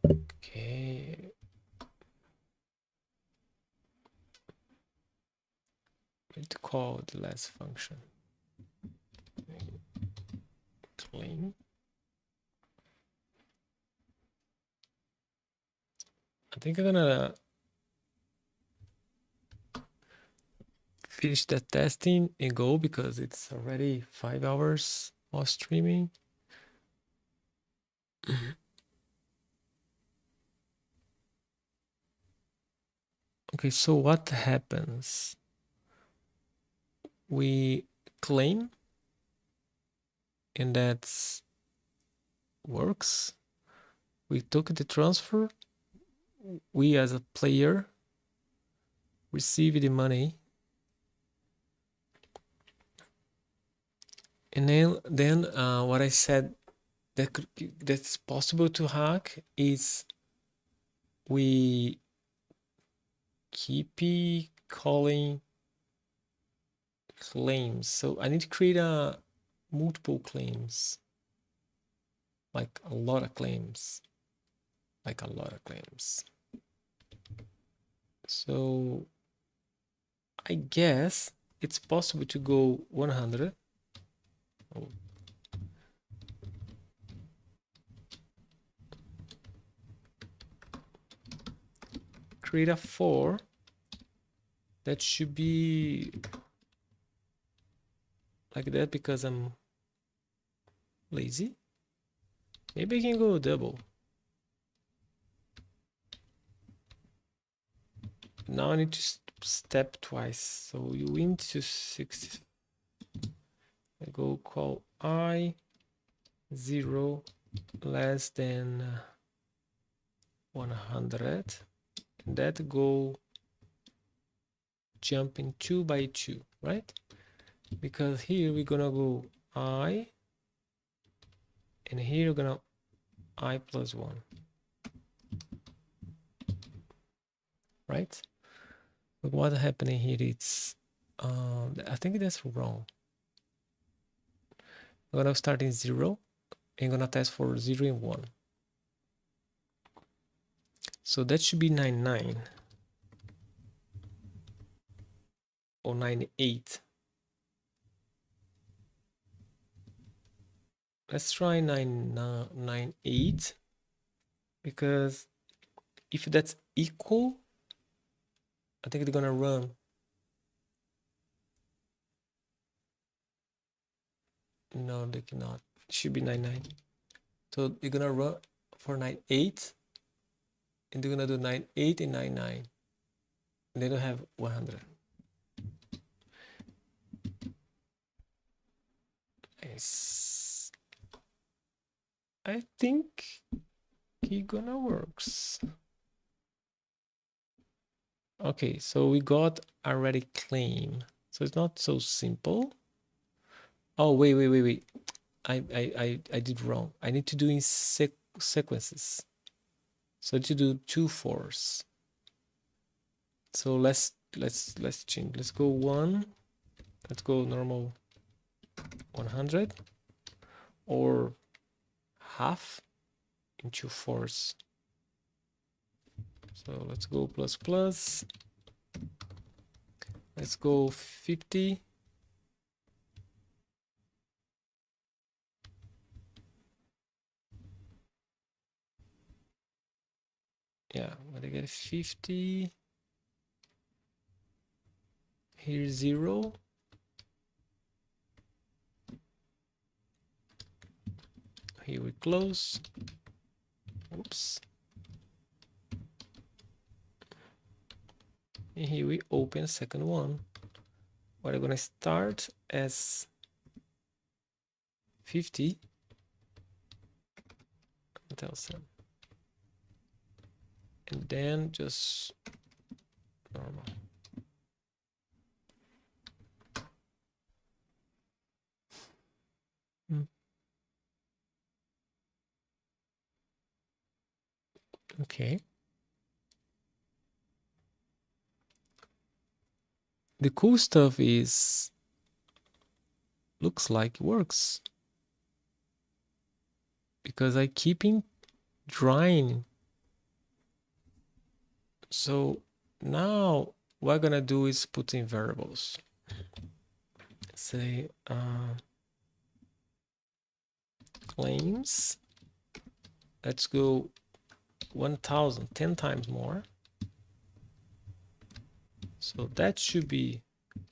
Okay. We need to call the last function. Claim. I think I'm gonna finish that testing and go because it's already 5 hours of streaming. Okay, so what happens? We claim, and that works. We took the transfer. We as a player receive the money. And then what I said that's possible to hack is we keep calling claims. So I need to create multiple claims, like a lot of claims, So I guess it's possible to go 100. Oh. Create a 4 that should be like that because I'm lazy. Maybe I can go double. Now I need to step twice. So you win to 60. I go call I 0 less than 100. And that go jumping 2 by 2, right? Because here we're gonna go I, and here we're gonna I plus 1, right? But what's happening here is I think that's wrong. I'm gonna start in 0 and gonna test for 0 and 1. So that should be 99 or 98. Let's try 998. because if that's equal, I think they're gonna run. No, they cannot. It should be 99. So they're gonna run for 98, and they're gonna do 98 and 99. And they don't have 100. Nice. I think he gonna works. Okay, so we got already claim. So it's not so simple. Oh, wait. I did wrong. I need to do in sequences. So to do 2 fours. So let's change. Let's go 1. Let's go normal 100 or half in 2 fours. So let's go plus plus. Let's go 50. Yeah, when I get 50, here's 0. Here we close. Oops. And here we open second one. We're gonna start as 50. Tell some. And then just normal. Okay. The cool stuff is, looks like it works. Because I keep drying. So now what I'm gonna do is put in variables. Say claims. Let's go 1000, 10 times more. So that should be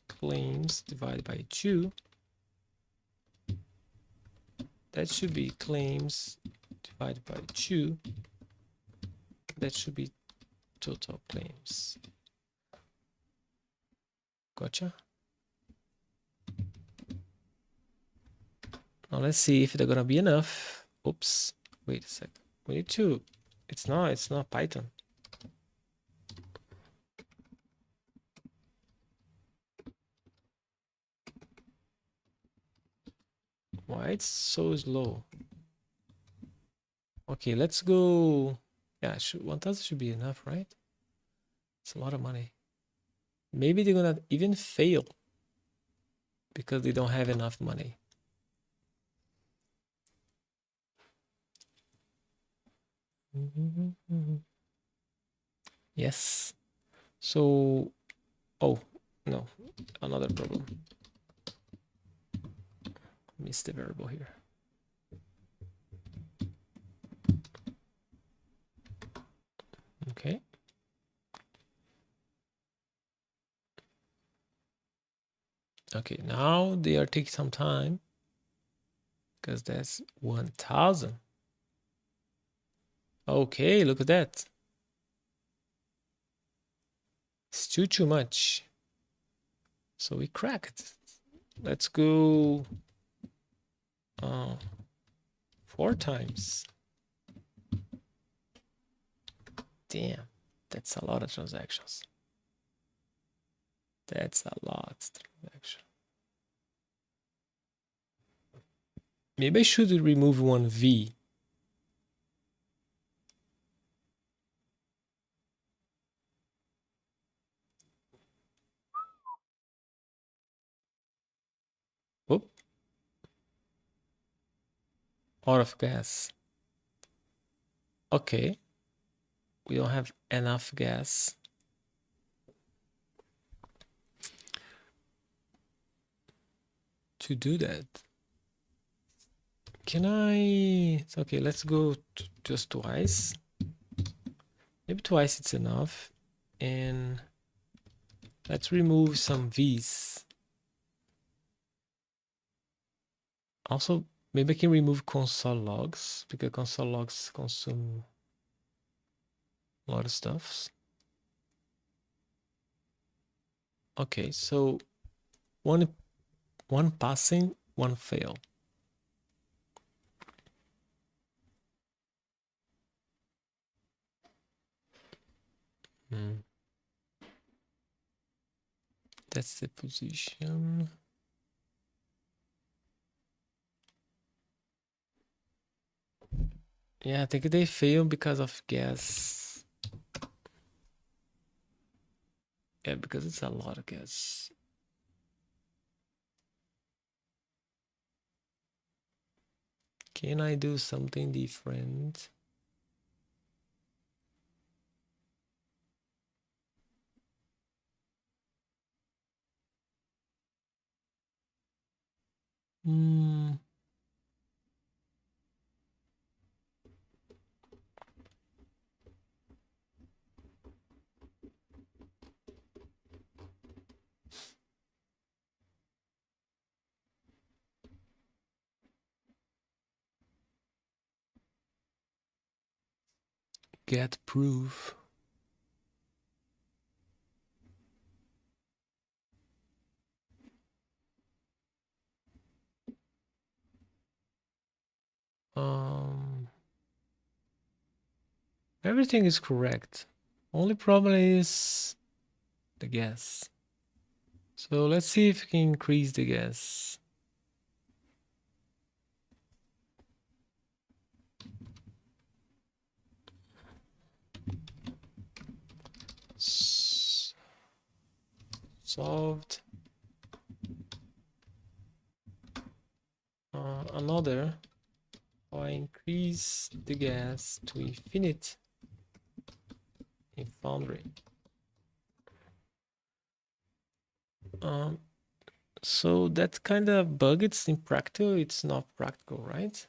claims divided by 2. That should be claims divided by 2. That should be total claims. Gotcha. Now let's see if they're gonna be enough. Oops, wait a second. We need to, it's not Python. Why it's so slow? Okay, let's go. Yeah, 1000 should be enough, right? It's a lot of money. Maybe they're gonna even fail because they don't have enough money. Yes. So, oh, no, another problem. Missed the variable here. Okay. Okay, now they are taking some time because that's 1000. Okay, look at that. It's too much. So we cracked. Let's go 4 times. Damn, that's a lot of transactions. That's a lot of transactions. Maybe I should remove one V. Whoop. Out of gas. Okay. We don't have enough gas. To do that. Can I? Okay, let's go just twice. maybe twice it's enough. And let's remove some V's. Also, maybe I can remove console logs because console logs consume a lot of stuff. Okay, so one passing, one fail. That's the position. Yeah, I think they fail because of gas. Yeah, because it's a lot of gas. Can I do something different? Get proof. Everything is correct. Only problem is the gas. So let's see if we can increase the gas. Solved. Another. I increase the gas to infinite in Foundry. So that kind of bug, it's impractical. It's not practical, right?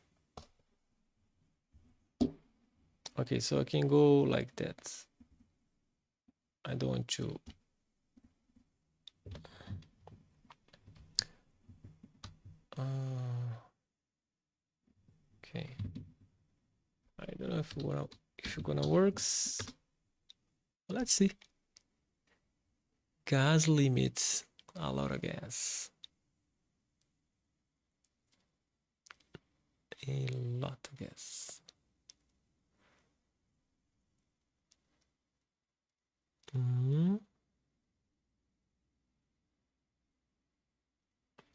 Okay, so I can go like that. I don't want to. Okay. I don't know if it's gonna works. Let's see. Gas limits. A lot of gas. A lot of gas.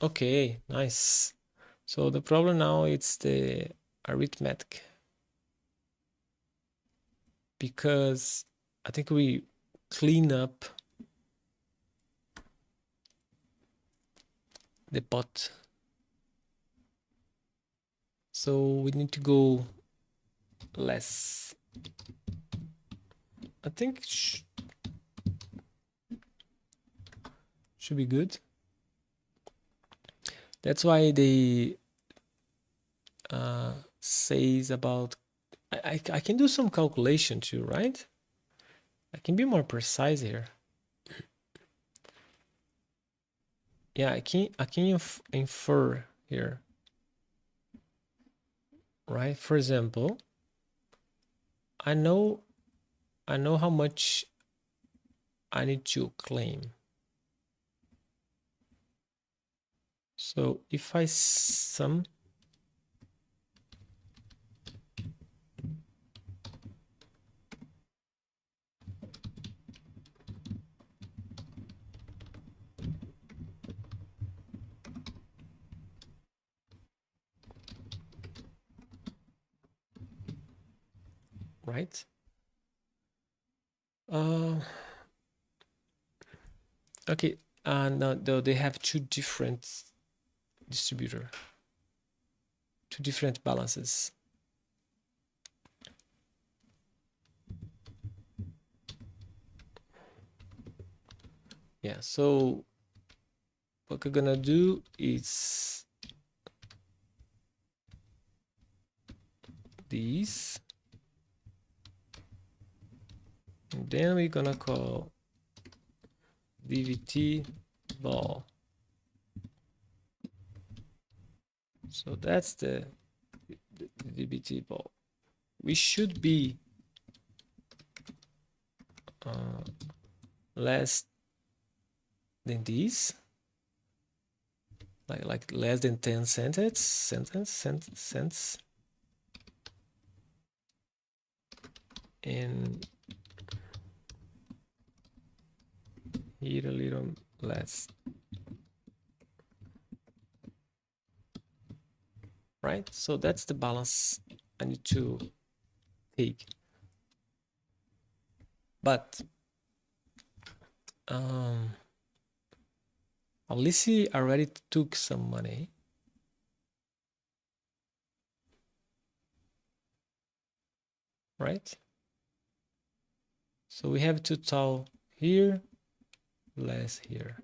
Okay, nice. So the problem now it's the arithmetic, because I think we clean up the pot. So we need to go less. I think should be good. That's why they says about I can do some calculation too, right? I can be more precise here. Yeah, I can infer here, right? For example, I know how much I need to claim. So if I sum, right? Okay, no, though they have two different distributor, two different balances. Yeah, so what we're gonna do is these. And then we're gonna call dvt ball. So that's the dvt ball. We should be less than this, like less than 10 cents, and here a little less, right? So that's the balance I need to take. But Alicia already took some money. Right? So we have total here, less here.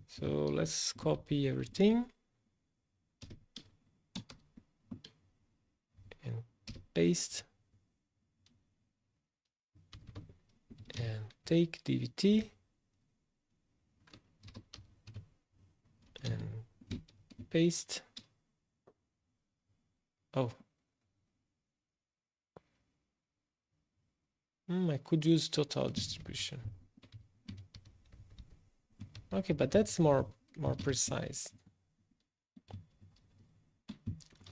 So let's copy everything and paste and take dvt and paste. Oh, I could use total distribution. Okay, but that's more precise.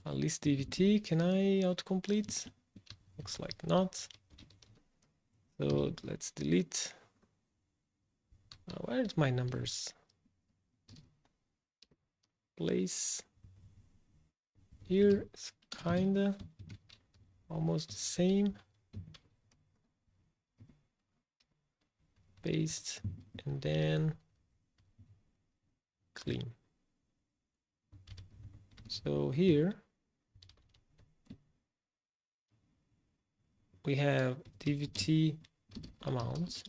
At least dvt, can I autocomplete? Looks like not. So let's delete. Where's my numbers? Place here is kinda almost the same. Paste and then clean. So here we have dvt amount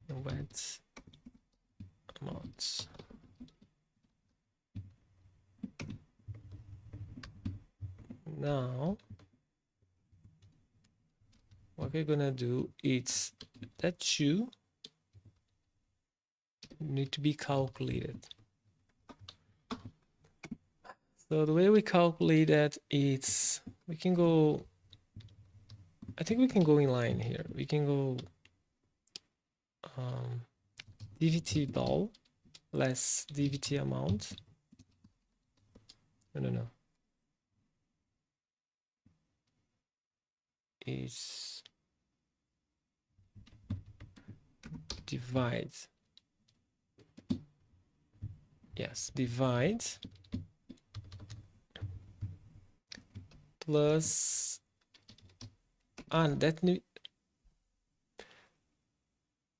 and wet amounts. Now what we're gonna do is that two need to be calculated. So the way we calculate that is we can go, I think we can go in line here. We can go dvt ball less dvt amount. No. Is divide. Yes, divide plus, and that new.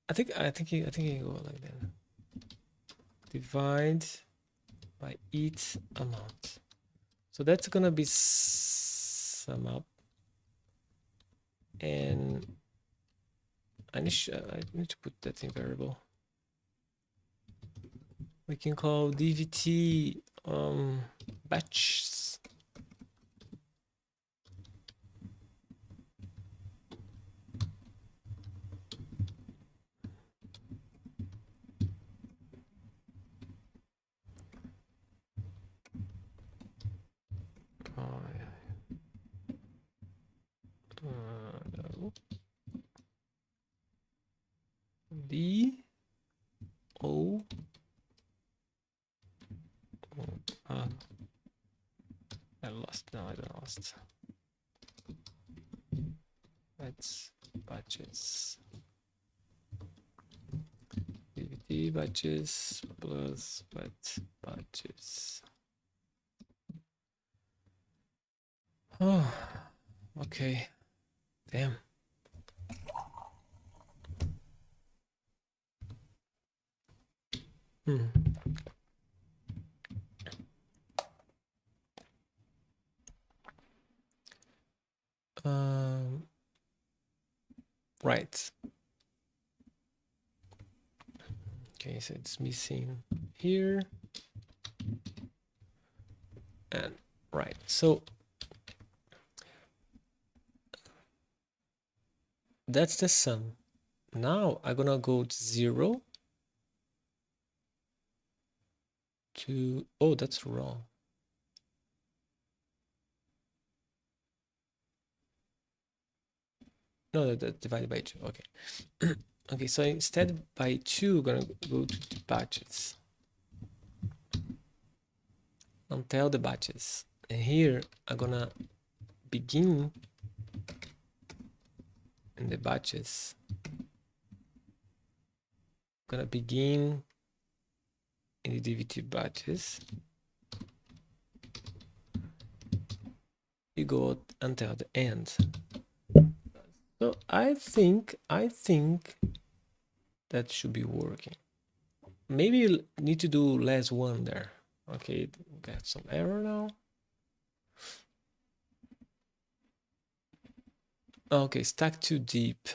I think you can go like that. Divide by each amount. So that's gonna be sum up, and I need to put that in variable. We can call dvt batches. No. D O I lost. No, I don't lost. That's batches. dvt batches plus wet batches. Oh, okay. Damn. Right. Okay, so it's missing here. And Right, so that's the sum. Now I'm gonna go to 0 to, oh, that's wrong. No, that's divided by 2. Okay. Okay, so instead by 2, we're gonna go to the batches. Until the batches. And here I'm gonna begin in the batches. I'm gonna begin in the DVT batches. You go until the end. So I think that should be working. Maybe you need to do less one there. Okay, got some error now. Okay, stack too deep.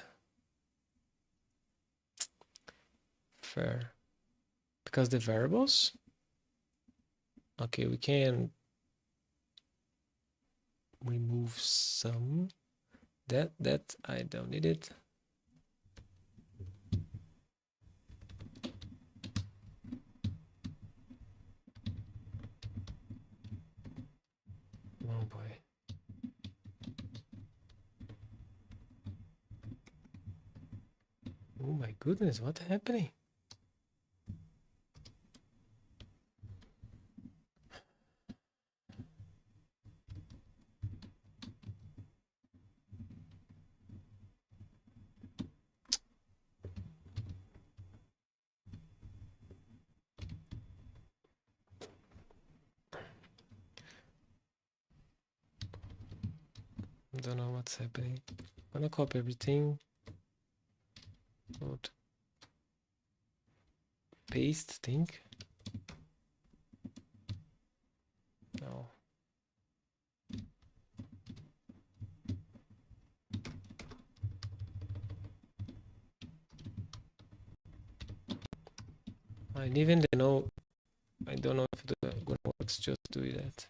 Fair. Because the variables. Okay, we can remove some. That I don't need it. Oh boy. Oh my goodness, what's happening? I don't know what's happening. I'm gonna copy everything. Go to paste, think. No. I even know. I don't know if the gonna works. Just do that.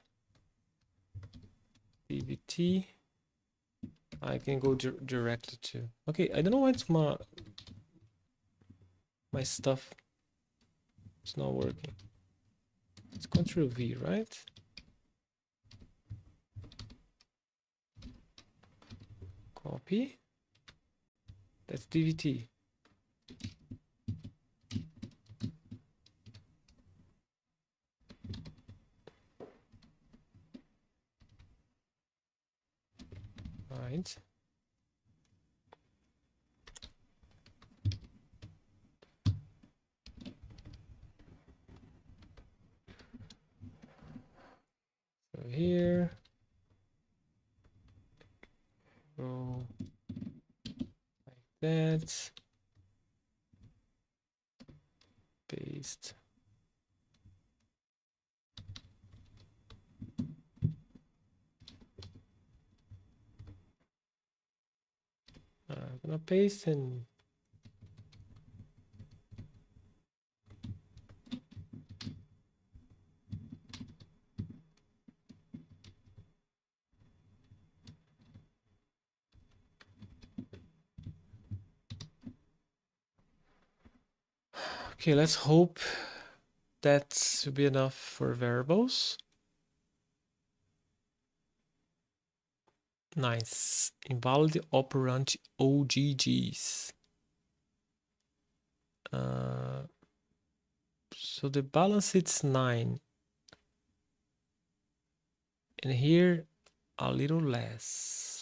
DVT. I can go directly to. Okay, I don't know why it's my stuff. It's not working. It's Control V, right? Copy. That's DVT. Right. So here, go like that. Paste. I'm gonna paste and okay, let's hope that should be enough for variables. Nice. Invalid operand OGGs. So the balance it's 9. And here a little less.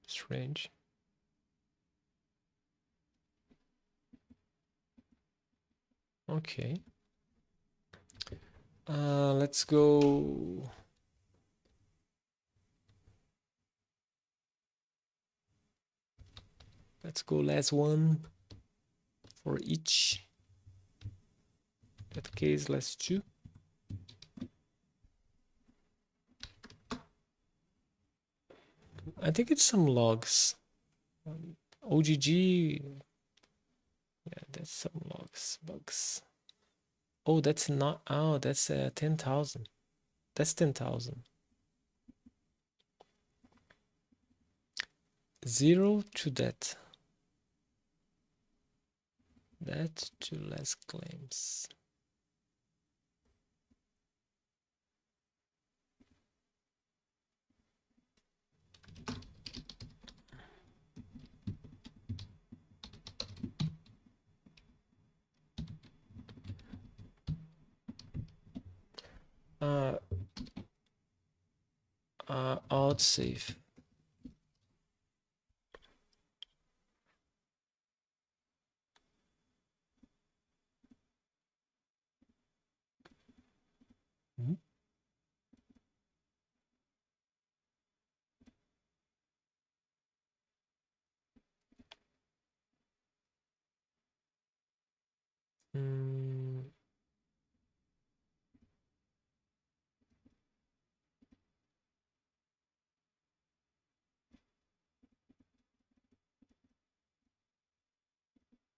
Strange. Okay. Let's go. Let's go last one for each. that case, let's do. I think it's some logs. OGG. Yeah, that's some logs, bugs. Oh, that's not. Oh, that's 10,000. That's 10,000. 0 to that. That to less claims. Alt save.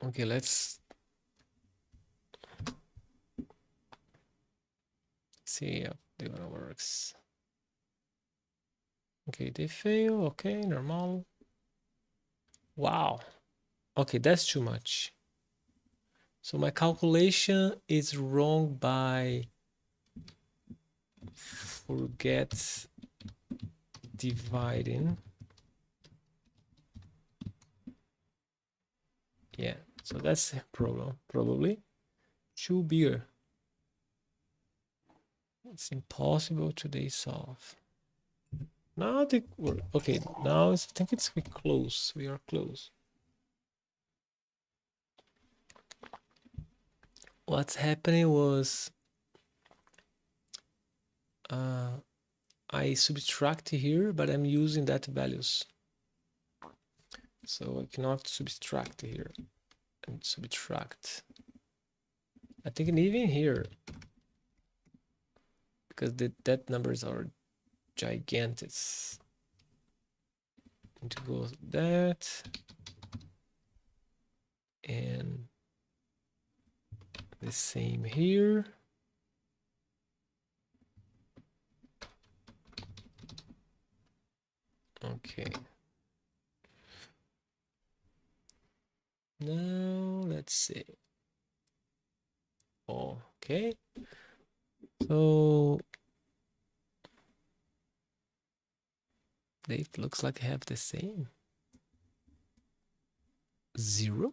Okay, let's see if the one works. Okay, they fail. Okay, normal. Wow. Okay, that's too much. So my calculation is wrong by forget dividing. Yeah, so that's a problem, probably. Too bigger. It's impossible today solve. Now the okay, now I think it's we close. We are close. What's happening was I subtract here, but I'm using that values. So I cannot subtract here and subtract. I think even here, because that numbers are gigantic. Need to go that and the same here. Okay. Now let's see. Okay. So they looks like they have the same. 0.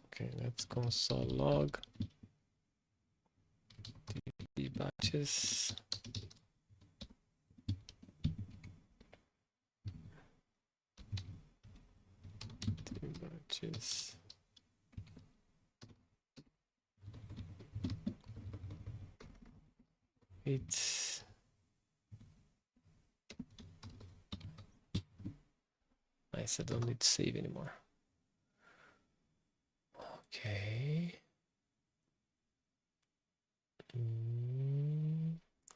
Okay, let's console log the batches. Batches. It's nice. I don't need to save anymore. Okay.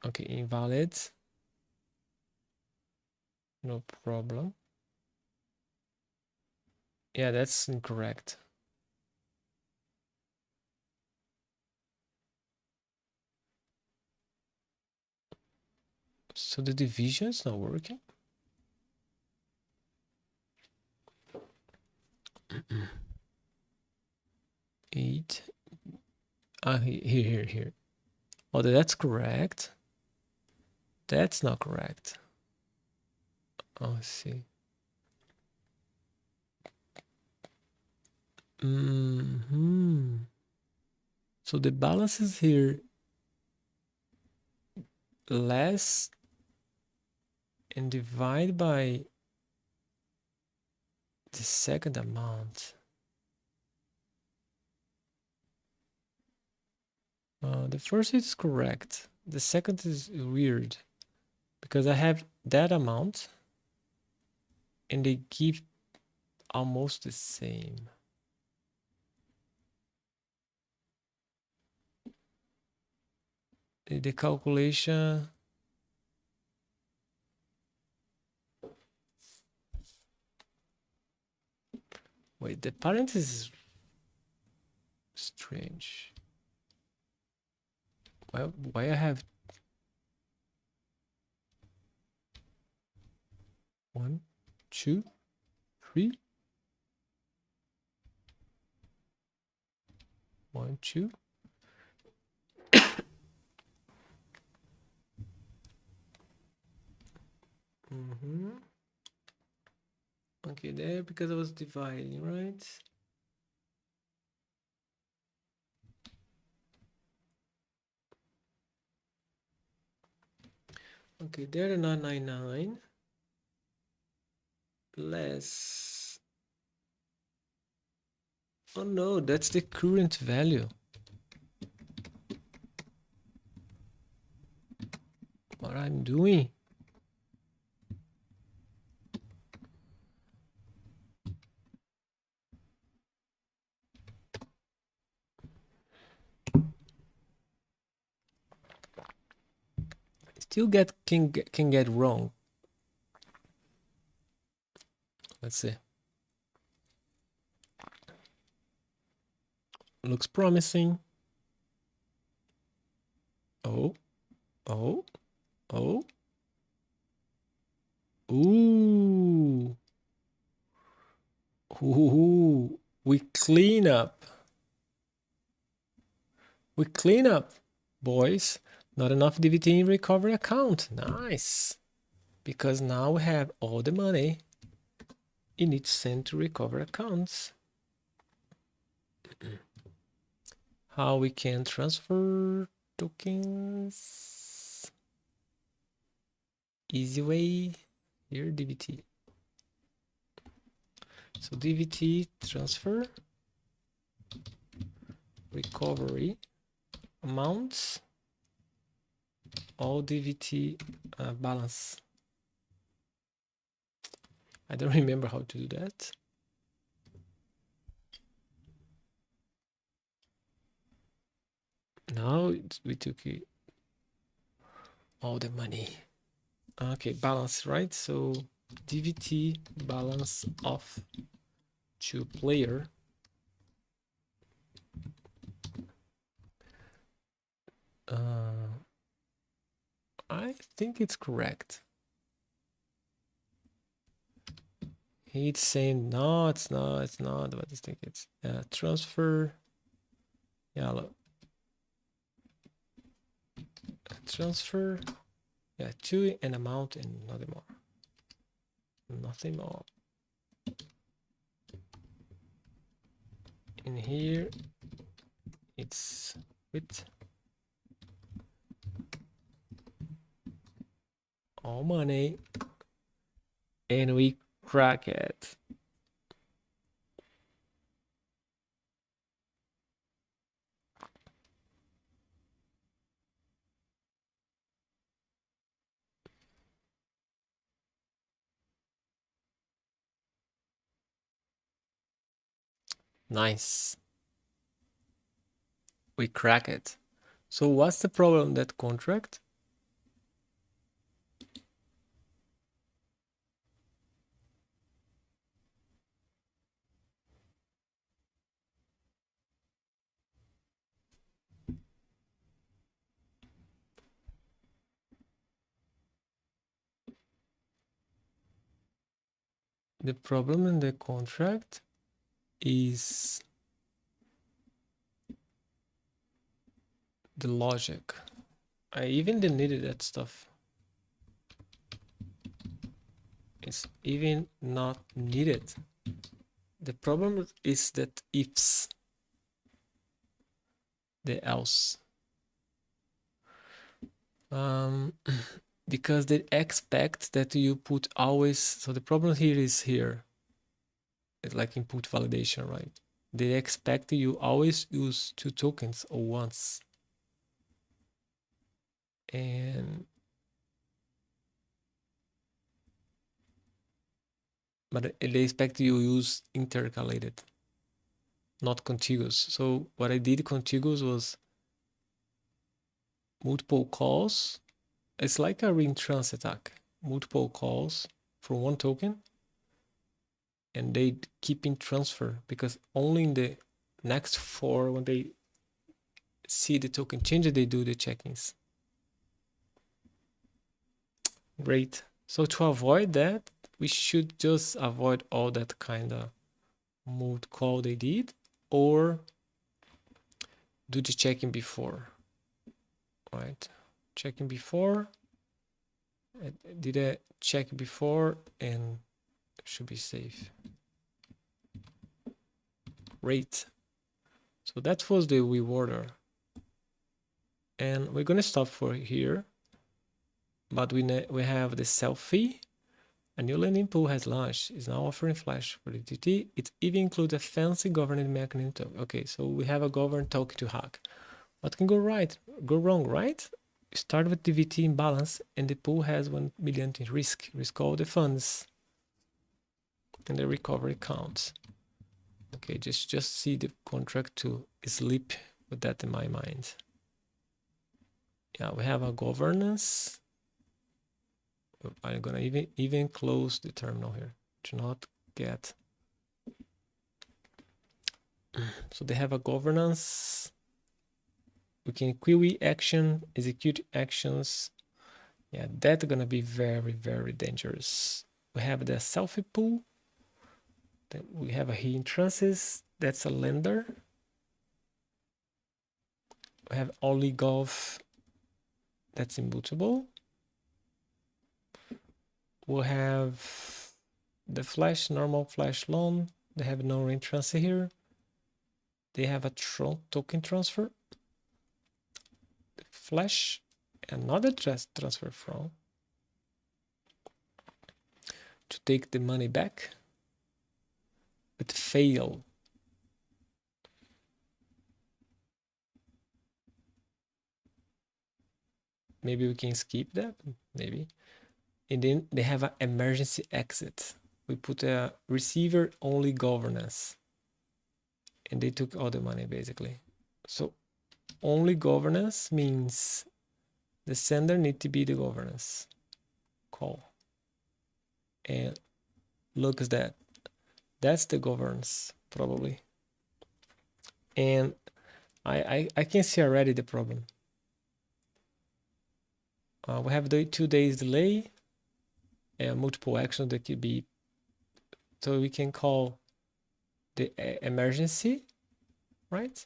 Okay, invalid. No problem. Yeah, that's incorrect. So the division is not working. Eight. Here. Oh, that's correct. That's not correct. Oh, I see. So the balance is here less and divide by the second amount. The first is correct. The second is weird because I have that amount and they give almost the same. The calculation. Wait, the parenthesis is strange. Why I have 1, 2, 3, 1, 2. Okay, there because I was dividing, right? Okay, there are 999 less. Oh no, that's the current value. What I'm doing? Still can get wrong. Let's see. Looks promising. Oh, oh, oh. Ooh. Ooh. We clean up. We clean up, boys. Not enough DVT in recovery account. Nice. Because now we have all the money you need to send to recover accounts. How we can transfer tokens? Easy way. Here, DVT. So DVT transfer, recovery, amounts, all DVT balance. I don't remember how to do that. Now we took all the money. Okay, balance, right? So DVT balance of to player. I think it's correct. It's saying no, it's not, but I think it's transfer. Yeah, look. Transfer. Yeah, to an amount and nothing more. Nothing more. In here, it's with all money, and we crack it. Nice. We crack it. So what's the problem that contract? The problem in the contract is the logic. I even deleted that stuff. It's even not needed. The problem is that ifs, the else. Because they expect that you put always, so the problem here is here. It's like input validation, right? They expect you always use 2 tokens or once. And but they expect you use intercalated, not contiguous. So what I did contiguous was multiple calls. It's like a ring trance attack. Multiple calls from one token, and they keep in transfer because only in the next 4, when they see the token change, they do the check-ins. Great. So to avoid that, we should just avoid all that kind of mood call they did, or do the checking before, right? Checking before, I did a check before and should be safe. Great. So that was the rewarder. And we're gonna stop for here, but we have the selfie. A new lending pool has launched, is now offering Flash for the DT. It even includes a fancy governance mechanism. Okay, so we have a governed token to hack. What can go wrong, right? Start with DVT imbalance, and the pool has 1 million in risk. Risk all the funds, and the recovery counts. Okay, just see the contract to sleep with that in my mind. Yeah, we have a governance. I'm gonna even close the terminal here to not get. So they have a governance. We can query action, execute actions. Yeah, that's gonna be very, very dangerous. We have the selfie pool. Then we have a here in trances. That's a lender. We have oligov. That's immutable. We'll have the flash, normal flash loan. They have no ring transfer here. They have a token transfer. The flash, another transfer from to take the money back. But fail. Maybe we can skip that, maybe. And then they have an emergency exit. We put a receiver only governance. And they took all the money basically. So only governance means the sender need to be the governance call. And look at that. That's the governance probably. And I can see already the problem. We have the 2 days delay and multiple actions that could be. So we can call the emergency, right?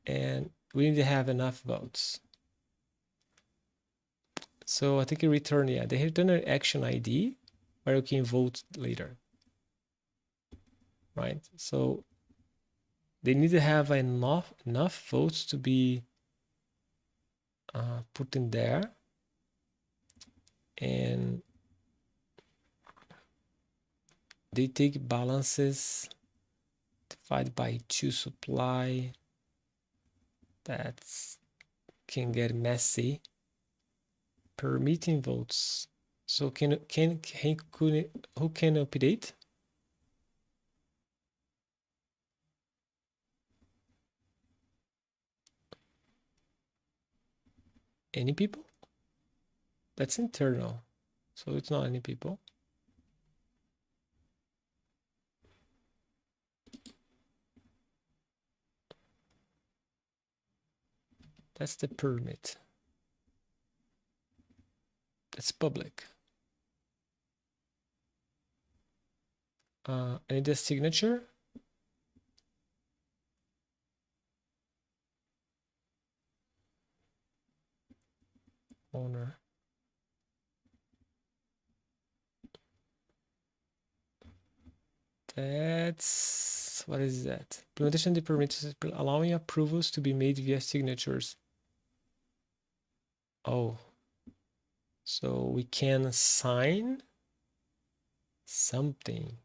And we need to have enough votes. So I think you return, yeah, they return an action ID where you can vote later, right? So they need to have enough votes to be put in there. And they take balances divided by 2 supply. That can get messy. Permitting votes. So who can update? Any people? That's internal. So it's not any people. That's the permit. That's public. I need the signature. Owner. That's, what is that? Implementation of the permit is allowing approvals to be made via signatures. Oh, so we can sign something.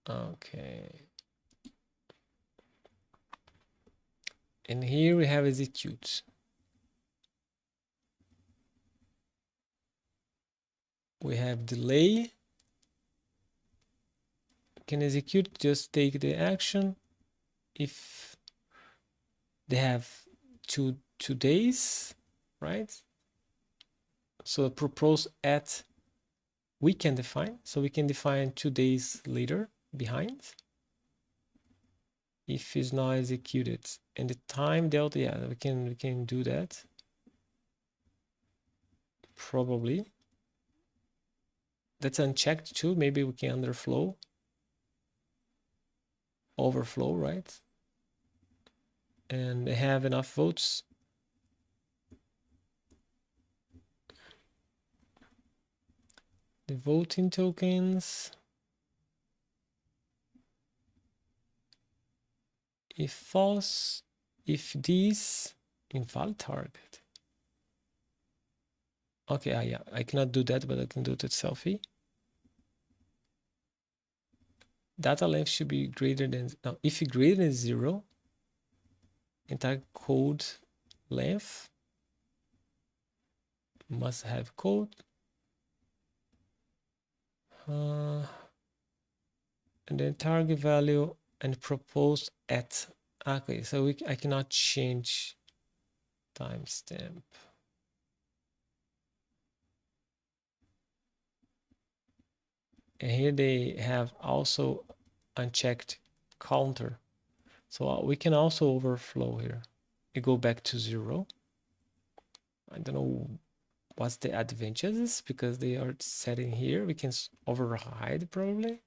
Okay. And here we have execute. We have delay. Can execute, just take the action. If they have two days, right? So propose at we can define. So we can define 2 days later behind. If it's not executed, and the time delta, yeah, we can do that. Probably. That's unchecked too. Maybe we can overflow, right? And they have enough votes. The voting tokens. If false, if these invalid target. Okay, yeah, I cannot do that, but I can do that selfie. Data length should be greater than, now if it's greater than 0, entire code length must have code. And then target value and propose at. Okay, so I cannot change timestamp. And here they have also unchecked counter. So we can also overflow here. You go back to 0. I don't know what's the advantages because they are setting here. We can override probably.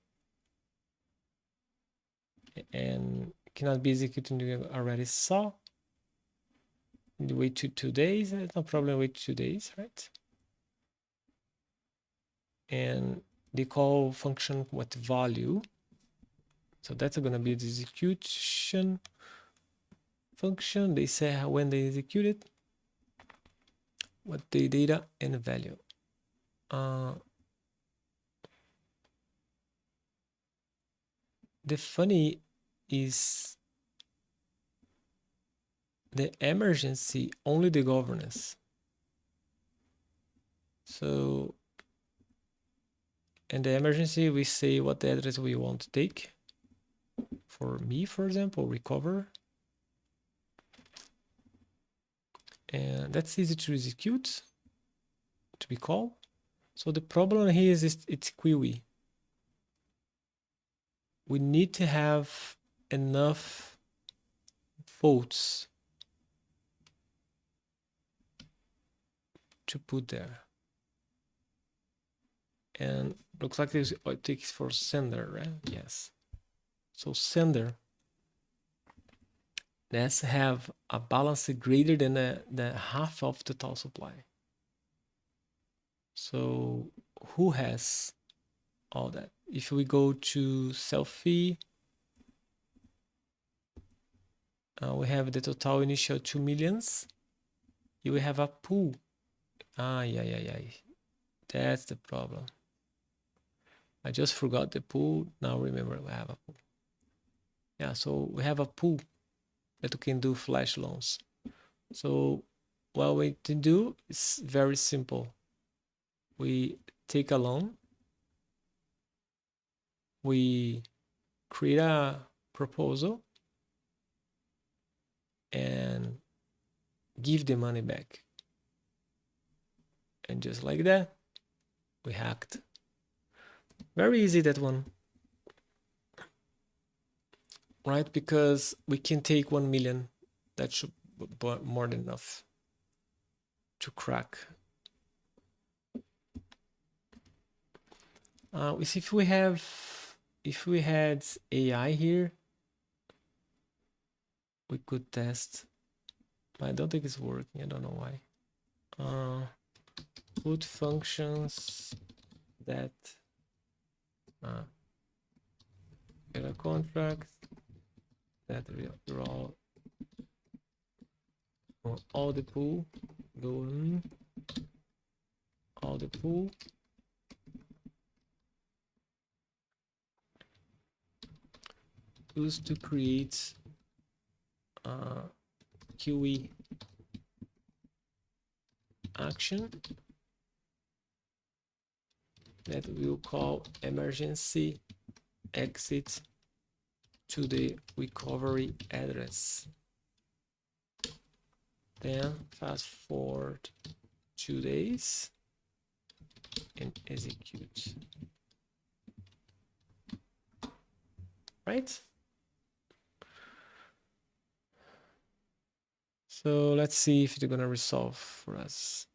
And cannot be executed, we already saw. Wait 2 days, no problem, wait 2 days, right? And they call function with value. So that's going to be the execution function. They say when they execute it, what the data and value. The funny is the emergency, only the governance. So, in the emergency, we say what the address we want to take. For me, for example, recover. And that's easy to execute, to be called. So the problem here is it's query. We need to have enough votes to put there. And looks like it takes for sender, right? Yes. So sender, let's have a balance greater than the half of the total supply. So who has all that? If we go to selfie, we have the total initial 2 millions. You will have a pool. Yeah. That's the problem. I just forgot the pool. Now remember we have a pool. Yeah, so we have a pool that we can do flash loans. So what we can do is very simple. We take a loan. We create a proposal and give the money back. And just like that, we hacked. Very easy, that one. Right? Because we can take 1 million. That should be more than enough to crack. We see if we had AI here, we could test. I don't think it's working. I don't know why. Put functions that get a contract that draw all the pool, go in all the pool. Use to create QE action. that we'll call emergency exit to the recovery address. Then fast forward 2 days and execute. Right? So let's see if they're gonna resolve for us.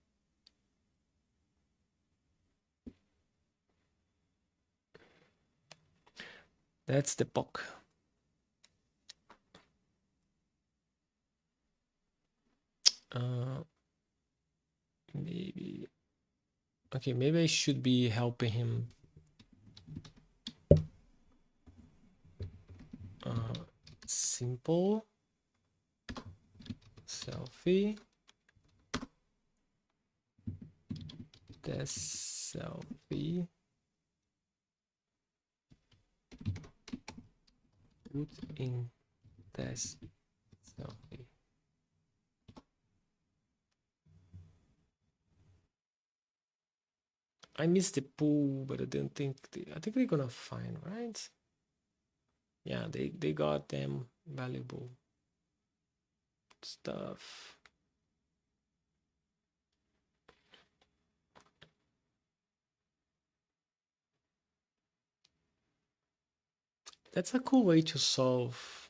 That's the POC. Maybe. Okay, maybe I should be helping him. Simple selfie. Test selfie. Put in test selfie. I missed the pool, but I don't think I think they're gonna find, right? Yeah, they got them valuable stuff. That's a cool way to solve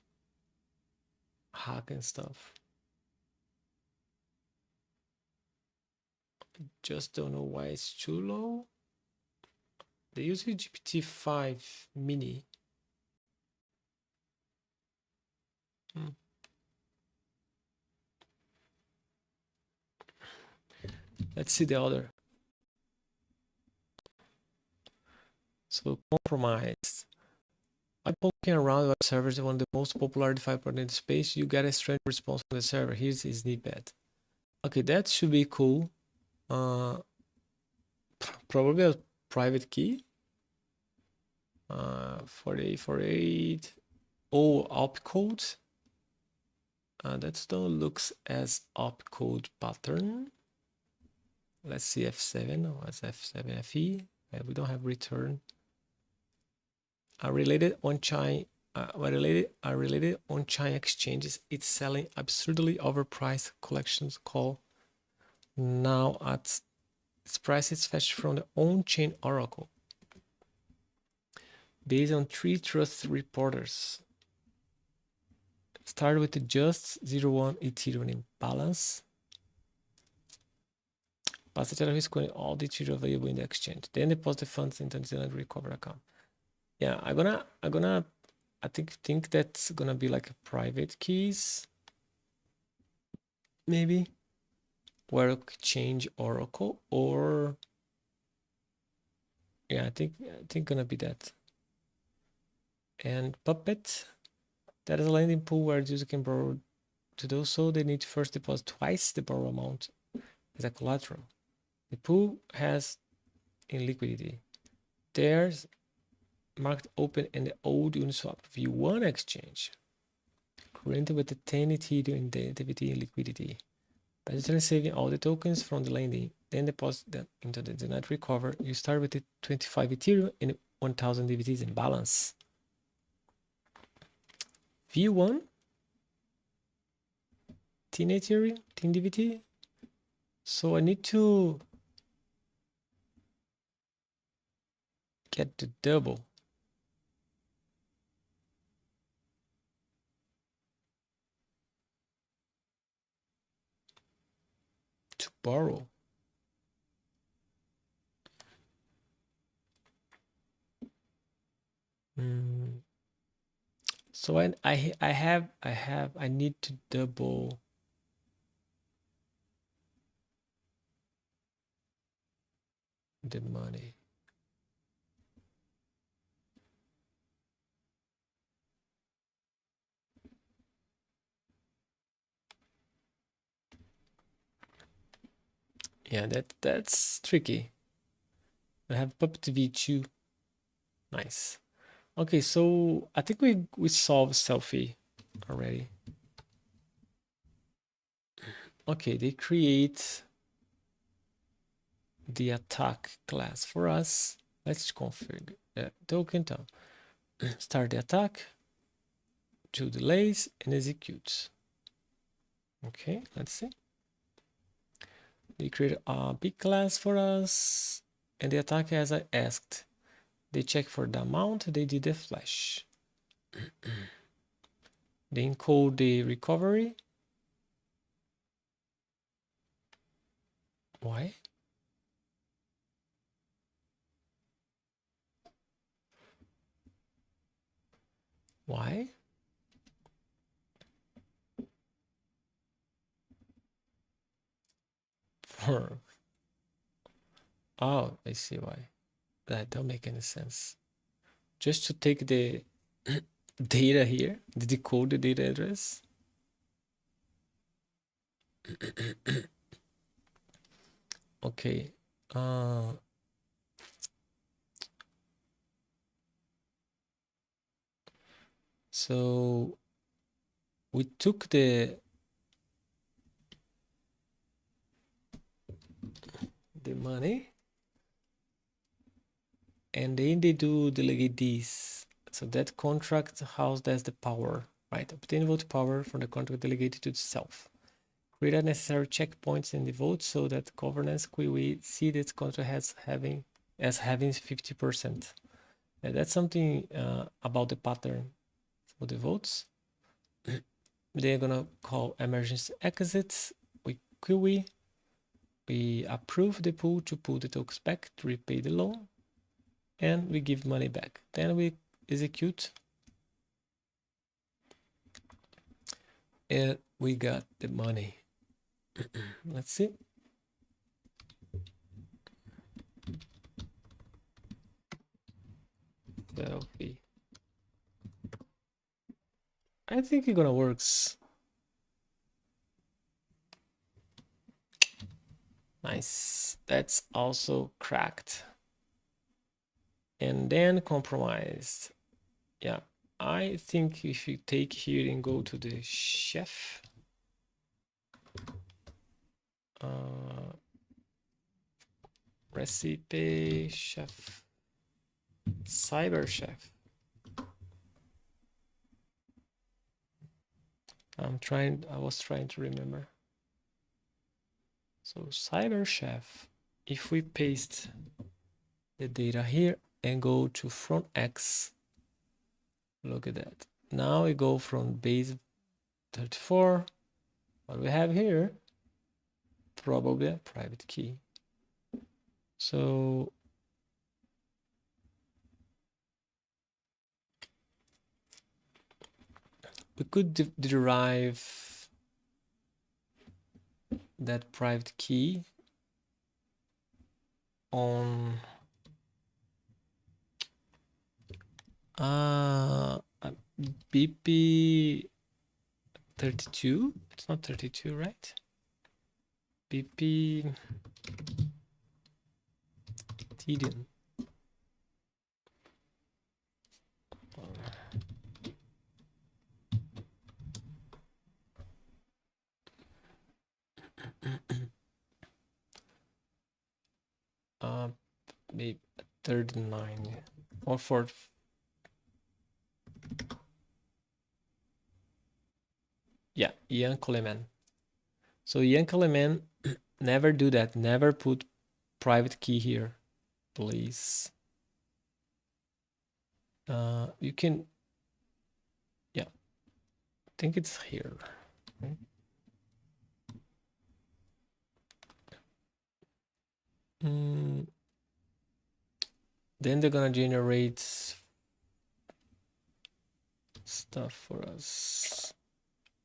hack and stuff. Just don't know why it's too low. They use GPT-5 mini. Let's see the other. So compromised. By poking around web servers, one of the most popular DeFi projects in the space, you get a strange response from the server. Here's his snippet. Okay, that should be cool. Probably a private key. 4848. Oh, opcode. That still looks as opcode pattern. Let's see F7. What's F7 FE? We don't have return. Related on-chain exchanges, it's selling absurdly overpriced collections call now at its prices fetched from the on-chain oracle based on 3 trust reporters. Start with the just 0.1 Ethereum in balance. Pass the tether risk on all the Ethereum available in the exchange. Then deposit the funds into the recovery account. Yeah, I think that's gonna be like a private keys, maybe, where I could change Oracle, or yeah, I think gonna be that. And Puppet, that is a lending pool where the user can borrow. To do so, they need to first deposit twice the borrow amount as a collateral. The pool has in liquidity. There's marked open in the old Uniswap V1 exchange, currently with the 10 Ethereum in the activity and liquidity. By saving all the tokens from the lending, then deposit them into the net recover, you start with the 25 Ethereum and 1000 DVTs in balance. V1, 10 Ethereum, 10 DVT. So I need to get the double. To borrow. So I need to double the money. Yeah, that's tricky. I have Puppet V2. Nice. Okay, so I think we solved selfie already. Okay, they create the attack class for us. Let's configure token down. Start the attack, 2 delays, and execute. Okay, let's see. They create a big class for us, and the attack as I asked. They check for the amount, they did the flash. They encode the recovery. Why? Why? For oh, I see why. That don't make any sense. Just to take the data here, decode the data address. Okay. So we took the money, and then they do delegate these. So that contract house has the power, right? Obtain vote power from the contract delegated to itself. Create unnecessary checkpoints in the vote so that governance we see this contract having 50%. And that's something about the pattern for the votes. They're gonna call emergency exits. We approve the pool to pull the tokens back to repay the loan, and we give money back. Then we execute, and we got the money. Let's see. Defi. I think it's gonna works. Nice. That's also cracked. And then compromised. Yeah, I think if you take here and go to the chef, recipe chef, cyber chef. I was trying to remember. So cyber chef, if we paste the data here and go to front X, look at that. Now we go from base 34. What we have here, probably a private key. So we could derive that private key on BP 32. It's not 32, right? BP Ethereum. Maybe 39 or 4. Yeah, Ian Coleman. So Ian Coleman, never do that. Never put private key here, please. You can, yeah, I think it's here. Then they're gonna generate stuff for us.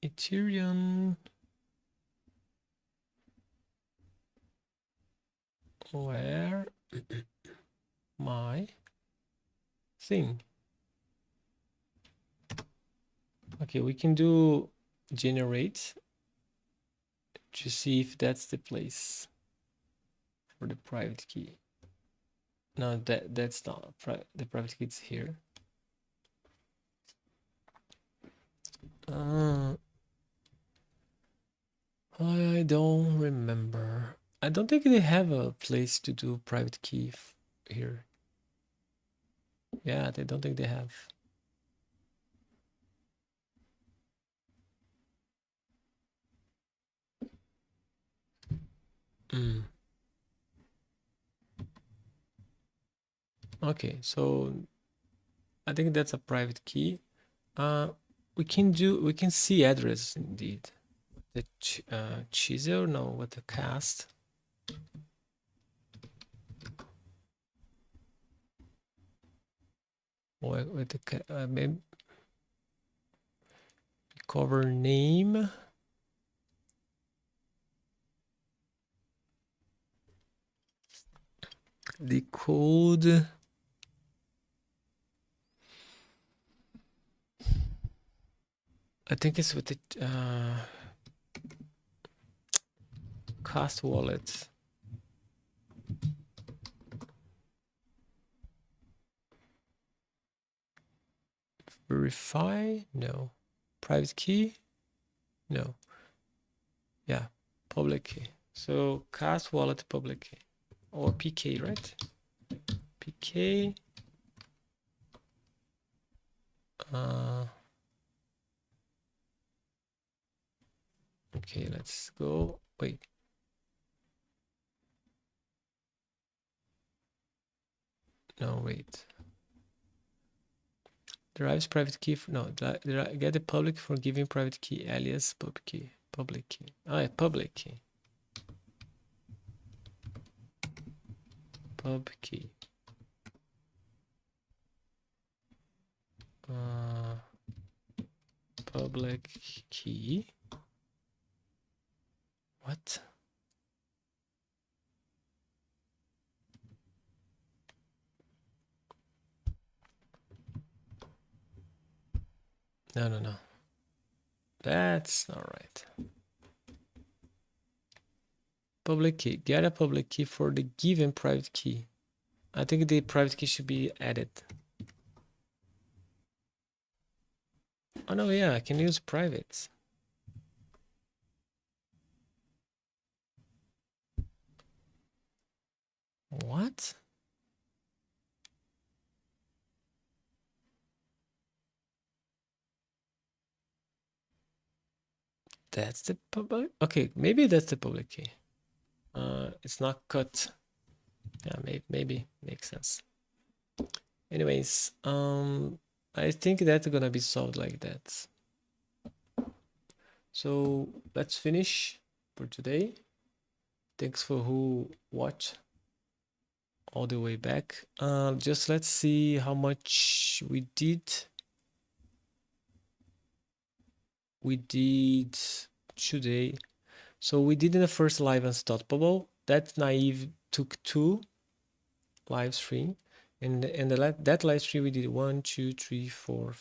Ethereum. Where my thing? Okay, we can do generate to see if that's the place for the private key. No, that's not the private key is here. I don't remember. I don't think they have a place to do private key here. Yeah, they don't think they have. Okay, so I think that's a private key. We can see address indeed. The chisel, no, with the cast. Or with the maybe cover name. The code. I think it's with the cast wallet. Verify? No. Private key? No. Yeah, public key. So cast wallet public key. Or PK, right? PK. Okay, let's go. Wait. No, wait. Derives private key. No, get the public for giving private key alias pub key. Public key. Oh, yeah, public key. Pub key. Public key. What? No, no, no. That's not right. Public key. Get a public key for the given private key. I think the private key should be added. Oh no, yeah, I can use private. What? That's the public. Okay, maybe that's the public key. It's not cut. Yeah, maybe makes sense. Anyways, I think that's gonna be solved like that. So let's finish for today. Thanks for who watched all the way back. Just let's see how much we did. We did today. So we did in the first live Unstoppable. That naive took 2 live stream. And that live stream we did 1, 2, 3, 4,